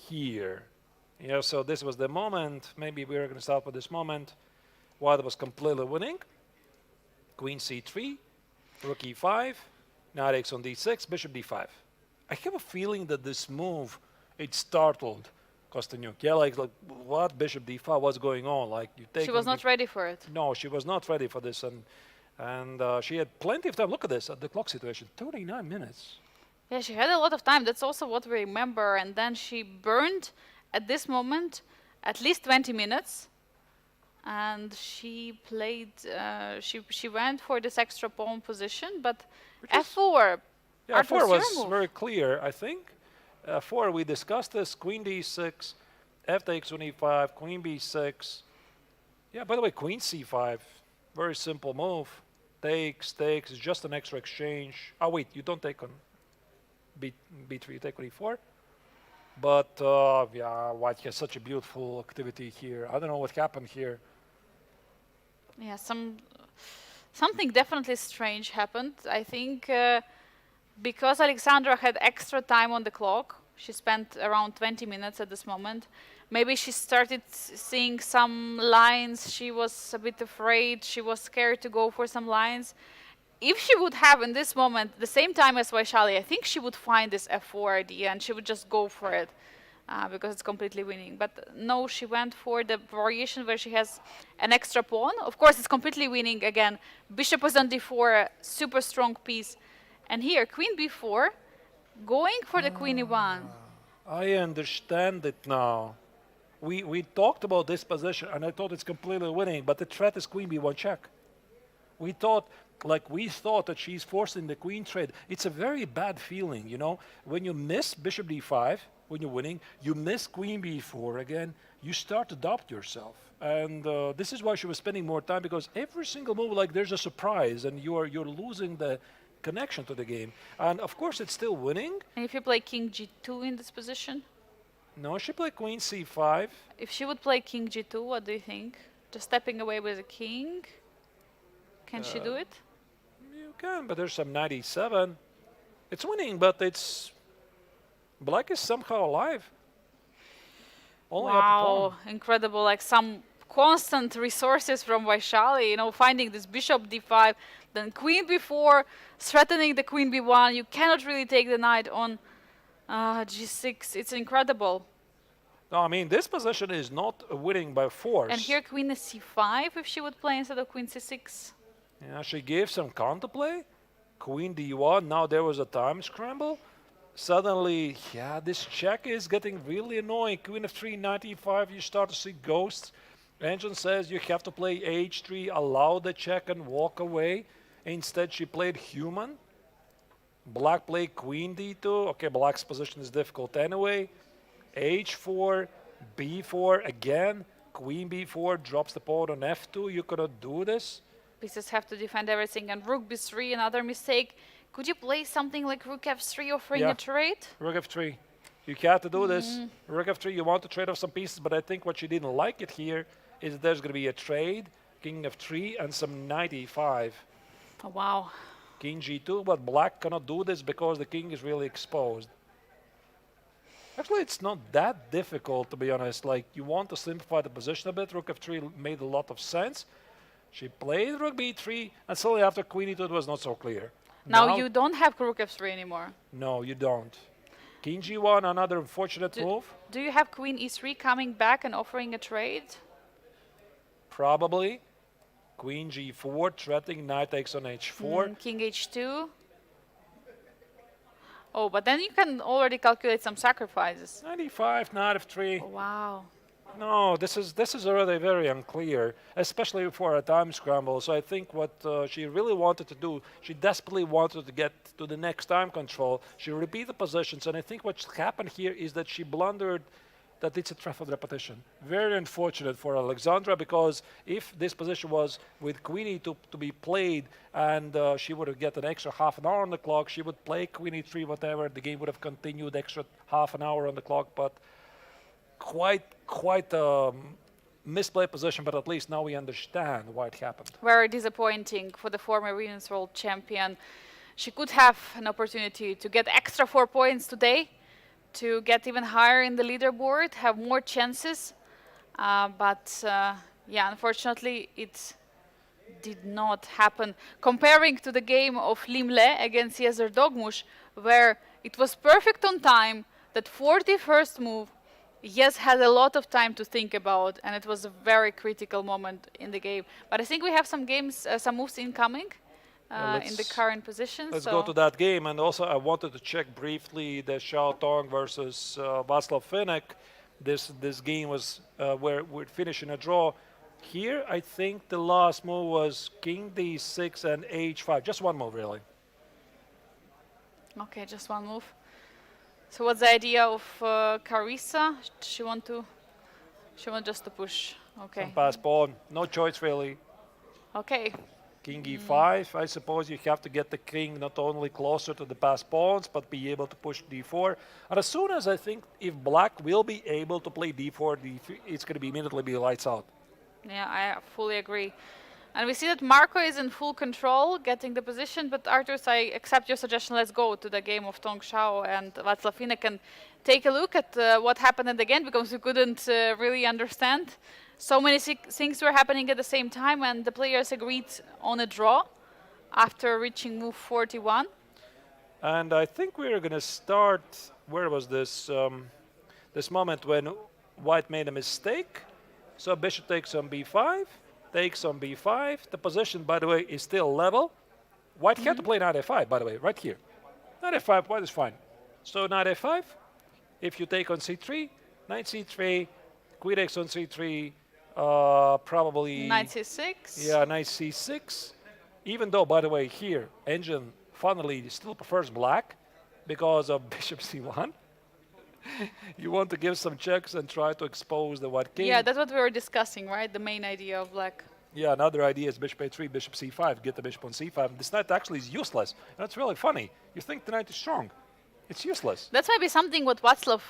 here. Yeah, so this was the moment. Maybe we were going to start with this moment. White was completely winning. Queen c3, rook e5, knight takes on d6, bishop d5. I have a feeling that this move, it startled Kostyniuk. Yeah, like what, bishop d5, what's going on? Like you take. She was not ready for it. No, she was not ready for this, and she had plenty of time. Look at this, at the clock situation, 39 minutes. Yeah, she had a lot of time. That's also what we remember. And then she burned at this moment at least 20 minutes. And she played, she went for this extra pawn position, but f4. Yeah, f4 was move. very clear, I think. 4, we discussed this, queen d6, f takes on e5, queen b6. Yeah, by the way, queen c5, very simple move. Takes, it's just an extra exchange. Oh, wait, you don't take on b3, you take on e4. But, yeah, White has such a beautiful activity here. I don't know what happened here. Yeah, something definitely strange happened. I think because Alexandra had extra time on the clock, she spent around 20 minutes at this moment. Maybe she started seeing some lines. She was a bit afraid. She was scared to go for some lines. If she would have in this moment the same time as Vaishali, I think she would find this f4 idea and she would just go for it because it's completely winning. But no, she went for the variation where she has an extra pawn. Of course, it's completely winning again. Bishop is on d4, super strong piece. And here, queen b4, going for the queen e1. I understand it now. We talked about this position, and I thought it's completely winning, but the threat is queen b1 check. We thought that she's forcing the queen trade. It's a very bad feeling, you know. When you miss bishop d5, when you're winning, you miss queen b4 again, you start to doubt yourself. And this is why she was spending more time, because every single move, like there's a surprise, and you're losing the connection to the game. And of course, it's still winning. And if you play king g2 in this position? No, she played queen c5. If she would play king g2, what do you think? Just stepping away with a king? Can she do it? You can, but there's some knight e7. It's winning, but it's... Black is somehow alive. Only up a Wow, pawn. incredible. Like some constant resources from Vaishali, you know, finding this bishop d5, then queen b4, threatening the queen b1. You cannot really take the knight on g6. It's incredible. No, I mean, this position is not winning by force. And here queen is c5 if she would play instead of queen c6. Yeah, she gave some counterplay. Queen d1, now there was a time scramble. Suddenly, yeah, this check is getting really annoying. Queen f3, knight e5, you start to see ghosts. Engine says you have to play h3, allow the check and walk away. Instead, she played human. Black played queen d2. Okay, black's position is difficult anyway. h4, b4 again. Queen b4 drops the pawn on f2. You cannot do this. Pieces have to defend everything. And rook b3, another mistake. Could you play something like rook f3 offering a trade? Rook f3. You have to do this. Rook f3, you want to trade off some pieces, but I think what she didn't like it here is that there's going to be a trade. King f3 and some knight e5. Oh, wow. King g2, but black cannot do this because the king is really exposed. Actually, it's not that difficult, to be honest. Like, you want to simplify the position a bit. Rook f3 made a lot of sense. She played rook b3, and suddenly after queen e2, it was not so clear. Now you don't have rook f3 anymore. No, you don't. King g1, another unfortunate move. Do you have queen e3 coming back and offering a trade? Probably. Queen g4, threatening knight takes on h4. King h2. Oh, but then you can already calculate some sacrifices. 95, knight f3. Oh, wow. No, this is already very unclear, especially for a time scramble. So I think what she really wanted to do, she desperately wanted to get to the next time control. She repeated the positions, and I think what happened here is that she blundered that it's a trap of repetition. Very unfortunate for Alexandra, because if this position was with queen e2 to be played and she would have get an extra half an hour on the clock, she would play queen e3, whatever, the game would have continued extra half an hour on the clock, but quite a misplay position, but at least now we understand why it happened. Very disappointing for the former women's world champion. She could have an opportunity to get extra 4 points today, to get even higher in the leaderboard, have more chances. But yeah, unfortunately, it did not happen. Comparing to the game of Limle against Yezer Dogmush, where it was perfect on time, that 41st move, Yes had a lot of time to think about, and it was a very critical moment in the game. But I think we have some games, some moves incoming in the current position. Let's go to that game. And also, I wanted to check briefly the Xiao Tong versus Václav Finek. This game was where we're finishing a draw. Here, I think the last move was King D6 and H5. Just one move, really. Okay, just one move. So what's the idea of Carissa? She want just to push. Okay. Some pass pawn. No choice, really. Okay. King E5. I suppose you have to get the king not only closer to the pass pawns, but be able to push D4. And as soon as I think if black will be able to play D4, D3, it's going to be immediately be lights out. Yeah, I fully agree. And we see that Marco is in full control, getting the position. But Arturs, I accept your suggestion. Let's go to the game of Tong Xiao and Václav Finek and take a look at what happened in the game, because we couldn't really understand. So many things were happening at the same time, and the players agreed on a draw after reaching move 41. And I think we're going to start, where was this? This moment when white made a mistake. So bishop takes on b5, takes on b5. The position, by the way, is still level. White had to play knight a5, by the way, right here. Knight a5, white is fine. So knight a5, if you take on c3, knight c3, queen takes on c3, probably... Knight c6. Yeah, knight c6. Even though, by the way, here, engine funnily still prefers black because of bishop c1. You want to give some checks and try to expose the white king. Yeah, that's what we were discussing, right? The main idea of black. Yeah, another idea is bishop a3, bishop c5, get the bishop on c5. This knight actually is useless. That's really funny. You think the knight is strong. It's useless. That's maybe something what Václav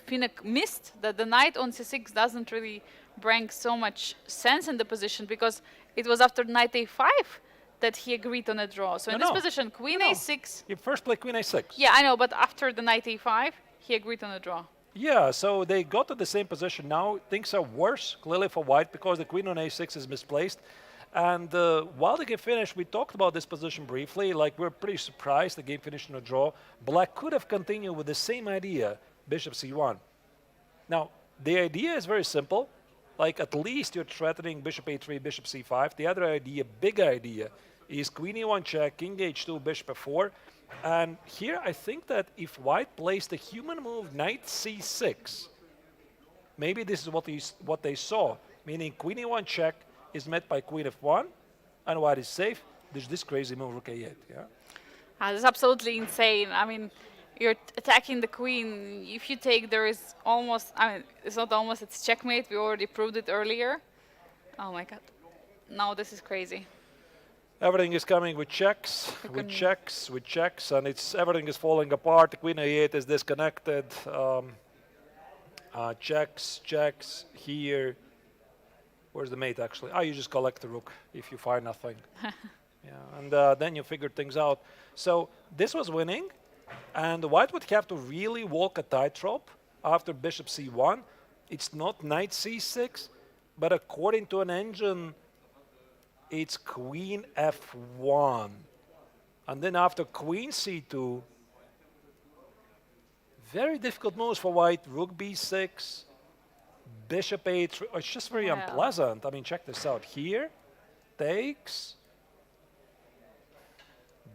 Finek missed, that the knight on c6 doesn't really bring so much sense in the position, because it was after knight a5 that he agreed on a draw. So in this position, queen a6... You first play queen a6. Yeah, I know, but after the knight a5, he agreed on a draw. Yeah, so they got to the same position. Now things are worse, clearly, for white, because the queen on a6 is misplaced. And while the game finished, we talked about this position briefly. Like, we're pretty surprised the game finished in a draw. Black could have continued with the same idea, bishop c1. Now, the idea is very simple. Like, at least you're threatening bishop a3, bishop c5. The other idea, big idea, is queen e1 check, king h2, bishop f4. And here I think that if white plays the human move knight c6, maybe this is what they saw, meaning queen e1 check is met by queen f1, and white is safe. There's this crazy move rook a8. Yeah. That's absolutely insane. I mean, you're attacking the queen. If you take, there is almost, I mean, it's not almost, it's checkmate. We already proved it earlier. Oh my god. No, this is crazy. Everything is coming with checks, with checks, and everything is falling apart. The queen a8 is disconnected. Checks here. Where's the mate, actually? Oh, you just collect the rook if you find nothing. Yeah, and then you figure things out. So this was winning, and white would have to really walk a tightrope after bishop c1. It's not knight c6, but according to an engine, it's queen f1. And then after queen c2, very difficult moves for white. Rook b6, bishop a3. It's just very unpleasant. I mean, check this out. Here, takes.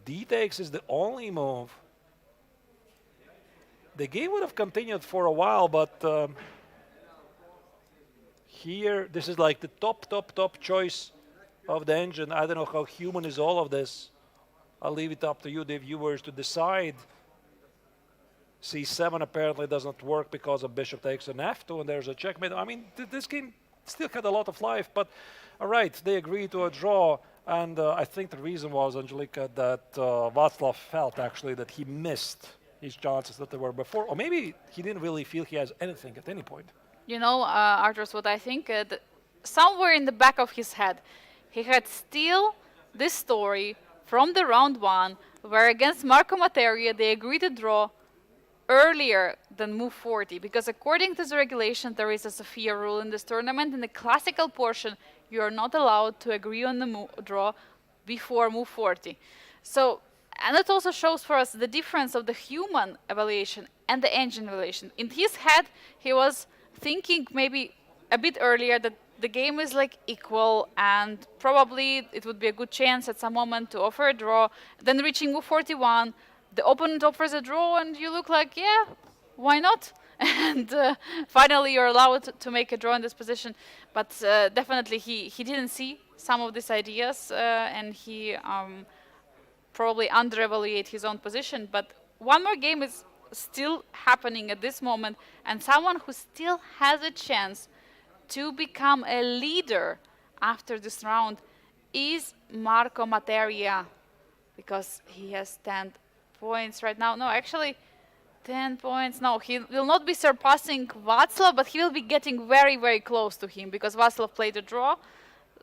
D takes is the only move. The game would have continued for a while, but here, this is like the top choice of the engine. I don't know how human is all of this. I'll leave it up to you, the viewers, to decide. C7 apparently doesn't work because of bishop takes an f2, and there's a checkmate. I mean, this game still had a lot of life, but all right, they agreed to a draw, and I think the reason was, Angelika, that Václav felt actually that he missed his chances that there were before, or maybe he didn't really feel he has anything at any point. You know, Arturs, what I think, somewhere in the back of his head, he had still this story from the round one, where against Marco Materia they agreed to draw, earlier than move 40, because according to the regulation, there is a Sophia rule in this tournament. In the classical portion, you are not allowed to agree on the draw before move 40. So, and it also shows for us the difference of the human evaluation and the engine evaluation. In his head, he was thinking maybe a bit earlier that the game is like equal and probably it would be a good chance at some moment to offer a draw. Then reaching move 41, the opponent offers a draw and you look like, yeah, why not? And finally you're allowed to make a draw in this position. But definitely he didn't see some of these ideas and he probably under-evaluate his own position. But one more game is still happening at this moment, and someone who still has a chance to become a leader after this round is Marco Materia, because he has 10 points right now. No, actually 10 points. No, he will not be surpassing Václav, but he will be getting very, very close to him because Václav played a draw,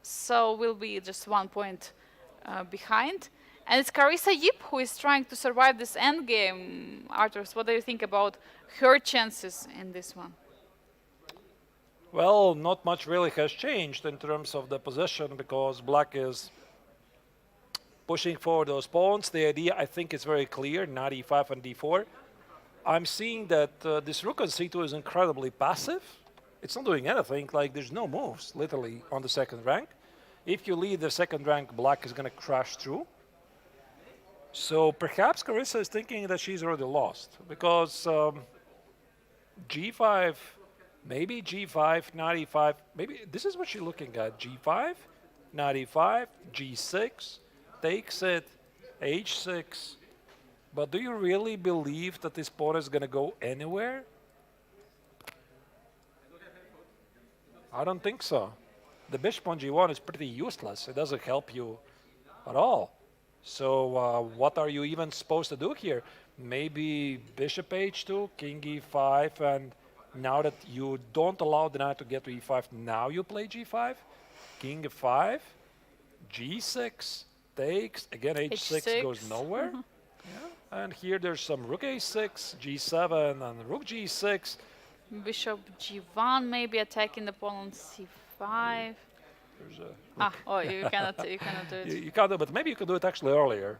so will be just 1 point behind. And it's Carissa Yip who is trying to survive this endgame. Arturs, what do you think about her chances in this one? Well, not much really has changed in terms of the position because Black is pushing forward those pawns. The idea, I think, is very clear, knight e5 and d4. I'm seeing that this rook on c2 is incredibly passive. It's not doing anything, like there's no moves, literally, on the second rank. If you lead the second rank, Black is going to crash through. So perhaps Carissa is thinking that she's already lost because g5, maybe g5, knight e5, maybe this is what she's looking at. g5, knight e5, g6, takes it, h6. But do you really believe that this pawn is going to go anywhere? I don't think so. The bishop on g1 is pretty useless. It doesn't help you at all. So what are you even supposed to do here? Maybe bishop h2, king e5, and now that you don't allow the knight to get to e5, now you play g5, king f5, g6, takes, again h6 goes nowhere. Yeah. And here there's some rook a6, g7, and rook g6. Bishop g1, maybe attacking the pawn on c5. You cannot do it. You can't do it, but maybe you could do it actually earlier.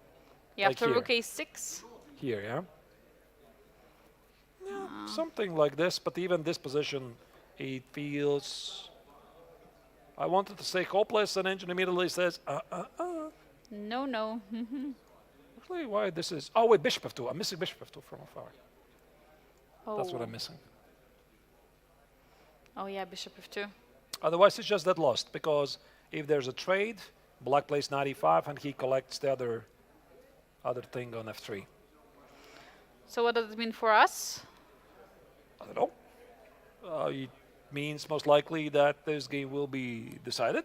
Yeah, like after rook a6. Here, yeah? Something like this, but even this position, it feels... I wanted to say hopeless, and engine immediately says, No. Actually, why this is... Oh, wait, bishop f2. I'm missing bishop f2 from afar. Oh. That's what I'm missing. Oh, yeah, bishop f2. Otherwise, it's just dead lost, because if there's a trade, Black plays knight e5, and he collects the other thing on f3. So what does it mean for us? I don't know. It means most likely that this game will be decided,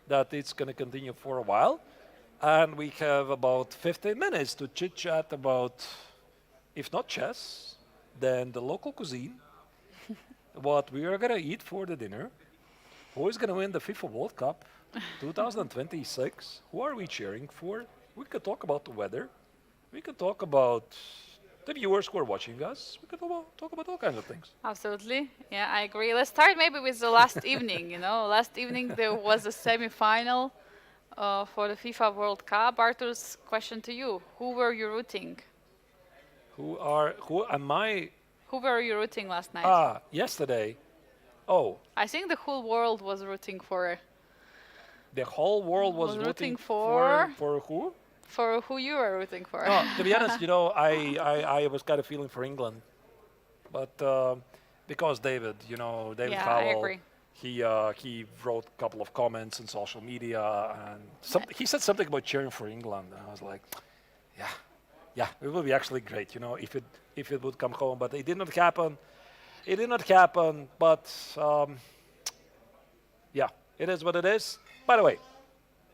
that it's going to continue for a while, and we have about 15 minutes to chit-chat about, if not chess, then the local cuisine, what we are going to eat for the dinner, who is going to win the FIFA World Cup 2026, who are we cheering for? We could talk about the weather, we could talk about the viewers who are watching us, we could talk about all kinds of things. Absolutely, yeah, I agree. Let's start maybe with the last evening, Last evening there was a semi-final for the FIFA World Cup. Arturs, question to you, who were you rooting? Who am I? Who were you rooting last night? Yesterday. Oh. I think the whole world was rooting for... The whole world was rooting for who? For who you were rooting for. No, to be honest, I was kind of feeling for England. But because David yeah, Howell, I agree. He wrote a couple of comments on social media, and he said something about cheering for England. And I was like, yeah, it would be actually great, if it would come home. But it did not happen. It did not happen, but yeah, it is what it is. By the way,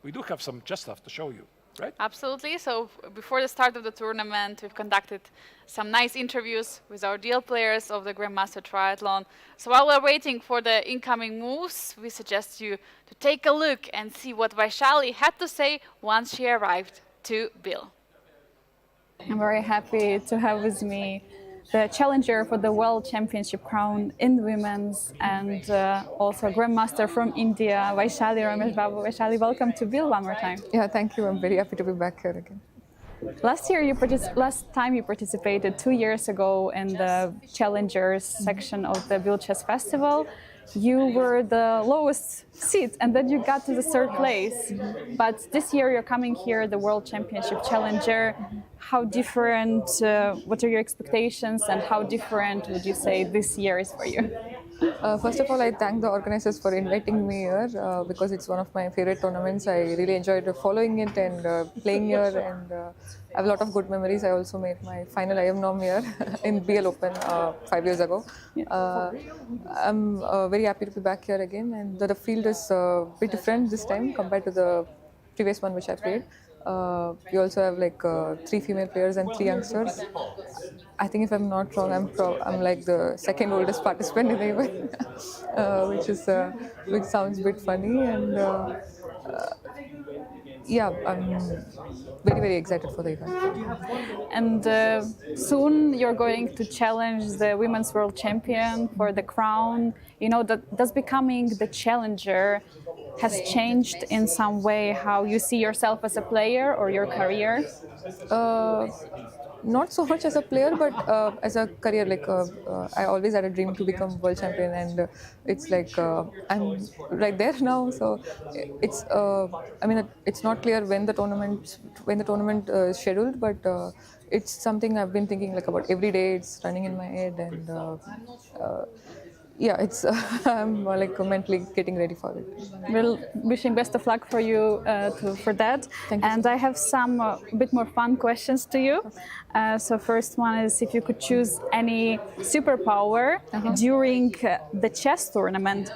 we do have some chess stuff to show you, right? Absolutely. So before the start of the tournament, we've conducted some nice interviews with our deal players of the Grandmaster Triathlon. So while we're waiting for the incoming moves, we suggest you to take a look and see what Vaishali had to say once she arrived to Biel. I'm very happy to have with me the challenger for the World Championship crown in women's, and also Grandmaster from India, Vaishali Ramesh Babu. Vaishali, welcome to Biel one more time. Yeah, thank you. I'm very happy to be back here again. Last time you participated 2 years ago in the challengers section of the Biel Chess Festival. You were the lowest seat, and then you got to the third place. But this year you're coming here, the World Championship Challenger. How different, what are your expectations, and how different would you say this year is for you? First of all, I thank the organizers for inviting me here because it's one of my favorite tournaments. I really enjoyed following it and playing here, and I have a lot of good memories. I also made my final IM norm here in Biel Open 5 years ago. I'm very happy to be back here again, and the field is a bit different this time compared to the previous one which I played. We also have like 3 female players and 3 youngsters. I think if I'm not wrong, I'm like the second oldest participant in the event, which sounds a bit funny, and yeah, I'm very, very excited for the event. And soon you're going to challenge the women's world champion for the crown. You know, does becoming the challenger has changed in some way how you see yourself as a player or your career? Not so much as a player, but as a career. Like I always had a dream to become world champion, and it's like I'm right there now. So it's I mean it's not clear when the tournament is scheduled, but it's something I've been thinking like about every day. It's running in my head, and yeah, it's I'm like mentally getting ready for it. Well, wishing best of luck for you for that. Thank you. And I have some bit more fun questions to you. So first one is if you could choose any superpower during the chess tournament,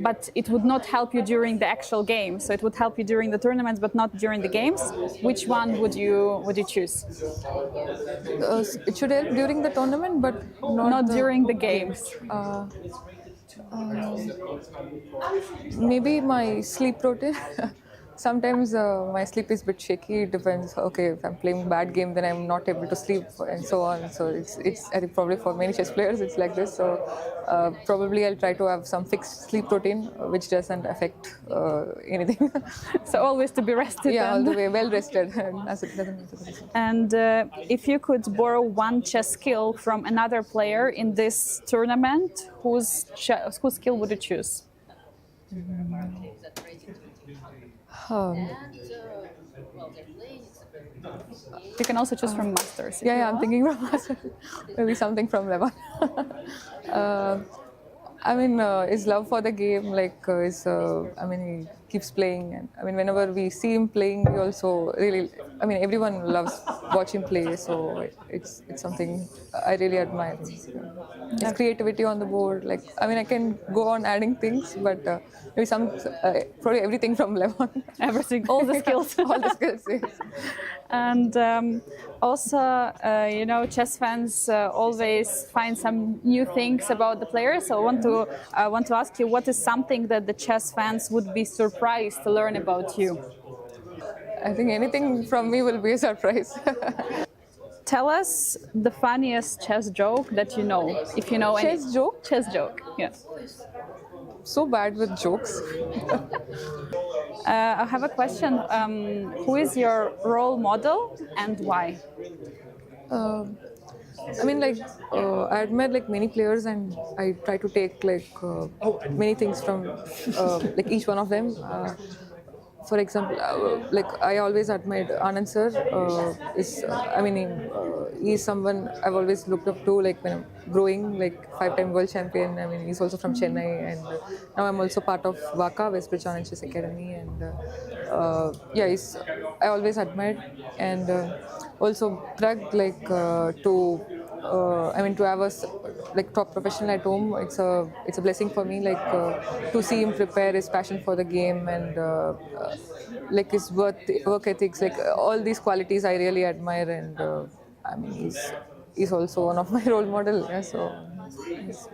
but it would not help you during the actual game. So it would help you during the tournaments, but not during the games. Which one would you choose? It should help during the tournament, but not during the games. Maybe my sleep routine. Sometimes my sleep is a bit shaky. It depends. Okay, if I'm playing bad game, then I'm not able to sleep and so on. So it's I think probably for many chess players it's like this. So probably I'll try to have some fixed sleep routine which doesn't affect anything. So always to be rested. Yeah, all the way well rested, as it doesn't matter. And if you could borrow one chess skill from another player in this tournament, whose skill would you choose? You can also choose from masters. Yeah, I'm thinking from masters. Maybe something from Levon. I mean, his love for the game, like, I mean, he keeps playing. And I mean, whenever we see him playing, we also really, I mean, everyone loves watching him play. So it's something I really admire. His creativity on the board, like, I mean, I can go on adding things, but maybe probably everything from Levon. Everything, all the skills. All the skills, yes. And also, you know, chess fans always find some new things about the players. So I want to ask you, what is something that the chess fans would be surprised to learn about you? I think anything from me will be a surprise. Tell us the funniest chess joke that you know, if you know any. Chess joke? Chess joke, yes. So bad with jokes. I have a question. Who is your role model and why? I mean, like, I admire like many players, and I try to take like many things from like each one of them. For example, like I always admired Anand sir. I mean, he's someone I've always looked up to. Like when I'm growing, like 5-time world champion. I mean, he's also from Chennai, and now I'm also part of VACA, West Bridge Chess Academy, and yeah, I always admired, and also Prag, like I mean, to have a like top professional at home, it's a blessing for me. Like to see him prepare, his passion for the game, and like his work ethics, like all these qualities I really admire, and I mean he's also one of my role models. Yeah, so.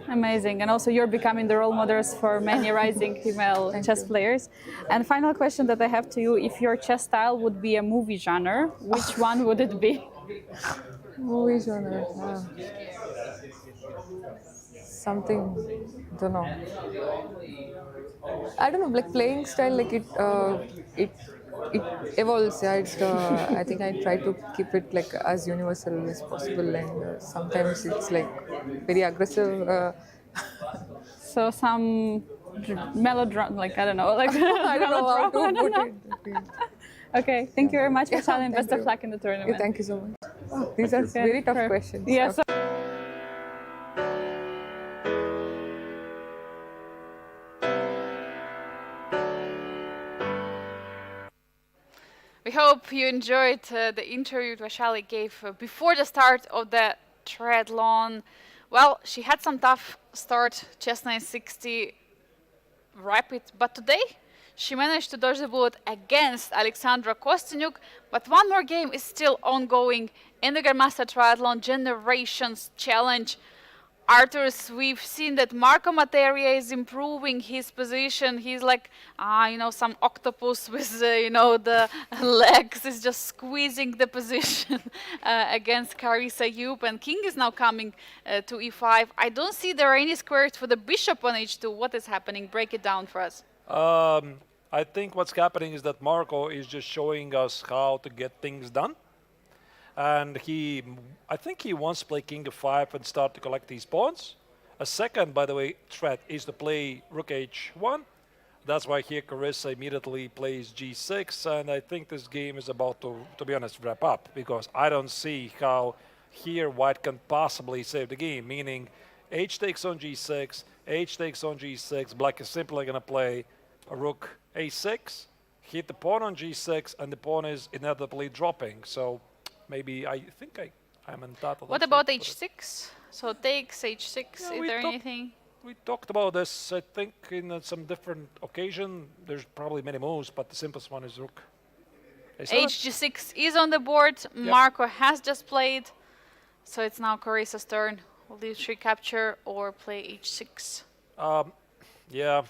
Amazing, and also you're becoming the role models for many rising female chess players. And final question that I have to you: if your chess style would be a movie genre, which one would it be? Movie genre. Something, don't know. I don't know, like playing style, like it it evolves. Yeah, I think I try to keep it like as universal as possible, and sometimes it's like very aggressive. So some melodrama, like I don't know, like I don't know how melodrama. to put it. Okay. Okay, thank you very much, Vaishali, and thank best of you. luck in the tournament. Yeah, thank you so much. Oh, these are very tough questions. Yes. We hope you enjoyed the interview Vaishali gave before the start of the triathlon. Well, she had some tough start, chest 960 rapid, but today she managed to dodge the bullet against Alexandra Kostyniuk. But one more game is still ongoing in the Grandmaster Triathlon Generations Challenge. Arthurs, we've seen that Marco Materia is improving his position. He's like, some octopus with, the legs is just squeezing the position against Carissa Yoop. And King is now coming to E5. I don't see there are any squares for the bishop on H2. What is happening? Break it down for us. I think what's happening is that Marco is just showing us how to get things done. And I think he wants to play King of 5 and start to collect these pawns. A second, by the way, threat is to play Rook H1. That's why here Carissa immediately plays G6, and I think this game is about to be honest, wrap up, because I don't see how here White can possibly save the game, meaning H takes on G6, H takes on G6, Black is simply going to play a Rook A6, hit the pawn on G6, and the pawn is inevitably dropping. So maybe I'm entitled. What about H6? So takes H6. Yeah, is there anything? We talked about this, I think, in some different occasion. There's probably many moves, but the simplest one is Rook. HG6 is on the board. Yep. Marco has just played. So it's now Carissa's turn. Will she capture or play H6? Yeah.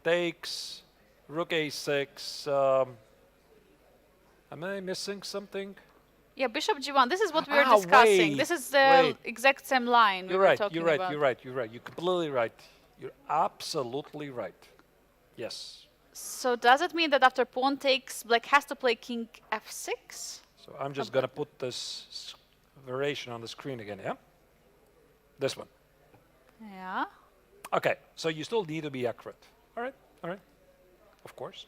Takes Rook A6. Am I missing something? Yeah, Bishop G1. This is what we were discussing. Wait, this is the exact same line you're we were right, talking you're right, about. You're right, you're right. You're completely right. You're absolutely right. Yes. So does it mean that after pawn takes, Black has to play King F6? So I'm just going to put this variation on the screen again, yeah? This one. Yeah. Okay, so you still need to be accurate. All right, of course.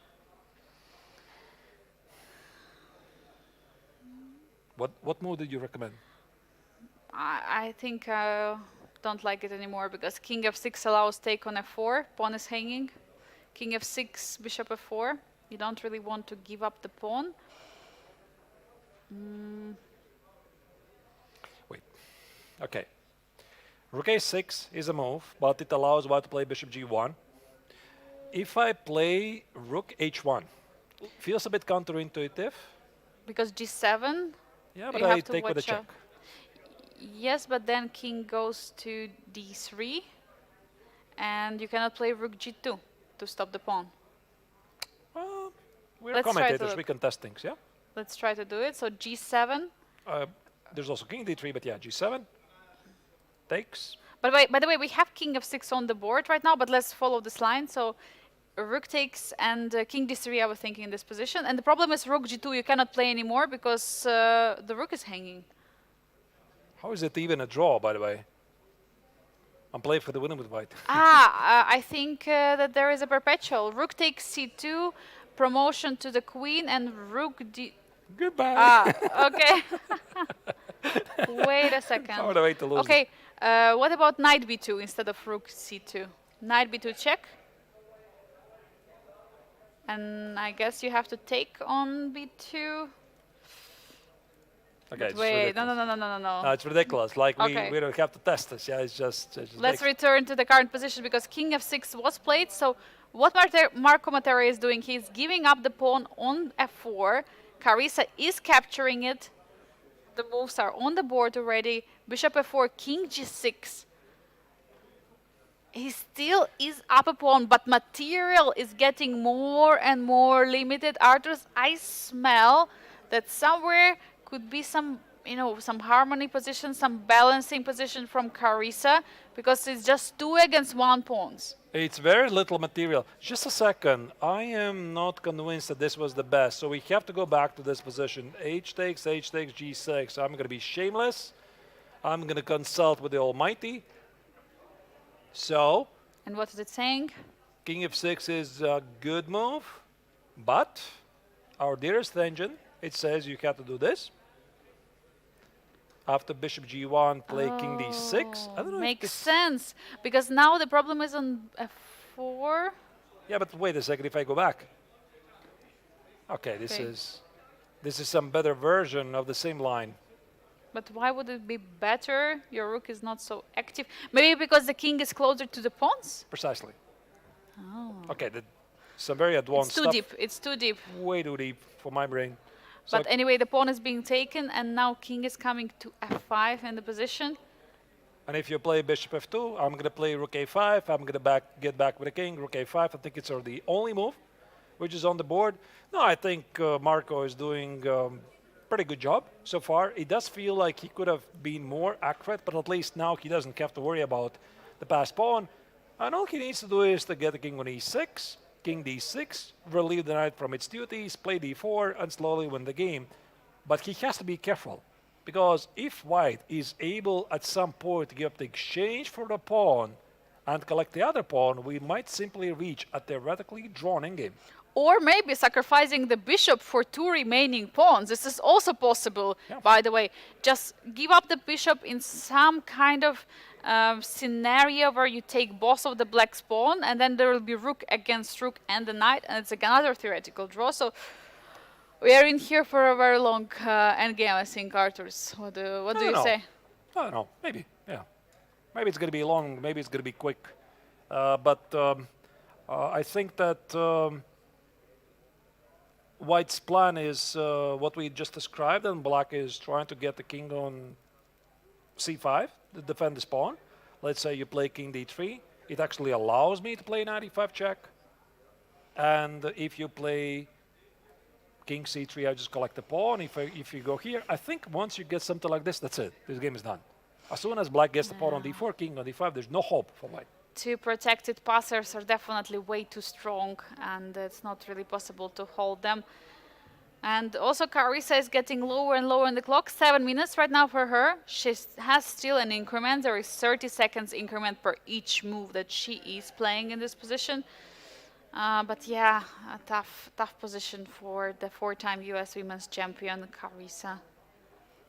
What move did you recommend? I think I don't like it anymore because King F6 allows take on F4, pawn is hanging. King F6, Bishop F4. You don't really want to give up the pawn. Wait, okay. Rook A6 is a move, but it allows White to play Bishop G1. If I play Rook H1, feels a bit counterintuitive. Because G7? Yeah, but I take with a check. Yes, but then King goes to D3, and you cannot play Rook G2 to stop the pawn. We're commentators, we can test things, yeah? Let's try to do it. So G7. There's also King D3, but yeah, G7 takes. By the way, we have King F6 on the board right now, but let's follow this line. So Rook takes and King D3, I was thinking in this position. And the problem is Rook G2 you cannot play anymore because the Rook is hanging. How is it even a draw, by the way? I'm playing for the winner with White. I think that there is a perpetual. Rook takes C2, promotion to the Queen, and Rook D... Goodbye. Okay. Wait a second. I would wait to lose. Okay, what about Knight B2 instead of Rook C2? Knight B2 check. And I guess you have to take on B2. Okay, wait, no. No, it's ridiculous. Like we don't have to test this. Yeah, it's just let's return to the current position because King F6 was played. So what Marco Materia is doing, he's giving up the pawn on F4. Carissa is capturing it. The moves are on the board already. Bishop F4, King G6. He still is up a pawn, but material is getting more and more limited. Arthurs, I smell that somewhere could be some some harmony position, some balancing position from Carissa, because it's just 2 against 1 pawns. It's very little material. Just a second. I am not convinced that this was the best. So we have to go back to this position. H takes, G6. So I'm going to be shameless. I'm going to consult with the Almighty. So. And what is it saying? King f6 is a good move. But our dearest engine, it says you have to do this. After bishop g1, play king d6. I don't know. Makes sense, because now the problem is on f4. Yeah, but wait a second. If I go back, okay, this is some better version of the same line. But why would it be better? Your rook is not so active. Maybe because the king is closer to the pawns. Precisely. Oh. Okay, some very advanced stuff. It's too deep. It's too deep. Way too deep for my brain. So but anyway, the pawn is being taken, and now king is coming to f5 in the position. And if you play bishop f2, I'm going to play rook a5. I'm going to get back with the king, rook a5. I think it's the only move which is on the board. No, I think Marco is doing pretty good job so far. It does feel like he could have been more accurate, but at least now he doesn't have to worry about the passed pawn. And all he needs to do is to get the king on e6. King d6, relieve the knight from its duties, play d4, and slowly win the game. But he has to be careful, because if white is able at some point to give up the exchange for the pawn and collect the other pawn, we might simply reach a theoretically drawn endgame. Or maybe sacrificing the bishop for 2 remaining pawns. This is also possible, by the way. Just give up the bishop in some kind of scenario where you take both of the black's pawn, and then there will be rook against rook and the knight, and it's another theoretical draw. So we are in here for a very long endgame, I think, Arturs. What do you say? I don't know. Maybe, yeah. Maybe it's going to be long. Maybe it's going to be quick. I think that white's plan is what we just described, and black is trying to get the king on c5 to defend this pawn. Let's say you play king d3. It actually allows me to play knight e5 check. And if you play king c3, I just collect the pawn. If you go here, I think once you get something like this, that's it. This game is done. As soon as black gets the pawn on d4, king on d5, there's no hope for white. 2 protected passers are definitely way too strong, and it's not really possible to hold them. And also Carissa is getting lower and lower in the clock. 7 minutes right now for her. She has still an increment. There is 30 seconds increment per each move that she is playing in this position. But yeah, a tough position for the 4-time US Women's Champion Carissa.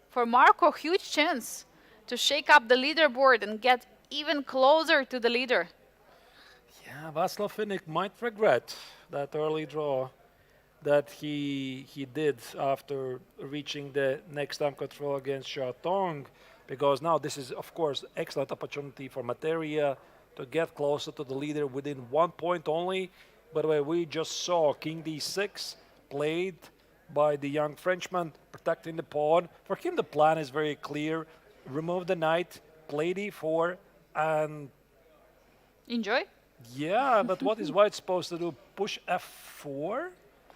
For Marco, huge chance to shake up the leaderboard and get even closer to the leader. Yeah, Václav Finnick might regret that early draw that he did after reaching the next time control against Shatong, because now this is, of course, excellent opportunity for Materia to get closer to the leader within 1 point only. By the way, we just saw king d6 played by the young Frenchman, protecting the pawn. For him, the plan is very clear. Remove the knight, play d4, and... enjoy? Yeah, but what is white supposed to do? Push f4?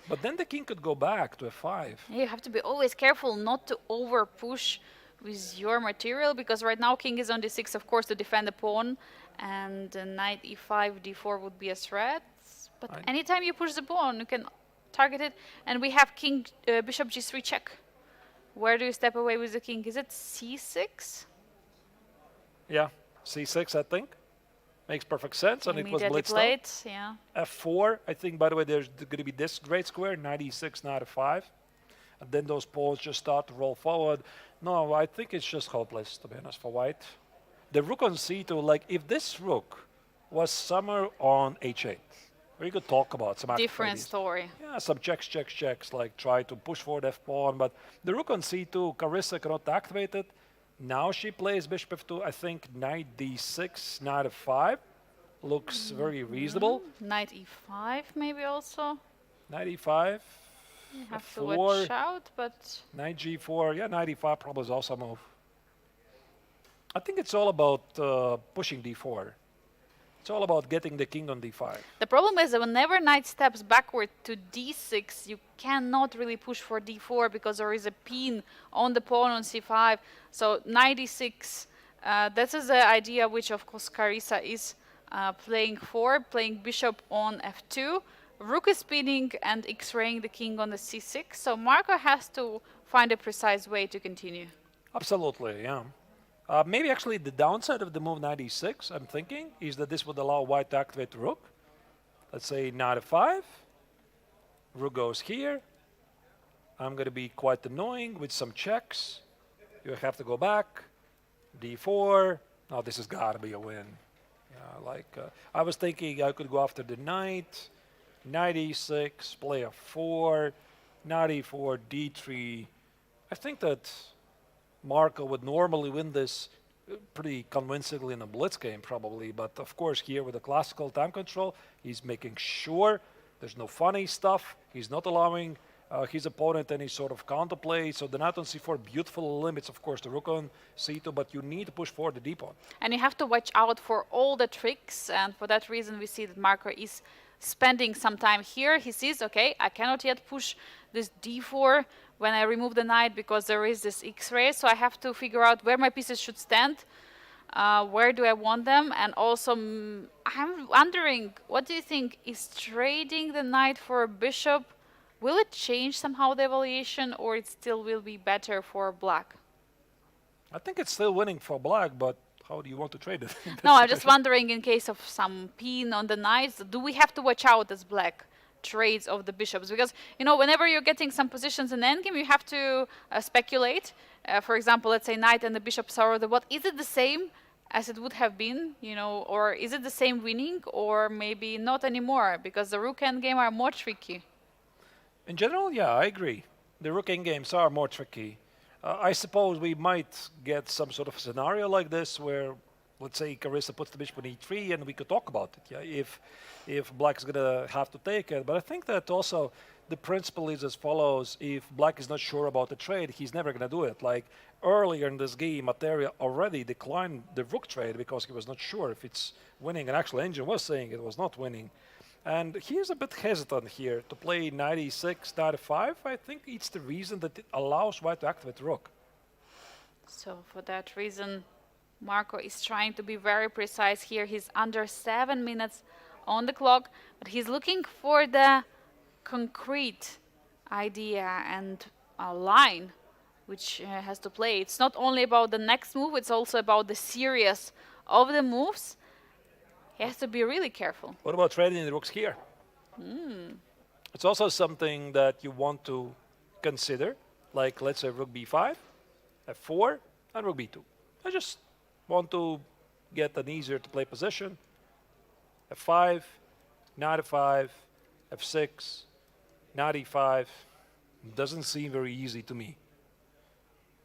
But then the king could go back to f5. You have to be always careful not to over push with your material, because right now king is on d6, of course, to defend the pawn, and knight e5, d4 would be a threat. But anytime you push the pawn, you can target it. And we have king, bishop g3 check. Where do you step away with the king? Is it c6? Yeah, c6, I think. Makes perfect sense, and it was blitzed played, out. yeah. f4, I think, by the way, there's going to be this great square, knight e6, knight f5. And then those pawns just start to roll forward. No, I think it's just hopeless, to be honest, for white. The rook on c2, like, if this rook was somewhere on h8, we could talk about some different story. Yeah, some checks, like try to push forward f-pawn, but the rook on c2, Carissa cannot activate it. Now she plays bishop f2. I think knight d6, knight f5 looks very reasonable. Knight e5 maybe also. Knight e5. You have to watch out, but... Knight g4, yeah, knight e5 probably is also a move. I think it's all about pushing d4. It's all about getting the king on d5. The problem is that whenever knight steps backward to d6, you cannot really push for d4 because there is a pin on the pawn on c5. So knight d6, this is the idea which of course Carissa is playing for, playing bishop on f2. Rook is spinning and x-raying the king on the c6. So Marco has to find a precise way to continue. Absolutely, yeah. Maybe actually the downside of the move knight e6, I'm thinking, is that this would allow white to activate the rook. Let's say knight f5. Rook goes here. I'm going to be quite annoying with some checks. You have to go back. d4. Now this has got to be a win. I was thinking I could go after the knight. Knight e6, play f4. Knight e4, d3. I think that Marco would normally win this pretty convincingly in a blitz game probably, but of course here with the classical time control, he's making sure there's no funny stuff. He's not allowing his opponent any sort of counterplay. So the knight on c4 beautiful limits, of course, the rook on c2, but you need to push forward the d-pawn. And you have to watch out for all the tricks, and for that reason we see that Marco is spending some time here. He sees, okay, I cannot yet push this d4 when I remove the knight because there is this x-ray, so I have to figure out where my pieces should stand, where do I want them, and also I'm wondering, what do you think, is trading the knight for a bishop, will it change somehow the evaluation, or it still will be better for black? I think it's still winning for black, but how do you want to trade it? No, I'm just wondering, in case of some pin on the knights, do we have to watch out as black trades of the bishops? Because, you know, whenever you're getting some positions in the endgame, you have to speculate. For example, let's say knight and the bishops are the what? Is it the same as it would have been, you know, or is it the same winning, or maybe not anymore, because the rook endgame are more tricky? In general, yeah, I agree. The rook endgames are more tricky. I suppose we might get some sort of scenario like this where, let's say, Carissa puts the bishop on e3 and we could talk about it, yeah, if black is going to have to take it. But I think that also the principle is as follows. If black is not sure about the trade, he's never going to do it. Like earlier in this game, Materia already declined the rook trade because he was not sure if it's winning. And actually, Engine was saying it was not winning. And he's a bit hesitant here to play knight e6, knight f5. I think it's the reason that it allows white to activate the rook. So for that reason, Marco is trying to be very precise here. He's under 7 minutes on the clock, but he's looking for the concrete idea and a line which has to play. It's not only about the next move, it's also about the series of the moves. He has to be really careful. What about trading the rooks here? It's also something that you want to consider, like let's say rook b5, f4, and rook b2. I just want to get an easier to play position. f5, knight f5, f6, knight e5. Doesn't seem very easy to me.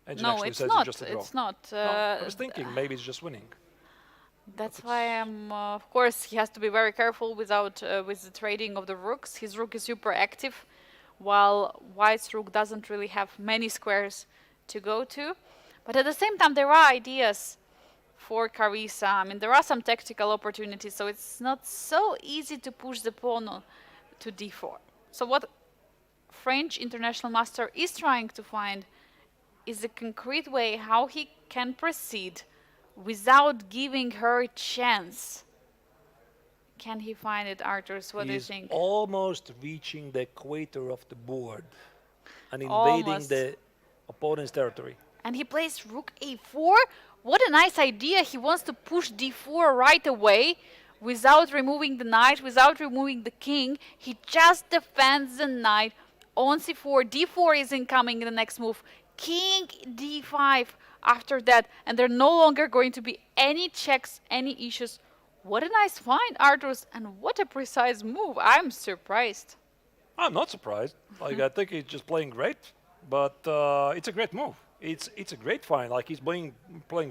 Engine No, it's not. It's not. I was thinking maybe it's just winning. That's why I'm, of course, he has to be very careful with the trading of the rooks. His rook is super active, while white's rook doesn't really have many squares to go to. But at the same time, there are ideas for Carissa. I mean, there are some tactical opportunities, so it's not so easy to push the pawn to d4. So what French international master is trying to find is a concrete way how he can proceed without giving her a chance. Can he find it, Arturs? What do you think? He's almost reaching the equator of the board and invading the opponent's territory. And he plays rook a4. What a nice idea. He wants to push d4 right away without removing the knight, without removing the king. He just defends the knight on c4. d4 is incoming in the next move. King d5 after that, and there are no longer going to be any checks, any issues. What a nice find, Arturs, and what a precise move. I'm surprised. I'm not surprised. Like, I think he's just playing great, but it's a great move. It's a great find. Like, he's playing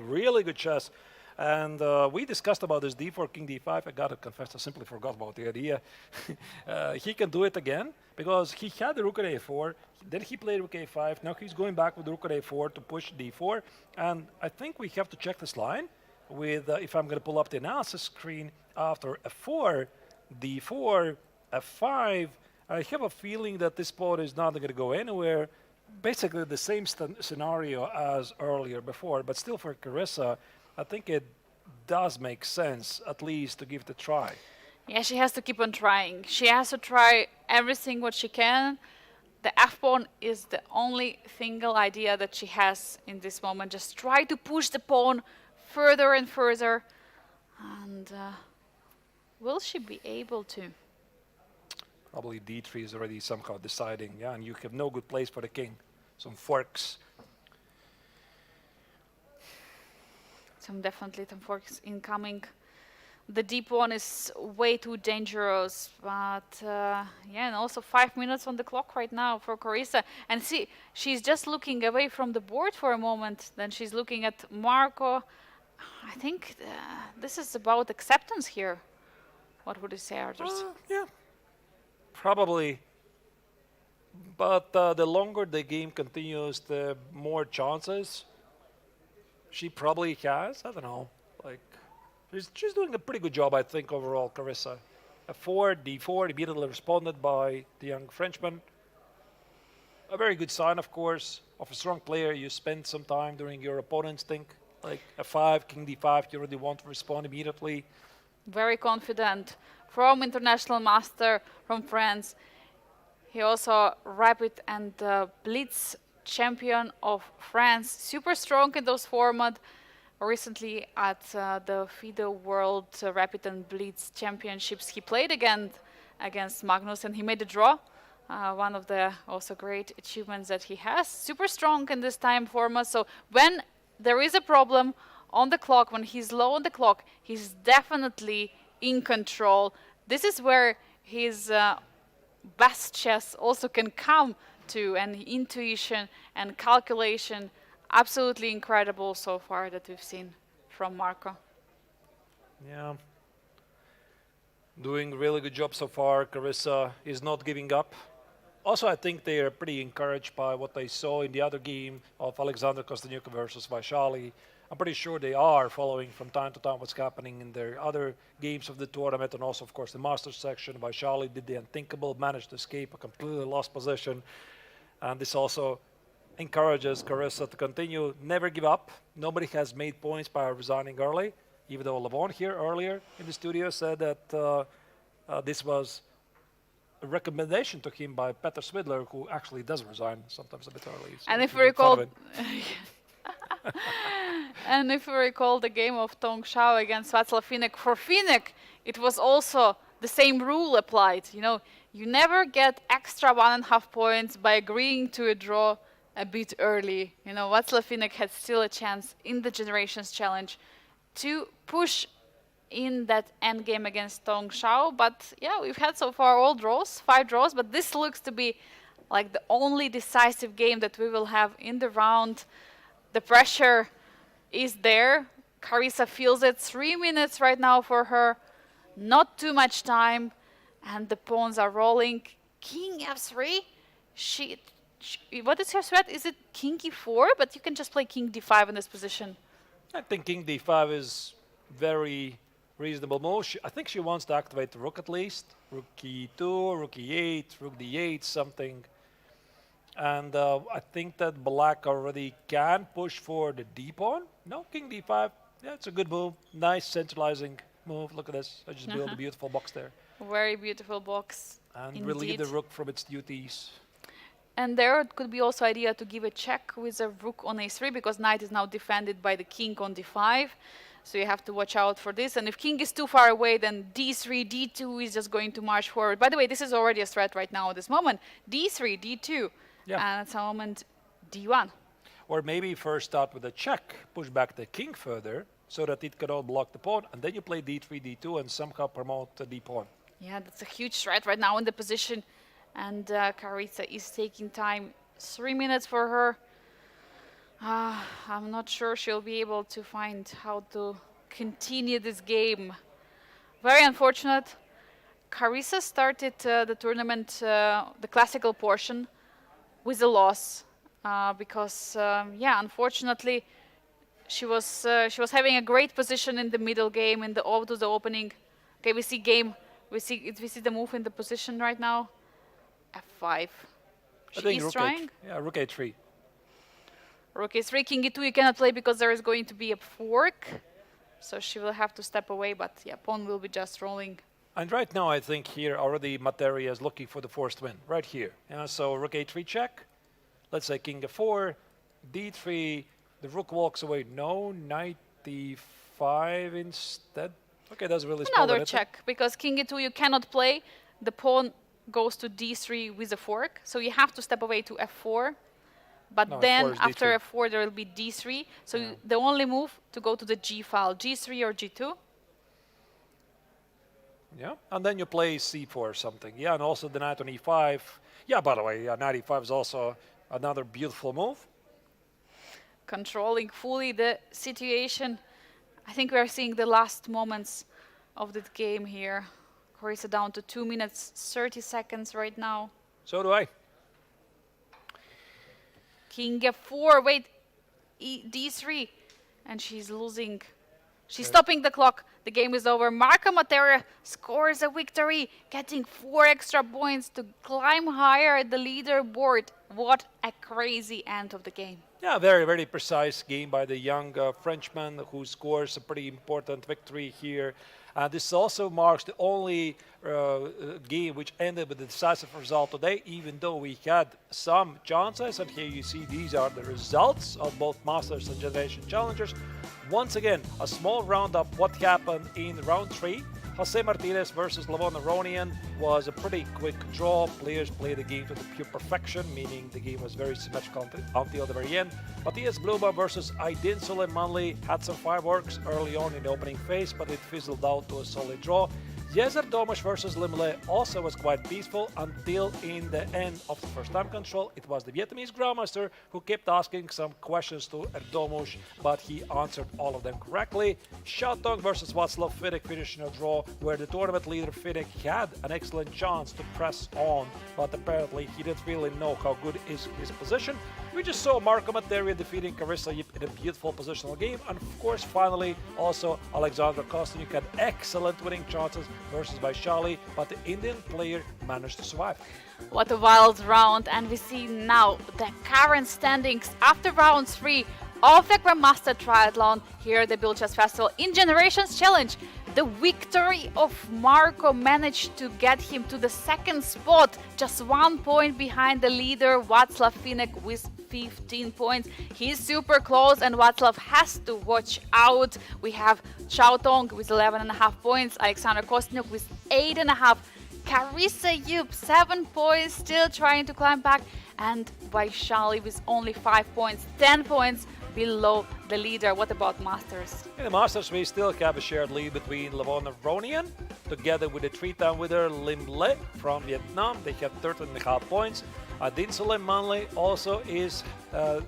really good chess. And we discussed about this d4, king d5. I gotta confess, I simply forgot about the idea. He can do it again because he had the rook at a4. Then he played rook a5. Now he's going back with rook at a4 to push d4. And I think we have to check this line with, if I'm going to pull up the analysis screen, after f4, d4, f5, I have a feeling that this pawn is not going to go anywhere. Basically the same scenario as earlier before, but still for Carissa, I think it does make sense at least to give it a try. Yeah, she has to keep on trying. She has to try everything what she can. The f-pawn is the only single idea that she has in this moment. Just try to push the pawn further and further. And will she be able to? Probably d3 is already somehow deciding, yeah, and you have no good place for the king. Some forks. Definitely some forks incoming. The deep one is way too dangerous, but yeah, and also 5 minutes on the clock right now for Carissa. And see, she's just looking away from the board for a moment, then she's looking at Marco. I think this is about acceptance here. What would you say, Arthur? Yeah, probably. But the longer the game continues, the more chances she probably has. I don't know, like. She's doing a pretty good job, I think, overall, Carissa. f4, d4, immediately responded by the young Frenchman. A very good sign, of course, of a strong player. You spend some time during your opponent's think, like f5, king d5, you already want to respond immediately. Very confident. From international master from France. He also rapid and blitz champion of France. Super strong in those formats. Recently at the FIDE World Rapid and Blitz Championships, he played against Magnus and he made a draw. One of the also great achievements that he has. Super strong in this time format. So when there is a problem on the clock, when he's low on the clock, he's definitely in control. This is where his best chess also can come to, and intuition and calculation. Absolutely incredible so far that we've seen from Marco. Yeah. Doing a really good job so far. Carissa is not giving up. Also, I think they are pretty encouraged by what they saw in the other game of Alexander Kosteniuk versus Vaishali. I'm pretty sure they are following from time to time what's happening in their other games of the tournament, and also, of course, the Masters section. Vaishali did the unthinkable, managed to escape a completely lost position. And this also encourages Carissa to continue, never give up. Nobody has made points by resigning early, even though Levon here earlier in the studio said that this was a recommendation to him by Peter Swidler, who actually does resign sometimes a bit early. So and if we recall, and if we recall the game of Tong Shao against Václav Finek, for Finek, it was also the same rule applied. You know, you never get extra 1.5 points by agreeing to a draw a bit early. You know, Václav Finek had still a chance in the Generations Challenge to push in that end game against Tong Shao. But yeah, we've had so far all draws, 5 draws, but this looks to be like the only decisive game that we will have in the round. The pressure is there. Carissa feels it. 3 minutes right now for her. Not too much time. And the pawns are rolling. King f3. What is her threat? Is it king e4? But you can just play king d5 in this position. I think king d5 is very reasonable move. I think she wants to activate the rook at least. Rook e2, rook e8, rook d8, something. And I think that black already can push for the d-pawn. No, king d5. Yeah, it's a good move. Nice centralizing move. Look at this. I just built a beautiful box there. Very beautiful box. And indeed. relieve the rook from its duties. And there it could be also idea to give a check with a rook on a3, because knight is now defended by the king on d5. So you have to watch out for this. And if king is too far away, then d3, d2 is just going to march forward. By the way, this is already a threat right now at this moment. d3, d2, and at some moment d1. Or maybe first start with a check, push back the king further, so that it cannot block the pawn, and then you play d3, d2, and somehow promote the d-pawn. Yeah, that's a huge threat right now in the position. And Carissa is taking time. 3 minutes for her. I'm not sure she'll be able to find how to continue this game. Very unfortunate. Carissa started the tournament, the classical portion, with a loss. Because, yeah, unfortunately, she was having a great position in the middle game in the opening. Okay, we see the move in the position right now. F5. She is trying. Yeah, rook a3. Rook a3, king e2 you cannot play because there is going to be a fork. So she will have to step away, but yeah, pawn will be just rolling. And right now, I think here already Materia is looking for the forced win, right here. Yeah, so rook a3 check. Let's say king f4, d3, the rook walks away. No, knight d5 instead. Okay, that's really small. Another check, because king e2 you cannot play. The pawn goes to d3 with a fork, so you have to step away to f4. But No, then F4 is after D3. f4 there will be d3. So the only move to go to the g file, g3 or g2. Yeah, and then you play c4 or something. Yeah, and also the knight on e5. Yeah, by the way, yeah, knight e5 is also another beautiful move. Controlling fully the situation. I think we are seeing the last moments of the game here. Carissa down to 2 minutes, 30 seconds right now. So do I. King f4, wait, d3, and she's losing. She's stopping the clock. The game is over. Marco Materia scores a victory, getting 4 extra points to climb higher at the leaderboard. What a crazy end of the game. Yeah, very, very precise game by the young Frenchman who scores a pretty important victory here. This also marks the only game which ended with a decisive result today, even though we had some chances. And here you see these are the results of both Masters and Generation Challengers. Once again, a small roundup what happened in round 3. Jose Martinez versus Levon was a pretty quick draw. Players played the game to the pure perfection, meaning the game was very symmetrical until the very end. Matthias Bluba versus Aydin Suleimanli had some fireworks early on in the opening phase, but it fizzled out to a solid draw. Yezer Domush versus Limle also was quite peaceful until in the end of the first time control. It was the Vietnamese Grandmaster who kept asking some questions to Erdomush, but he answered all of them correctly. Shatong versus Václav Fidek finished in a draw where the tournament leader Fidek had an excellent chance to press on, but apparently he didn't really know how good is his position. We just saw Marco Materia defeating Carissa Yip in a beautiful positional game, and of course finally also Alexandra Kostyuk had excellent winning chances versus Vaishali, but the Indian player managed to survive. What a wild round, and we see now the current standings after round 3 of the Grandmaster Triathlon here at the Biel Chess Festival in Generations Challenge. The victory of Marco managed to get him to the second spot, just 1 point behind the leader Václav Finek with 15 points. He's super close and Václav has to watch out. We have Shatong with 11.5 points, Alexander Kostyuk with 8.5, Carissa Yip 7 points, still trying to climb back, and Vaishali with only 5 points, 10 points below the leader. What about Masters? In the Masters, we still have a shared lead between Levon and Ronian, together with the 3-time winner Lim Le from Vietnam. They have 13.5 points. Aydin Suleimanli also is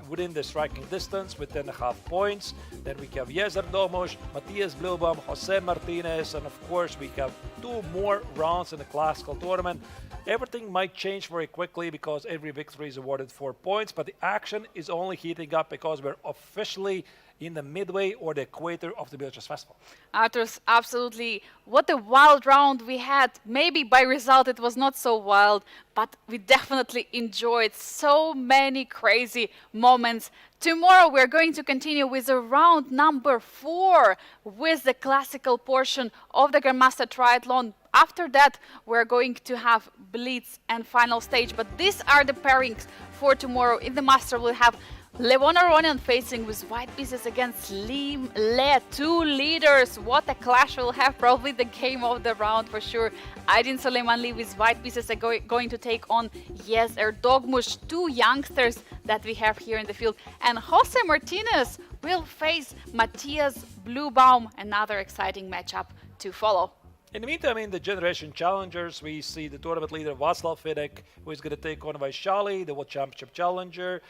within the striking distance with 10.5 points. Then we have Yezer Domush, Matthias Blubam, Jose Martinez, and of course we have 2 more rounds in the classical tournament. Everything might change very quickly because every victory is awarded 4 points, but the action is only heating up because we're officially in the midway or the equator of the Biel Chess Festival. Arthurs, absolutely. What a wild round we had. Maybe by result it was not so wild, but we definitely enjoyed so many crazy moments. Tomorrow we're going to continue with the round number 4 with the classical portion of the Grandmaster Triathlon. After that, we're going to have Blitz and final stage, but these are the pairings for tomorrow. In the Master, we'll have Levon Aronian facing with white pieces against Lim Le, 2 leaders. What a clash we'll have, probably the game of the round for sure. Aydin Suleimanli with white pieces are going to take on Yezer Domush, 2 youngsters that we have here in the field. And Jose Martinez will face Matthias Blubaum, another exciting matchup to follow. In the meantime, in the Generation Challengers, we see the tournament leader Václav Fidek, who is going to take on Vaishali, the World Championship Challenger.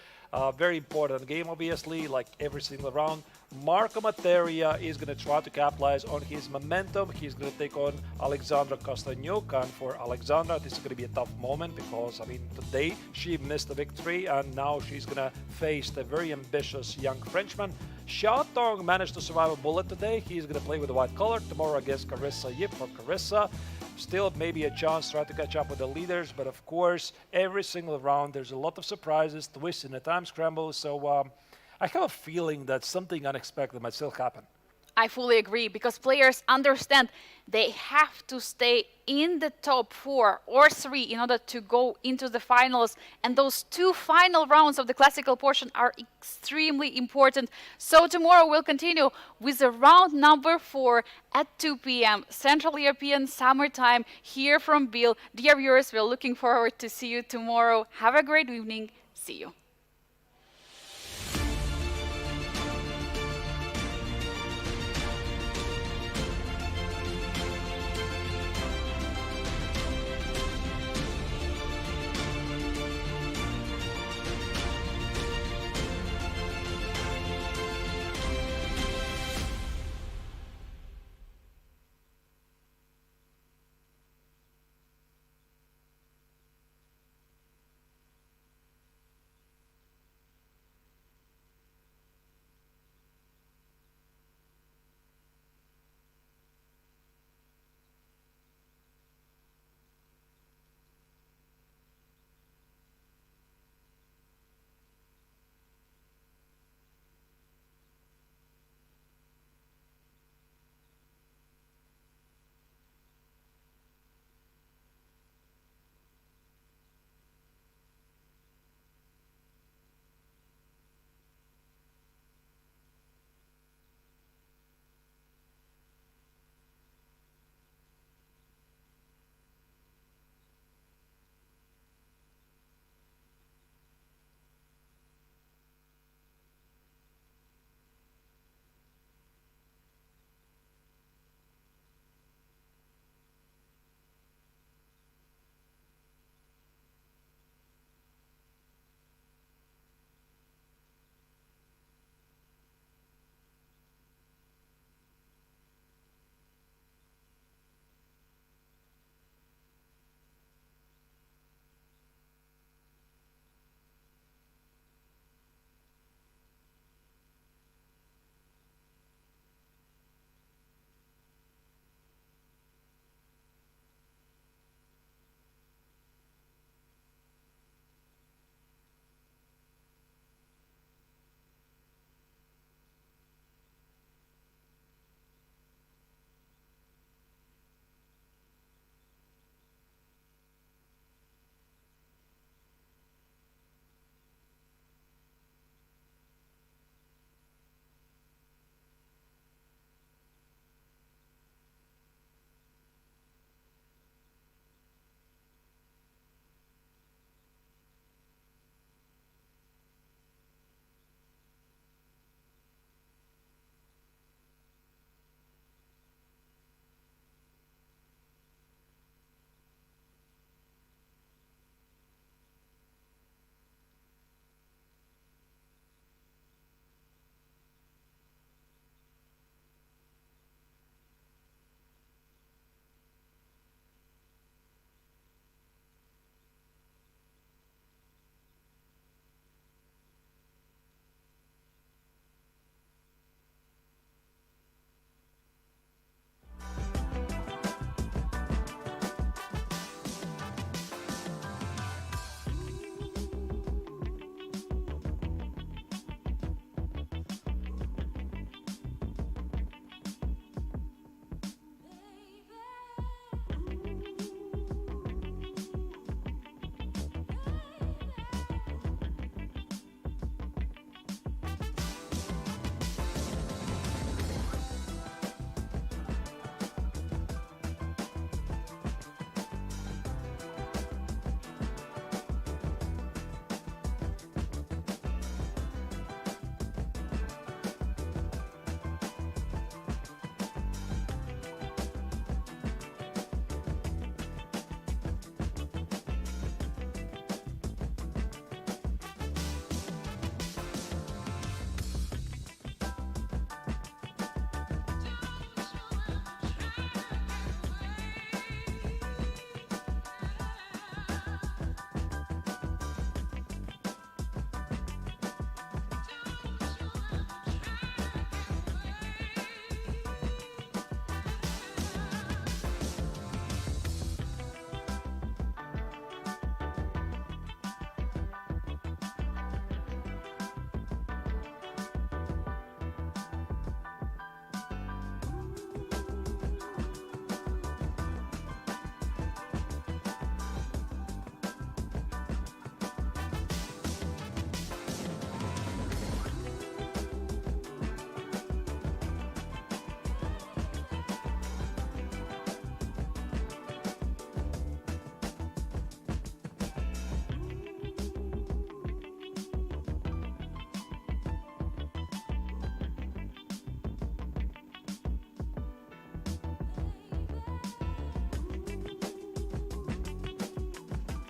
Very important game, obviously, like every single round. Marco Materia is going to try to capitalize on his momentum. He's going to take on Alexandra Kostanyuk, and for Alexandra, this is going to be a tough moment because, I mean, today she missed the victory, and now she's going to face the very ambitious young Frenchman. Xia Tong managed to survive a bullet today. He's going to play with the white color tomorrow against Carissa Yip for Carissa. Still maybe a chance to try to catch up with the leaders, but of course, every single round there's a lot of surprises, twists in the time scramble, so I have a feeling that something unexpected might still happen. I fully agree, because players understand they have to stay in the top 4 or 3 in order to go into the finals. And those 2 final rounds of the classical portion are extremely important. So tomorrow we'll continue with the round number 4 at 2 p.m. Central European Summer Time here from Biel. Dear viewers, we're looking forward to see you tomorrow. Have a great evening. See you.